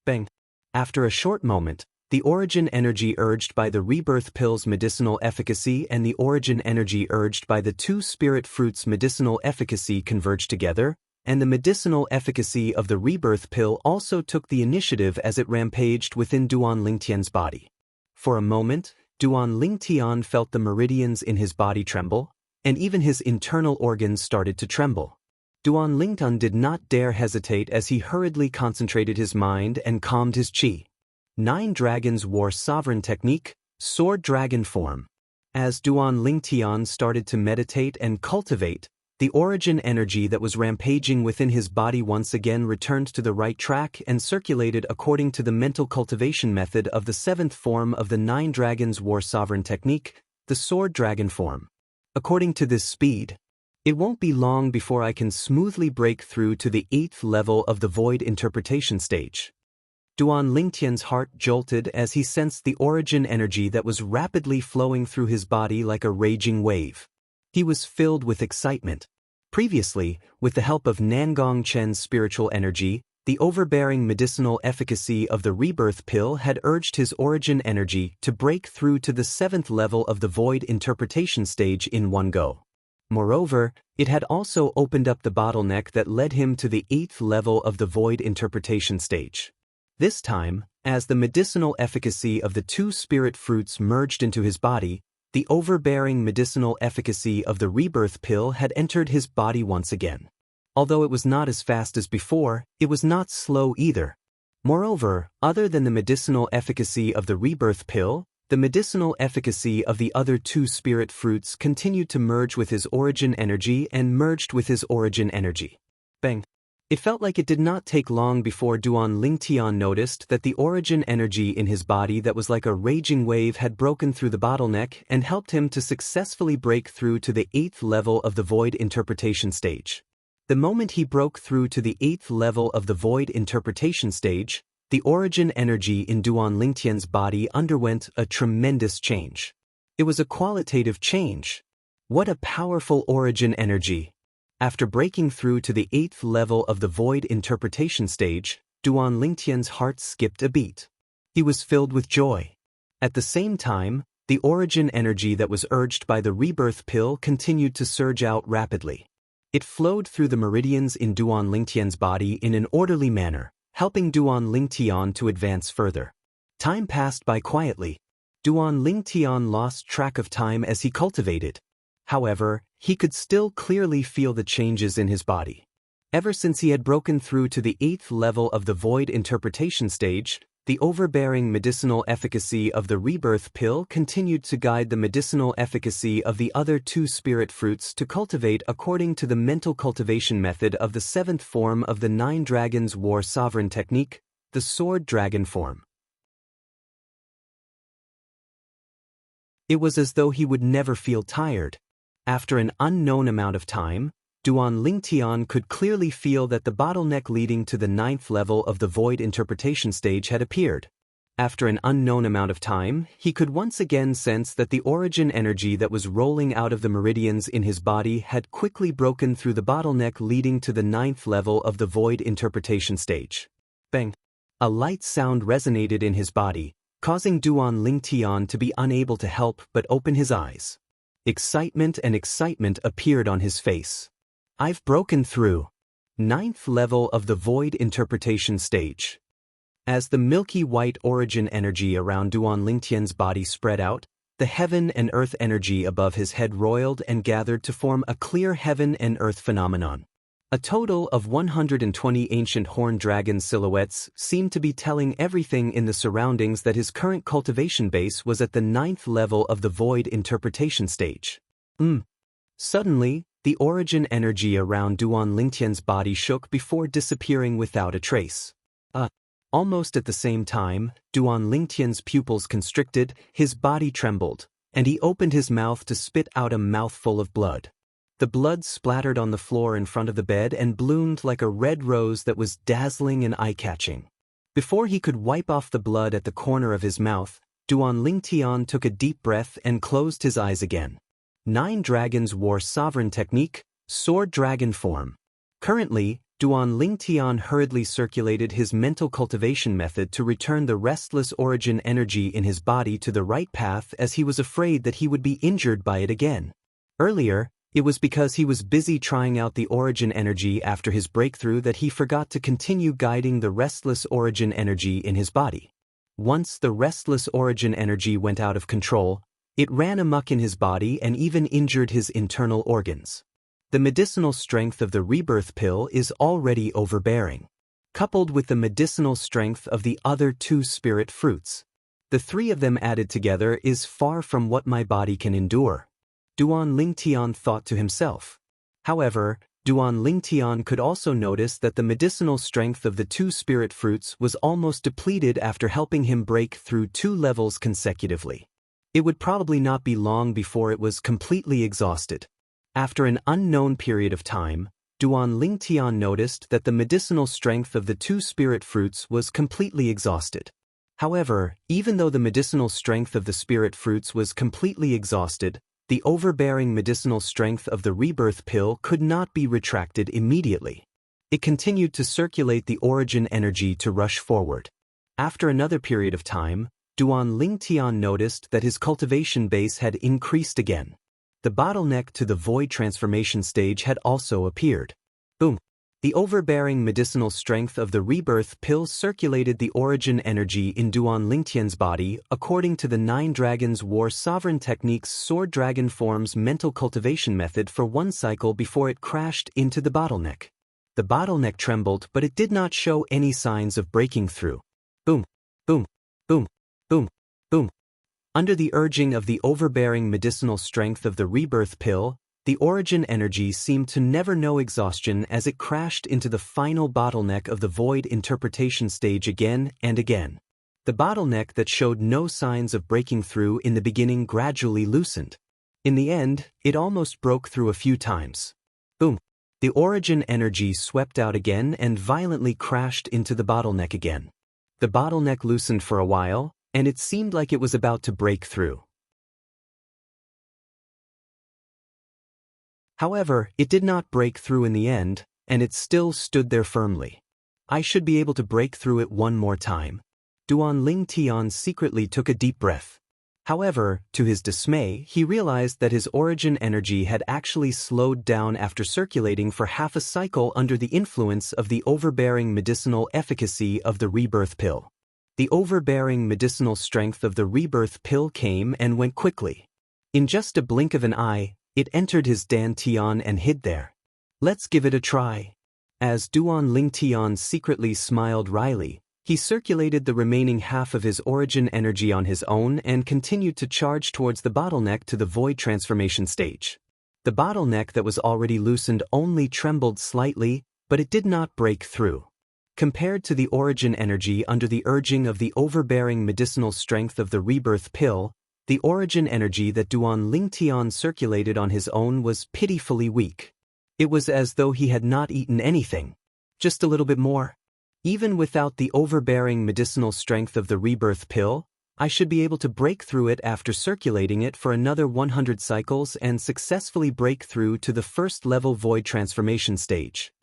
Bang! After a short moment, the origin energy urged by the rebirth pill's medicinal efficacy and the origin energy urged by the 2 spirit fruits' medicinal efficacy converged together, and the medicinal efficacy of the rebirth pill also took the initiative as it rampaged within Duan Lingtian's body. For a moment, Duan Lingtian felt the meridians in his body tremble, and even his internal organs started to tremble. Duan Lingtian did not dare hesitate as he hurriedly concentrated his mind and calmed his qi. 9 dragons wore sovereign technique, sword dragon form. As Duan Lingtian started to meditate and cultivate, the origin energy that was rampaging within his body once again returned to the right track and circulated according to the mental cultivation method of the 7th form of the 9 dragons war sovereign technique, the sword dragon form. According to this speed, it won't be long before I can smoothly break through to the 8th level of the void interpretation stage. Duan Lingtian's heart jolted as he sensed the origin energy that was rapidly flowing through his body like a raging wave. He was filled with excitement. Previously, with the help of Nangong Chen's spiritual energy, the overbearing medicinal efficacy of the rebirth pill had urged his origin energy to break through to the 7th level of the void interpretation stage in one go. Moreover, it had also opened up the bottleneck that led him to the 8th level of the void interpretation stage. This time, as the medicinal efficacy of the 2 spirit fruits merged into his body, the overbearing medicinal efficacy of the rebirth pill had entered his body once again. Although it was not as fast as before, it was not slow either. Moreover, other than the medicinal efficacy of the rebirth pill, the medicinal efficacy of the other 2 spirit fruits continued to merge with his origin energy and merged with his origin energy. Bang! It felt like it did not take long before Duan Lingtian noticed that the origin energy in his body that was like a raging wave had broken through the bottleneck and helped him to successfully break through to the 8th level of the void interpretation stage. The moment he broke through to the 8th level of the void interpretation stage, the origin energy in Duan Lingtian's body underwent a tremendous change. It was a qualitative change. What a powerful origin energy! After breaking through to the 8th level of the void interpretation stage, Duan Lingtian's heart skipped a beat. He was filled with joy. At the same time, the origin energy that was urged by the rebirth pill continued to surge out rapidly. It flowed through the meridians in Duan Lingtian's body in an orderly manner, helping Duan Lingtian to advance further. Time passed by quietly. Duan Lingtian lost track of time as he cultivated. However, he could still clearly feel the changes in his body. Ever since he had broken through to the 8th level of the void interpretation stage, the overbearing medicinal efficacy of the rebirth pill continued to guide the medicinal efficacy of the other 2 spirit fruits to cultivate according to the mental cultivation method of the 7th form of the 9 Dragons War Sovereign technique, the Sword Dragon form. It was as though he would never feel tired. After an unknown amount of time, Duan Lingtian could clearly feel that the bottleneck leading to the 9th level of the void interpretation stage had appeared. After an unknown amount of time, he could once again sense that the origin energy that was rolling out of the meridians in his body had quickly broken through the bottleneck leading to the 9th level of the void interpretation stage. Bang! A light sound resonated in his body, causing Duan Lingtian to be unable to help but open his eyes. Excitement appeared on his face. I've broken through. 9th level of the void interpretation stage. As the milky white origin energy around Duan Lingtian's body spread out, the heaven and earth energy above his head roiled and gathered to form a clear heaven and earth phenomenon. A total of 120 ancient horned dragon silhouettes seemed to be telling everything in the surroundings that his current cultivation base was at the 9th level of the void interpretation stage. Suddenly, the origin energy around Duan Lingtian's body shook before disappearing without a trace. Almost at the same time, Duan Lingtian's pupils constricted, his body trembled, and he opened his mouth to spit out a mouthful of blood. The blood splattered on the floor in front of the bed and bloomed like a red rose that was dazzling and eye-catching. Before he could wipe off the blood at the corner of his mouth, Duan Lingtian took a deep breath and closed his eyes again. 9 Dragons War Sovereign technique, Sword Dragon form. Currently, Duan Lingtian hurriedly circulated his mental cultivation method to return the restless origin energy in his body to the right path as he was afraid that he would be injured by it again. Earlier, it was because he was busy trying out the origin energy after his breakthrough that he forgot to continue guiding the restless origin energy in his body. Once the restless origin energy went out of control, it ran amok in his body and even injured his internal organs. The medicinal strength of the rebirth pill is already overbearing. Coupled with the medicinal strength of the other 2 spirit fruits, the 3 of them added together is far from what my body can endure. Duan Lingtian thought to himself. However, Duan Lingtian could also notice that the medicinal strength of the 2 spirit fruits was almost depleted after helping him break through 2 levels consecutively. It would probably not be long before it was completely exhausted. After an unknown period of time, Duan Lingtian noticed that the medicinal strength of the 2 spirit fruits was completely exhausted. However, even though the medicinal strength of the spirit fruits was completely exhausted, the overbearing medicinal strength of the rebirth pill could not be retracted immediately. It continued to circulate the origin energy to rush forward. After another period of time, Duan Lingtian noticed that his cultivation base had increased again. The bottleneck to the void transformation stage had also appeared. Boom! The overbearing medicinal strength of the rebirth pill circulated the origin energy in Duan Lingtian's body according to the 9 Dragons War Sovereign technique's Sword Dragon form's mental cultivation method for 1 cycle before it crashed into the bottleneck. The bottleneck trembled, but it did not show any signs of breaking through. Boom! Boom! Boom! Boom! Boom! Under the urging of the overbearing medicinal strength of the rebirth pill, The origin energy seemed to never know exhaustion as it crashed into the final bottleneck of the void interpretation stage again and again. The bottleneck that showed no signs of breaking through in the beginning gradually loosened. In the end, it almost broke through a few times. Boom! The origin energy swept out again and violently crashed into the bottleneck again. The bottleneck loosened for a while, and it seemed like it was about to break through. However, it did not break through in the end, and it still stood there firmly. I should be able to break through it one more time. Duan Lingtian secretly took a deep breath. However, to his dismay, he realized that his origin energy had actually slowed down after circulating for half a cycle under the influence of the overbearing medicinal efficacy of the rebirth pill. The overbearing medicinal strength of the rebirth pill came and went quickly. In just a blink of an eye, it entered his dantian and hid there. Let's give it a try. As Duan Lingtian secretly smiled wryly, he circulated the remaining half of his origin energy on his own and continued to charge towards the bottleneck to the void transformation stage. The bottleneck that was already loosened only trembled slightly, but it did not break through. Compared to the origin energy under the urging of the overbearing medicinal strength of the rebirth pill, the origin energy that Duan Lingtian circulated on his own was pitifully weak. It was as though he had not eaten anything. Just a little bit more. Even without the overbearing medicinal strength of the rebirth pill, I should be able to break through it after circulating it for another 100 cycles and successfully break through to the first level void transformation stage.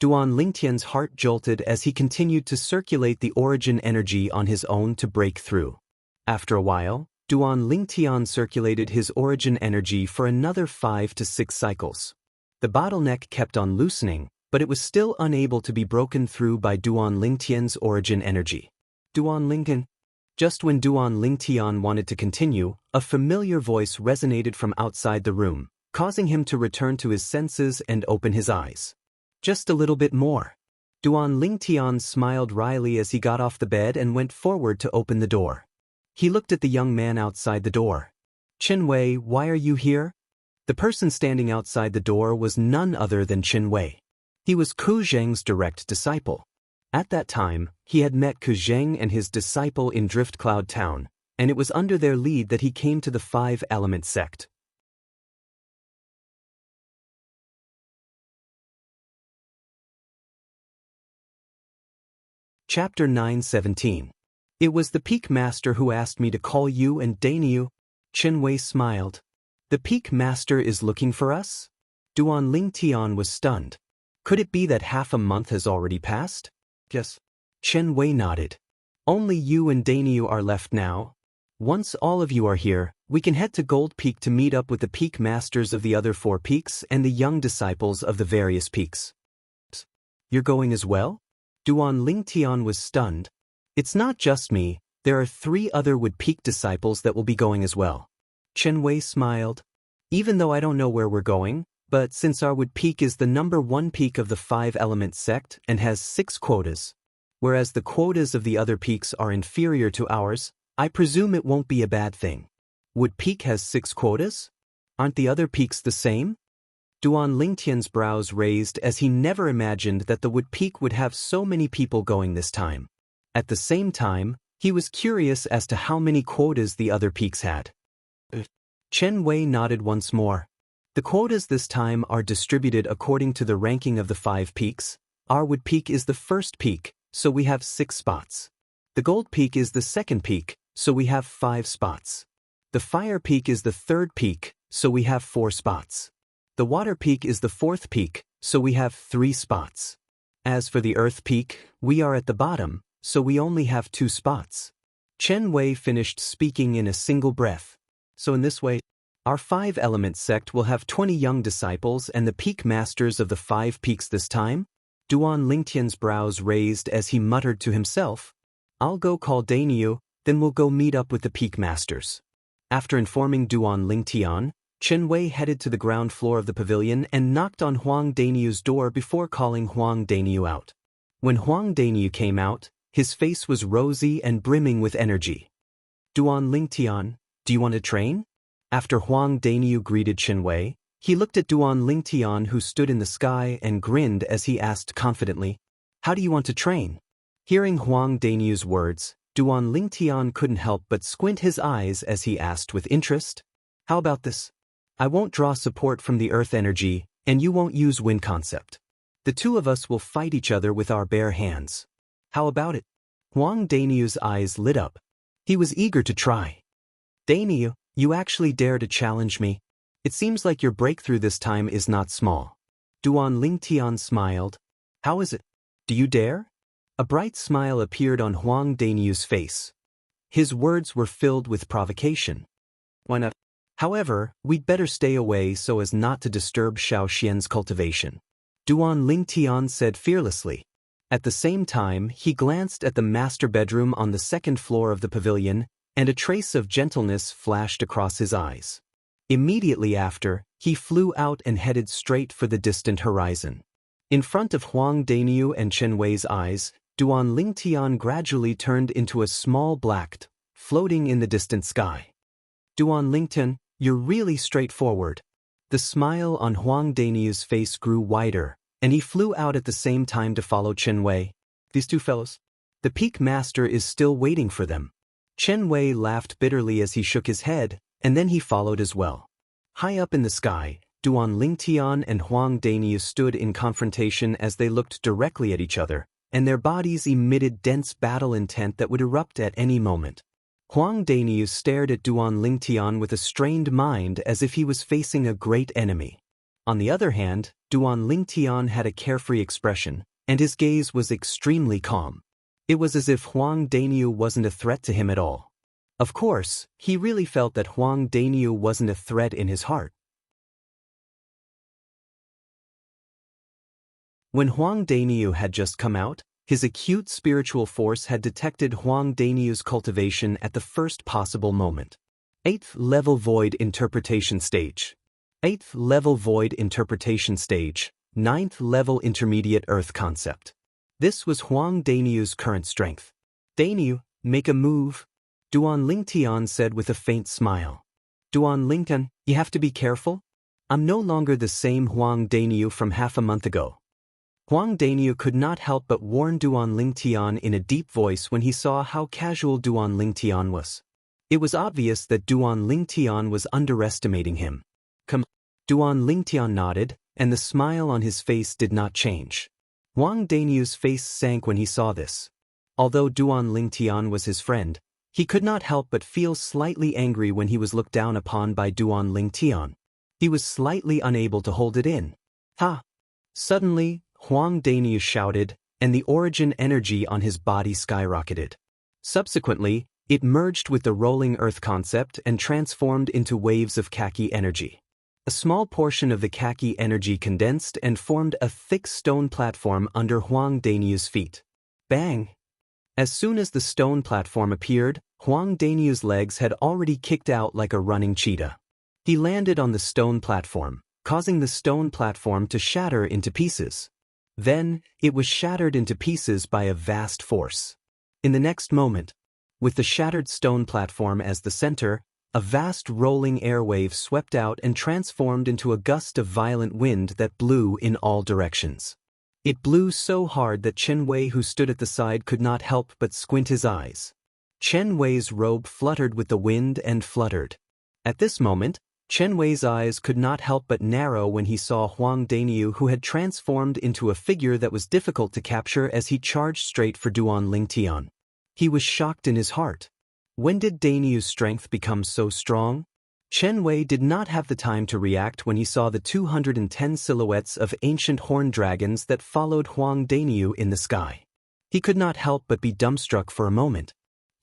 Duan Lingtian's heart jolted as he continued to circulate the origin energy on his own to break through. After a while, Duan Lingtian circulated his origin energy for another 5 to 6 cycles. The bottleneck kept on loosening, but it was still unable to be broken through by Duan Lingtian's origin energy. Duan Lingtian. Just when Duan Lingtian wanted to continue, a familiar voice resonated from outside the room, causing him to return to his senses and open his eyes. Just a little bit more. Duan Lingtian smiled wryly as he got off the bed and went forward to open the door. He looked at the young man outside the door. Qin Wei, why are you here? The person standing outside the door was none other than Qin Wei. He was Ku Zheng's direct disciple. At that time, he had met Ku Zheng and his disciple in Drift Cloud Town, and it was under their lead that he came to the Five-Element sect. Chapter 9:17. It was the Peak Master who asked me to call you and Dainyu. Qin Wei smiled. The Peak Master is looking for us? Duan Lingtian was stunned. Could it be that half a month has already passed? Yes. Qin Wei nodded. Only you and Dainyu are left now. Once all of you are here, we can head to Gold Peak to meet up with the Peak Masters of the other 4 peaks and the young disciples of the various peaks. You're going as well? Duan Lingtian was stunned. It's not just me, there are 3 other Wood Peak disciples that will be going as well. Qin Wei smiled. Even though I don't know where we're going, but since our Wood Peak is the #1 peak of the 5-Element sect and has 6 quotas, whereas the quotas of the other peaks are inferior to ours, I presume it won't be a bad thing. Wood Peak has 6 quotas? Aren't the other peaks the same? Duan Lingtian's brows raised as he never imagined that the Wood Peak would have so many people going this time. At the same time, he was curious as to how many quotas the other peaks had. Qin Wei nodded once more. The quotas this time are distributed according to the ranking of the 5 peaks. Our Wood Peak is the first peak, so we have 6 spots. The Gold Peak is the second peak, so we have 5 spots. The Fire Peak is the third peak, so we have 4 spots. The Water Peak is the 4th peak, so we have 3 spots. As for the Earth Peak, we are at the bottom, so we only have 2 spots. Qin Wei finished speaking in a single breath. So in this way, our 5-Element sect will have 20 young disciples and the Peak Masters of the 5 peaks this time? Duan Lingtian's brows raised as he muttered to himself. I'll go call Dainyu, then we'll go meet up with the Peak Masters. After informing Duan Lingtian, Qin Wei headed to the ground floor of the pavilion and knocked on Huang Dainyu's door before calling Huang Dainyu out. When Huang Dainyu came out, his face was rosy and brimming with energy. Duan Lingtian, do you want to train? After Huang Dainyu greeted Qin Wei, He looked at Duan Lingtian, who stood in the sky, and grinned as he asked confidently, "How do you want to train?" Hearing Huang Danyu's words, Duan Lingtian couldn't help but squint his eyes as he asked with interest, "How about this? I won't draw support from the earth energy, and you won't use wind concept. The two of us will fight each other with our bare hands. How about it?" Huang Danyu's eyes lit up. He was eager to try. "Danyu, you actually dare to challenge me? It seems like your breakthrough this time is not small." Duan Lingtian smiled. "How is it? Do you dare?" A bright smile appeared on Huang Danyu's face. His words were filled with provocation. "Why not? However, we'd better stay away so as not to disturb Xiao Xian's cultivation," Duan Lingtian said fearlessly. At the same time, he glanced at the master bedroom on the second floor of the pavilion, and a trace of gentleness flashed across his eyes. Immediately after, he flew out and headed straight for the distant horizon. In front of Huang Danyu and Chen Wei's eyes, Duan Lingtian gradually turned into a small black, floating in the distant sky. "Duan Lingtian, you're really straightforward." The smile on Huang Danyu's face grew wider, and he flew out at the same time to follow Chen Wei. "These two fellows? The peak master is still waiting for them." Chen Wei laughed bitterly as he shook his head, and then he followed as well. High up in the sky, Duan Lingtian and Huang Danyu stood in confrontation as they looked directly at each other, and their bodies emitted dense battle intent that would erupt at any moment. Huang Danyu stared at Duan Lingtian with a strained mind as if he was facing a great enemy. On the other hand, Duan Lingtian had a carefree expression, and his gaze was extremely calm. It was as if Huang Danyu wasn't a threat to him at all. Of course, he really felt that Huang Danyu wasn't a threat in his heart. When Huang Danyu had just come out, his acute spiritual force had detected Huang Danyu's cultivation at the first possible moment. 8th level void interpretation stage. 8th level void interpretation stage. 9th level intermediate earth concept. This was Huang Danyu's current strength. "Danyu, make a move," Duan Lingtian said with a faint smile. "Duan Lingtian, you have to be careful. I'm no longer the same Huang Danyu from half a month ago." Huang Danyu could not help but warn Duan Lingtian in a deep voice when he saw how casual Duan Lingtian was. It was obvious that Duan Lingtian was underestimating him. "Come." Duan Lingtian nodded, and the smile on his face did not change. Huang Danyu's face sank when he saw this. Although Duan Lingtian was his friend, he could not help but feel slightly angry when he was looked down upon by Duan Lingtian. He was slightly unable to hold it in. "Ha!" Suddenly, Huang Danyu shouted, and the origin energy on his body skyrocketed. Subsequently, it merged with the rolling earth concept and transformed into waves of khaki energy. A small portion of the khaki energy condensed and formed a thick stone platform under Huang Danyu's feet. Bang! As soon as the stone platform appeared, Huang Danyu's legs had already kicked out like a running cheetah. He landed on the stone platform, causing the stone platform to shatter into pieces. Then, it was shattered into pieces by a vast force. In the next moment, with the shattered stone platform as the center, a vast rolling airwave swept out and transformed into a gust of violent wind that blew in all directions. It blew so hard that Chen Wei, who stood at the side, could not help but squint his eyes. Chen Wei's robe fluttered with the wind and fluttered. At this moment, Chen Wei's eyes could not help but narrow when he saw Huang Danyu, who had transformed into a figure that was difficult to capture as he charged straight for Duan Lingtian. He was shocked in his heart. When did Danyu's strength become so strong? Chen Wei did not have the time to react when he saw the 210 silhouettes of ancient horned dragons that followed Huang Danyu in the sky. He could not help but be dumbstruck for a moment.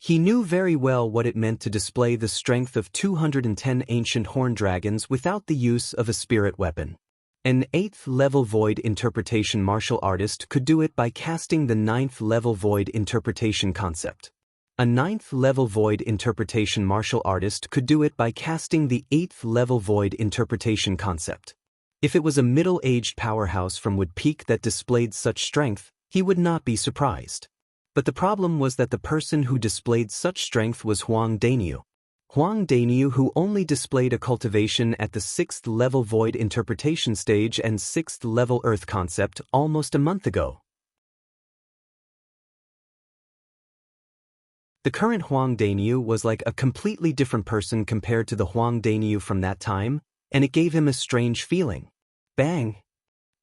He knew very well what it meant to display the strength of 210 ancient horned dragons without the use of a spirit weapon. An 8th level void interpretation martial artist could do it by casting the 9th level void interpretation concept. A 9th level void interpretation martial artist could do it by casting the 8th level void interpretation concept. If it was a middle-aged powerhouse from Wood Peak that displayed such strength, he would not be surprised. But the problem was that the person who displayed such strength was Huang Danyu. Huang Daniu, who only displayed a cultivation at the 6th level void interpretation stage and 6th level earth concept almost a month ago. The current Huang Daniu was like a completely different person compared to the Huang Daniu from that time, and it gave him a strange feeling. Bang!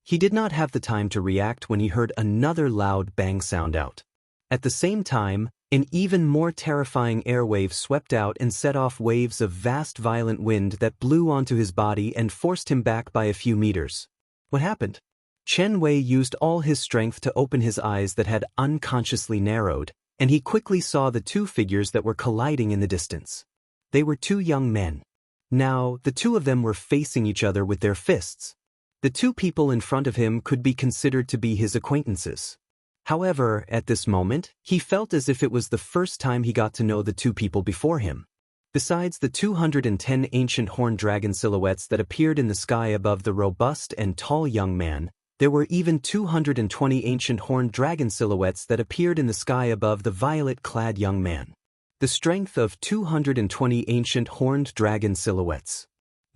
He did not have the time to react when he heard another loud bang sound out. At the same time, an even more terrifying airwave swept out and set off waves of vast violent wind that blew onto his body and forced him back by a few meters. What happened? Chen Wei used all his strength to open his eyes that had unconsciously narrowed, and he quickly saw the two figures that were colliding in the distance. They were two young men. Now, the two of them were facing each other with their fists. The two people in front of him could be considered to be his acquaintances. However, at this moment, he felt as if it was the first time he got to know the two people before him. Besides the 210 ancient horned dragon silhouettes that appeared in the sky above the robust and tall young man, there were even 220 ancient horned dragon silhouettes that appeared in the sky above the violet-clad young man. The strength of 220 ancient horned dragon silhouettes.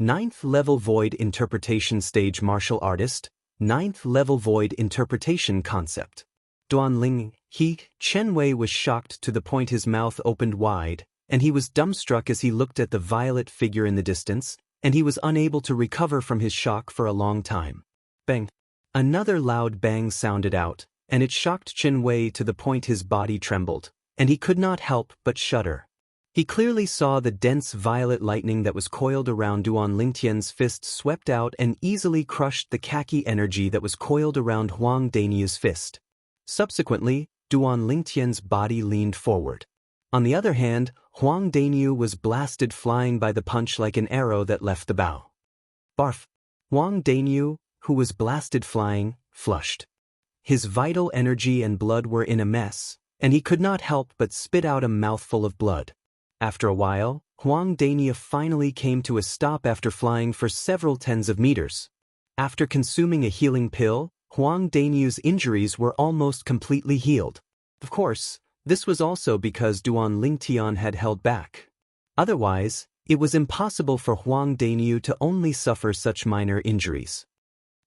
9th level void interpretation stage martial artist, 9th level void interpretation concept. Duanling, Chen Wei was shocked to the point his mouth opened wide, and he was dumbstruck as he looked at the violet figure in the distance, and he was unable to recover from his shock for a long time. Bang! Another loud bang sounded out, and it shocked Chen Wei to the point his body trembled, and he could not help but shudder. He clearly saw the dense violet lightning that was coiled around Duan Lingtian's fist swept out and easily crushed the khaki energy that was coiled around Huang Daniu's fist. Subsequently, Duan Lingtian's body leaned forward. On the other hand, Huang Daniu was blasted flying by the punch like an arrow that left the bow. Barf! Huang Daniu, who was blasted flying, flushed. His vital energy and blood were in a mess, and he could not help but spit out a mouthful of blood. After a while, Huang Daniu finally came to a stop after flying for several tens of meters. After consuming a healing pill, Huang Daniu's injuries were almost completely healed. Of course, this was also because Duan Lingtian had held back. Otherwise, it was impossible for Huang Daniu to only suffer such minor injuries.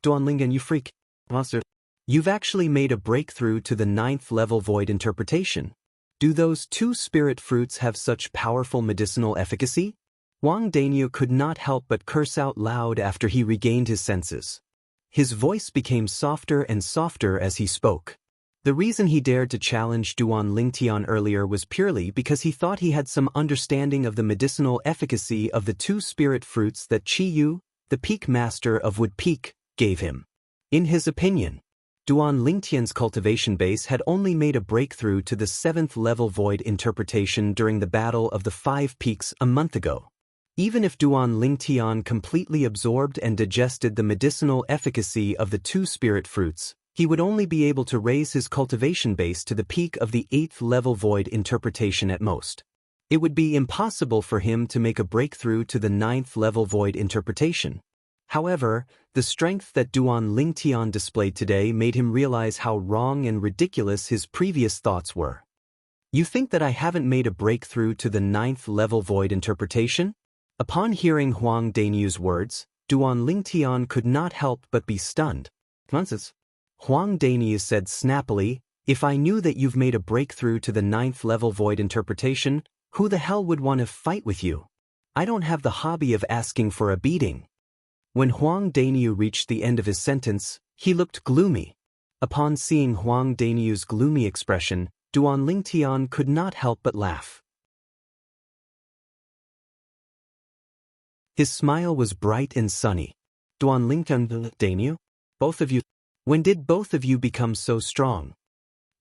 Duan Lingtian, you freak monster. You've actually made a breakthrough to the 9th level void interpretation. Do those two spirit fruits have such powerful medicinal efficacy? Huang Daniu could not help but curse out loud after he regained his senses. His voice became softer and softer as he spoke. The reason he dared to challenge Duan Lingtian earlier was purely because he thought he had some understanding of the medicinal efficacy of the two spirit fruits that Qi Yu, the Peak Master of Wood Peak, gave him. In his opinion, Duan Lingtian's cultivation base had only made a breakthrough to the 7th level void interpretation during the Battle of the Five Peaks a month ago. Even if Duan Lingtian completely absorbed and digested the medicinal efficacy of the two spirit fruits, he would only be able to raise his cultivation base to the peak of the 8th level void interpretation at most. It would be impossible for him to make a breakthrough to the 9th level void interpretation. However, the strength that Duan Lingtian displayed today made him realize how wrong and ridiculous his previous thoughts were. You think that I haven't made a breakthrough to the 9th level void interpretation? Upon hearing Huang Daniu's words, Duan Lingtian could not help but be stunned. Nonsense. Huang Daniu said snappily, if I knew that you've made a breakthrough to the 9th level void interpretation, who the hell would want to fight with you? I don't have the hobby of asking for a beating. When Huang Daniu reached the end of his sentence, he looked gloomy. Upon seeing Huang Daniu's gloomy expression, Duan Lingtian could not help but laugh. His smile was bright and sunny. Duan Lingtian, Daniu? Both of you? When did both of you become so strong?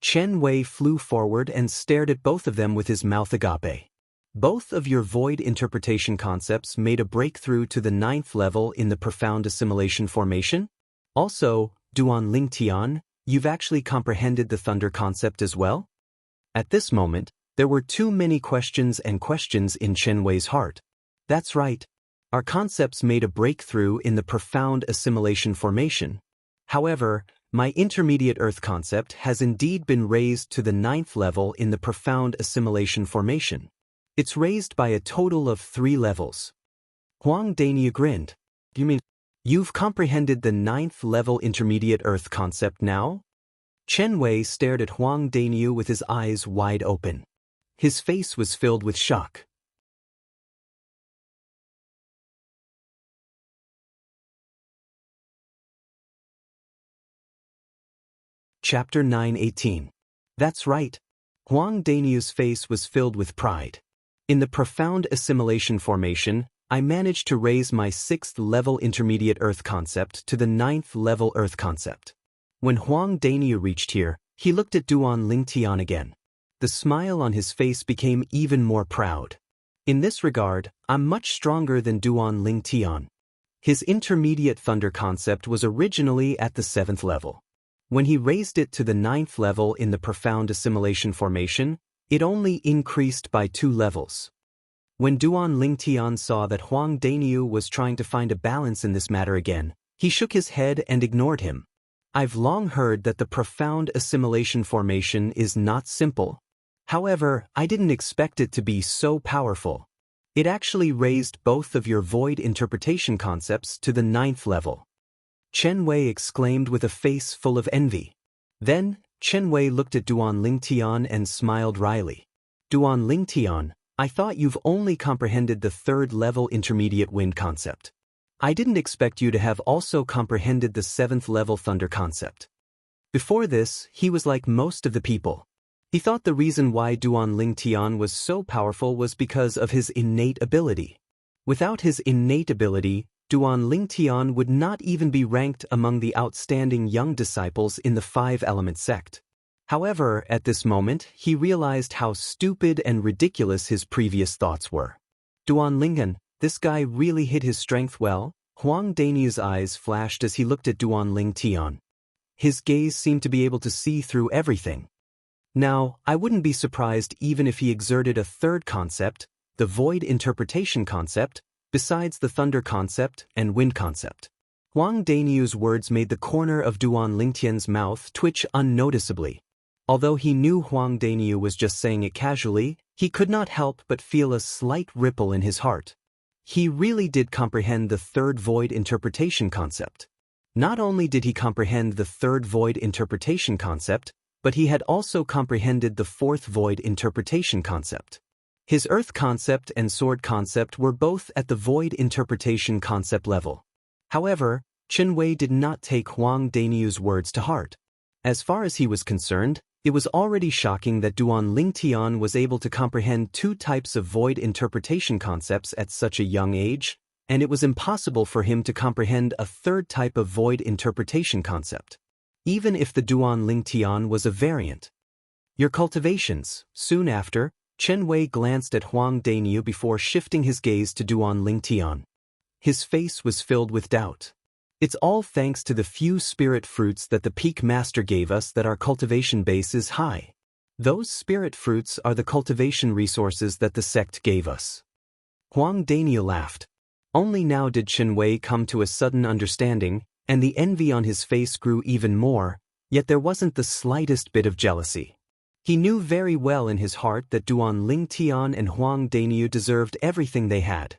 Chen Wei flew forward and stared at both of them with his mouth agape. Both of your void interpretation concepts made a breakthrough to the 9th level in the profound assimilation formation? Also, Duan Lingtian, you've actually comprehended the thunder concept as well? At this moment, there were too many questions in Chen Wei's heart. That's right. Our concepts made a breakthrough in the profound assimilation formation. However, my intermediate earth concept has indeed been raised to the 9th level in the profound assimilation formation. It's raised by a total of 3 levels. Huang Daniu grinned. You mean, you've comprehended the 9th level intermediate earth concept now? Chen Wei stared at Huang Daniu with his eyes wide open. His face was filled with shock. Chapter 9:18. That's right. Huang Daniu's face was filled with pride. In the profound assimilation formation, I managed to raise my 6th level intermediate earth concept to the 9th level earth concept. When Huang Daniu reached here, he looked at Duan Lingtian again. The smile on his face became even more proud. In this regard, I'm much stronger than Duan Lingtian. His intermediate thunder concept was originally at the 7th level. When he raised it to the 9th level in the profound assimilation formation, it only increased by 2 levels. When Duan Lingtian saw that Huang Daniu was trying to find a balance in this matter again, he shook his head and ignored him. I've long heard that the profound assimilation formation is not simple. However, I didn't expect it to be so powerful. It actually raised both of your void interpretation concepts to the 9th level. Chen Wei exclaimed with a face full of envy. Then, Chen Wei looked at Duan Lingtian and smiled wryly. Duan Lingtian, I thought you've only comprehended the 3rd level intermediate wind concept. I didn't expect you to have also comprehended the 7th level thunder concept. Before this, he was like most of the people. He thought the reason why Duan Lingtian was so powerful was because of his innate ability. Without his innate ability, Duan Lingtian would not even be ranked among the outstanding young disciples in the 5-element sect. However, at this moment, he realized how stupid and ridiculous his previous thoughts were. Duan Lingtian, this guy really hid his strength well? Huang Daniu's eyes flashed as he looked at Duan Lingtian. His gaze seemed to be able to see through everything. Now, I wouldn't be surprised even if he exerted a 3rd concept, the void interpretation concept, besides the thunder concept and wind concept. Huang Daniu's words made the corner of Duan Lingtian's mouth twitch unnoticeably. Although he knew Huang Daniu was just saying it casually, he could not help but feel a slight ripple in his heart. He really did comprehend the 3rd void interpretation concept. Not only did he comprehend the 3rd void interpretation concept, but he had also comprehended the 4th void interpretation concept. His earth concept and sword concept were both at the void interpretation concept level. However, Chen Wei did not take Huang Daniu's words to heart. As far as he was concerned, it was already shocking that Duan Lingtian was able to comprehend 2 types of void interpretation concepts at such a young age, and it was impossible for him to comprehend a 3rd type of void interpretation concept, even if the Duan Lingtian was a variant. Your cultivations. Soon after, Chen Wei glanced at Huang Daniu before shifting his gaze to Duan Lingtian. His face was filled with doubt. It's all thanks to the few spirit fruits that the Peak Master gave us that our cultivation base is high. Those spirit fruits are the cultivation resources that the sect gave us. Huang Daniu laughed. Only now did Chen Wei come to a sudden understanding, and the envy on his face grew even more, yet there wasn't the slightest bit of jealousy. He knew very well in his heart that Duan Lingtian and Huang Daniu deserved everything they had.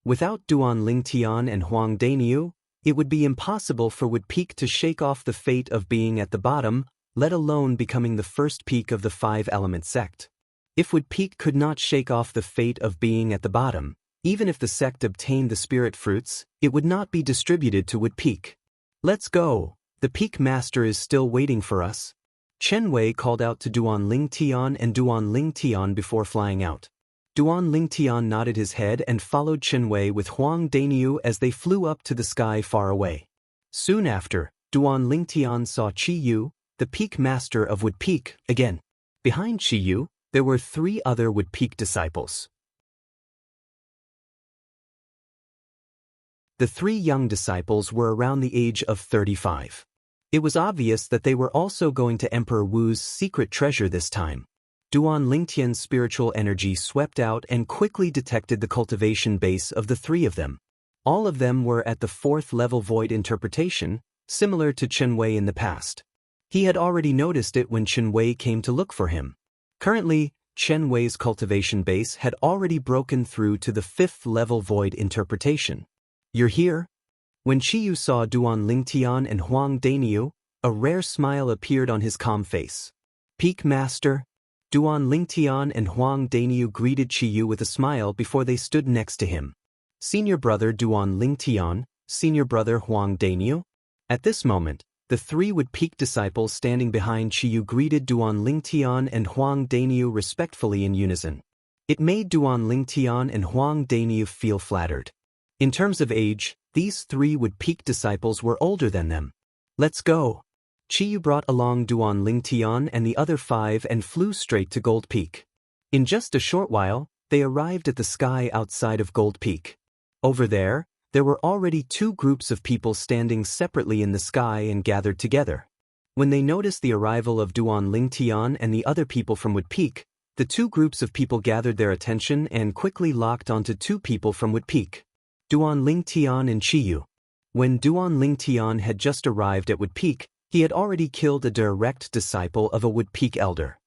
Without Duan Lingtian and Huang Daniu, it would be impossible for Wood Peak to shake off the fate of being at the bottom, let alone becoming the first peak of the 5-element sect. If Wood Peak could not shake off the fate of being at the bottom, even if the sect obtained the spirit fruits, it would not be distributed to Wood Peak. Let's go. The Peak Master is still waiting for us. Chen Wei called out to Duan Lingtian and Duan Lingtian before flying out. Duan Lingtian nodded his head and followed Chen Wei with Huang Daniu as they flew up to the sky far away. Soon after, Duan Lingtian saw Qi Yu, the Peak Master of Wood Peak, again. Behind Qi Yu, there were 3 other Wood Peak disciples. The 3 young disciples were around the age of 35. It was obvious that they were also going to Emperor Wu's secret treasure this time. Duan Lingtian's spiritual energy swept out and quickly detected the cultivation base of the 3 of them. All of them were at the 4th level void interpretation, similar to Chen Wei in the past. He had already noticed it when Chen Wei came to look for him. Currently, Chen Wei's cultivation base had already broken through to the 5th level void interpretation. You're here? When Qiyu saw Duan Lingtian and Huang Dainiu, a rare smile appeared on his calm face. Peak Master. Duan Lingtian and Huang Dainiu greeted Qiyu with a smile before they stood next to him. Senior brother Duan Lingtian, senior brother Huang Dainiu. At this moment, the 3 Wood Peak disciples standing behind Qiyu greeted Duan Lingtian and Huang Dainiu respectfully in unison. It made Duan Lingtian and Huang Dainiu feel flattered. In terms of age, these 3 Wood Peak disciples were older than them. Let's go. Qiyu brought along Duan Lingtian and the other 5 and flew straight to Gold Peak. In just a short while, they arrived at the sky outside of Gold Peak. Over there were already 2 groups of people standing separately in the sky and gathered together. When they noticed the arrival of Duan Lingtian and the other people from Wood Peak, the 2 groups of people gathered their attention and quickly locked onto 2 people from Wood Peak. Duan Lingtian and Qiyu. When Duan Lingtian had just arrived at Wood Peak, he had already killed a direct disciple of a Wood Peak elder.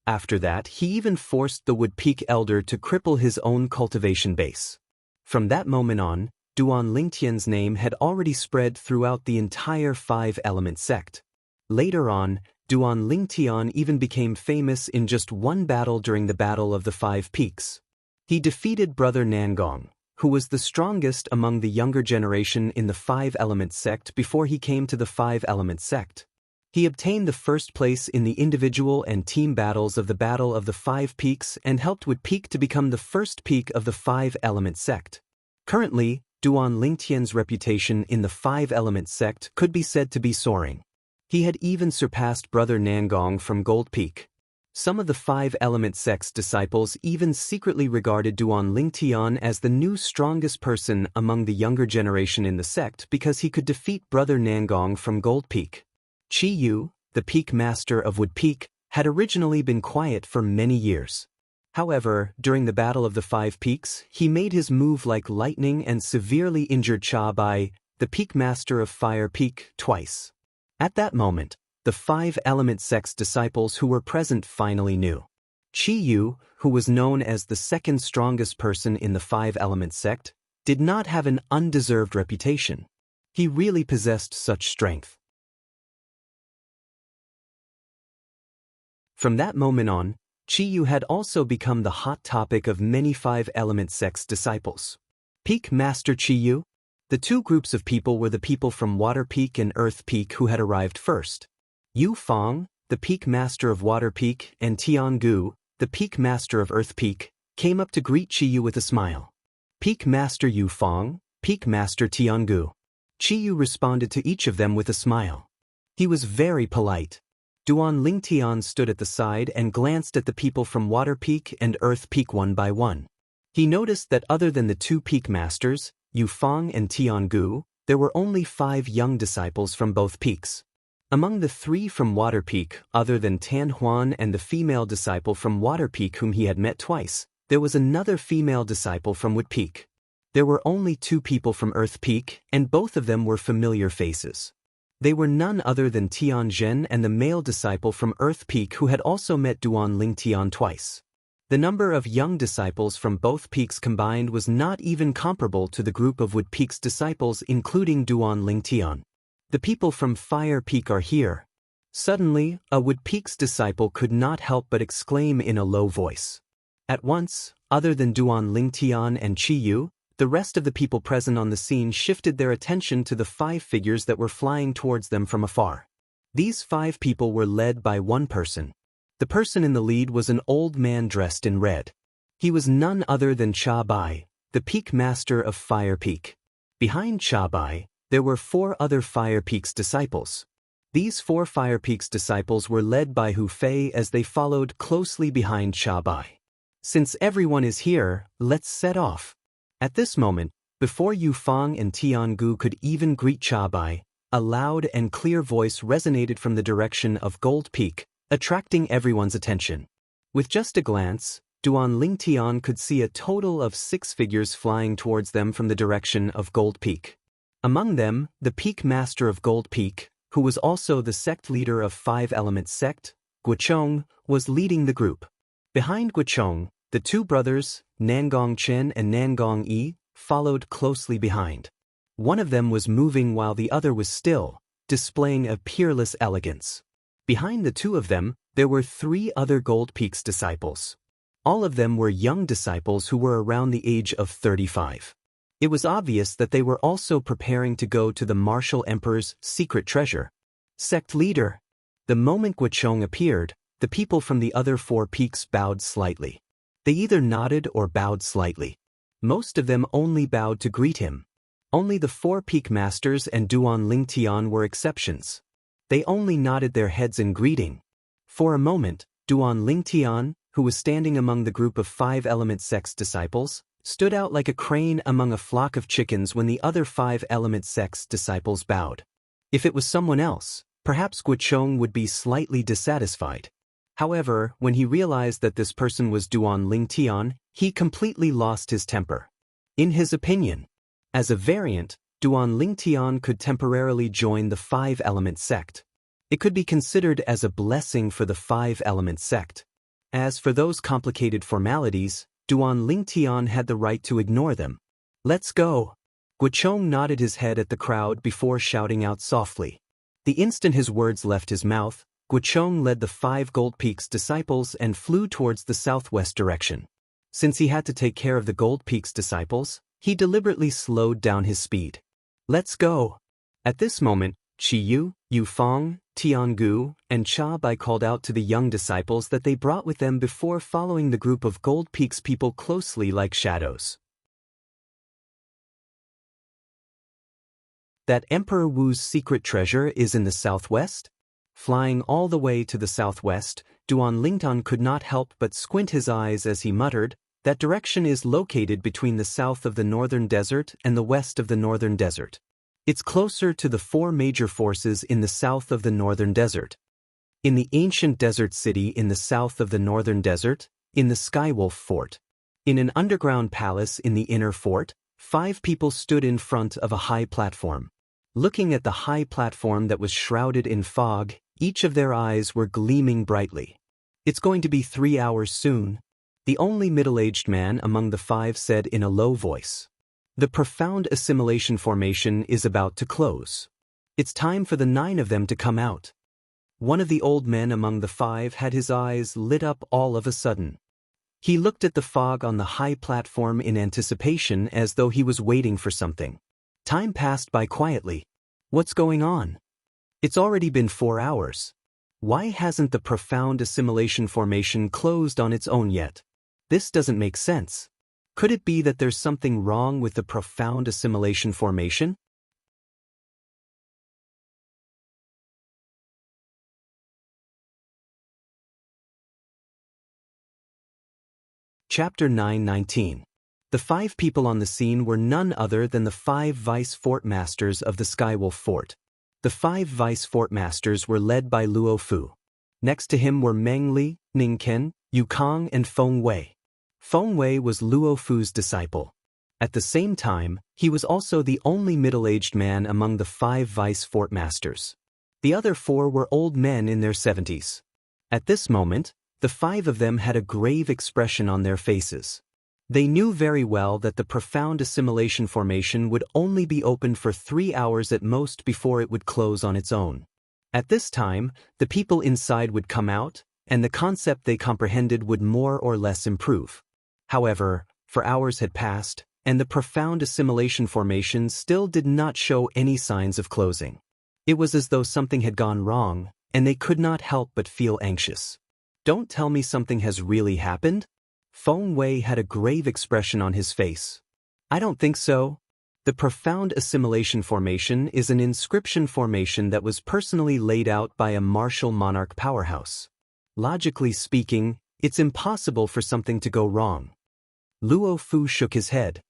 After that, he even forced the Wood Peak elder to cripple his own cultivation base. From that moment on, Duan Lingtian's name had already spread throughout the entire 5-element sect. Later on, Duan Lingtian even became famous in just one battle during the Battle of the 5 Peaks. He defeated Brother Nangong, who was the strongest among the younger generation in the 5-element sect before he came to the 5-element sect. He obtained the first place in the individual and team battles of the Battle of the 5 Peaks and helped Wood Peak to become the first peak of the 5-element sect. Currently, Duan Lingtian's reputation in the 5-element sect could be said to be soaring. He had even surpassed Brother Nangong from Gold Peak. Some of the 5-element sect's disciples even secretly regarded Duan Lingtian as the new strongest person among the younger generation in the sect because he could defeat Brother Nangong from Gold Peak. Qiyu, the Peak Master of Wood Peak, had originally been quiet for many years. However, during the Battle of the 5 Peaks, he made his move like lightning and severely injured Cha Bai, the Peak Master of Fire Peak, twice. At that moment, the 5-element sect's disciples who were present finally knew. Qiyu, who was known as the second strongest person in the 5-element sect, did not have an undeserved reputation. He really possessed such strength. From that moment on, Qiyu had also become the hot topic of many 5-element sect's disciples. Peak Master Qiyu? The 2 groups of people were the people from Water Peak and Earth Peak who had arrived first. Yu Fang, the Peak Master of Water Peak, and Tian Gu, the Peak Master of Earth Peak, came up to greet Qiyu with a smile. Peak Master Yu Fang, Peak Master Tian Gu. Qiyu responded to each of them with a smile. He was very polite. Duan Lingtian stood at the side and glanced at the people from Water Peak and Earth Peak one by one. He noticed that other than the 2 Peak Masters, Yu Fang and Tian Gu, there were only 5 young disciples from both peaks. Among the 3 from Water Peak, other than Tan Huan and the female disciple from Water Peak whom he had met twice, there was another female disciple from Wood Peak. There were only 2 people from Earth Peak, and both of them were familiar faces. They were none other than Tian Zhen and the male disciple from Earth Peak who had also met Duan Lingtian twice. The number of young disciples from both peaks combined was not even comparable to the group of Wood Peak's disciples including Duan Lingtian. The people from Fire Peak are here. Suddenly, a Wood Peak's disciple could not help but exclaim in a low voice. At once, other than Duan Lingtian and Qiyu, the rest of the people present on the scene shifted their attention to the 5 figures that were flying towards them from afar. These 5 people were led by one person. The person in the lead was an old man dressed in red. He was none other than Cha Bai, the Peak Master of Fire Peak. Behind Cha Bai, there were 4 other Fire Peak's disciples. These 4 Fire Peak's disciples were led by Hu Fei as they followed closely behind Cha Bai. Since everyone is here, let's set off. At this moment, before Yu Fang and Tian Gu could even greet Cha Bai, a loud and clear voice resonated from the direction of Gold Peak, attracting everyone's attention. With just a glance, Duan Lingtian could see a total of 6 figures flying towards them from the direction of Gold Peak. Among them, the Peak Master of Gold Peak, who was also the sect leader of 5-element sect, Guochong, was leading the group. Behind Guochong, the two brothers, Nangong Chen and Nangong Yi, followed closely behind. One of them was moving while the other was still, displaying a peerless elegance. Behind the two of them, there were 3 other Gold Peaks disciples. All of them were young disciples who were around the age of 35. It was obvious that they were also preparing to go to the martial emperor's secret treasure. Sect leader. The moment Guochong appeared, the people from the other 4 peaks bowed slightly. They either nodded or bowed slightly. Most of them only bowed to greet him. Only the 4 peak masters and Duan Lingtian were exceptions. They only nodded their heads in greeting. For a moment, Duan Lingtian, who was standing among the group of 5 element sect's disciples, stood out like a crane among a flock of chickens when the other 5 element sect's disciples bowed. If it was someone else, perhaps Guochong would be slightly dissatisfied. However, when he realized that this person was Duan Lingtian, he completely lost his temper. In his opinion, as a variant, Duan Lingtian could temporarily join the 5 element sect. It could be considered as a blessing for the 5 element sect. As for those complicated formalities, Duan Lingtian had the right to ignore them. Let's go. Guochong nodded his head at the crowd before shouting out softly. The instant his words left his mouth, Guochong led the 5 Gold Peaks disciples and flew towards the southwest direction. Since he had to take care of the Gold Peaks disciples, he deliberately slowed down his speed. Let's go. At this moment, Qiyu, Yufeng, Tiangu, and Cha Bai called out to the young disciples that they brought with them before following the group of Gold Peaks people closely like shadows. That Emperor Wu's secret treasure is in the southwest? Flying all the way to the southwest, Duan Lingtian could not help but squint his eyes as he muttered, "That direction is located between the south of the northern desert and the west of the northern desert. It's closer to the 4 major forces in the south of the northern desert. In the ancient desert city in the south of the northern desert, in the Skywolf Fort. In an underground palace in the inner fort, 5 people stood in front of a high platform. Looking at the high platform that was shrouded in fog, each of their eyes were gleaming brightly. It's going to be 3 hours soon," the only middle-aged man among the 5 said in a low voice. "The profound assimilation formation is about to close. It's time for the 9 of them to come out." One of the old men among the 5 had his eyes lit up all of a sudden. He looked at the fog on the high platform in anticipation as though he was waiting for something. Time passed by quietly. What's going on? It's already been 4 hours. Why hasn't the profound assimilation formation closed on its own yet? This doesn't make sense. Could it be that there's something wrong with the profound assimilation formation? Chapter 9:19. The 5 people on the scene were none other than the 5 vice fort masters of the Skywolf Fort. The 5 vice fort masters were led by Luo Fu. Next to him were Meng Li, Ning Ken, Yu Kang and Feng Wei. Feng Wei was Luo Fu's disciple. At the same time, he was also the only middle-aged man among the 5 vice fort masters. The other 4 were old men in their 70s. At this moment, the 5 of them had a grave expression on their faces. They knew very well that the profound assimilation formation would only be opened for 3 hours at most before it would close on its own. At this time, the people inside would come out, and the concept they comprehended would more or less improve. However, for hours had passed, and the profound assimilation formation still did not show any signs of closing. It was as though something had gone wrong, and they could not help but feel anxious. "Don't tell me something has really happened?" Feng Wei had a grave expression on his face. "I don't think so. The profound assimilation formation is an inscription formation that was personally laid out by a martial monarch powerhouse. Logically speaking, it's impossible for something to go wrong." Luo Fu shook his head.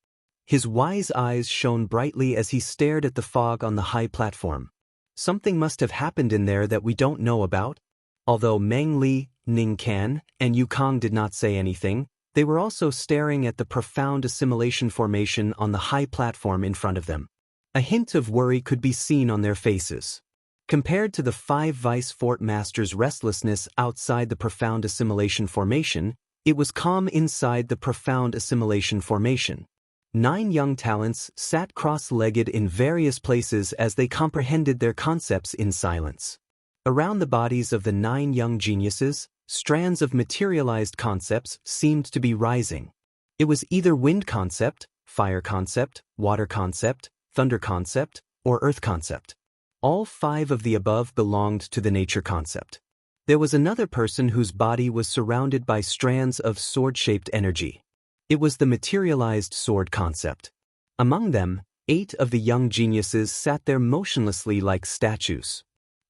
His wise eyes shone brightly as he stared at the fog on the high platform. Something must have happened in there that we don't know about. Although Meng Li, Ning Kan, and Yu Kang did not say anything, they were also staring at the profound assimilation formation on the high platform in front of them. A hint of worry could be seen on their faces. Compared to the 5 vice fort masters' restlessness outside the profound assimilation formation, It was calm inside the profound assimilation formation. 9 young talents sat cross-legged in various places as they comprehended their concepts in silence. Around the bodies of the 9 young geniuses, strands of materialized concepts seemed to be rising. It was either wind concept, fire concept, water concept, thunder concept, or earth concept. All 5 of the above belonged to the nature concept. There was another person whose body was surrounded by strands of sword-shaped energy. It was the materialized sword concept. Among them, 8 of the young geniuses sat there motionlessly like statues.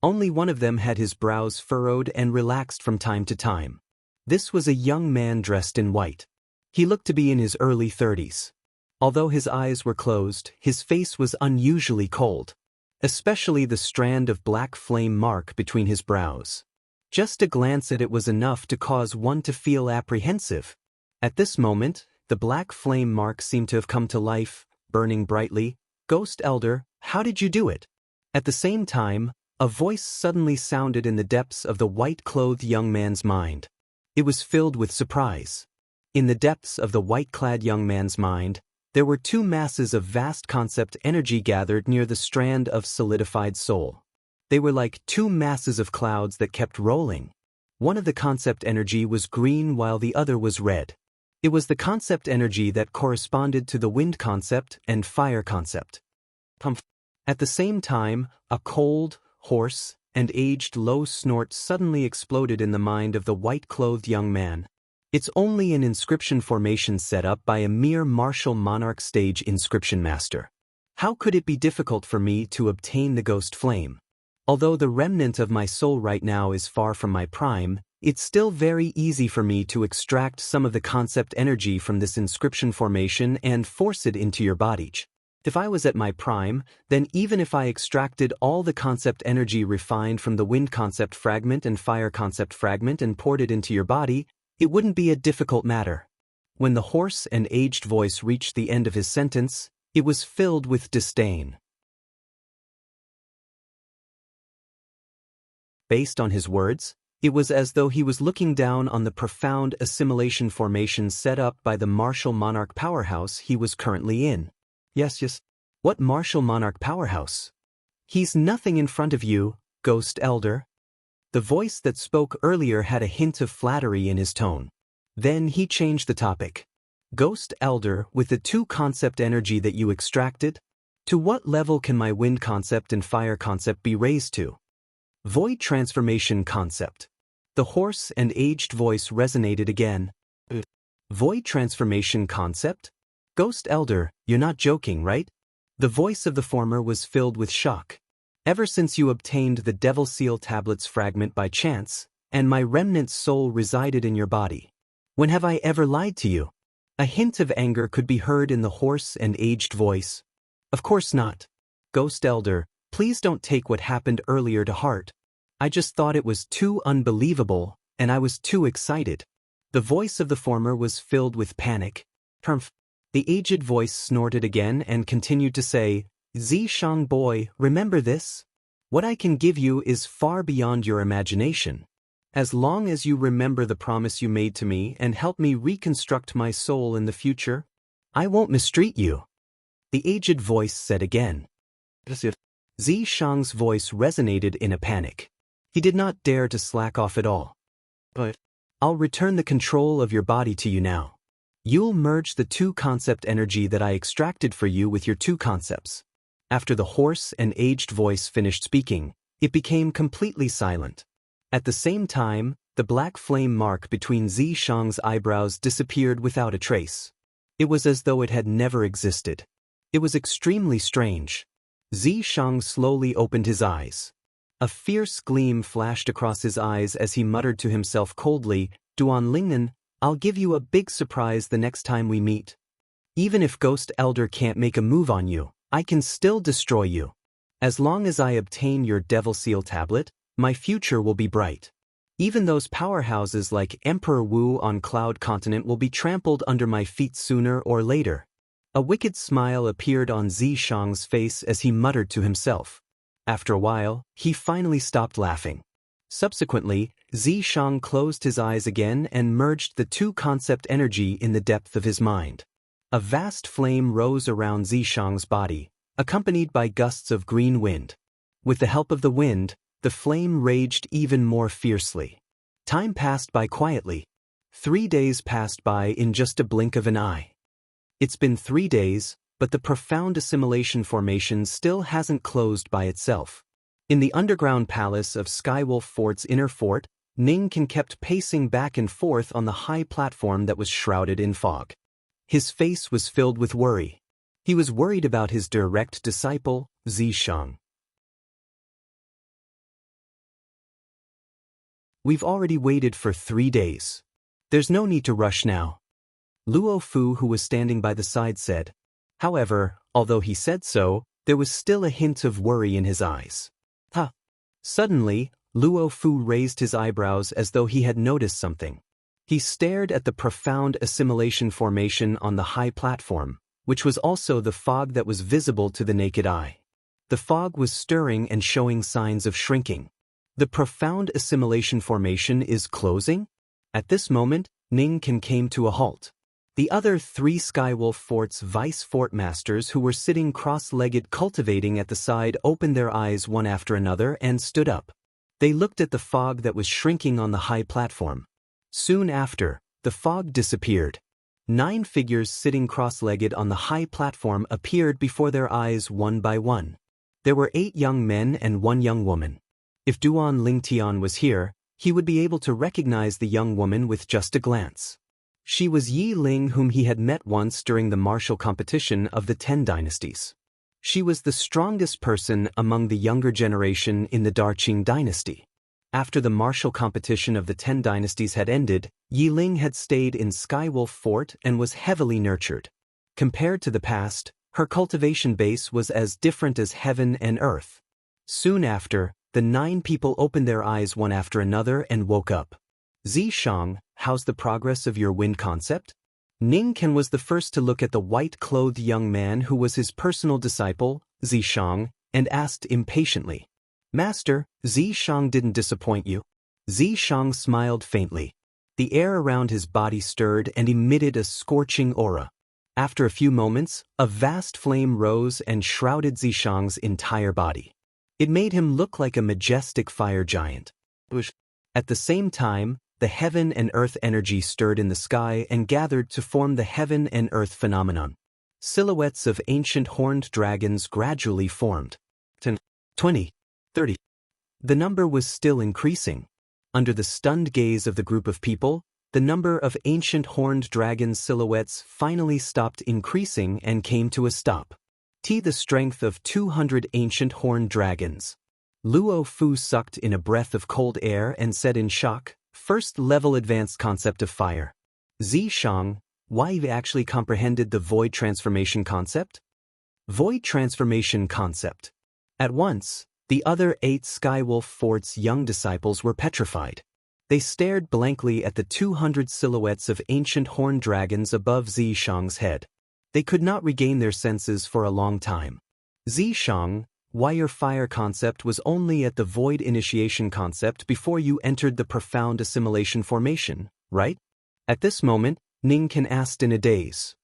Only one of them had his brows furrowed and relaxed from time to time. This was a young man dressed in white. He looked to be in his early 30s. Although his eyes were closed, his face was unusually cold, especially the strand of black flame mark between his brows. Just a glance at it was enough to cause one to feel apprehensive. At this moment, the black flame mark seemed to have come to life, burning brightly. "Ghost Elder, how did you do it?" At the same time, a voice suddenly sounded in the depths of the white-clothed young man's mind. It was filled with surprise. In the depths of the white-clad young man's mind, there were 2 masses of vast concept energy gathered near the strand of solidified soul. They were like 2 masses of clouds that kept rolling. One of the concept energy was green while the other was red. It was the concept energy that corresponded to the wind concept and fire concept. At the same time, a cold, hoarse, and aged low snort suddenly exploded in the mind of the white-clothed young man. "It's only an inscription formation set up by a mere martial monarch stage inscription master. How could it be difficult for me to obtain the ghost flame? Although the remnant of my soul right now is far from my prime, it's still very easy for me to extract some of the concept energy from this inscription formation and force it into your body. If I was at my prime, then even if I extracted all the concept energy refined from the wind concept fragment and fire concept fragment and poured it into your body, it wouldn't be a difficult matter." When the hoarse and aged voice reached the end of his sentence, it was filled with disdain. Based on his words, it was as though he was looking down on the profound assimilation formation set up by the martial monarch powerhouse he was currently in. Yes. What martial monarch powerhouse? "He's nothing in front of you, Ghost Elder." The voice that spoke earlier had a hint of flattery in his tone. Then he changed the topic. "Ghost Elder, with the 2 concept energy that you extracted, to what level can my wind concept and fire concept be raised to?" "Void transformation concept." The hoarse and aged voice resonated again. "Void transformation concept? Ghost Elder, you're not joking, right?" The voice of the former was filled with shock. "Ever since you obtained the Devil Seal Tablets fragment by chance, and my remnant soul resided in your body. When have I ever lied to you?" A hint of anger could be heard in the hoarse and aged voice. "Of course not. Ghost Elder, please don't take what happened earlier to heart. I just thought it was too unbelievable, and I was too excited." The voice of the former was filled with panic. "Humph." The aged voice snorted again and continued to say, "Zishang boy, remember this? What I can give you is far beyond your imagination. As long as you remember the promise you made to me and help me reconstruct my soul in the future, I won't mistreat you." The aged voice said again. Zishang's voice resonated in a panic. He did not dare to slack off at all. "But I'll return the control of your body to you now. You'll merge the 2 concept energy that I extracted for you with your 2 concepts." After the hoarse and aged voice finished speaking, it became completely silent. At the same time, the black flame mark between Zishang's eyebrows disappeared without a trace. It was as though it had never existed. It was extremely strange. Zishang slowly opened his eyes. A fierce gleam flashed across his eyes as he muttered to himself coldly, "Duan Lingnan, I'll give you a big surprise the next time we meet. Even if Ghost Elder can't make a move on you, I can still destroy you. As long as I obtain your Devil Seal Tablet, my future will be bright. Even those powerhouses like Emperor Wu on Cloud Continent will be trampled under my feet sooner or later." A wicked smile appeared on Zishang's face as he muttered to himself. After a while, he finally stopped laughing. Subsequently, Zishang closed his eyes again and merged the two concept energy in the depth of his mind. A vast flame rose around Zishang's body, accompanied by gusts of green wind. With the help of the wind, the flame raged even more fiercely. Time passed by quietly. 3 days passed by in just a blink of an eye. It's been 3 days, but the profound assimilation formation still hasn't closed by itself. In the underground palace of Skywolf Fort's inner fort, Ningkan kept pacing back and forth on the high platform that was shrouded in fog. His face was filled with worry. He was worried about his direct disciple, Zishang. We've already waited for 3 days. There's no need to rush now. Luo Fu, who was standing by the side, said. However, although he said so, there was still a hint of worry in his eyes. Huh. Suddenly, Luo Fu raised his eyebrows as though he had noticed something. He stared at the profound assimilation formation on the high platform, which was also the fog that was visible to the naked eye. The fog was stirring and showing signs of shrinking. The profound assimilation formation is closing? At this moment, Ningkan came to a halt. The other 3 Skywolf Fort's vice fort masters who were sitting cross-legged cultivating at the side opened their eyes one after another and stood up. They looked at the fog that was shrinking on the high platform. Soon after, the fog disappeared. 9 figures sitting cross-legged on the high platform appeared before their eyes one by one. There were 8 young men and 1 young woman. If Duan Lingtian was here, he would be able to recognize the young woman with just a glance. She was Yi Ling, whom he had met once during the martial competition of the 10 dynasties. She was the strongest person among the younger generation in the Darqing dynasty. After the martial competition of the 10 dynasties had ended, Yi Ling had stayed in Skywolf Fort and was heavily nurtured. Compared to the past, her cultivation base was as different as heaven and earth. Soon after, the 9 people opened their eyes one after another and woke up. Zishang, how's the progress of your wind concept? Ningkan was the first to look at the white-clothed young man who was his personal disciple, Zishang, and asked impatiently. Master, Zishang didn't disappoint you? Zishang smiled faintly. The air around his body stirred and emitted a scorching aura. After a few moments, a vast flame rose and shrouded Zishang's entire body. It made him look like a majestic fire giant. At the same time, the heaven and earth energy stirred in the sky and gathered to form the heaven and earth phenomenon. Silhouettes of ancient horned dragons gradually formed. 10, 20, 30. The number was still increasing. Under the stunned gaze of the group of people, the number of ancient horned dragon silhouettes finally stopped increasing and came to a stop. The strength of 200 ancient horned dragons. Luo Fu sucked in a breath of cold air and said in shock, First level advanced concept of fire. Zishang, why you actually comprehended the void transformation concept? Void transformation concept. At once, the other 8 Skywolf Fort's young disciples were petrified. They stared blankly at the 200 silhouettes of ancient horned dragons above Zishang's head. They could not regain their senses for a long time. Zishang, why your fire concept was only at the void initiation concept before you entered the profound assimilation formation, right? At this moment, Ningkan asked in a daze.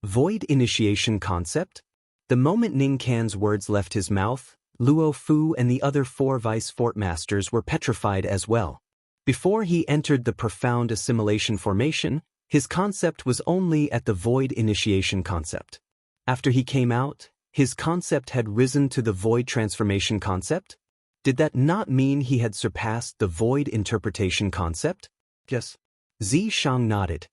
Void initiation concept? The moment Ningkan's words left his mouth, Luo Fu and the other 4 vice fort masters were petrified as well. Before he entered the profound assimilation formation, his concept was only at the void initiation concept. After he came out, his concept had risen to the void transformation concept? Did that not mean he had surpassed the void interpretation concept? Yes. Zishang nodded.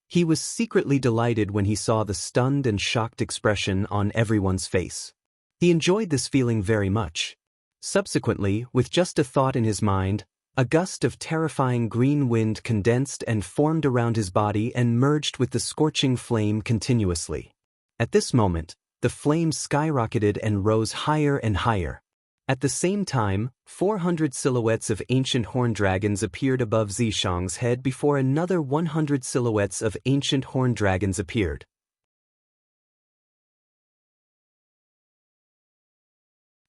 He was secretly delighted when he saw the stunned and shocked expression on everyone's face. He enjoyed this feeling very much. Subsequently, with just a thought in his mind, a gust of terrifying green wind condensed and formed around his body and merged with the scorching flame continuously. At this moment, the flame skyrocketed and rose higher and higher. At the same time, 400 silhouettes of ancient horned dragons appeared above Zishang's head before another 100 silhouettes of ancient horned dragons appeared.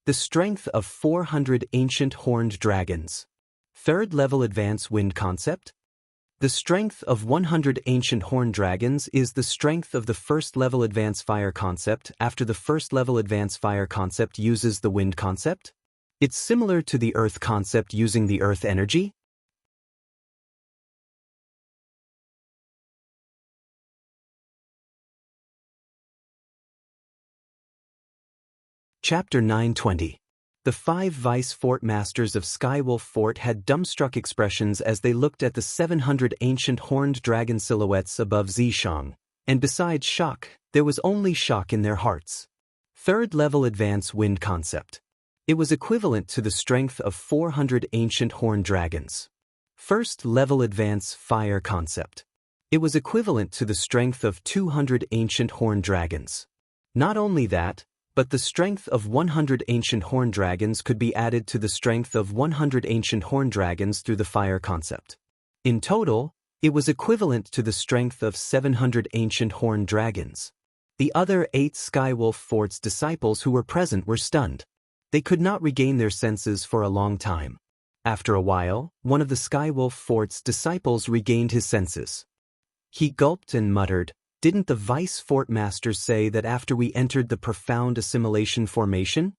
The strength of 400 ancient horned dragons. Third level advance wind concept? The strength of 100 ancient horned dragons is the strength of the first level advance fire concept after the first level advance fire concept uses the wind concept. It's similar to the earth concept using the earth energy. Chapter 920. The 5 vice fort masters of Skywolf Fort had dumbstruck expressions as they looked at the 700 ancient horned dragon silhouettes above Zishang, and besides shock, there was only shock in their hearts. Third level advance wind concept. It was equivalent to the strength of 400 ancient horned dragons. First level advance fire concept. It was equivalent to the strength of 200 ancient horned dragons. Not only that, but the strength of 100 ancient horned dragons could be added to the strength of 100 ancient horned dragons through the fire concept. In total, it was equivalent to the strength of 700 ancient horned dragons. The other 8 Skywolf Fort's disciples who were present were stunned. They could not regain their senses for a long time. After a while, one of the Skywolf Fort's disciples regained his senses. He gulped and muttered, "Didn't the Vice Fort Masters say that after we entered the profound assimilation formation?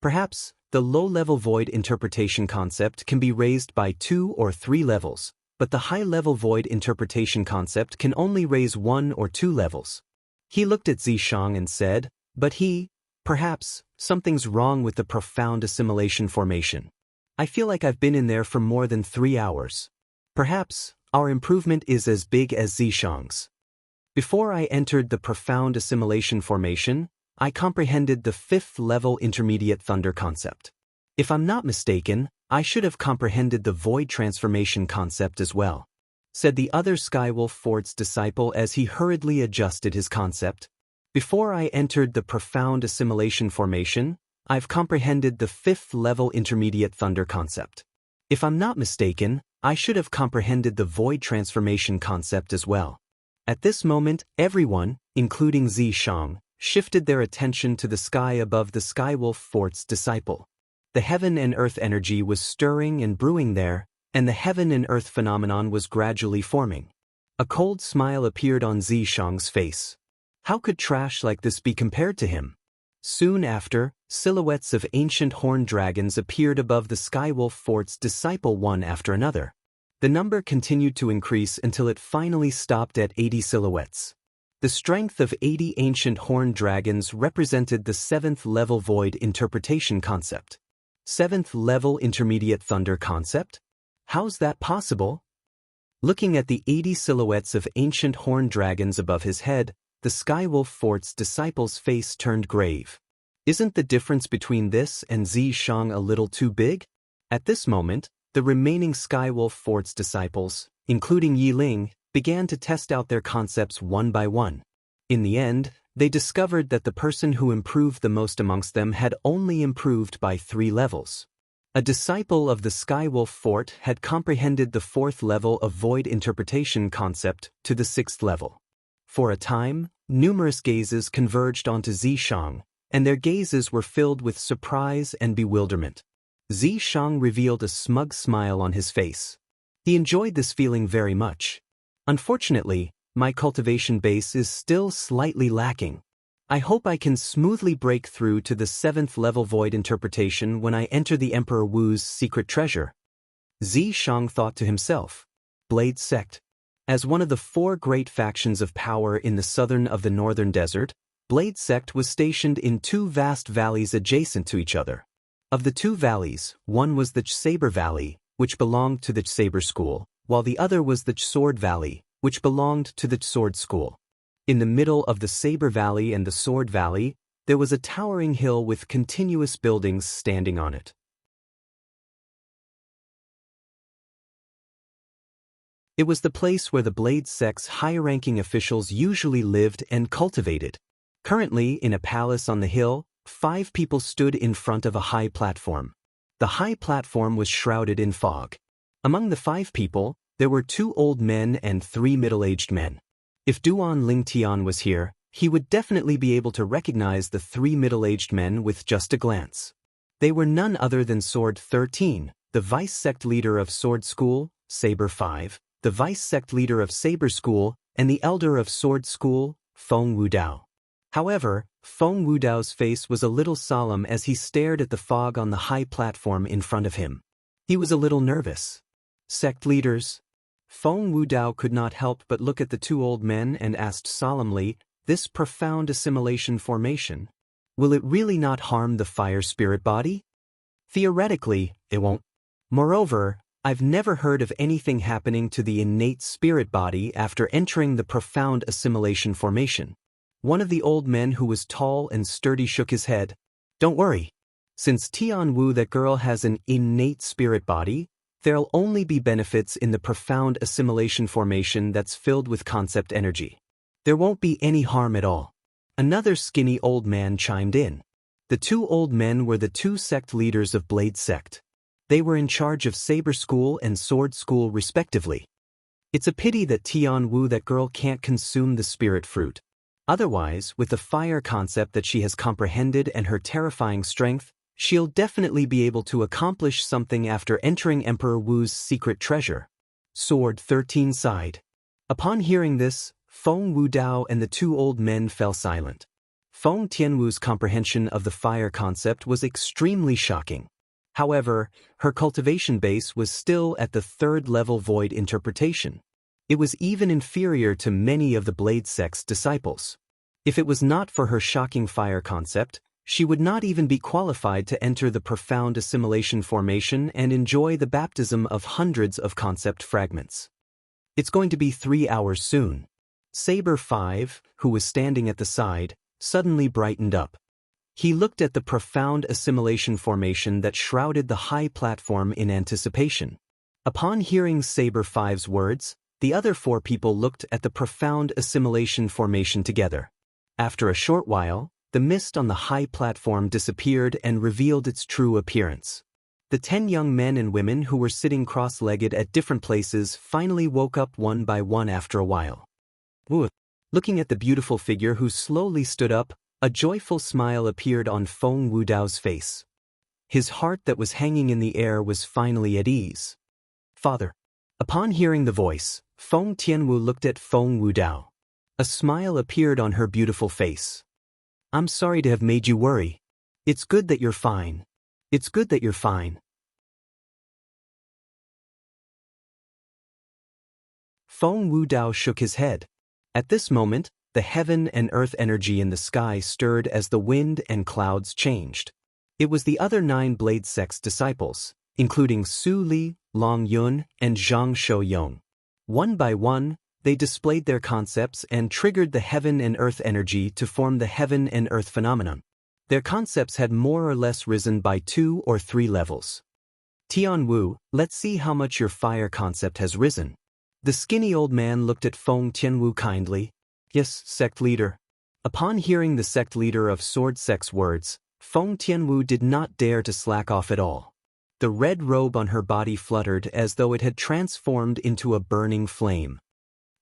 Perhaps, the low-level void interpretation concept can be raised by 2 or 3 levels, but the high-level void interpretation concept can only raise 1 or 2 levels." He looked at Zishang and said, "Perhaps, something's wrong with the profound assimilation formation. I feel like I've been in there for more than 3 hours. Perhaps, our improvement is as big as Zishang's. Before I entered the profound assimilation formation, I comprehended the 5th level intermediate thunder concept. If I'm not mistaken, I should have comprehended the void transformation concept as well," said the other Skywolf Fort's disciple as he hurriedly adjusted his concept. "Before I entered the profound assimilation formation, I've comprehended the 5th level intermediate thunder concept. If I'm not mistaken, I should have comprehended the void transformation concept as well." At this moment, everyone, including Zishang, shifted their attention to the sky above the Skywolf Fort's disciple. The heaven and earth energy was stirring and brewing there, and the heaven and earth phenomenon was gradually forming. A cold smile appeared on Zishang's face. How could trash like this be compared to him? Soon after, silhouettes of ancient horned dragons appeared above the Skywolf Fort's disciple one after another. The number continued to increase until it finally stopped at 80 silhouettes. The strength of 80 ancient horned dragons represented the 7th level void interpretation concept. 7th level intermediate thunder concept? How's that possible? Looking at the 80 silhouettes of ancient horned dragons above his head, the Skywolf Fort's disciple's face turned grave. Isn't the difference between this and Zishang a little too big? At this moment, the remaining Skywolf Fort's disciples, including Yi Ling, began to test out their concepts one by one. In the end, they discovered that the person who improved the most amongst them had only improved by 3 levels. A disciple of the Skywolf Fort had comprehended the 4th level of void interpretation concept to the 6th level. For a time, numerous gazes converged onto Zishang, and their gazes were filled with surprise and bewilderment. Zishang revealed a smug smile on his face. He enjoyed this feeling very much. "Unfortunately, my cultivation base is still slightly lacking. I hope I can smoothly break through to the 7th level void interpretation when I enter the Emperor Wu's secret treasure." Zishang thought to himself. Blade Sect. As one of the 4 great factions of power in the southern of the northern desert, Blade Sect was stationed in 2 vast valleys adjacent to each other. Of the 2 valleys, one was the Saber Valley, which belonged to the Saber School, while the other was the Sword Valley, which belonged to the Sword School. In the middle of the Saber Valley and the Sword Valley, there was a towering hill with continuous buildings standing on it. It was the place where the Blade Sect's high-ranking officials usually lived and cultivated. Currently, in a palace on the hill, 5 people stood in front of a high platform. The high platform was shrouded in fog. Among the 5 people, there were 2 old men and 3 middle-aged men. If Duan Lingtian was here, he would definitely be able to recognize the 3 middle-aged men with just a glance. They were none other than Sword 13, the vice sect leader of Sword School, Saber 5, the vice sect leader of Saber School, and the elder of Sword School, Feng Wudao. However, Feng Wudao's face was a little solemn as he stared at the fog on the high platform in front of him. He was a little nervous. Sect leaders? Feng Wudao could not help but look at the two old men and asked solemnly, "This profound assimilation formation, will it really not harm the fire spirit body?" Theoretically, it won't. Moreover, I've never heard of anything happening to the innate spirit body after entering the profound assimilation formation. One of the old men who was tall and sturdy shook his head. "Don't worry. Since Tianwu, that girl, has an innate spirit body, there'll only be benefits in the profound assimilation formation that's filled with concept energy. There won't be any harm at all." Another skinny old man chimed in. The two old men were the two sect leaders of Blade Sect. They were in charge of Saber School and Sword School respectively. It's a pity that Tianwu, that girl, can't consume the spirit fruit. Otherwise, with the fire concept that she has comprehended and her terrifying strength, she'll definitely be able to accomplish something after entering Emperor Wu's secret treasure. Sword 13 sighed. Upon hearing this, Feng Wudao and the two old men fell silent. Feng Tianwu's comprehension of the fire concept was extremely shocking. However, her cultivation base was still at the third-level void interpretation. It was even inferior to many of the Blade Sect's disciples. If it was not for her shocking fire concept, she would not even be qualified to enter the profound assimilation formation and enjoy the baptism of hundreds of concept fragments. It's going to be 3 hours soon. Saber 5, who was standing at the side, suddenly brightened up. He looked at the profound assimilation formation that shrouded the high platform in anticipation. Upon hearing Saber 5's words, the other 4 people looked at the profound assimilation formation together. After a short while, the mist on the high platform disappeared and revealed its true appearance. The 10 young men and women who were sitting cross-legged at different places finally woke up one by one after a while. Looking at the beautiful figure who slowly stood up, a joyful smile appeared on Feng Wudao's face. His heart that was hanging in the air was finally at ease. "Father." Upon hearing the voice, Feng Tianwu looked at Feng Wudao. A smile appeared on her beautiful face. "I'm sorry to have made you worry. It's good that you're fine. It's good that you're fine." Feng Wudao shook his head. At this moment, the heaven and earth energy in the sky stirred as the wind and clouds changed. It was the other 9 Blade Sect's disciples, including Su Li, Long Yun, and Zhang Shouyong. One by one, they displayed their concepts and triggered the heaven and earth energy to form the heaven and earth phenomenon. Their concepts had more or less risen by 2 or 3 levels. "Tianwu, let's see how much your fire concept has risen." The skinny old man looked at Feng Tianwu kindly. "Yes, sect leader." Upon hearing the sect leader of Sword Sect's words, Feng Tianwu did not dare to slack off at all. The red robe on her body fluttered as though it had transformed into a burning flame.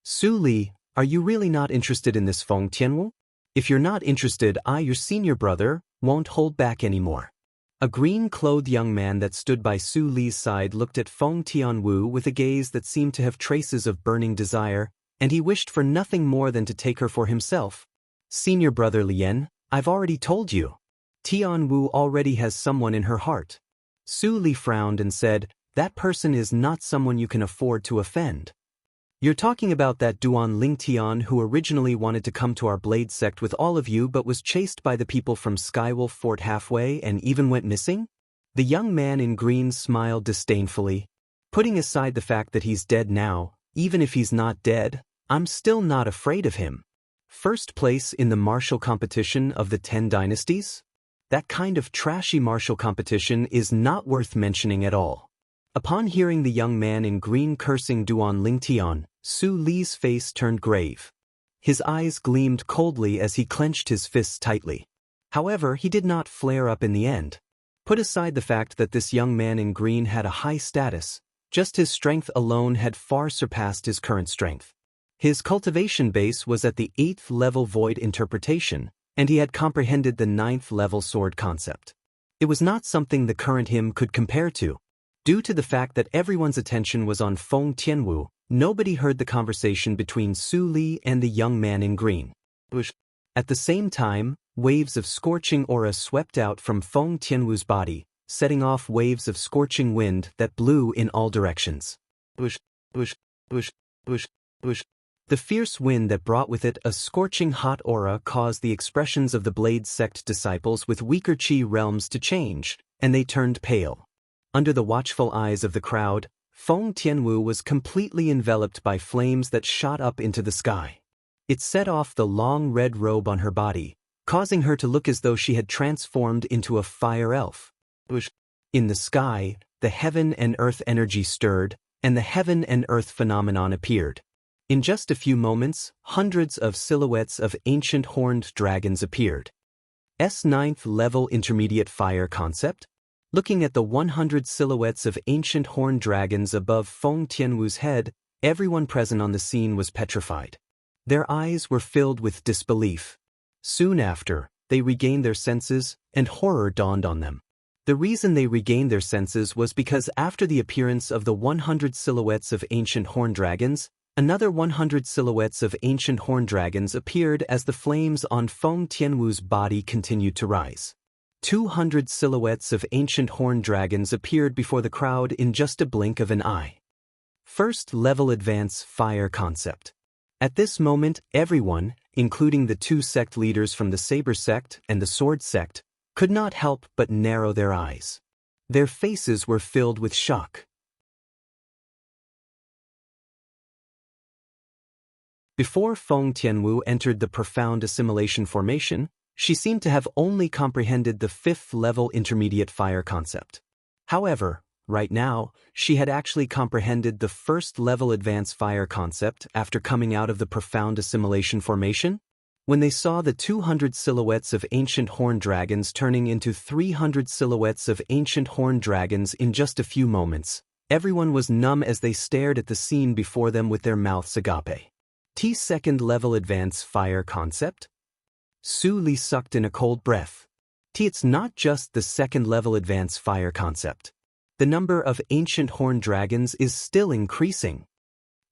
"Su Li, are you really not interested in this, Feng Tianwu? If you're not interested, I, your senior brother, won't hold back anymore." A green-clothed young man that stood by Su Li's side looked at Feng Tianwu with a gaze that seemed to have traces of burning desire, and he wished for nothing more than to take her for himself. "Senior brother Lien, I've already told you. Tianwu already has someone in her heart." Su Li frowned and said, "That person is not someone you can afford to offend." "You're talking about that Duan Lingtian who originally wanted to come to our Blade Sect with all of you but was chased by the people from Skywolf Fort halfway and even went missing?" The young man in green smiled disdainfully. "Putting aside the fact that he's dead now, even if he's not dead, I'm still not afraid of him. First place in the martial competition of the 10 dynasties? That kind of trashy martial competition is not worth mentioning at all." Upon hearing the young man in green cursing Duan Lingtian, Su Li's face turned grave. His eyes gleamed coldly as he clenched his fists tightly. However, he did not flare up in the end. Put aside the fact that this young man in green had a high status, just his strength alone had far surpassed his current strength. His cultivation base was at the 8th level void interpretation, and he had comprehended the 9th level sword concept. It was not something the current him could compare to. Due to the fact that everyone's attention was on Feng Tianwu, nobody heard the conversation between Su Li and the young man in green. At the same time, waves of scorching aura swept out from Feng Tianwu's body, setting off waves of scorching wind that blew in all directions. The fierce wind that brought with it a scorching hot aura caused the expressions of the Blade sect disciples with weaker Qi realms to change, and they turned pale. Under the watchful eyes of the crowd, Feng Tianwu was completely enveloped by flames that shot up into the sky. It set off the long red robe on her body, causing her to look as though she had transformed into a fire elf. In the sky, the heaven and earth energy stirred, and the heaven and earth phenomenon appeared. In just a few moments, hundreds of silhouettes of ancient horned dragons appeared. Ninth level intermediate fire concept? Looking at the 100 silhouettes of ancient horned dragons above Feng Tianwu's head, everyone present on the scene was petrified. Their eyes were filled with disbelief. Soon after, they regained their senses, and horror dawned on them. The reason they regained their senses was because after the appearance of the 100 silhouettes of ancient horned dragons, another 100 silhouettes of ancient horned dragons appeared as the flames on Feng Tianwu's body continued to rise. 200 silhouettes of ancient horned dragons appeared before the crowd in just a blink of an eye. First level advance fire concept. At this moment, everyone, including the two sect leaders from the Saber sect and the Sword sect, could not help but narrow their eyes. Their faces were filled with shock. Before Feng Tianwu entered the profound assimilation formation, she seemed to have only comprehended the 5th level intermediate fire concept. However, right now, she had actually comprehended the 1st level advanced fire concept after coming out of the profound assimilation formation. When they saw the 200 silhouettes of ancient horned dragons turning into 300 silhouettes of ancient horned dragons in just a few moments, everyone was numb as they stared at the scene before them with their mouths agape. Second level advance fire concept? Su Li sucked in a cold breath. It's not just the 2nd level advance fire concept. The number of ancient horned dragons is still increasing.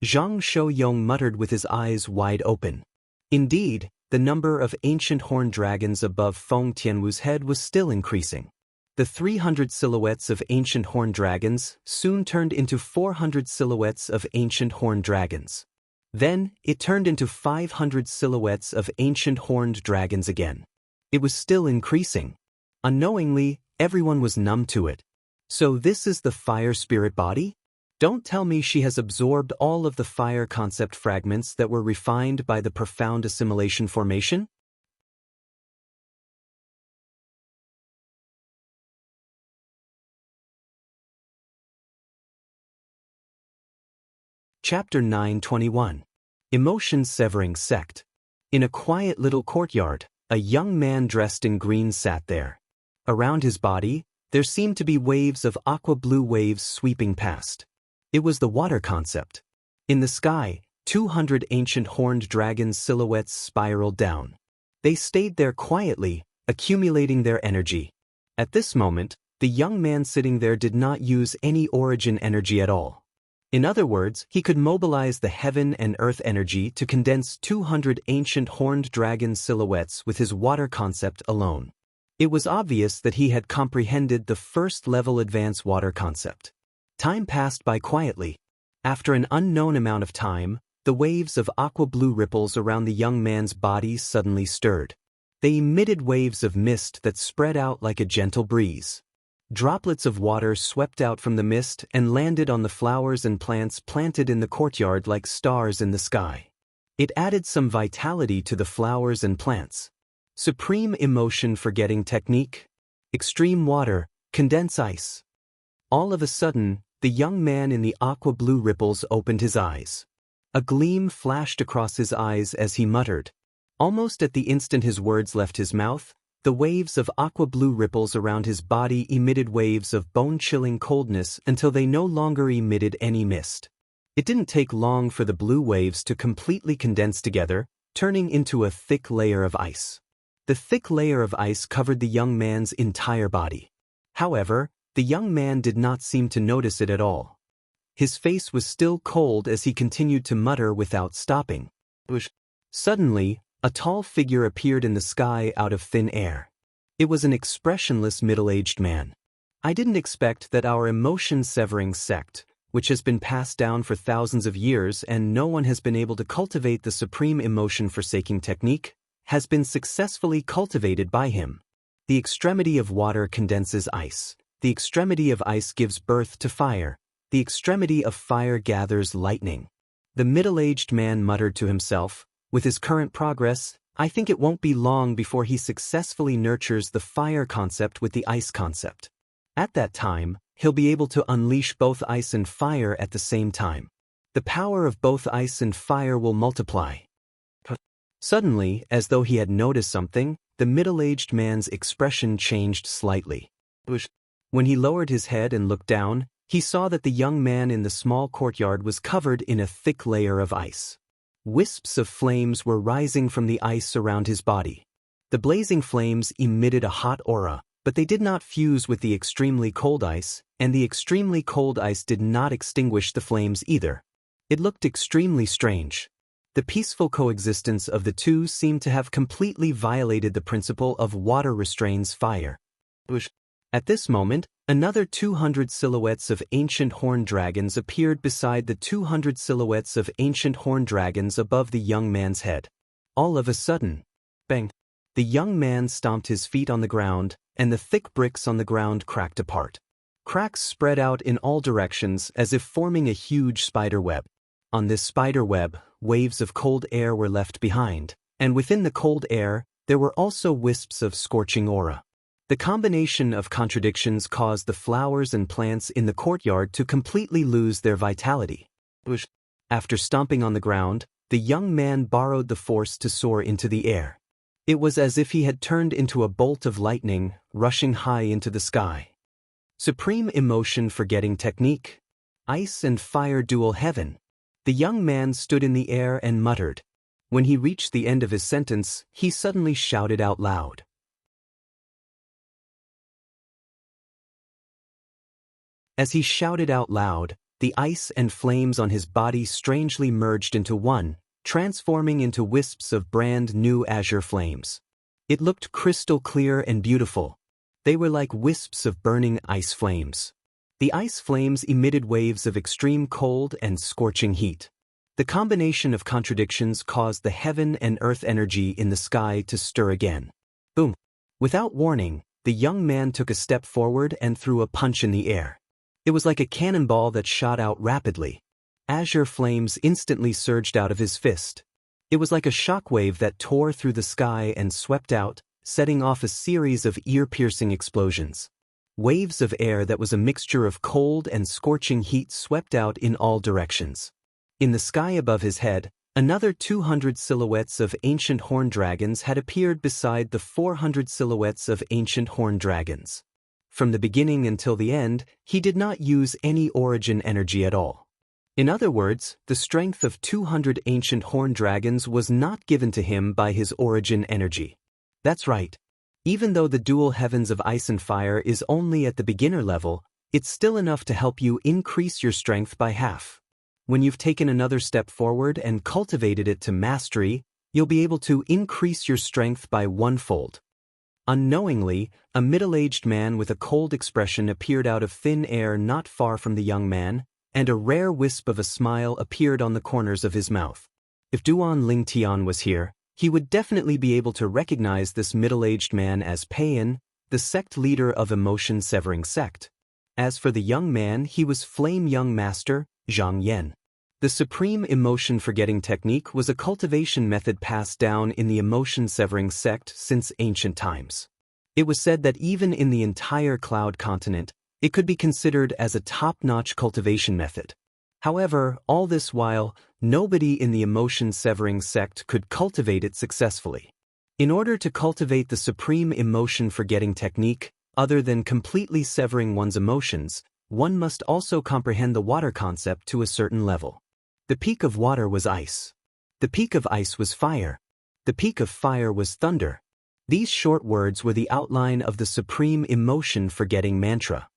Zhang Shouyong muttered with his eyes wide open. Indeed, the number of ancient horned dragons above Feng Tianwu's head was still increasing. The 300 silhouettes of ancient horned dragons soon turned into 400 silhouettes of ancient horned dragons. Then, it turned into 500 silhouettes of ancient horned dragons again. It was still increasing. Unknowingly, everyone was numb to it. So this is the fire spirit body? Don't tell me she has absorbed all of the fire concept fragments that were refined by the profound assimilation formation? Chapter 921. Emotion-Severing Sect. In a quiet little courtyard, a young man dressed in green sat there. Around his body, there seemed to be waves of aqua-blue waves sweeping past. It was the water concept. In the sky, 200 ancient horned dragons' silhouettes spiraled down. They stayed there quietly, accumulating their energy. At this moment, the young man sitting there did not use any origin energy at all. In other words, he could mobilize the heaven and earth energy to condense 200 ancient horned dragon silhouettes with his water concept alone. It was obvious that he had comprehended the 1st level advanced water concept. Time passed by quietly. After an unknown amount of time, the waves of aqua-blue ripples around the young man's body suddenly stirred. They emitted waves of mist that spread out like a gentle breeze. Droplets of water swept out from the mist and landed on the flowers and plants planted in the courtyard like stars in the sky. It added some vitality to the flowers and plants. Supreme emotion forgetting technique. Extreme water, condense ice. All of a sudden, the young man in the aqua-blue ripples opened his eyes. A gleam flashed across his eyes as he muttered. Almost at the instant his words left his mouth, the waves of aqua-blue ripples around his body emitted waves of bone-chilling coldness until they no longer emitted any mist. It didn't take long for the blue waves to completely condense together, turning into a thick layer of ice. The thick layer of ice covered the young man's entire body. However, The young man did not seem to notice it at all. His face was still cold as he continued to mutter without stopping. Suddenly, a tall figure appeared in the sky out of thin air. It was an expressionless middle-aged man. I didn't expect that our emotion-severing sect, which has been passed down for thousands of years and no one has been able to cultivate the supreme emotion-forsaking technique, has been successfully cultivated by him. The extremity of water condenses ice. The extremity of ice gives birth to fire. The extremity of fire gathers lightning. The middle-aged man muttered to himself, with his current progress, I think it won't be long before he successfully nurtures the fire concept with the ice concept. At that time, he'll be able to unleash both ice and fire at the same time. The power of both ice and fire will multiply. Suddenly, as though he had noticed something, the middle-aged man's expression changed slightly. When he lowered his head and looked down, he saw that the young man in the small courtyard was covered in a thick layer of ice. Wisps of flames were rising from the ice around his body. The blazing flames emitted a hot aura, but they did not fuse with the extremely cold ice, and the extremely cold ice did not extinguish the flames either. It looked extremely strange. The peaceful coexistence of the two seemed to have completely violated the principle of water restrains fire. At this moment, another 200 silhouettes of ancient horned dragons appeared beside the 200 silhouettes of ancient horned dragons above the young man's head. All of a sudden, bang! The young man stomped his feet on the ground, and the thick bricks on the ground cracked apart. Cracks spread out in all directions as if forming a huge spider web. On this spider web, waves of cold air were left behind, and within the cold air, there were also wisps of scorching aura. The combination of contradictions caused the flowers and plants in the courtyard to completely lose their vitality. After stomping on the ground, the young man borrowed the force to soar into the air. It was as if he had turned into a bolt of lightning, rushing high into the sky. Supreme emotion forgetting technique. Ice and fire dual heaven. The young man stood in the air and muttered. When he reached the end of his sentence, he suddenly shouted out loud. As he shouted out loud, the ice and flames on his body strangely merged into one, transforming into wisps of brand new azure flames. It looked crystal clear and beautiful. They were like wisps of burning ice flames. The ice flames emitted waves of extreme cold and scorching heat. The combination of contradictions caused the heaven and earth energy in the sky to stir again. Boom! Without warning, the young man took a step forward and threw a punch in the air. It was like a cannonball that shot out rapidly. Azure flames instantly surged out of his fist. It was like a shockwave that tore through the sky and swept out, setting off a series of ear-piercing explosions. Waves of air that was a mixture of cold and scorching heat swept out in all directions. In the sky above his head, another 200 silhouettes of ancient horned dragons had appeared beside the 400 silhouettes of ancient horned dragons. From the beginning until the end, he did not use any origin energy at all. In other words, the strength of 200 ancient horned dragons was not given to him by his origin energy. That's right. Even though the dual heavens of ice and fire is only at the beginner level, it's still enough to help you increase your strength by half. When you've taken another step forward and cultivated it to mastery, you'll be able to increase your strength by 1-fold. Unknowingly, a middle-aged man with a cold expression appeared out of thin air not far from the young man, and a rare wisp of a smile appeared on the corners of his mouth. If Duan Ling Tian was here, he would definitely be able to recognize this middle-aged man as Peiyan, the sect leader of emotion-severing sect. As for the young man, he was Flame Young Master, Zhang Yan. The supreme emotion-forgetting technique was a cultivation method passed down in the emotion-severing sect since ancient times. It was said that even in the entire Cloud continent, it could be considered as a top-notch cultivation method. However, all this while, nobody in the emotion-severing sect could cultivate it successfully. In order to cultivate the supreme emotion-forgetting technique, other than completely severing one's emotions, one must also comprehend the water concept to a certain level. The peak of water was ice. The peak of ice was fire. The peak of fire was thunder. These short words were the outline of the supreme emotion-forgetting mantra.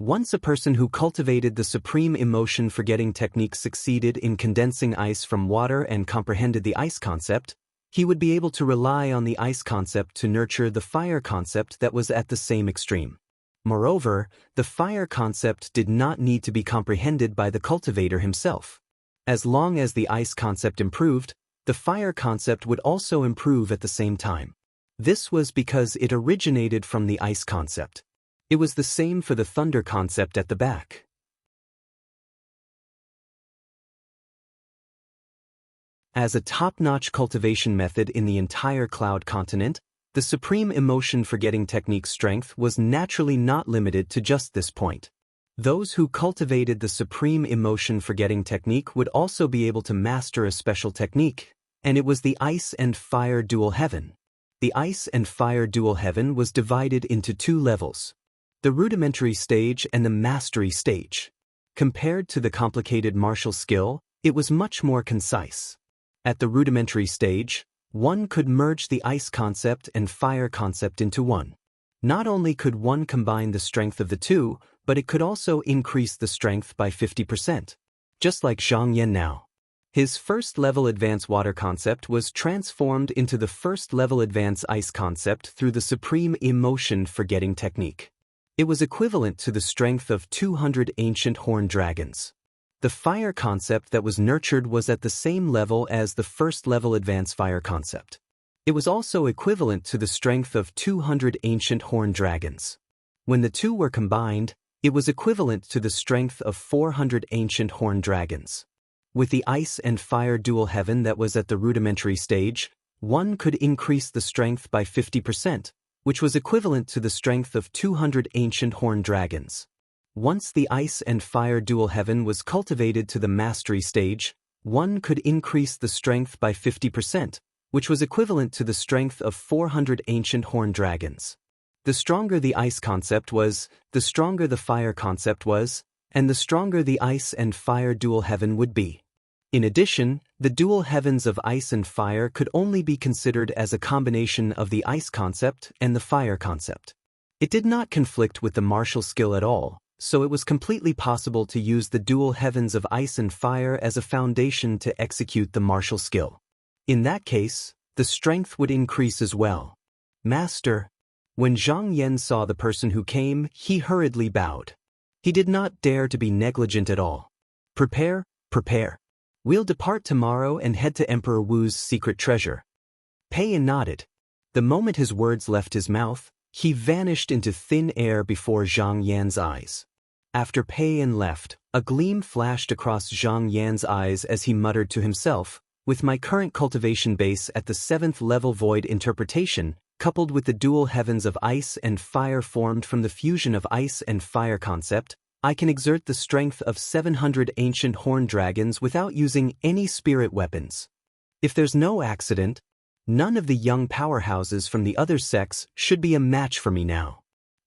Once a person who cultivated the supreme emotion-forgetting technique succeeded in condensing ice from water and comprehended the ice concept, he would be able to rely on the ice concept to nurture the fire concept that was at the same extreme. Moreover, the fire concept did not need to be comprehended by the cultivator himself. As long as the ice concept improved, the fire concept would also improve at the same time. This was because it originated from the ice concept. It was the same for the thunder concept at the back. As a top-notch cultivation method in the entire cloud continent, the supreme emotion-forgetting technique's strength was naturally not limited to just this point. Those who cultivated the supreme emotion-forgetting technique would also be able to master a special technique, and it was the ice and fire dual heaven. The ice and fire dual heaven was divided into two levels: the rudimentary stage and the mastery stage. Compared to the complicated martial skill, it was much more concise. At the rudimentary stage, one could merge the ice concept and fire concept into one. Not only could one combine the strength of the two, but it could also increase the strength by 50%. Just like Zhang Yan now. His first-level advanced water concept was transformed into the first-level advanced ice concept through the supreme emotion-forgetting technique. It was equivalent to the strength of 200 ancient horned dragons. The fire concept that was nurtured was at the same level as the first-level advanced fire concept. It was also equivalent to the strength of 200 ancient horned dragons. When the two were combined, it was equivalent to the strength of 400 ancient horned dragons. With the ice and fire dual heaven that was at the rudimentary stage, one could increase the strength by 50%, which was equivalent to the strength of 200 ancient horned dragons. Once the ice and fire dual heaven was cultivated to the mastery stage, one could increase the strength by 50%, which was equivalent to the strength of 400 ancient horned dragons. The stronger the ice concept was, the stronger the fire concept was, and the stronger the ice and fire dual heaven would be. In addition, the dual heavens of ice and fire could only be considered as a combination of the ice concept and the fire concept. It did not conflict with the martial skill at all, so it was completely possible to use the dual heavens of ice and fire as a foundation to execute the martial skill. In that case, the strength would increase as well. Master. When Zhang Yan saw the person who came, he hurriedly bowed. He did not dare to be negligent at all. Prepare, prepare. We'll depart tomorrow and head to Emperor Wu's secret treasure. Pei Yan nodded. The moment his words left his mouth, he vanished into thin air before Zhang Yan's eyes. After Pei Yan left, a gleam flashed across Zhang Yan's eyes as he muttered to himself, with my current cultivation base at the 7th level void interpretation, coupled with the dual heavens of ice and fire formed from the fusion of ice and fire concept, I can exert the strength of 700 ancient horned dragons without using any spirit weapons. If there's no accident, none of the young powerhouses from the other sects should be a match for me now.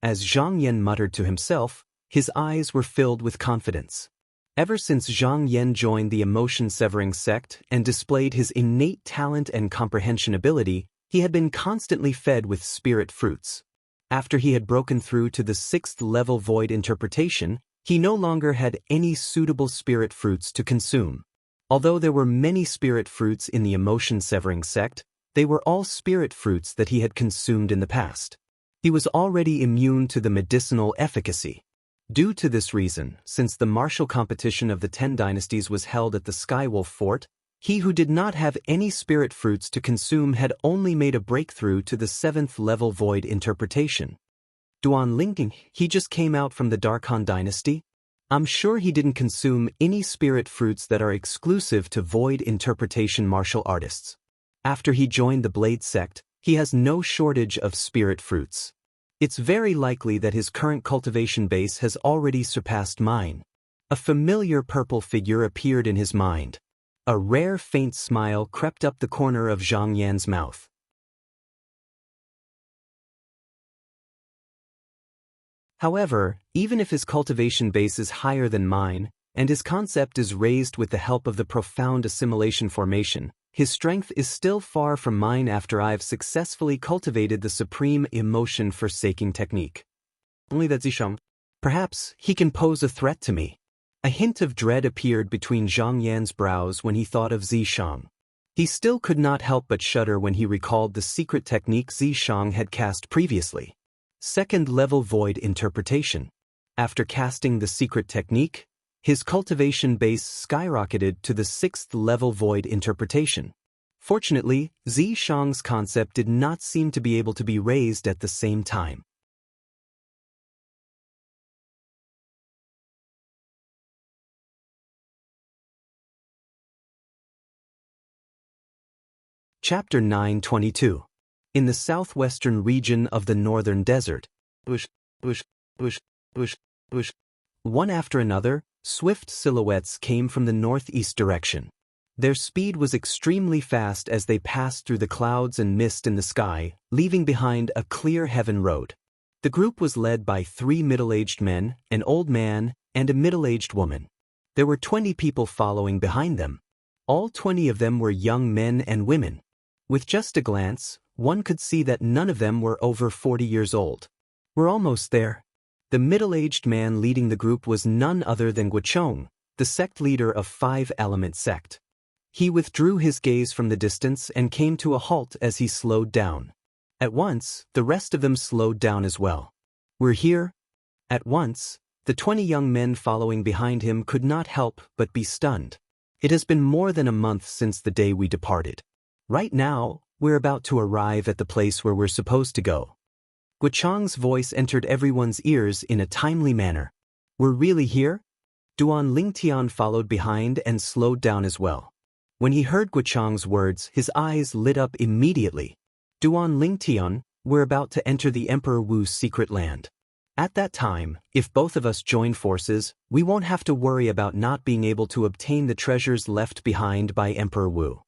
As Zhang Yan muttered to himself, his eyes were filled with confidence. Ever since Zhang Yan joined the emotion-severing sect and displayed his innate talent and comprehension ability, he had been constantly fed with spirit fruits. After he had broken through to the 6th level void interpretation, he no longer had any suitable spirit fruits to consume. Although there were many spirit fruits in the emotion-severing sect, they were all spirit fruits that he had consumed in the past. He was already immune to the medicinal efficacy. Due to this reason, since the martial competition of the 10 dynasties was held at the Skywolf Fort, he who did not have any spirit fruits to consume had only made a breakthrough to the 7th level void interpretation. Duan Linking, he just came out from the Darkhan dynasty? I'm sure he didn't consume any spirit fruits that are exclusive to void interpretation martial artists. After he joined the Blade sect, he has no shortage of spirit fruits. It's very likely that his current cultivation base has already surpassed mine. A familiar purple figure appeared in his mind. A rare faint smile crept up the corner of Zhang Yan's mouth. However, even if his cultivation base is higher than mine, and his concept is raised with the help of the profound assimilation formation, his strength is still far from mine after I've successfully cultivated the supreme emotion-forsaking technique. Only that Zisham. Perhaps he can pose a threat to me. A hint of dread appeared between Zhang Yan's brows when he thought of Zishang. He still could not help but shudder when he recalled the secret technique Zishang had cast previously. Second-level void interpretation. After casting the secret technique, his cultivation base skyrocketed to the 6th-level void interpretation. Fortunately, Zishang's concept did not seem to be able to be raised at the same time. Chapter 922. In the southwestern region of the northern desert, bush. One after another, swift silhouettes came from the northeast direction. Their speed was extremely fast as they passed through the clouds and mist in the sky, leaving behind a clear heaven road. The group was led by 3 middle-aged men, an old man, and a middle-aged woman. There were 20 people following behind them. All 20 of them were young men and women. With just a glance, one could see that none of them were over 40 years old. We're almost there. The middle-aged man leading the group was none other than Guochong, the sect leader of 5-element sect. He withdrew his gaze from the distance and came to a halt as he slowed down. At once, the rest of them slowed down as well. We're here? At once, the 20 young men following behind him could not help but be stunned. It has been more than a month since the day we departed. Right now, we're about to arrive at the place where we're supposed to go. Guochong's voice entered everyone's ears in a timely manner. We're really here? Duan Lingtian followed behind and slowed down as well. When he heard Guochong's words, his eyes lit up immediately. Duan Lingtian, we're about to enter the Emperor Wu's secret land. At that time, if both of us join forces, we won't have to worry about not being able to obtain the treasures left behind by Emperor Wu.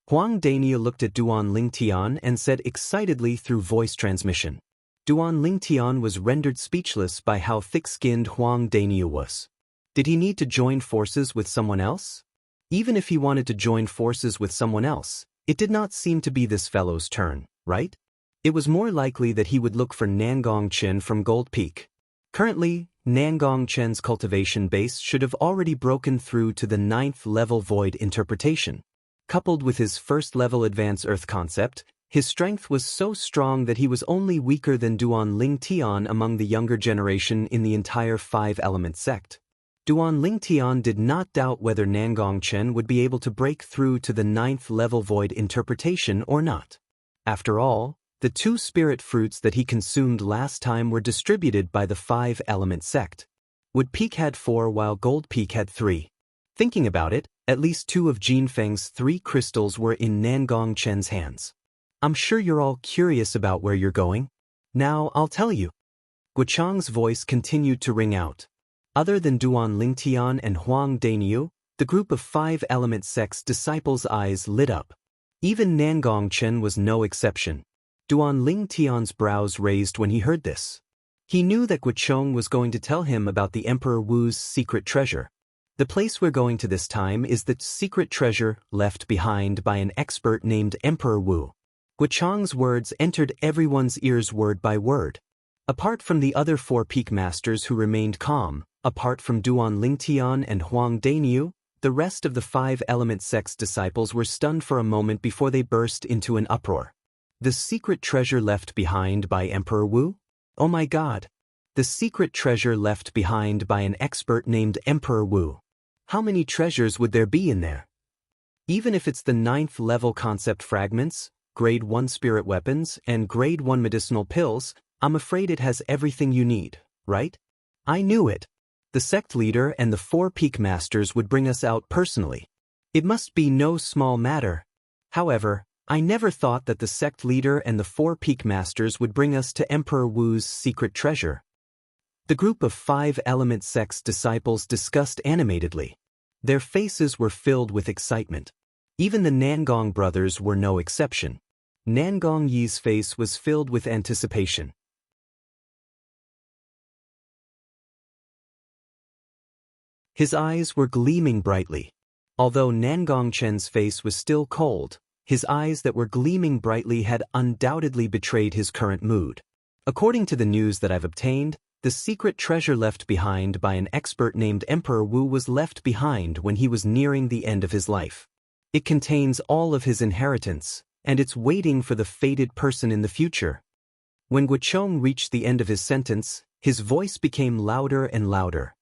Huang Daniel looked at Duan Lingtian and said excitedly through voice transmission. Duan Lingtian was rendered speechless by how thick-skinned Huang Daniel was. Did he need to join forces with someone else? Even if he wanted to join forces with someone else, it did not seem to be this fellow's turn, right? It was more likely that he would look for Nangong Chen from Gold Peak. Currently, Nangong Chen's cultivation base should have already broken through to the 9th-level void interpretation. Coupled with his 1st-level advanced earth concept, his strength was so strong that he was only weaker than Duan Lingtian among the younger generation in the entire 5-element sect. Duan Lingtian did not doubt whether Nangong Chen would be able to break through to the 9th-level void interpretation or not. After all, the 2 spirit fruits that he consumed last time were distributed by the 5-element sect. Wood Peak had 4 while Gold Peak had 3. Thinking about it, at least 2 of Jin Feng's 3 crystals were in Nangong Chen's hands. I'm sure you're all curious about where you're going. Now I'll tell you. Guochong's voice continued to ring out. Other than Duan Lingtian and Huang Daniel, the group of 5-element sect's disciples' eyes lit up. Even Nangong Chen was no exception. Duan Lingtian's brows raised when he heard this. He knew that Guochong was going to tell him about the Emperor Wu's secret treasure. The place we're going to this time is the secret treasure left behind by an expert named Emperor Wu. Guochong's words entered everyone's ears word by word. Apart from the other 4 peak masters who remained calm, apart from Duan Lingtian and Huang Daniel, the rest of the 5-element sect's disciples were stunned for a moment before they burst into an uproar. The secret treasure left behind by Emperor Wu? Oh my God! The secret treasure left behind by an expert named Emperor Wu. How many treasures would there be in there? Even if it's the 9th-level concept fragments, Grade 1 spirit weapons, and Grade 1 medicinal pills, I'm afraid it has everything you need, right? I knew it. The sect leader and the 4 peak masters would bring us out personally. It must be no small matter. However, I never thought that the sect leader and the 4 peak masters would bring us to Emperor Wu's secret treasure. The group of 5-element sect's disciples discussed animatedly. Their faces were filled with excitement. Even the Nangong brothers were no exception. Nangong Yi's face was filled with anticipation. His eyes were gleaming brightly. Although Nangong Chen's face was still cold, his eyes that were gleaming brightly had undoubtedly betrayed his current mood. According to the news that I've obtained, the secret treasure left behind by an expert named Emperor Wu was left behind when he was nearing the end of his life. It contains all of his inheritance, and it's waiting for the fated person in the future. When Guocheng reached the end of his sentence, his voice became louder and louder.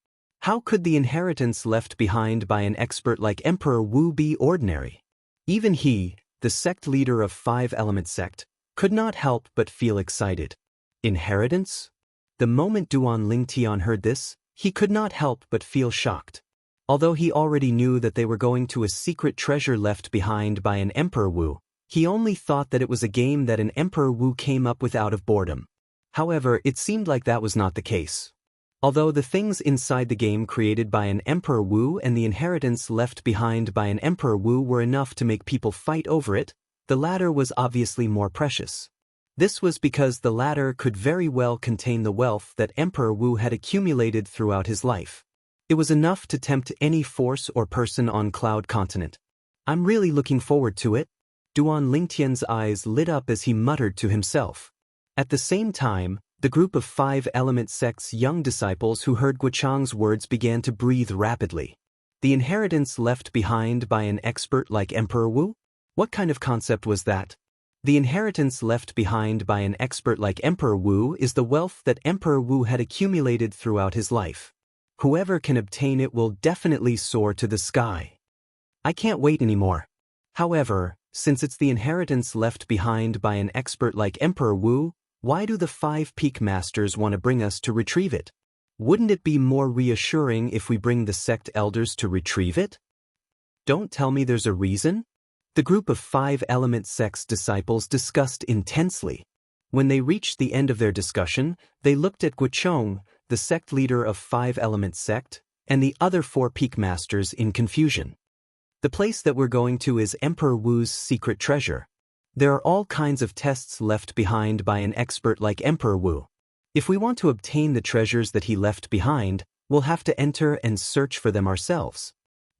How could the inheritance left behind by an expert like Emperor Wu be ordinary? Even he, the sect leader of 5-element sect, could not help but feel excited. Inheritance? The moment Duan Lingtian heard this, he could not help but feel shocked. Although he already knew that they were going to a secret treasure left behind by an Emperor Wu, he only thought that it was a game that an Emperor Wu came up with out of boredom. However, it seemed like that was not the case. Although the things inside the game created by an Emperor Wu and the inheritance left behind by an Emperor Wu were enough to make people fight over it, the latter was obviously more precious. This was because the latter could very well contain the wealth that Emperor Wu had accumulated throughout his life. It was enough to tempt any force or person on Cloud Continent. I'm really looking forward to it. Duan Lingtian's eyes lit up as he muttered to himself. At the same time, the group of 5-element sect's young disciples who heard Guocheng's words began to breathe rapidly. The inheritance left behind by an expert like Emperor Wu? What kind of concept was that? The inheritance left behind by an expert like Emperor Wu is the wealth that Emperor Wu had accumulated throughout his life. Whoever can obtain it will definitely soar to the sky. I can't wait anymore. However, since it's the inheritance left behind by an expert like Emperor Wu, why do the 5 Peak Masters want to bring us to retrieve it? Wouldn't it be more reassuring if we bring the sect elders to retrieve it? Don't tell me there's a reason? The group of 5-element sect's disciples discussed intensely. When they reached the end of their discussion, they looked at Guocheng, the sect leader of 5-element sect, and the other 4 Peak Masters in confusion. The place that we're going to is Emperor Wu's secret treasure. There are all kinds of tests left behind by an expert like Emperor Wu. If we want to obtain the treasures that he left behind, we'll have to enter and search for them ourselves.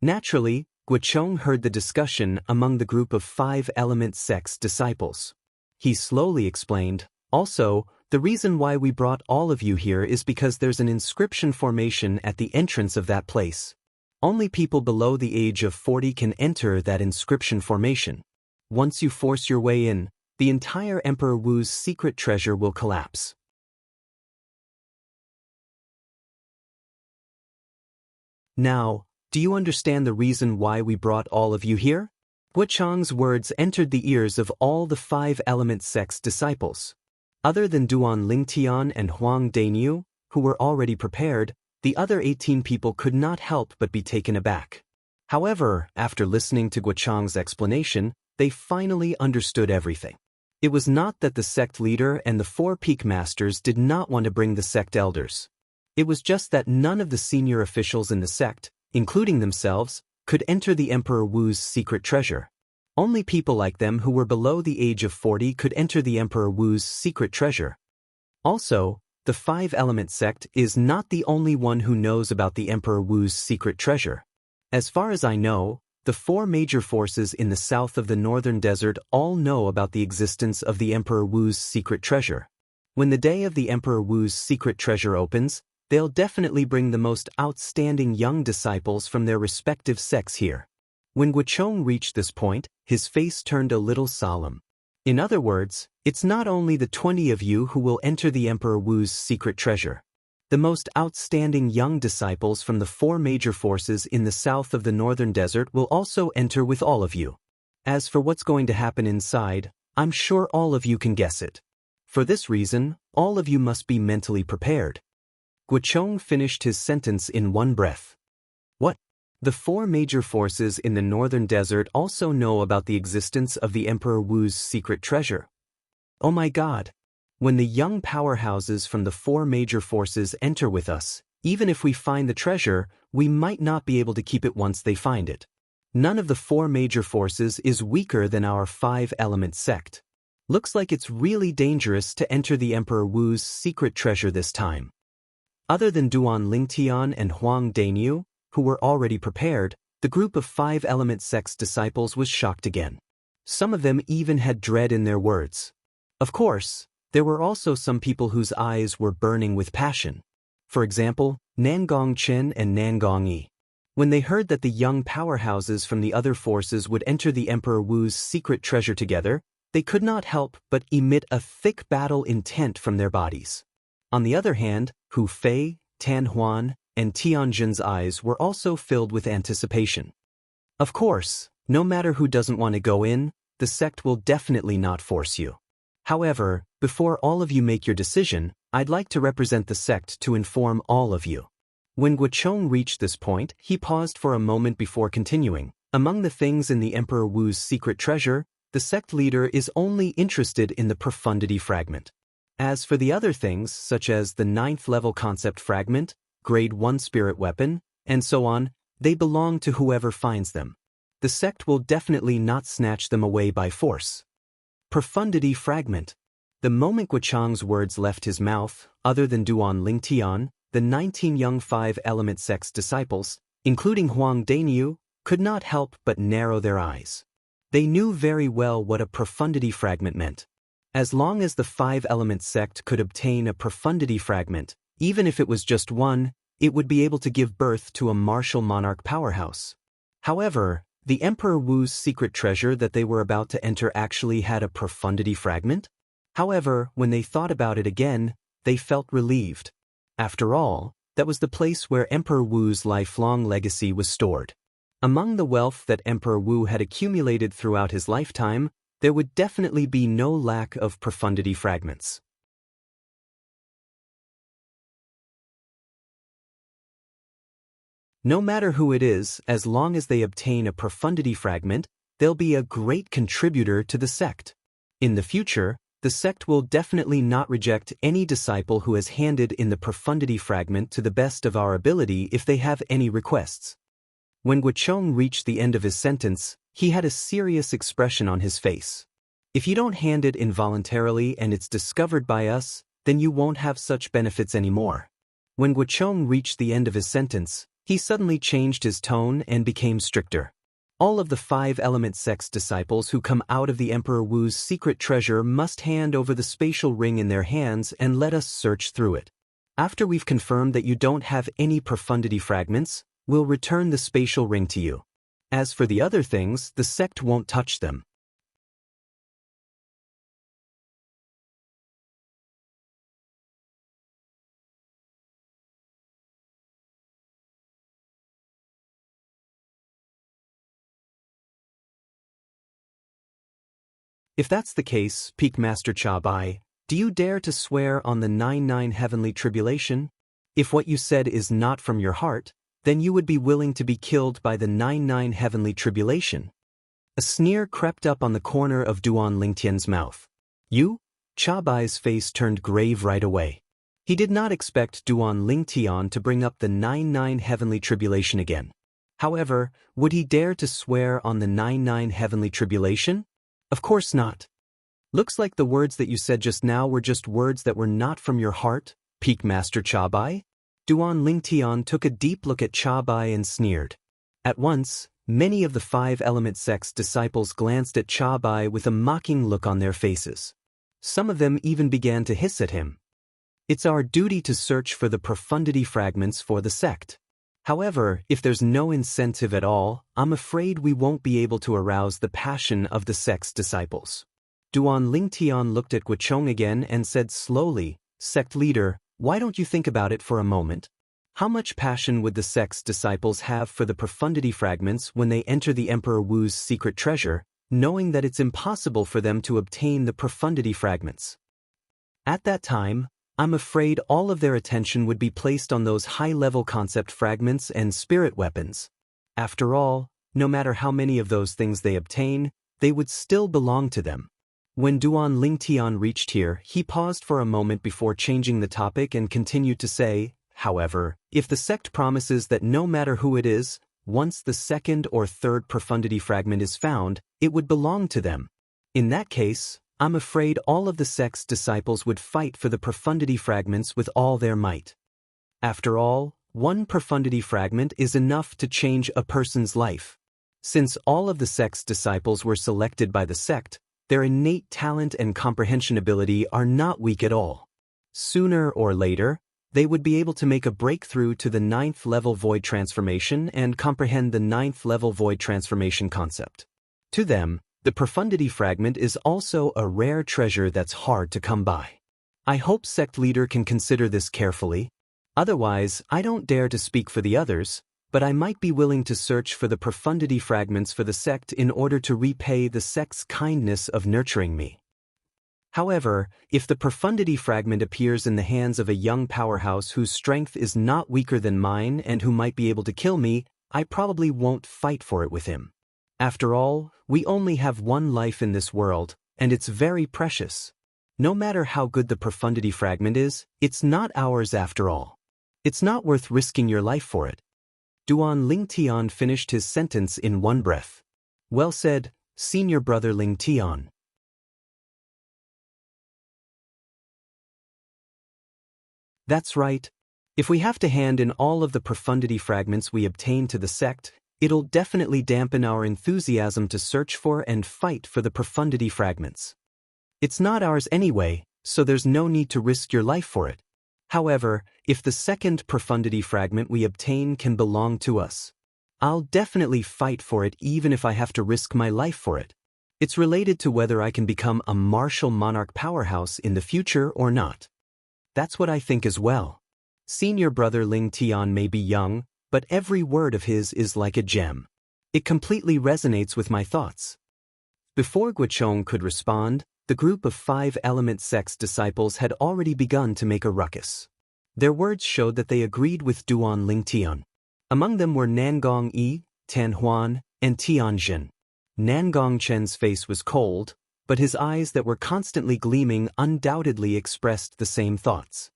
Naturally, Guocheng heard the discussion among the group of 5-element sect's disciples. He slowly explained, also, the reason why we brought all of you here is because there's an inscription formation at the entrance of that place. Only people below the age of 40 can enter that inscription formation. Once you force your way in, the entire Emperor Wu's secret treasure will collapse. Now, do you understand the reason why we brought all of you here? Guocheng's words entered the ears of all the 5-element sect's disciples. Other than Duan Lingtian and Huang Dainiu, who were already prepared, the other 18 people could not help but be taken aback. However, after listening to Guocheng's explanation, they finally understood everything. It was not that the sect leader and the 4 Peak Masters did not want to bring the sect elders. It was just that none of the senior officials in the sect, including themselves, could enter the Emperor Wu's secret treasure. Only people like them who were below the age of 40 could enter the Emperor Wu's secret treasure. Also, the 5-element sect is not the only one who knows about the Emperor Wu's secret treasure. As far as I know, the 4 major forces in the south of the northern desert all know about the existence of the Emperor Wu's secret treasure. When the day of the Emperor Wu's secret treasure opens, they'll definitely bring the most outstanding young disciples from their respective sects here. When Guocheng reached this point, his face turned a little solemn. In other words, it's not only the 20 of you who will enter the Emperor Wu's secret treasure. The most outstanding young disciples from the 4 major forces in the south of the northern desert will also enter with all of you. As for what's going to happen inside, I'm sure all of you can guess it. For this reason, all of you must be mentally prepared. Guocheng finished his sentence in one breath. What? The 4 major forces in the northern desert also know about the existence of the Emperor Wu's secret treasure. Oh my God! When the young powerhouses from the 4 major forces enter with us, even if we find the treasure, we might not be able to keep it once they find it. None of the 4 major forces is weaker than our 5-element sect. Looks like it's really dangerous to enter the Emperor Wu's secret treasure this time. Other than Duan Lingtian and Huang Dainiu, who were already prepared, the group of 5-element sect's disciples was shocked again. Some of them even had dread in their words. Of course, there were also some people whose eyes were burning with passion. for example, Nangong Chen and Nangong Yi. When they heard that the young powerhouses from the other forces would enter the Emperor Wu's secret treasure together, they could not help but emit a thick battle intent from their bodies. On the other hand, Hu Fei, Tan Huan, and Tianjin's eyes were also filled with anticipation. Of course, no matter who doesn't want to go in, the sect will definitely not force you. However, before all of you make your decision, I'd like to represent the sect to inform all of you. When Guochong reached this point, he paused for a moment before continuing. Among the things in the Emperor Wu's secret treasure, the sect leader is only interested in the profundity fragment. As for the other things, such as the 9th level concept fragment, grade 1 spirit weapon, and so on, they belong to whoever finds them. The sect will definitely not snatch them away by force. Profundity fragment. The moment Guochang's words left his mouth, other than Duan Lingtian, the 19 young 5-element sect's disciples, including Huang Dainyu, could not help but narrow their eyes. They knew very well what a profundity fragment meant. As long as the 5-element sect could obtain a profundity fragment, even if it was just one, it would be able to give birth to a martial monarch powerhouse. However, the Emperor Wu's secret treasure that they were about to enter actually had a profundity fragment. However, when they thought about it again, they felt relieved. After all, that was the place where Emperor Wu's lifelong legacy was stored. Among the wealth that Emperor Wu had accumulated throughout his lifetime, there would definitely be no lack of profundity fragments. No matter who it is, as long as they obtain a profundity fragment, they'll be a great contributor to the sect. In the future, the sect will definitely not reject any disciple who has handed in the profundity fragment to the best of our ability if they have any requests. When Guochong reached the end of his sentence, he had a serious expression on his face. If you don't hand it involuntarily and it's discovered by us, then you won't have such benefits anymore. When Guochong reached the end of his sentence, he suddenly changed his tone and became stricter. All of the 5-element sect's disciples who come out of the Emperor Wu's secret treasure must hand over the spatial ring in their hands and let us search through it. After we've confirmed that you don't have any profundity fragments, we'll return the spatial ring to you. As for the other things, the sect won't touch them. If that's the case, Peak Master Cha Bai, do you dare to swear on the 99 heavenly tribulation? If what you said is not from your heart, then you would be willing to be killed by the 99 heavenly tribulation. A sneer crept up on the corner of Duan Lingtian's mouth. You? Cha Bai's face turned grave right away. He did not expect Duan Lingtian to bring up the 99 heavenly tribulation again. However, would he dare to swear on the 99 heavenly tribulation? Of course not. Looks like the words that you said just now were just words that were not from your heart, Peak Master Cha Bai. Duan Lingtian took a deep look at Cha Bai and sneered. At once, many of the 5-element sect's disciples glanced at Cha Bai with a mocking look on their faces. Some of them even began to hiss at him. It's our duty to search for the profundity fragments for the sect. However, if there's no incentive at all, I'm afraid we won't be able to arouse the passion of the sect's disciples. Duan Lingtian looked at Guochong again and said slowly, Sect leader, why don't you think about it for a moment? How much passion would the sect's disciples have for the profundity fragments when they enter the Emperor Wu's secret treasure, knowing that it's impossible for them to obtain the profundity fragments? At that time, I'm afraid all of their attention would be placed on those high-level concept fragments and spirit weapons. After all, no matter how many of those things they obtain, they would still belong to them. When Duan Lingtian reached here, he paused for a moment before changing the topic and continued to say, however, if the sect promises that no matter who it is, once the 2nd or 3rd profundity fragment is found, it would belong to them. In that case, I'm afraid all of the sect's disciples would fight for the profundity fragments with all their might. After all, one profundity fragment is enough to change a person's life. Since all of the sect's disciples were selected by the sect, their innate talent and comprehension ability are not weak at all. Sooner or later, they would be able to make a breakthrough to the 9th level void transformation and comprehend the 9th level void transformation concept. To them, the profundity fragment is also a rare treasure that's hard to come by. I hope sect leader can consider this carefully. Otherwise, I don't dare to speak for the others, but I might be willing to search for the profundity fragments for the sect in order to repay the sect's kindness of nurturing me. However, if the profundity fragment appears in the hands of a young powerhouse whose strength is not weaker than mine and who might be able to kill me, I probably won't fight for it with him. After all, we only have one life in this world, and it's very precious. No matter how good the profundity fragment is, it's not ours after all. It's not worth risking your life for it. Duan Lingtian finished his sentence in one breath. Well said, senior brother Lingtian. That's right. If we have to hand in all of the profundity fragments we obtain to the sect, it'll definitely dampen our enthusiasm to search for and fight for the profundity fragments. It's not ours anyway, so there's no need to risk your life for it. However, if the second profundity fragment we obtain can belong to us, I'll definitely fight for it even if I have to risk my life for it. It's related to whether I can become a martial monarch powerhouse in the future or not. That's what I think as well. Senior brother Ling Tian may be young, but every word of his is like a gem. It completely resonates with my thoughts. Before Guochong could respond, the group of 5 Element Sect's disciples had already begun to make a ruckus. Their words showed that they agreed with Duan Lingtian. Among them were Nangong Yi, Tan Huan, and Tianjin. Nangong Chen's face was cold, but his eyes that were constantly gleaming undoubtedly expressed the same thoughts.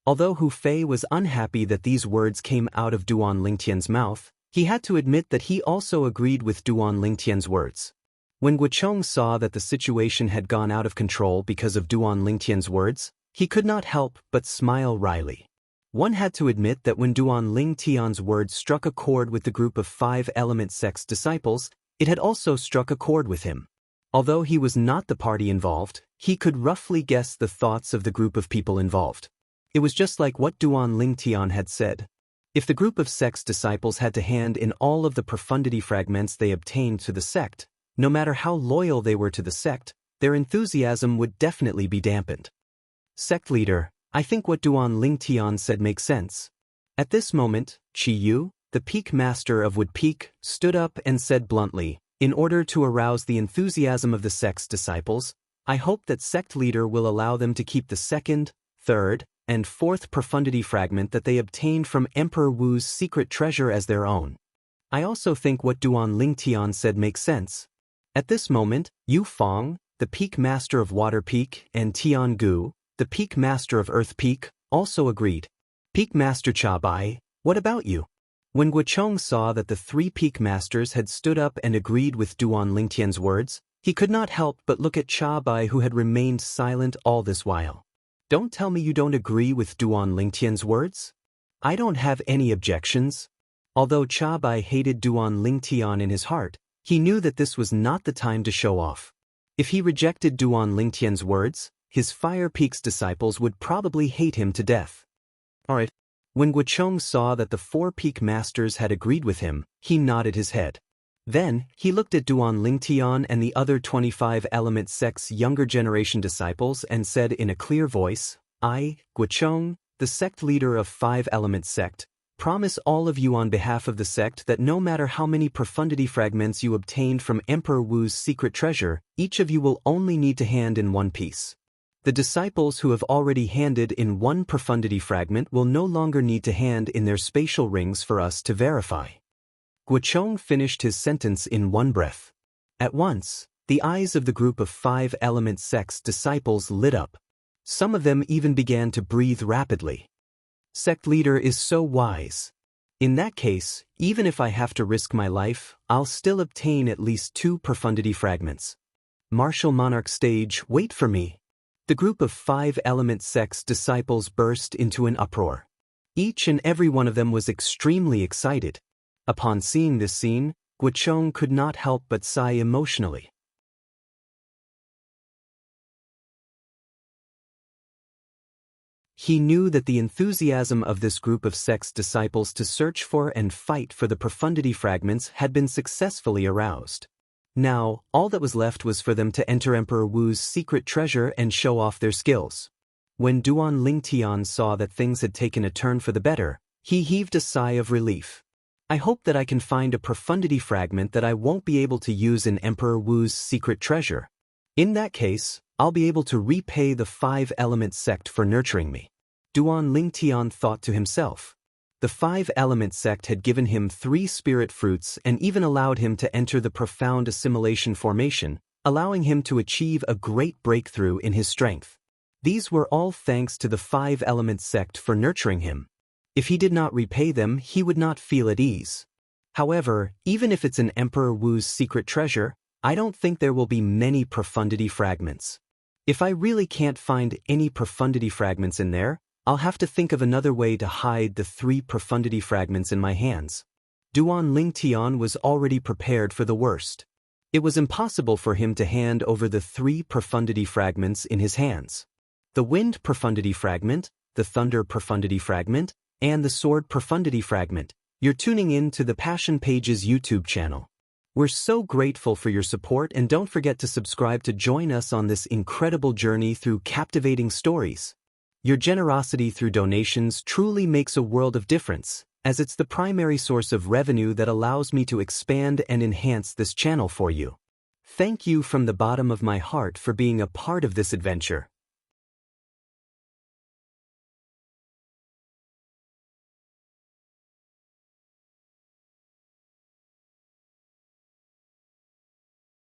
Although Hu Fei was unhappy that these words came out of Duan Lingtian's mouth, he had to admit that he also agreed with Duan Lingtian's words. When Guochong saw that the situation had gone out of control because of Duan Lingtian's words, he could not help but smile wryly. One had to admit that when Duan Lingtian's words struck a chord with the group of 5 Element Sect's disciples, it had also struck a chord with him. Although he was not the party involved, he could roughly guess the thoughts of the group of people involved. It was just like what Duan Lingtian had said. If the group of sect's disciples had to hand in all of the profundity fragments they obtained to the sect, no matter how loyal they were to the sect, their enthusiasm would definitely be dampened. Sect leader, I think what Duan Lingtian said makes sense. At this moment, Chi Yu, the peak master of Wood Peak, stood up and said bluntly, in order to arouse the enthusiasm of the sect's disciples, I hope that sect leader will allow them to keep the 2nd, 3rd, and 4th profundity fragment that they obtained from Emperor Wu's secret treasure as their own. I also think what Duan Lingtian said makes sense. At this moment, Yu Fong, the peak master of Water Peak, and Tian Gu, the peak master of Earth Peak, also agreed. Peak Master Cha Bai, what about you? When Guochong saw that the 3 peak masters had stood up and agreed with Duan Lingtian's words, he could not help but look at Cha Bai, who had remained silent all this while. Don't tell me you don't agree with Duan Lingtian's words? I don't have any objections. Although Cha Bai hated Duan Lingtian in his heart, he knew that this was not the time to show off. If he rejected Duan Lingtian's words, his Fire Peak's disciples would probably hate him to death. Alright. When Guochong saw that the 4 peak masters had agreed with him, he nodded his head. Then, he looked at Duan Lingtian and the other 25 Element Sect's younger generation disciples and said in a clear voice, I, Guochong, the sect leader of 5 Element Sect, promise all of you on behalf of the sect that no matter how many profundity fragments you obtained from Emperor Wu's secret treasure, each of you will only need to hand in 1 piece. The disciples who have already handed in 1 profundity fragment will no longer need to hand in their spatial rings for us to verify. Guochong finished his sentence in one breath. At once, the eyes of the group of 5 Element Sect's disciples lit up. Some of them even began to breathe rapidly. Sect leader is so wise. In that case, even if I have to risk my life, I'll still obtain at least 2 profundity fragments. Martial Monarch stage, wait for me. The group of 5 Element Sect's disciples burst into an uproar. Each and every one of them was extremely excited. Upon seeing this scene, Guochong could not help but sigh emotionally. He knew that the enthusiasm of this group of sect's disciples to search for and fight for the profundity fragments had been successfully aroused. Now, all that was left was for them to enter Emperor Wu's secret treasure and show off their skills. When Duan Lingtian saw that things had taken a turn for the better, he heaved a sigh of relief. I hope that I can find a profundity fragment that I won't be able to use in Emperor Wu's secret treasure. In that case, I'll be able to repay the 5-element sect for nurturing me. Duan Lingtian thought to himself. The 5-element sect had given him 3 spirit fruits and even allowed him to enter the profound assimilation formation, allowing him to achieve a great breakthrough in his strength. These were all thanks to the 5-element sect for nurturing him. If he did not repay them, he would not feel at ease. However, even if it's in Emperor Wu's secret treasure, I don't think there will be many profundity fragments. If I really can't find any profundity fragments in there, I'll have to think of another way to hide the 3 profundity fragments in my hands. Duan Lingtian was already prepared for the worst. It was impossible for him to hand over the 3 profundity fragments in his hands. The wind profundity fragment, the thunder profundity fragment, and the sword profundity fragment. You're tuning in to the Passion Pages YouTube channel. We're so grateful for your support, and don't forget to subscribe to join us on this incredible journey through captivating stories. Your generosity through donations truly makes a world of difference, as it's the primary source of revenue that allows me to expand and enhance this channel for you. Thank you from the bottom of my heart for being a part of this adventure.